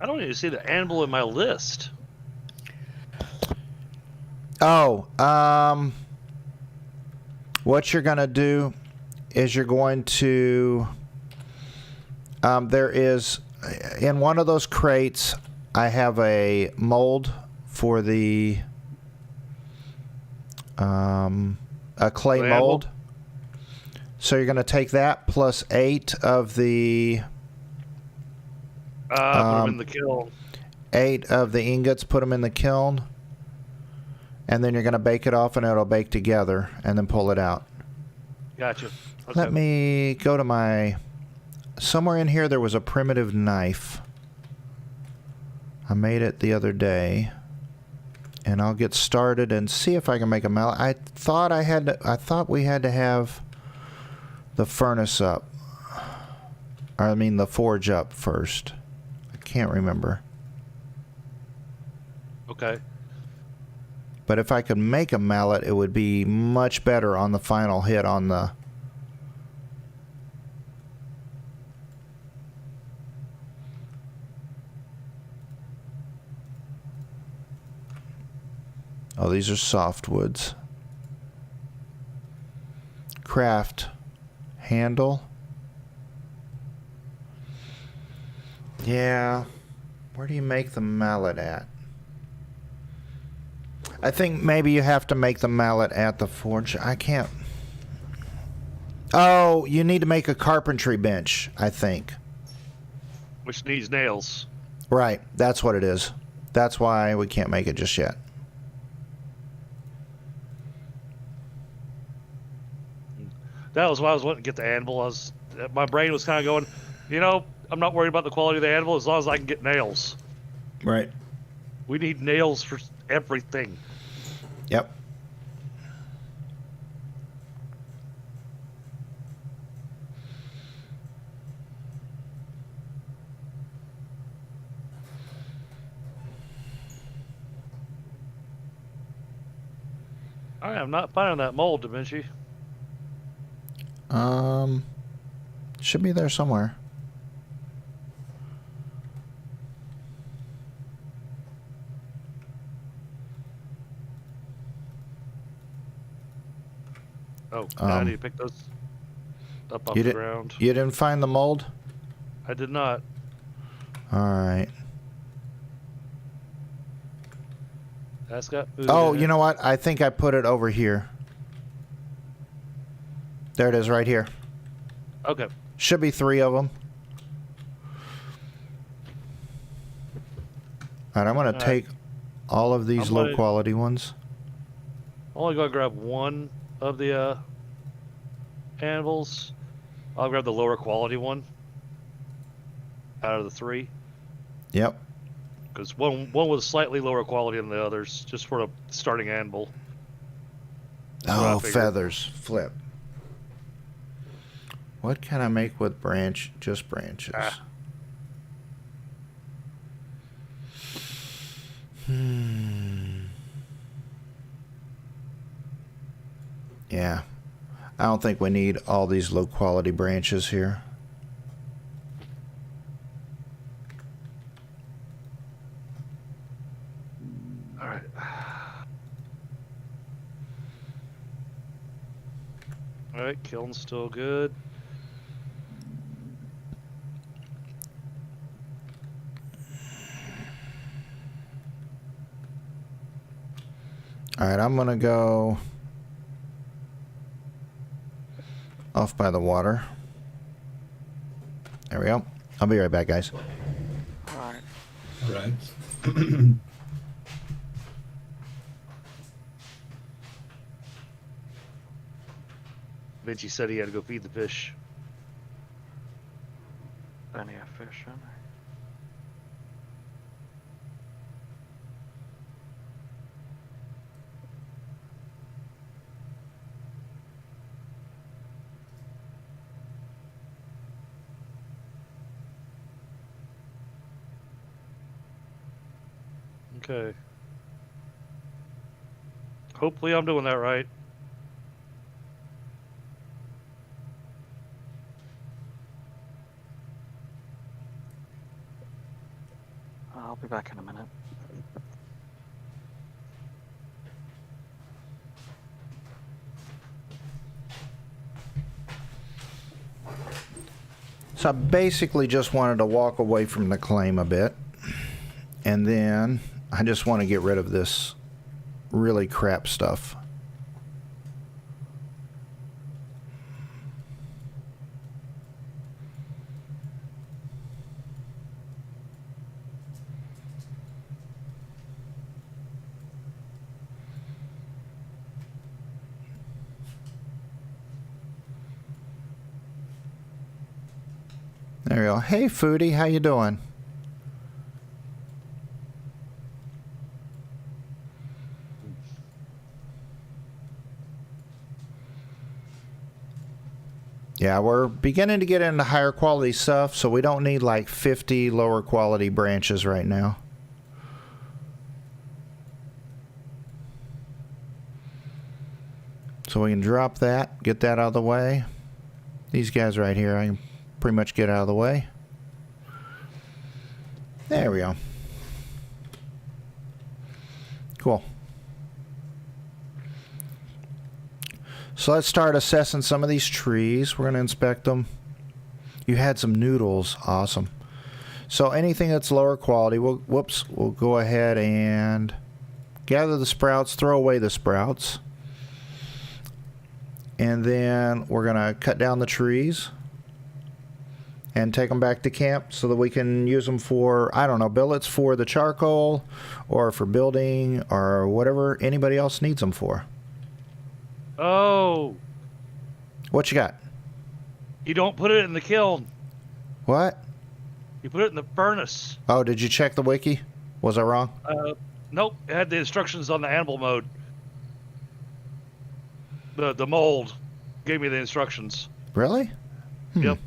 I don't even see the anvil in my list. Oh, what you're gonna do is you're going to. There is in one of those crates. I have a mold for the a clay The mold. anvil? So you're going to take that plus 8 of the Put them in the kiln. 8 of the ingots, put them in the kiln, and then you're going to bake it off, and it'll bake together, and then pull it out. Gotcha. Okay. Let me go to my. Somewhere in here there was a primitive knife. I made it the other day, and I'll get started and see if I can make a mallet. I thought we had to have the furnace up. Or, I mean the forge up first. I can't remember. Okay. But if I could make a mallet, it would be much better on the final hit on the. Oh, these are softwoods. Craft handle. Yeah. Where do you make the mallet at? I think maybe you have to make the mallet at the forge. I can't. Oh, you need to make a carpentry bench, I think. Which needs nails. Right. That's what it is. That's why we can't make it just yet. That was why I was wanting to get the anvil. My brain was kind of going, I'm not worried about the quality of the anvil as long as I can get nails. Right. We need nails for everything. Yep. I am not finding that mold, Da Vinci. Should be there somewhere. Oh, I need to pick those up off You the did- ground. You didn't find the mold? I did not. All right. That's got food. Oh, in you it. know what? I think I put it over here. There it is right here. Okay. Should be 3 of them. All right, I'm going to take all of these I'm gonna- low quality ones. I'm only going to grab one of the anvils. I'll grab the lower quality one out of the 3. Yep. Because one was slightly lower quality than the others, just for a starting anvil. That's what I Oh, figured. feathers. Flip. What can I make with just branches? Ah. Yeah. I don't think we need all these low quality branches here. All right. All right, kiln's still good. All right, I'm going to go off by the water. There we go. I'll be right back, guys. Alright. All right. Vinci said he had to go feed the fish. Plenty of fish, aren't there? Okay. Hopefully I'm doing that right. I'll be back in a minute. So I basically just wanted to walk away from the claim a bit. And then I just want to get rid of this really crap stuff. There we go. Hey, Foodie, how you doing? Yeah, we're beginning to get into higher quality stuff, so we don't need like 50 lower quality branches right now. So we can drop that, get that out of the way. These guys right here, I can pretty much get out of the way. There we go. Cool. So let's start assessing some of these trees. We're going to inspect them. You had some noodles. Awesome. So anything that's lower quality, we'll go ahead and gather the sprouts, throw away the sprouts. And then we're going to cut down the trees and take them back to camp so that we can use them for, I don't know, billets for the charcoal or for building or whatever anybody else needs them for. Oh, What you got? you don't put it in the kiln. What? You put it in the furnace. Oh, did you check the wiki? Was I wrong? Nope, it had the instructions on the animal mode. The mold gave me the instructions. Really? Yep.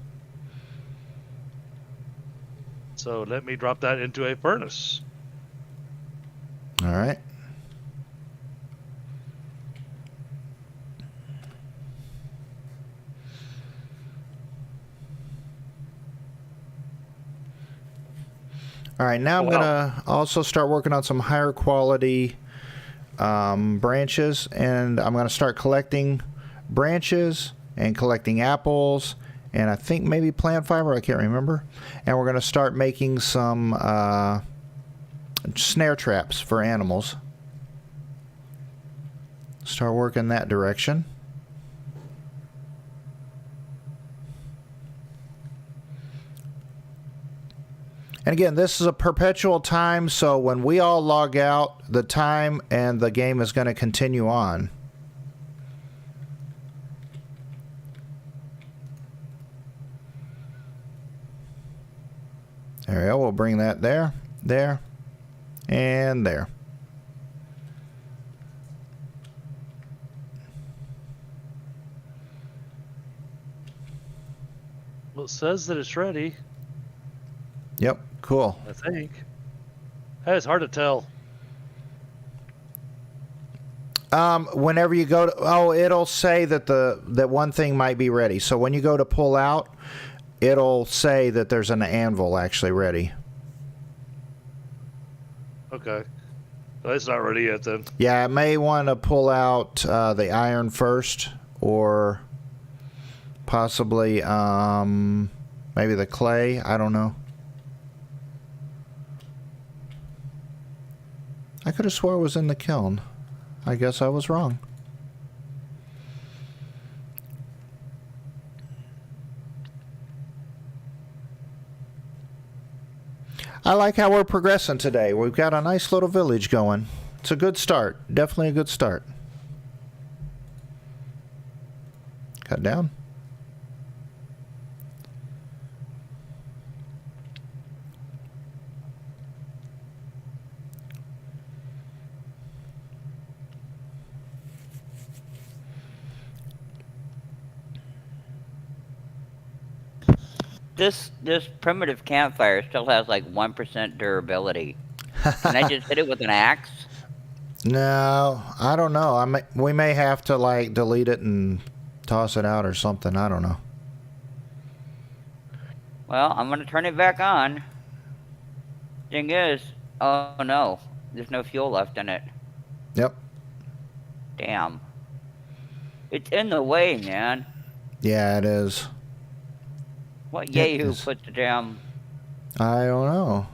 So let me drop that into a furnace. All right. All right, now I'm going to also start working on some higher quality branches, and I'm going to start collecting branches and collecting apples, and I think maybe plant fiber, I can't remember. And we're going to start making some snare traps for animals. Start working that direction. And again, this is a perpetual time, so when we all log out, the time and the game is going to continue on. There we go. We'll bring that there, there, and there. Well, it says that it's ready, Yep, cool. I think. Hey, it's hard to tell. Whenever you go to, it'll say that that one thing might be ready. So when you go to pull out, it'll say that there's an anvil actually ready. Okay. Well, it's not ready yet then. Yeah, I may want to pull out the iron first, or possibly maybe the clay. I don't know. I could have swore it was in the kiln. I guess I was wrong. I like how we're progressing today. We've got a nice little village going. It's a good start. Definitely a good start. Cut down. This primitive campfire still has like 1% durability. Can I just hit it with an axe? No, I don't know. We may have to like delete it and toss it out or something. I don't know. Well, I'm gonna turn it back on. thing is, oh no, there's no fuel left in it. Yep. Damn. It's in the way, man. Yeah, it is. What It yahoo is. put the damn I don't know.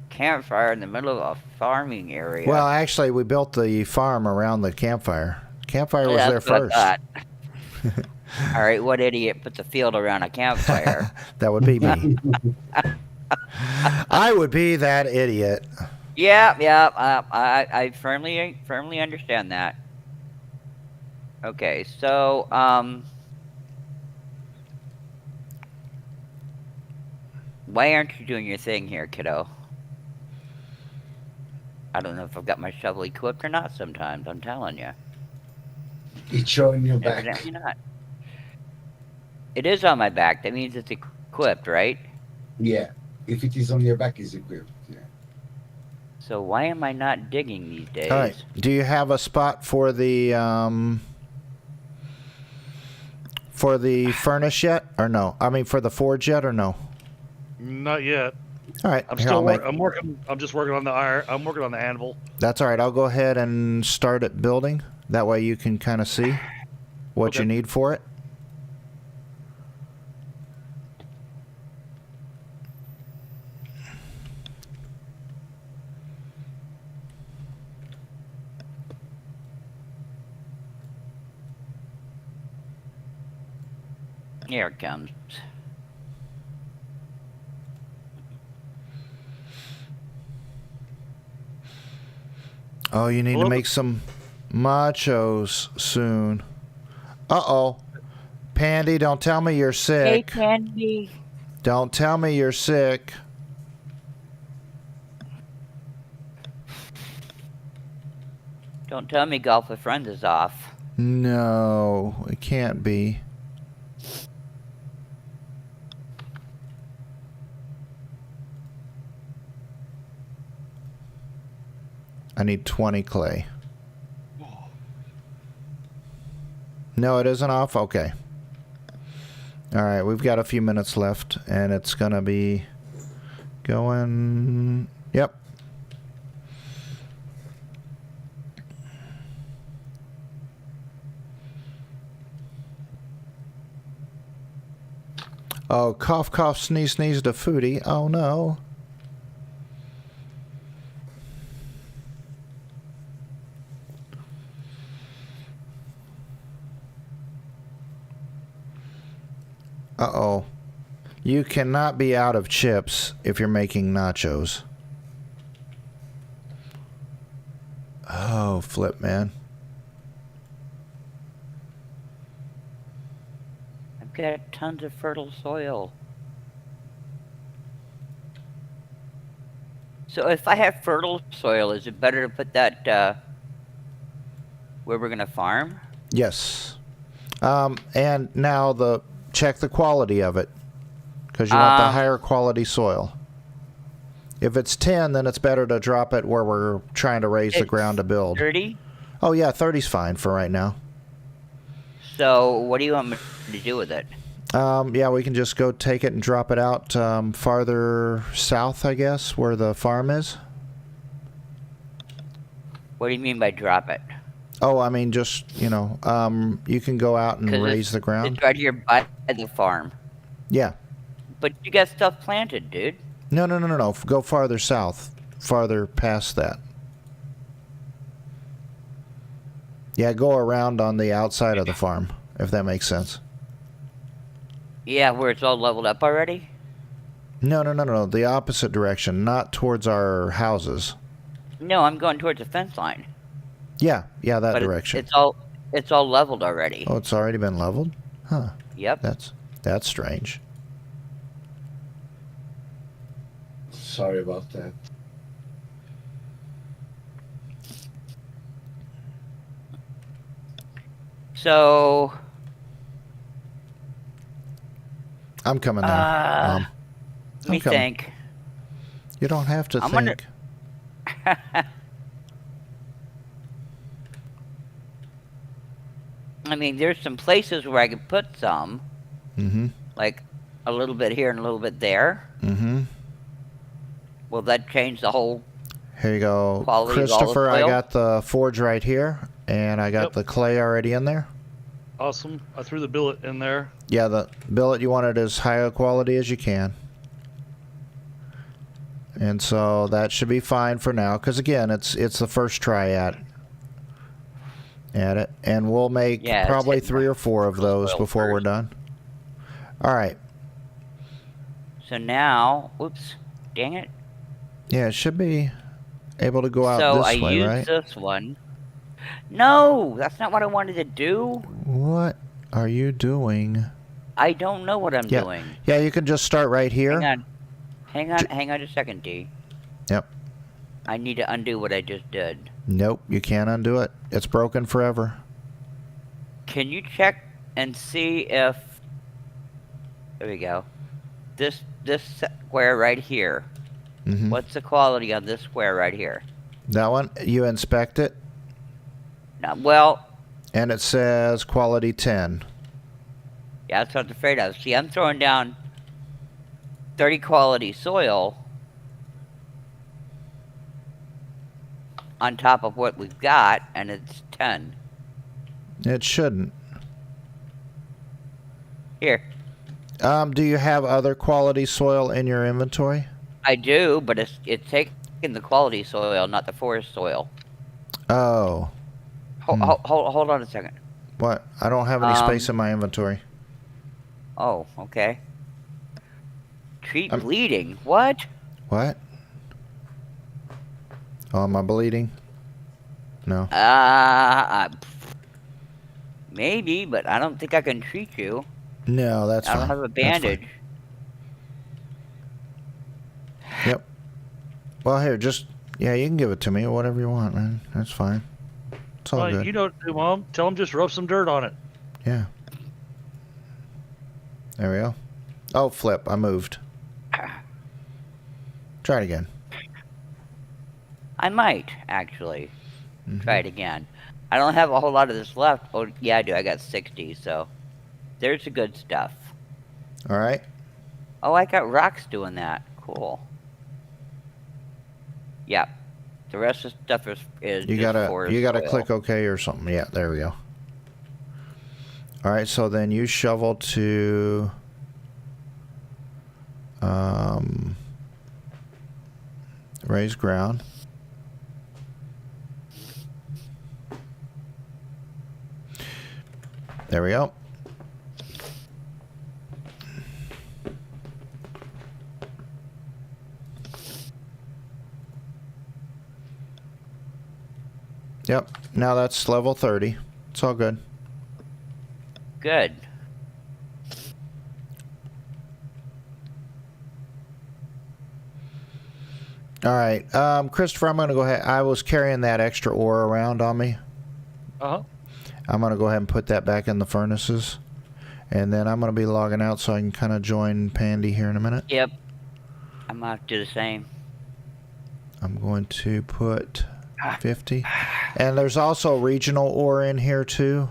campfire in the middle of a farming area? Well, actually, we built the farm around the campfire. Campfire was Yeah, there that's what I first. thought. All right, what idiot put the field around a campfire? That would be me. I would be that idiot. Yeah. I firmly understand that. Okay, so why aren't you doing your thing here, kiddo? I don't know if I've got my shovel equipped or not. Sometimes I'm telling you. It's showing your back. Evidently not. It is on my back. That means it's equipped, right? Yeah. If it is on your back, it's equipped. Yeah. So why am I not digging these days? All right. Do you have a spot for the furnace yet, or no? I mean, for the forge yet, or no? Not yet. All right. I'm here, still I'll make- I'm working. I'm just working on the iron. I'm working on the anvil. That's all right. I'll go ahead and start it building. That way you can kind of see what Okay. you need for it. Here it comes. Oh, you need to Hello? make some machos soon. Uh-oh. Pandy, don't tell me you're Hey, sick. Candy. Don't tell me you're sick. Don't tell me golf with friends is off. No, it can't be. I need 20 clay. No, it isn't off? Okay. All right, we've got a few minutes left, and it's going to be going... Yep. Oh, cough, cough, sneeze, sneeze to foodie. Oh, no. Uh-oh. You cannot be out of chips if you're making nachos. Oh, flip, man. I've got tons of fertile soil. So if I have fertile soil, is it better to put that where we're gonna farm? Yes. And now check the quality of it, because you want the higher quality soil. If it's 10, then it's better to drop it where we're trying to raise the ground to build. 30? Oh, yeah, 30's fine for right now. So what do you want me to do with it? Yeah, we can just go take it and drop it out farther south, I guess, where the farm is. What do you mean by drop it? Oh, I mean, just, you can go out and 'Cause raise the ground. It's right here by the farm. Yeah. But you got stuff planted, dude. No. Go farther south, farther past that. Yeah, go around on the outside of the farm, if that makes sense. Yeah, where it's all leveled up already? No. The opposite direction, not towards our houses. No, I'm going towards the fence line. Yeah, that But direction. it's all leveled already. Oh, it's already been leveled? Huh. Yep. That's strange. Sorry about that. So I'm coming there, Mom. let me coming. think. You don't have to I'm think. I mean, there's some places where I could put some, Mm-hmm. like a little bit here and a little bit there. Mm-hmm. Will that change the whole? Here you go. Quality of all the Christopher, I soil? got the forge right here, and I got Yep. the clay already in there. Awesome. I threw the billet in there. Yeah, the billet, you want it as high a quality as you can. And so that should be fine for now, because again, it's the first try at it. And we'll make Yeah, it's probably hitting 3 or 4 of those soil before we're first. done. All right. So now, oops, dang it. Yeah, it should be able to go out So this I way, used right? this one. No, that's not what I wanted to do. What are you doing? I don't know what I'm Yeah. doing. Yeah, you can just start right here. Hang on a second, D. Yep. I need to undo what I just did. Nope, you can't undo it. It's broken forever. Can you check and see if... There we go. This square right here. Hmm. What's the quality on this square right here? That one, you inspect it, Now, well, and it says quality 10. yeah, that's what I'm afraid of. See, I'm throwing down 30 quality soil on top of what we've got, and it's 10. It shouldn't. Here, Do you have other quality soil in your inventory? I do, but it's taking the quality soil, not the forest soil. Oh, Hold on a second. what? I don't have any space in my inventory. Oh, okay. Treat I'm- bleeding. What? What? Oh, am I bleeding? No. Maybe, but I don't think I can treat you. No, that's I fine. don't have a That's fine. bandage. Yep. Well, here, just... Yeah, you can give it to me or whatever you want, man. That's fine. It's all Well, good. you know what to do, Mom. Tell him just rub some dirt on it. Yeah. There we go. Oh, flip. I moved. Try it again. I might, actually. Mhm. Try it again. I don't have a whole lot of this left. Oh, yeah, I do. I got 60, so... There's the good stuff. All right. Oh, I got rocks doing that. Cool. Yeah. The rest of the stuff is You just gotta forest soil. click OK or something. Yeah, there we go. All right, so then you shovel to raise ground. There we go. Yep. Now that's level 30. It's all good. Good. All right. Christopher, I'm going to go ahead. I was carrying that extra ore around on me. Uh-huh. I'm going to go ahead and put that back in the furnaces. And then I'm going to be logging out so I can kind of join Pandy here in a minute. Yep. I'm going to do the same. I'm going to put 50. And there's also regional ore in here too.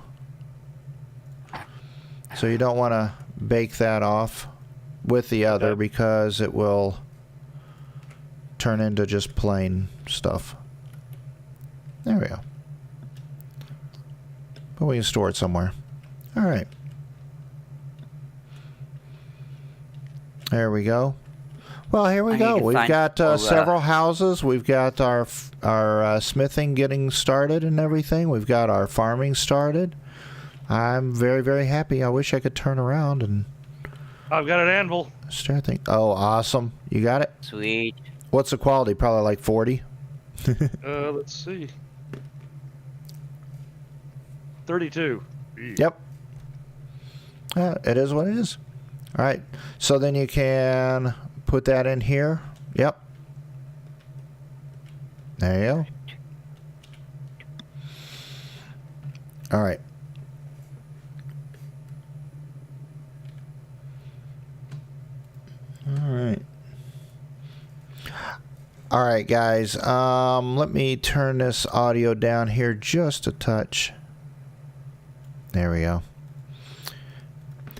So you don't want to bake that off with the other Okay. because it will turn into just plain stuff. There we go. But we can store it somewhere. All right. There we go. Well, here we I go. need to We've find got more, several houses. We've got our smithing getting started and everything. We've got our farming started. I'm very, very happy. I wish I could turn around and I've got an anvil. start thinking. Oh, awesome. You got it? Sweet. What's the quality? Probably like 40? Let's see. 32. Yep. It is what it is. All right. So then you can put that in here. Yep. There you go. All right. All right. All right, guys. Let me turn this audio down here just a touch. There we go.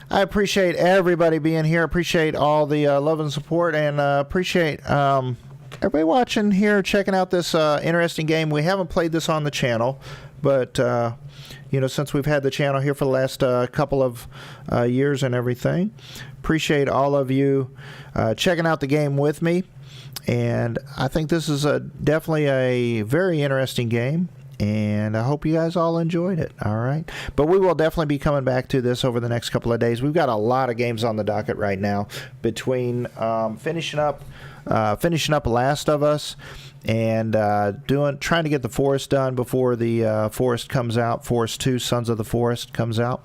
I appreciate everybody being here. Appreciate all the love and support, and appreciate everybody watching here, checking out this interesting game. We haven't played this on the channel, but since we've had the channel here for the last couple of years and everything, appreciate all of you checking out the game with me. And I think this is definitely a very interesting game, and I hope you guys all enjoyed it. All right, but we will definitely be coming back to this over the next couple of days. We've got a lot of games on the docket right now, between finishing up Last of Us and trying to get the Forest done before the Forest comes out. Forest 2, Sons of the Forest comes out,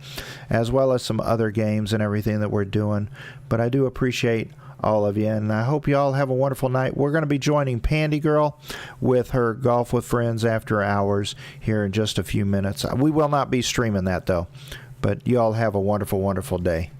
as well as some other games and everything that we're doing. But I do appreciate all of you, and I hope you all have a wonderful night. We're going to be joining Pandy Girl with her Golf with Friends After Hours here in just a few minutes. We will not be streaming that, though. But you all have a wonderful, wonderful day.